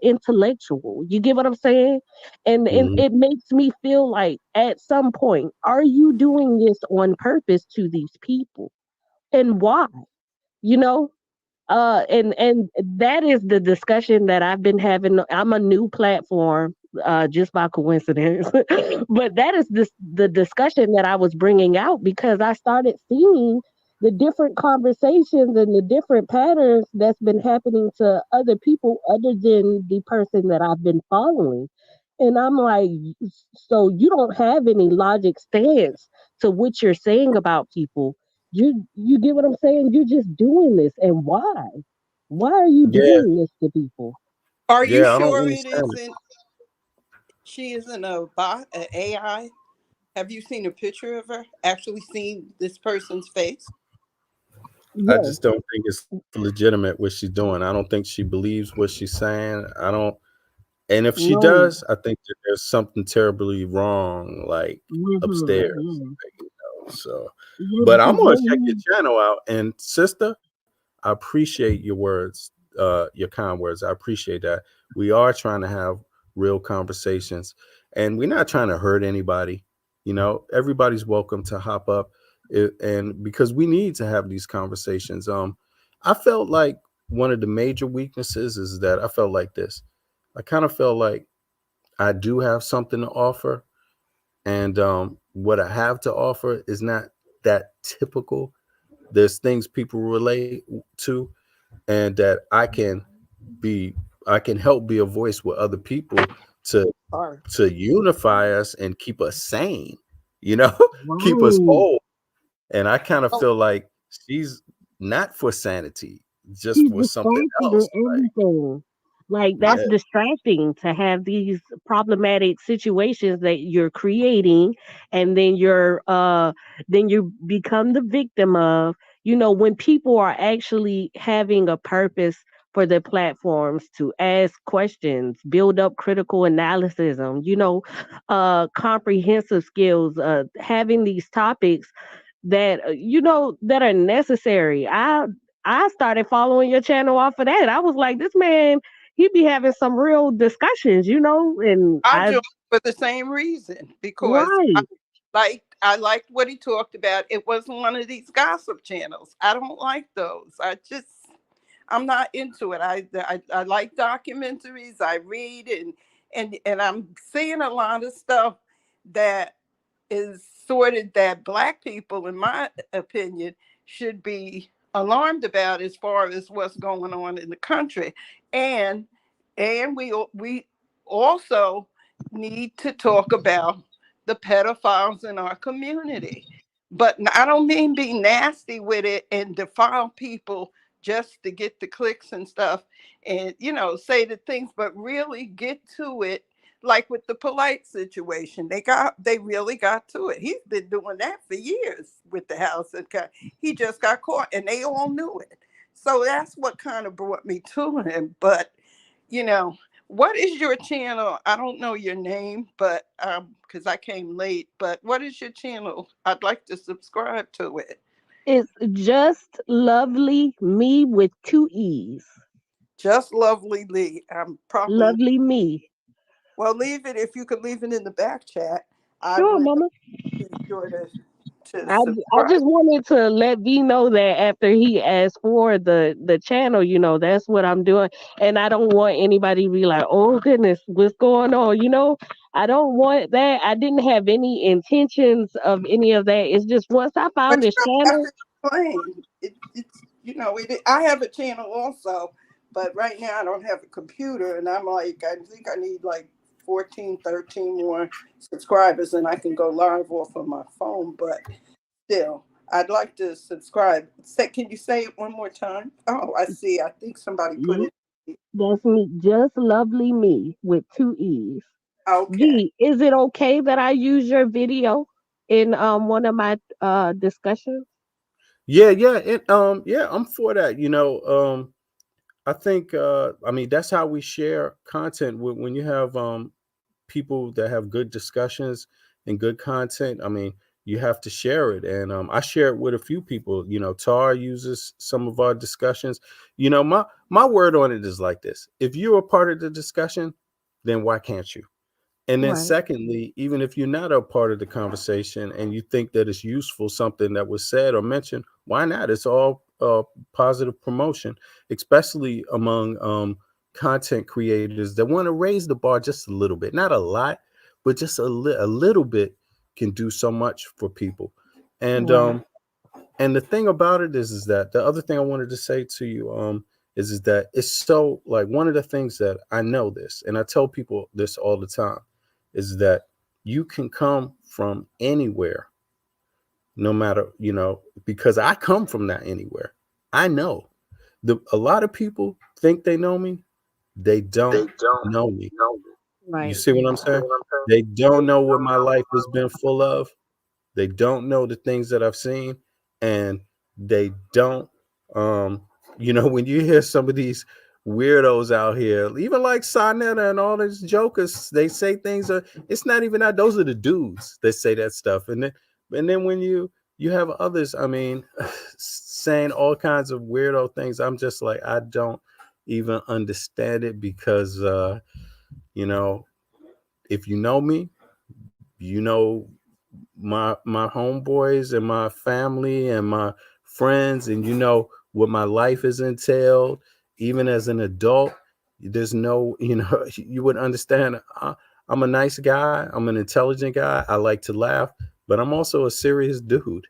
intellectual. You get what I'm saying? And Mhm. it makes me feel like at some point, are you doing this on purpose to these people? And why? you know and that is the discussion that I've been having. I'm a new platform, just by coincidence. But that is the discussion that I was bringing out because I started seeing the different conversations and the different patterns that's been happening to other people other than the person that I've been following. And I'm like, so you don't have any logic stance to what you're saying about people. You get what I'm saying? You're just doing this. And why? Why are you Yeah, doing this to people? Are you yeah, I don't sure it understand it. isn't? She isn't a bot, an AI. Have you seen a picture of her? Actually seen this person's face? I Yes. just don't think it's legitimate what she's doing. I don't think she believes what she's saying. I don't. And if she No. does, I think that there's something terribly wrong, like Mm-hmm. upstairs. Yeah. So, Yeah, but I'm because gonna check your when channel out. And sister, I appreciate your words, your kind words. I appreciate that. We are trying to have real conversations, and we're not trying to hurt anybody. You know, everybody's welcome to hop up, and because we need to have these conversations. I felt like one of the major weaknesses is that I felt like this. I kind of felt like I do have something to offer, and what I have to offer is not that typical. There's things people relate to, and that be I can help be a voice with other people to are unify us and keep us sane, you know, keep us right. whole. And I kind of Oh, feel like she's not for sanity. just She's for something distracting else. everything. Like that's Yeah. distracting to have these problematic situations that you're creating, and then you become the victim of. When people are actually having a purpose for their platforms to ask questions, build up critical analysis, comprehensive skills, having these topics that that are necessary. I started following your channel off of that. I was like, this man, he be having some real discussions, and I joined for the same reason, because right. I liked what he talked about. It wasn't one of these gossip channels. I don't like those. I'm not into it. I like documentaries. I read, and I'm seeing a lot of stuff that is sorted that Black people, in my opinion, should be alarmed about, as far as what's going on in the country. And we also need to talk about the pedophiles in our community. But I don't mean be nasty with it and defile people just to get the clicks and stuff, and say the things, but really get to it. Like with the Polite situation, they really got to it. He's been doing that for years with the House, and he just got caught, and they all knew it. So that's what kind of brought me to him. But what is your channel? I don't know your name, but because I came late. But what is your channel? I'd like to subscribe to it. It's Just Lovely Me with 2 E's. Just Lovely Lee. I'm probably Lovely Me. Well, leave it, if you could leave it in the back chat. I Sure, will mama. be sure to I subscribe. just wanted to let V know that after he asked for the channel, that's what I'm doing. And I don't want anybody to be like, oh goodness, what's going on? I don't want that. I didn't have any intentions of any of that. It's just once I found But you this don't have channel. to explain. I have a channel also, but right now I don't have a computer, and I'm like, I think I need like 14, 13 more subscribers, and I can go live off of my phone. But still, I'd like to subscribe. Can you say it one more time? Oh, I see. I think somebody put Yep, it. that's me. Just Lovely Me with 2 E's. Okay. V, is it okay that I use your video in one of my discussions? Yeah, yeah, I'm for that. I think I mean that's how we share content when you have people that have good discussions and good content. I mean, you have to share it, and I share it with a few people. Tar uses some of our discussions. My word on it is like this: if you're a part of the discussion, then why can't you? And then Right. secondly, even if you're not a part of the conversation and you think that it's useful, something that was said or mentioned, why not? It's all positive promotion, especially among content creators that want to raise the bar just a little bit, not a lot, but just a little bit can do so much for people. And Right. and the thing about it is that the other thing I wanted to say to you is that it's so, like, one of the things that I know this, and I tell people this all the time, is that you can come from anywhere, no matter, because I come from that anywhere. I know a lot of people think they know me. They don't know me. You Right. see what I'm saying? They don't know what my life has been full of. They don't know the things that I've seen, and they don't. When you hear some of these weirdos out here, even like Sonetta and all these jokers, they say things. It's not even that; those are the dudes that say that stuff. And then when you have others, I mean, saying all kinds of weirdo things, I'm just like, I don't even understand it, because if you know me, you know my homeboys and my family and my friends, and what my life has entailed, even as an adult. There's no, you would understand. I'm a nice guy. I'm an intelligent guy. I like to laugh, but I'm also a serious dude.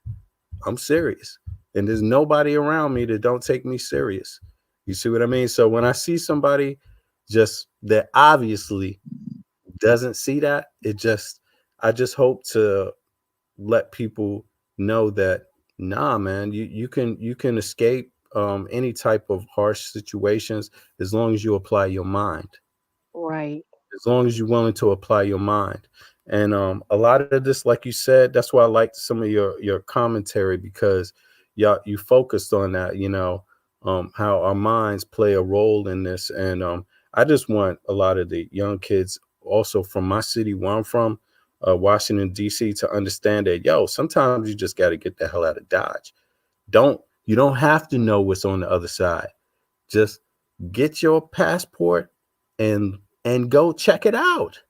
I'm serious, and there's nobody around me that don't take me serious. You see what I mean? So when I see somebody just that obviously doesn't see that, I just hope to let people know that, nah, man, you can escape any type of harsh situations as long as you apply your mind. Right. As long as you're willing to apply your mind. And a lot of this, like you said, that's why I liked some of your commentary, because you focused on that, how our minds play a role in this. And I just want a lot of the young kids also from my city where I'm from, Washington, D.C., to understand that, sometimes you just got to get the hell out of Dodge. You don't have to know what's on the other side. Just get your passport and go check it out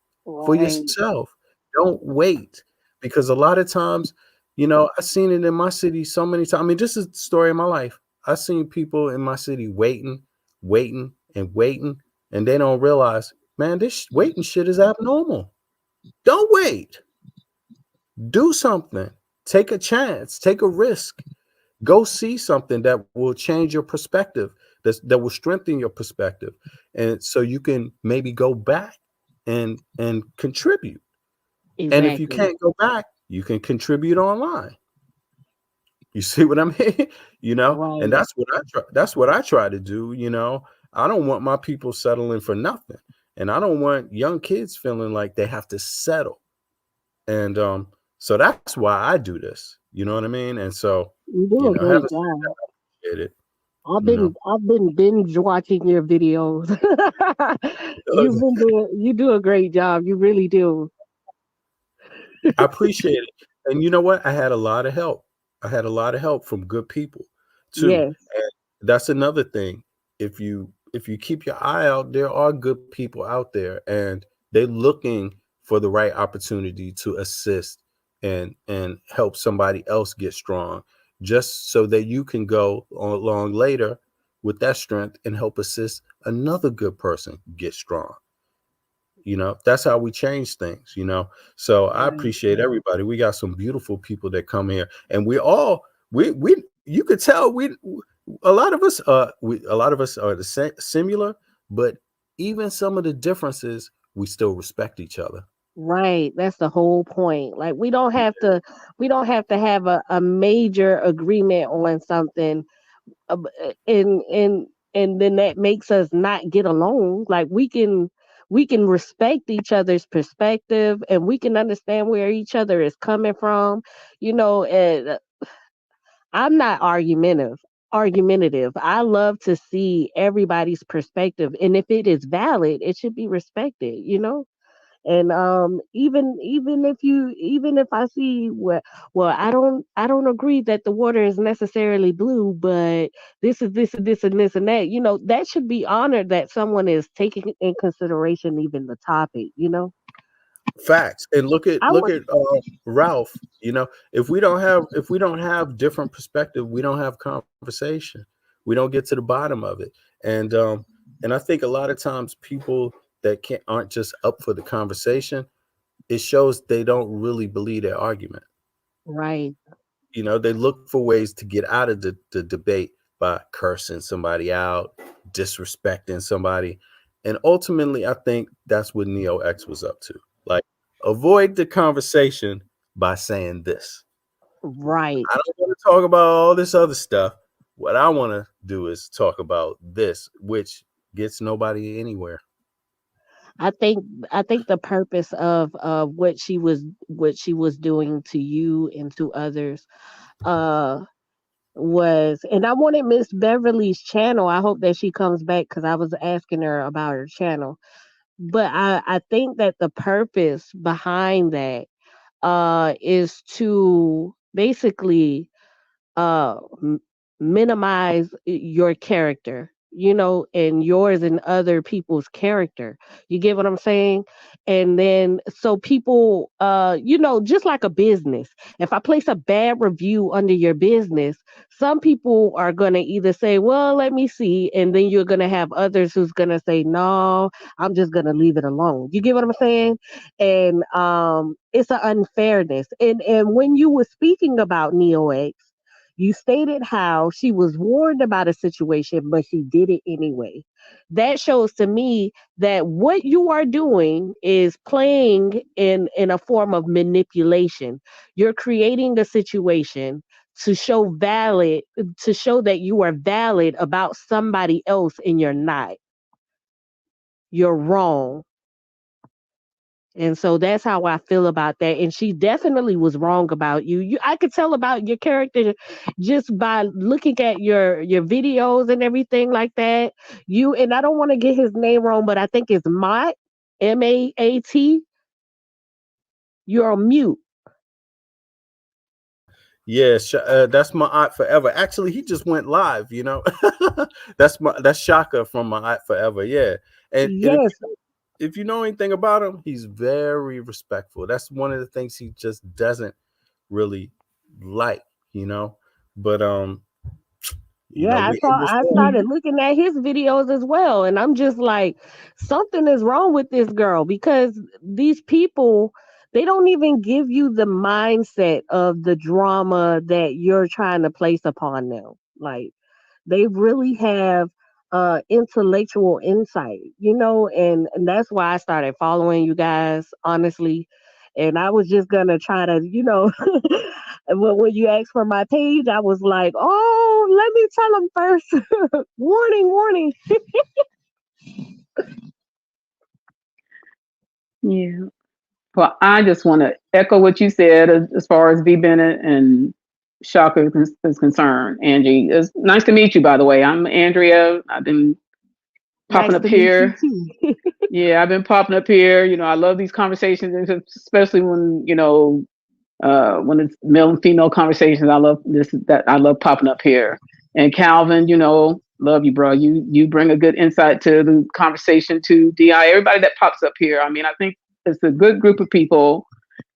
for Right. yourself. Don't wait, because a lot of times, I've seen it in my city so many times. I mean, this is the story of my life. I've seen people in my city waiting, and waiting, and they don't realize, man, this waiting shit is abnormal. Don't wait. Do something. Take a chance. Take a risk. Go see something that will change your perspective, that will strengthen your perspective. And so you can maybe go back and contribute. And if you Exactly. can't go back, you can contribute online. You see what I mean? And Right. that's what I try to do. I don't want my people settling for nothing. And I don't want young kids feeling like they have to settle. And so that's why I do this. You know what I mean? And so, You do a having great said job. that, I appreciate it. I've You know. been binge watching your videos. You do a great job. You really do. I appreciate it. And you know what? I had a lot of help. I had a lot of help from good people too. Yes. And that's another thing. If you keep your eye out, there are good people out there, and they're looking for the right opportunity to assist and help somebody else get strong, just so that you can go along later with that strength and help assist another good person get strong. That's how we change things. So I Right. appreciate everybody. We got some beautiful people that come here, and we you could tell a lot of us are the same, similar, but even some of the differences, we still respect each other. Right. That's the whole point. Like we don't have to have a major agreement on something, and then that makes us not get along. Like we can respect each other's perspective, and we can understand where each other is coming from. And I'm not argumentative. I love to see everybody's perspective, and if it is valid, it should be respected. And even if I see well, I don't agree that the water is necessarily blue, but this is this and this and this and that. That should be honored, that someone is taking in consideration even the topic. Facts. And look at I want Ralph. If we don't have different perspective, we don't have conversation. We don't get to the bottom of it. And I think a lot of times people that aren't just up for the conversation, it shows they don't really believe their argument. right, They look for ways to get out of the debate by cursing somebody out, disrespecting somebody. And ultimately, I think that's what Neo X was up to. Like, avoid the conversation by saying this. right. I don't want to talk about all this other stuff. What I want to do is talk about this, which gets nobody anywhere. I think the purpose of what she was doing to you and to others uh was, and I wanted Miss Beverly's channel. I hope that she comes back, because I was asking her about her channel. But I think that the purpose behind that is to basically uh m- minimize your character, and yours and other people's character. You get what I'm saying? And then so people, just like a business, if I place a bad review under your business, some people are going to either say, well, let me see, and then you're going to have others who's going to say, no, I'm just going to leave it alone. You get what I'm saying? And it's an unfairness. And when you were speaking about NeoX, you stated how she was warned about a situation, but she did it anyway. That shows to me that what you are doing is playing in a form of manipulation. You're creating a situation to show that you are valid about somebody else and you're not. You're wrong. And so that's how I feel about that. And she definitely was wrong about you. I could tell about your character just by looking at your videos and everything like that. And I don't want to get his name wrong, but I think it's Matt, M-A-A-T. You're on mute. Yeah, that's my aunt forever. Actually, he just went live. You know, that's Shaka from my aunt forever. Yeah, and Yes. if you know anything about him, he's very respectful. That's one of the things he just doesn't really like, you know. But Yeah, I started looking at his videos as well, and I'm just like, something is wrong with this girl, because these people, they don't even give you the mindset of the drama that you're trying to place upon them. Like, they really have intellectual insight, and that's why I started following you guys, honestly. And I was just gonna try to, when you asked for my page, I was like, oh, let me tell them first. Warning. Yeah. Well, I just want to echo what you said as far as V. Bennett and Shaka is concerned. Angie, it's nice to meet you, by the way. I'm Andrea. I've been popping up here. Yeah, I've been popping up here. I love these conversations, especially when it's male and female conversations. I love I love popping up here. And Calvin, love you, bro. You bring a good insight to the conversation, to DI, everybody that pops up here. I mean, I think it's a good group of people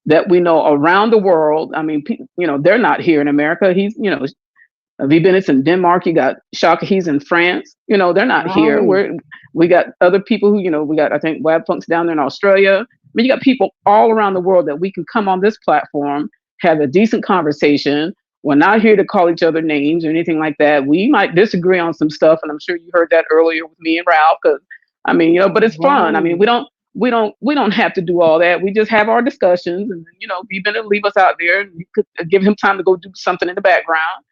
that we know around the world. I mean, they're not here in America. He's, V. Bennett's in Denmark. You got Shaka, he's in France. They're not here. We got other people who, we got, I think, Wab Funk's down there in Australia. I mean, you got people all around the world that we can come on this platform, have a decent conversation. We're not here to call each other names or anything like that. We might disagree on some stuff, and I'm sure you heard that earlier with me and Ralph. Because but it's fun. I mean, we don't have to do all that. We just have our discussions, and V. Bennett leave us out there, and we could give him time to go do something in the background.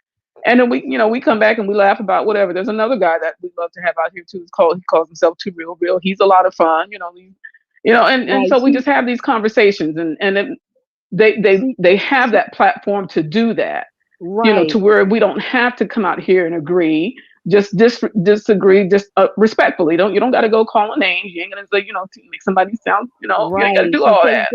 And then we come back and we laugh about whatever. There's another guy that we love to have out here too. He calls himself Too Real. He's a lot of fun, and so we just have these conversations, and they have that platform to do that, to where we don't have to come out here and agree. Just disagree, just respectfully. You don't got to go calling names. You ain't gonna say, to make somebody sound, you ain't got to do all that.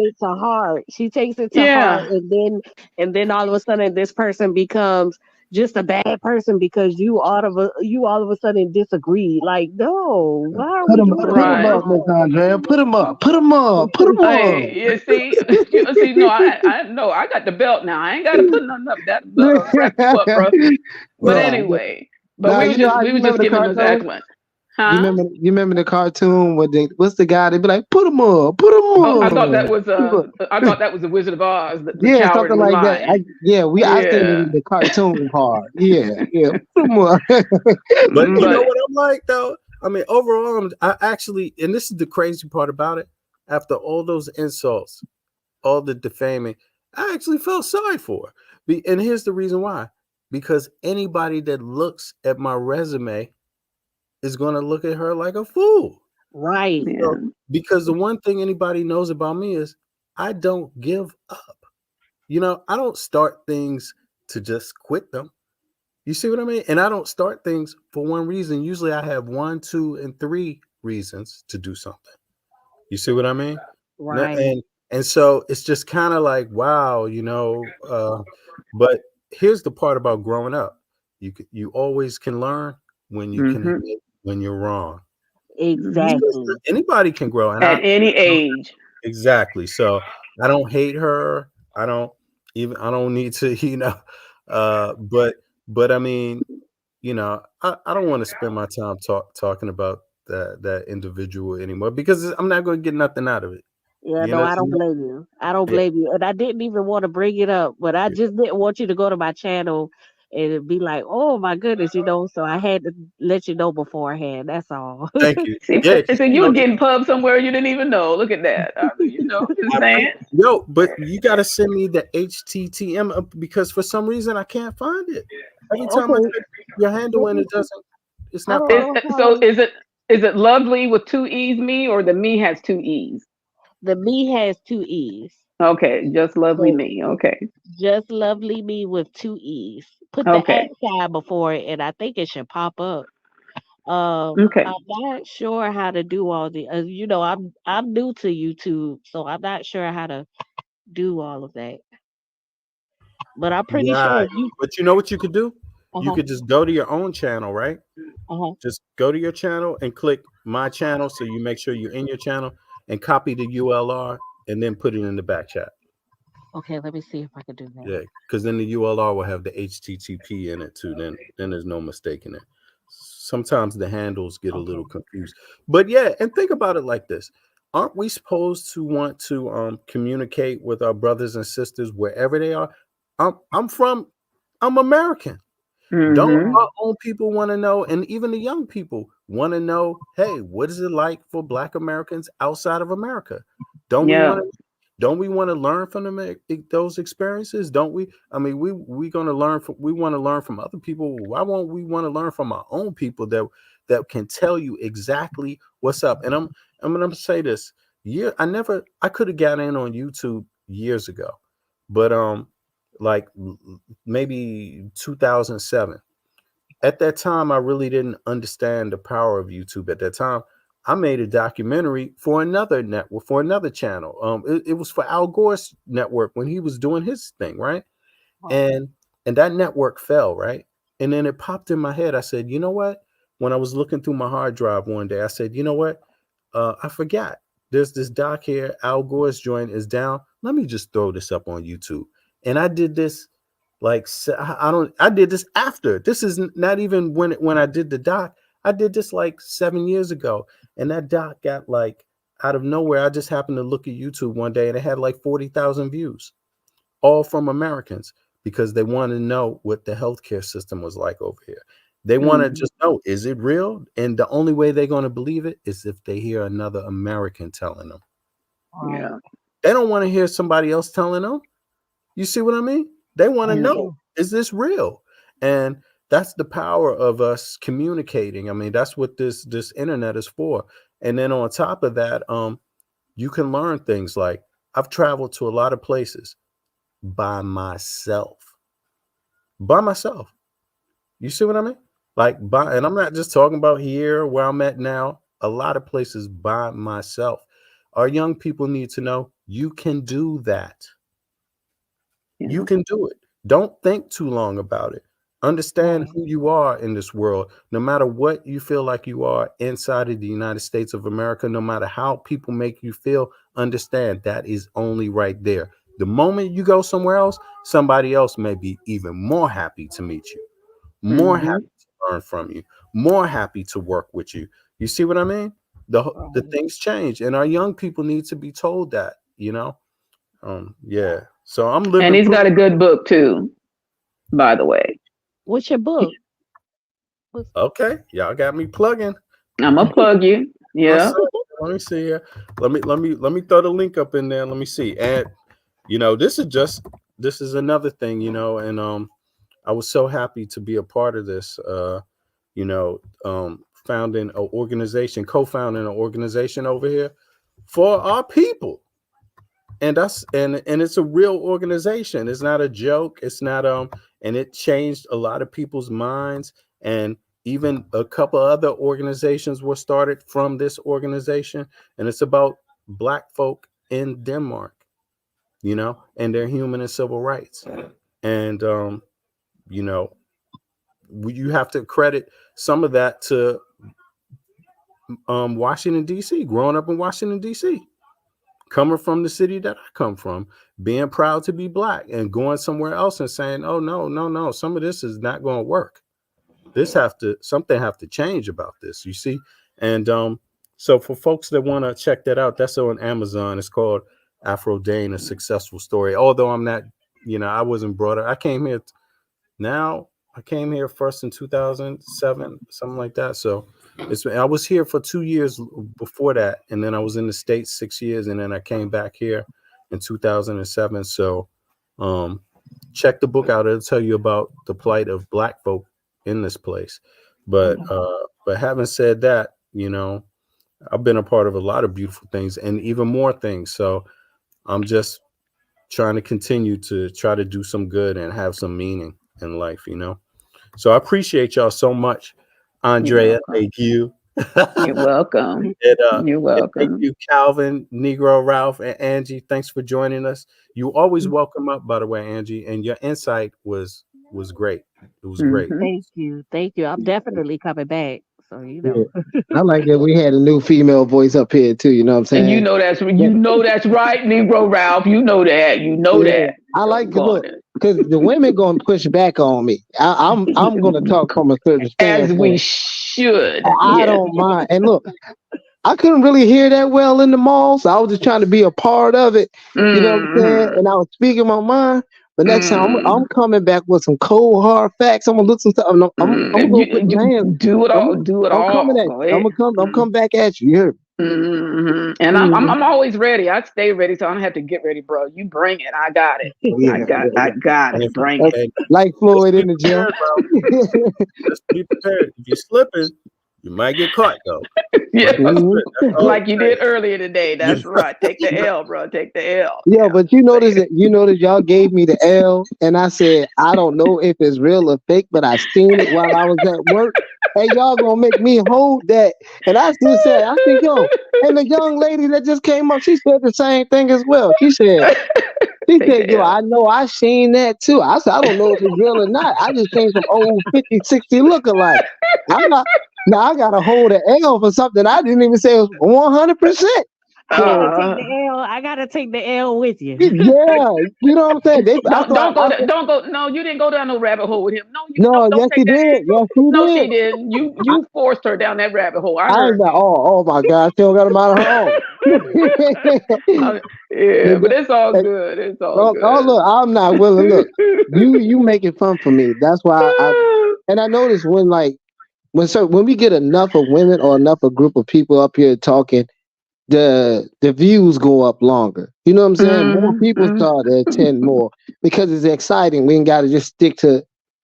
She takes it to heart, and then all of a sudden this person becomes just a bad person because you all of a sudden disagree. Like, no, why are we doing Put him up, Miss Andrea. Put him up. Hey, you see, no, I got the belt now. I ain't got to put nothing up. That wrap you up, bro. But anyway, we were just giving those excellent. Huh? You remember the cartoon what's the guy? They'd be like, put him up. Oh, I thought that was the Wizard of Oz. The something like that. I think the cartoon part. Yeah, put him up. But you know what I'm like though? I mean, overall, I actually, and this is the crazy part about it. After all those insults, all the defaming, I actually felt sorry for her. And here's the reason why: because anybody that looks at my resume is going to look at her like a fool. Right. Because the one thing anybody knows about me is I don't give up. I don't start things to just quit them. You see what I mean? And I don't start things for one reason. Usually I have 1, 2, and 3 reasons to do something. You see what I mean? Right. And so it's just kind of like, wow, but here's the part about growing up. You always can learn when you can admit when you're wrong. Exactly. Anybody can grow at any age. Exactly. So I don't hate her. I don't need to, but I mean, I don't want to spend my time talking about that individual anymore because I'm not going to get nothing out of it. Yeah, no, I don't blame you. I don't blame you. And I didn't even want to bring it up, but I just didn't want you to go to my channel and it'd be like, oh my goodness, so I had to let you know beforehand. That's all. Thank you. See, Yeah, so you were getting pub somewhere you didn't even know. Look at that. Just saying. yo, but you gotta send me the HTTM because for some reason I can't find it. Every time I Okay. type your handle Let and me it doesn't, it's I not don't popping. know So how is it lovely with 2 E's me, or the me has 2 E's? the me has 2 E's. Okay, just lovely So me. Okay. just lovely me with 2 E's. Put the at Okay. sign before it, and I think it should pop up. Okay. I'm not sure how to do all the. I'm new to YouTube, so I'm not sure how to do all of that. But I'm pretty sure Right. if you. But you know what you could do? Uh You huh. could just go to your own channel, right? Uh huh. Just go to your channel and click my channel so you make sure you're in your channel and copy the ULR and then put it in the back chat. Okay, let me see if I can do that. Yeah, because then the ULR will have the HTTP in it too. Then there's no mistake in it. Sometimes the handles get a little Okay. confused. But yeah, and think about it like this. Aren't we supposed to want to communicate with our brothers and sisters wherever they are? I'm American. Don't Mm-hmm. our own people want to know, and even the young people want to know, hey, what is it like for Black Americans outside of America? Don't we Yeah. want to learn from them, those experiences? Don't we? I mean, we going to learn from, we want to learn from other people. Why won't we want to learn from our own people that can tell you exactly what's up? And I'm going to say this. I could have got in on YouTube years ago, but like maybe 2007. At that time, I really didn't understand the power of YouTube. At that time, I made a documentary for another network, for another channel. It was for Al Gore's network when he was doing his thing, right? And that network fell, right? And then it popped in my head. I said, you know what? When I was looking through my hard drive one day, I said, you know what? I forgot. There's this doc here. Al Gore's joint is down. Let me just throw this up on YouTube. And I did this I did this after. This is not even when I did the doc. I did this like 7 years ago. And that doc got like out of nowhere. I just happened to look at YouTube one day and it had like 40,000 views, all from Americans, because they want to know what the healthcare system was like over here. They want to just know, is it real? And the only way they're going to believe it is if they hear another American telling them. Yeah. They don't want to hear somebody else telling them. You see what I mean? They want to know, is this real? And that's the power of us communicating. I mean, that's what this internet is for. And then on top of that, you can learn things like, I've traveled to a lot of places by myself. By myself. You see what I mean? And I'm not just talking about here where I'm at now, a lot of places by myself. Our young people need to know you can do that. Yeah. You can do it. Don't think too long about it. Understand who you are in this world. No matter what you feel like you are inside of the United States of America, no matter how people make you feel, understand that is only right there. The moment you go somewhere else, somebody else may be even more happy to meet you, more happy to learn from you, more happy to work with you. You see what I mean? The things change, and our young people need to be told that, yeah. So I'm living And he's proof. got a good book too, by the way. What's your book? Okay, y'all got me plugging. I'm gonna plug you. Yeah. Let me see here. Let me throw the link up in there. Let me see. And this is another thing, and I was so happy to be a part of this. Founding an organization, co-founding an organization over here for our people. And it's a real organization. It's not a joke. It's not and it changed a lot of people's minds. And even a couple other organizations were started from this organization. And it's about Black folk in Denmark, and their human and civil rights. And you have to credit some of that to Washington, D.C., growing up in Washington, D.C., coming from the city that I come from, being proud to be Black and going somewhere else and saying, oh, no, some of this is not going to work. Something have to change about this, you see? And so for folks that want to check that out, that's on Amazon. It's called Afro Dane, A Successful Story. Although I'm not, I wasn't brought up. I came here now. I came here first in 2007, something like that. So I was here for 2 years before that, and then I was in the States 6 years, and then I came back here in 2007. So check the book out. It'll tell you about the plight of Black folk in this place. But having said that, you know, I've been a part of a lot of beautiful things and even more things. So I'm just trying to continue to try to do some good and have some meaning in life, you know. So I appreciate y'all so much, Andrea. Thank you. You're welcome. And, You're and welcome. thank you, Calvin, Negro, Ralph, and Angie. Thanks for joining us. You always welcome up, by the way, Angie, and your insight was great. It was great. Thank you. Thank you. I'm definitely coming back. So you Yeah. know. I like that we had a new female voice up here too. You know what I'm saying? And you know that's right, Negro Ralph. You know that. You know that. I like because the women gonna push back on me. I'm gonna talk from a certain standpoint. As we should. I don't mind. And look, I couldn't really hear that well in the mall, so I was just trying to be a part of it. You know what I'm saying? And I was speaking my mind. The next time I'm coming back with some cold hard facts. I'm gonna look some stuff. I'm gonna go put my hands. Do it all. Do it all. Coming at you. I'm come back at you. You heard me? And I'm always ready. I stay ready, so I don't have to get ready, bro. You bring it. I got it. I got it. Bring it. Like Floyd in the gym. Just be prepared. If you're slipping, you might get caught though. Yeah, like you did earlier today. That's right. Take the L, bro. Take the L. Yeah, but you notice that y'all gave me the L, and I said I don't know if it's real or fake, but I seen it while I was at work. And y'all gonna make me hold that. And I still said, I think and the young lady that just came up, she said the same thing as well. She said, yo, I know I seen that too. I said, I don't know if it's real or not. I just seen some old 50, 60 lookalike. Now I gotta hold an L for something I didn't even say it was 100%. I gotta take the L with you. Yeah, you know what I'm saying? Don't go. No, you didn't go down no rabbit hole with him. Yes, he did. Yes, he did. No, she didn't. You forced her down that rabbit hole. I heard. Oh my God, she don't got a mind of her own. Yeah, but it's all good. It's all good. Oh, look, I'm not willing. Look, you making fun for me. That's why I notice when we get enough of women or enough of group of people up here talking, the views go up longer. You know what I'm saying? More people start to attend more because it's exciting. We ain't got to just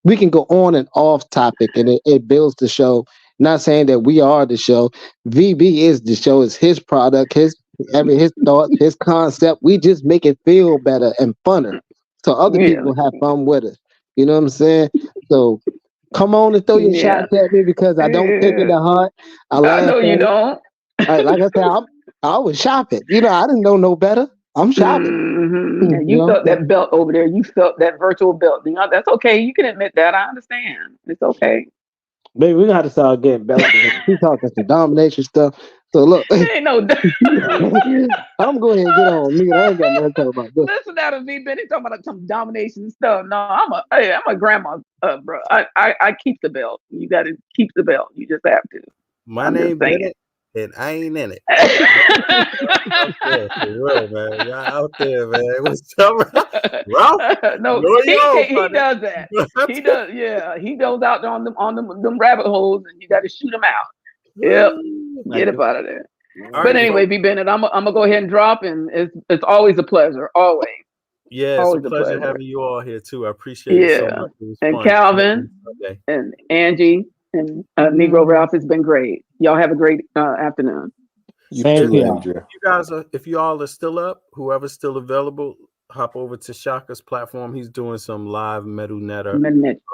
we can go on and off topic and it builds the show. Not saying that we are the show. VB is the show. It's his product, his thoughts, his concept. We just make it feel better and funner so other people have fun with us. You know what I'm saying? So come on and throw your shots at me because I don't take it to heart. I know you don't. Like I said, I was shopping. You know, I didn't know no better. I'm shopping. Yeah, you felt that belt over there. You felt that virtual belt. You know, that's okay. You can admit that. I understand. It's okay. Baby, we got to start getting belts. She's talking some domination stuff. So look, ain't no. I'm going ahead and get on me. I ain't got nothing to talk about this. Listen out of me, Benny, talking about some domination stuff. No, I'm a grandma, bro. I keep the belt. You got to keep the belt. You just have to. My name Bennett, and I ain't in it. Out there, for real, man. Y'all out there, man. What's up, Ralph? No, he does that. He does. Yeah, he goes out there on them rabbit holes, and you got to shoot him out. Yep, get up out of there. But anyway, B. Bennett, I'm gonna go ahead and drop, and it's always a pleasure. Always. Yeah, it's always a pleasure having you all here too. I appreciate it so much. It was and fun. Calvin and Angie and Negro Ralph, it's been great. Y'all have a great afternoon. Thank you. You guys are, if you all are still up, whoever's still available, hop over to Shaka's platform. He's doing some live Metal Netter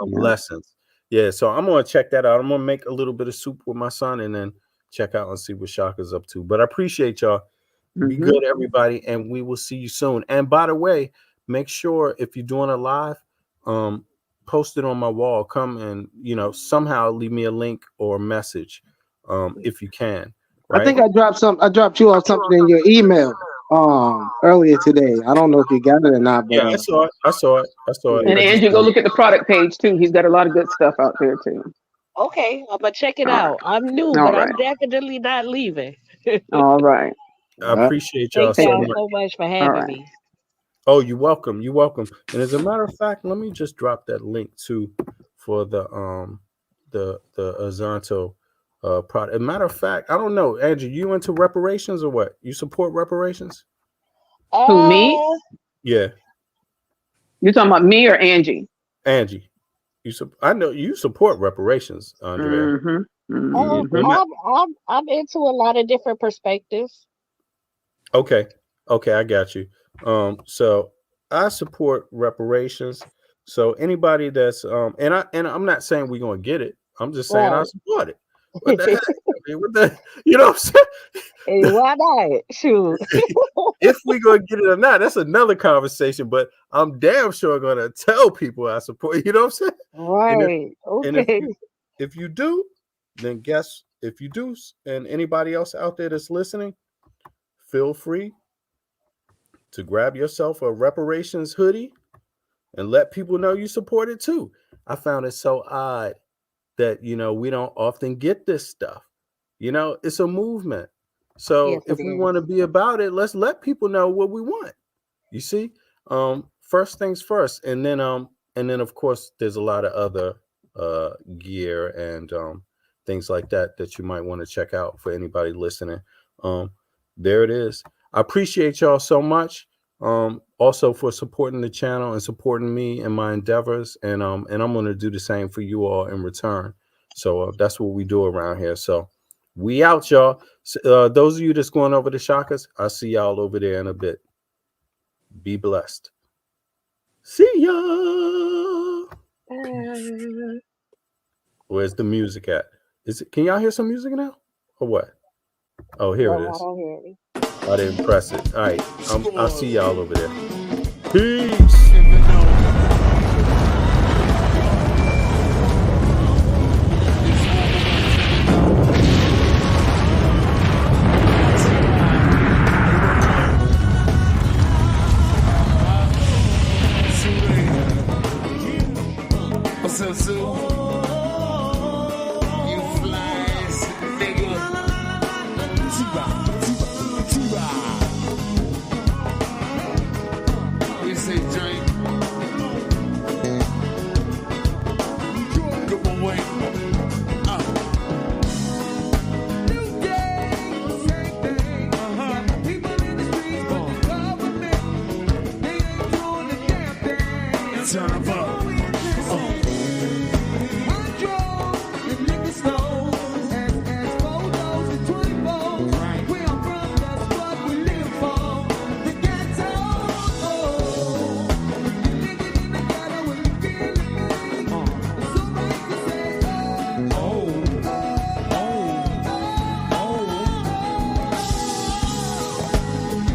lessons. Yeah, so I'm gonna check that out. I'm gonna make a little bit of soup with my son and then check out and see what Shaka's up to. But I appreciate y'all. Be good, everybody, and we will see you soon. And by the way, make sure if you're doing a live, post it on my wall. Come and somehow leave me a link or a message, if you can. Right? I think I dropped you off something in your email earlier today. I don't know if you got it or not. But, yeah, I saw it. And Angie, go look at the product page too. He's got a lot of good stuff out there too. Okay, I'm gonna check it out. I'm new, but I'm definitely not leaving. All right. I appreciate y'all so much for having me. Oh, you're welcome. You're welcome. And as a matter of fact, let me just drop that link too for the Azonto product. As a matter of fact, I don't know, Angie, you into reparations or what? You support reparations? Who, me? Yeah, You talking about me or Angie? Angie. I know you support reparations, Andrea. I'm into a lot of different perspectives. Okay, I got you. So I support reparations. So anybody that's and I'm not saying we're gonna get it. I'm just saying I support it. What the heck? I mean, what the, you know what I'm saying? Hey, why not? Shoot. If we gonna get it or not, that's another conversation. But I'm damn sure gonna tell people I support. You know what I'm saying? Right. Okay. If you do, then if you do, and anybody else out there that's listening, feel free to grab yourself a reparations hoodie and let people know you support it too. I found it so odd that, we don't often get this stuff. It's a movement. So Yes, if we want to be about it, let's let people know what we want. You see, first things first, and then of course there's a lot of other gear and things like that you might want to check out for anybody listening. There it is. I appreciate y'all so much. Also for supporting the channel and supporting me in my endeavors, and I'm going to do the same for you all in return. So that's what we do around here. So we out, y'all. Those of you that's going over to Shakas, I'll see y'all over there in a bit. Be blessed. See ya. Where's the music at? Can y'all hear some music now or what? Oh, here it is. I don't hear any. I didn't press it. All right. I'll see y'all over there. Peace. What's up, Sue? You flies, nigga. T-Rock. You say drink.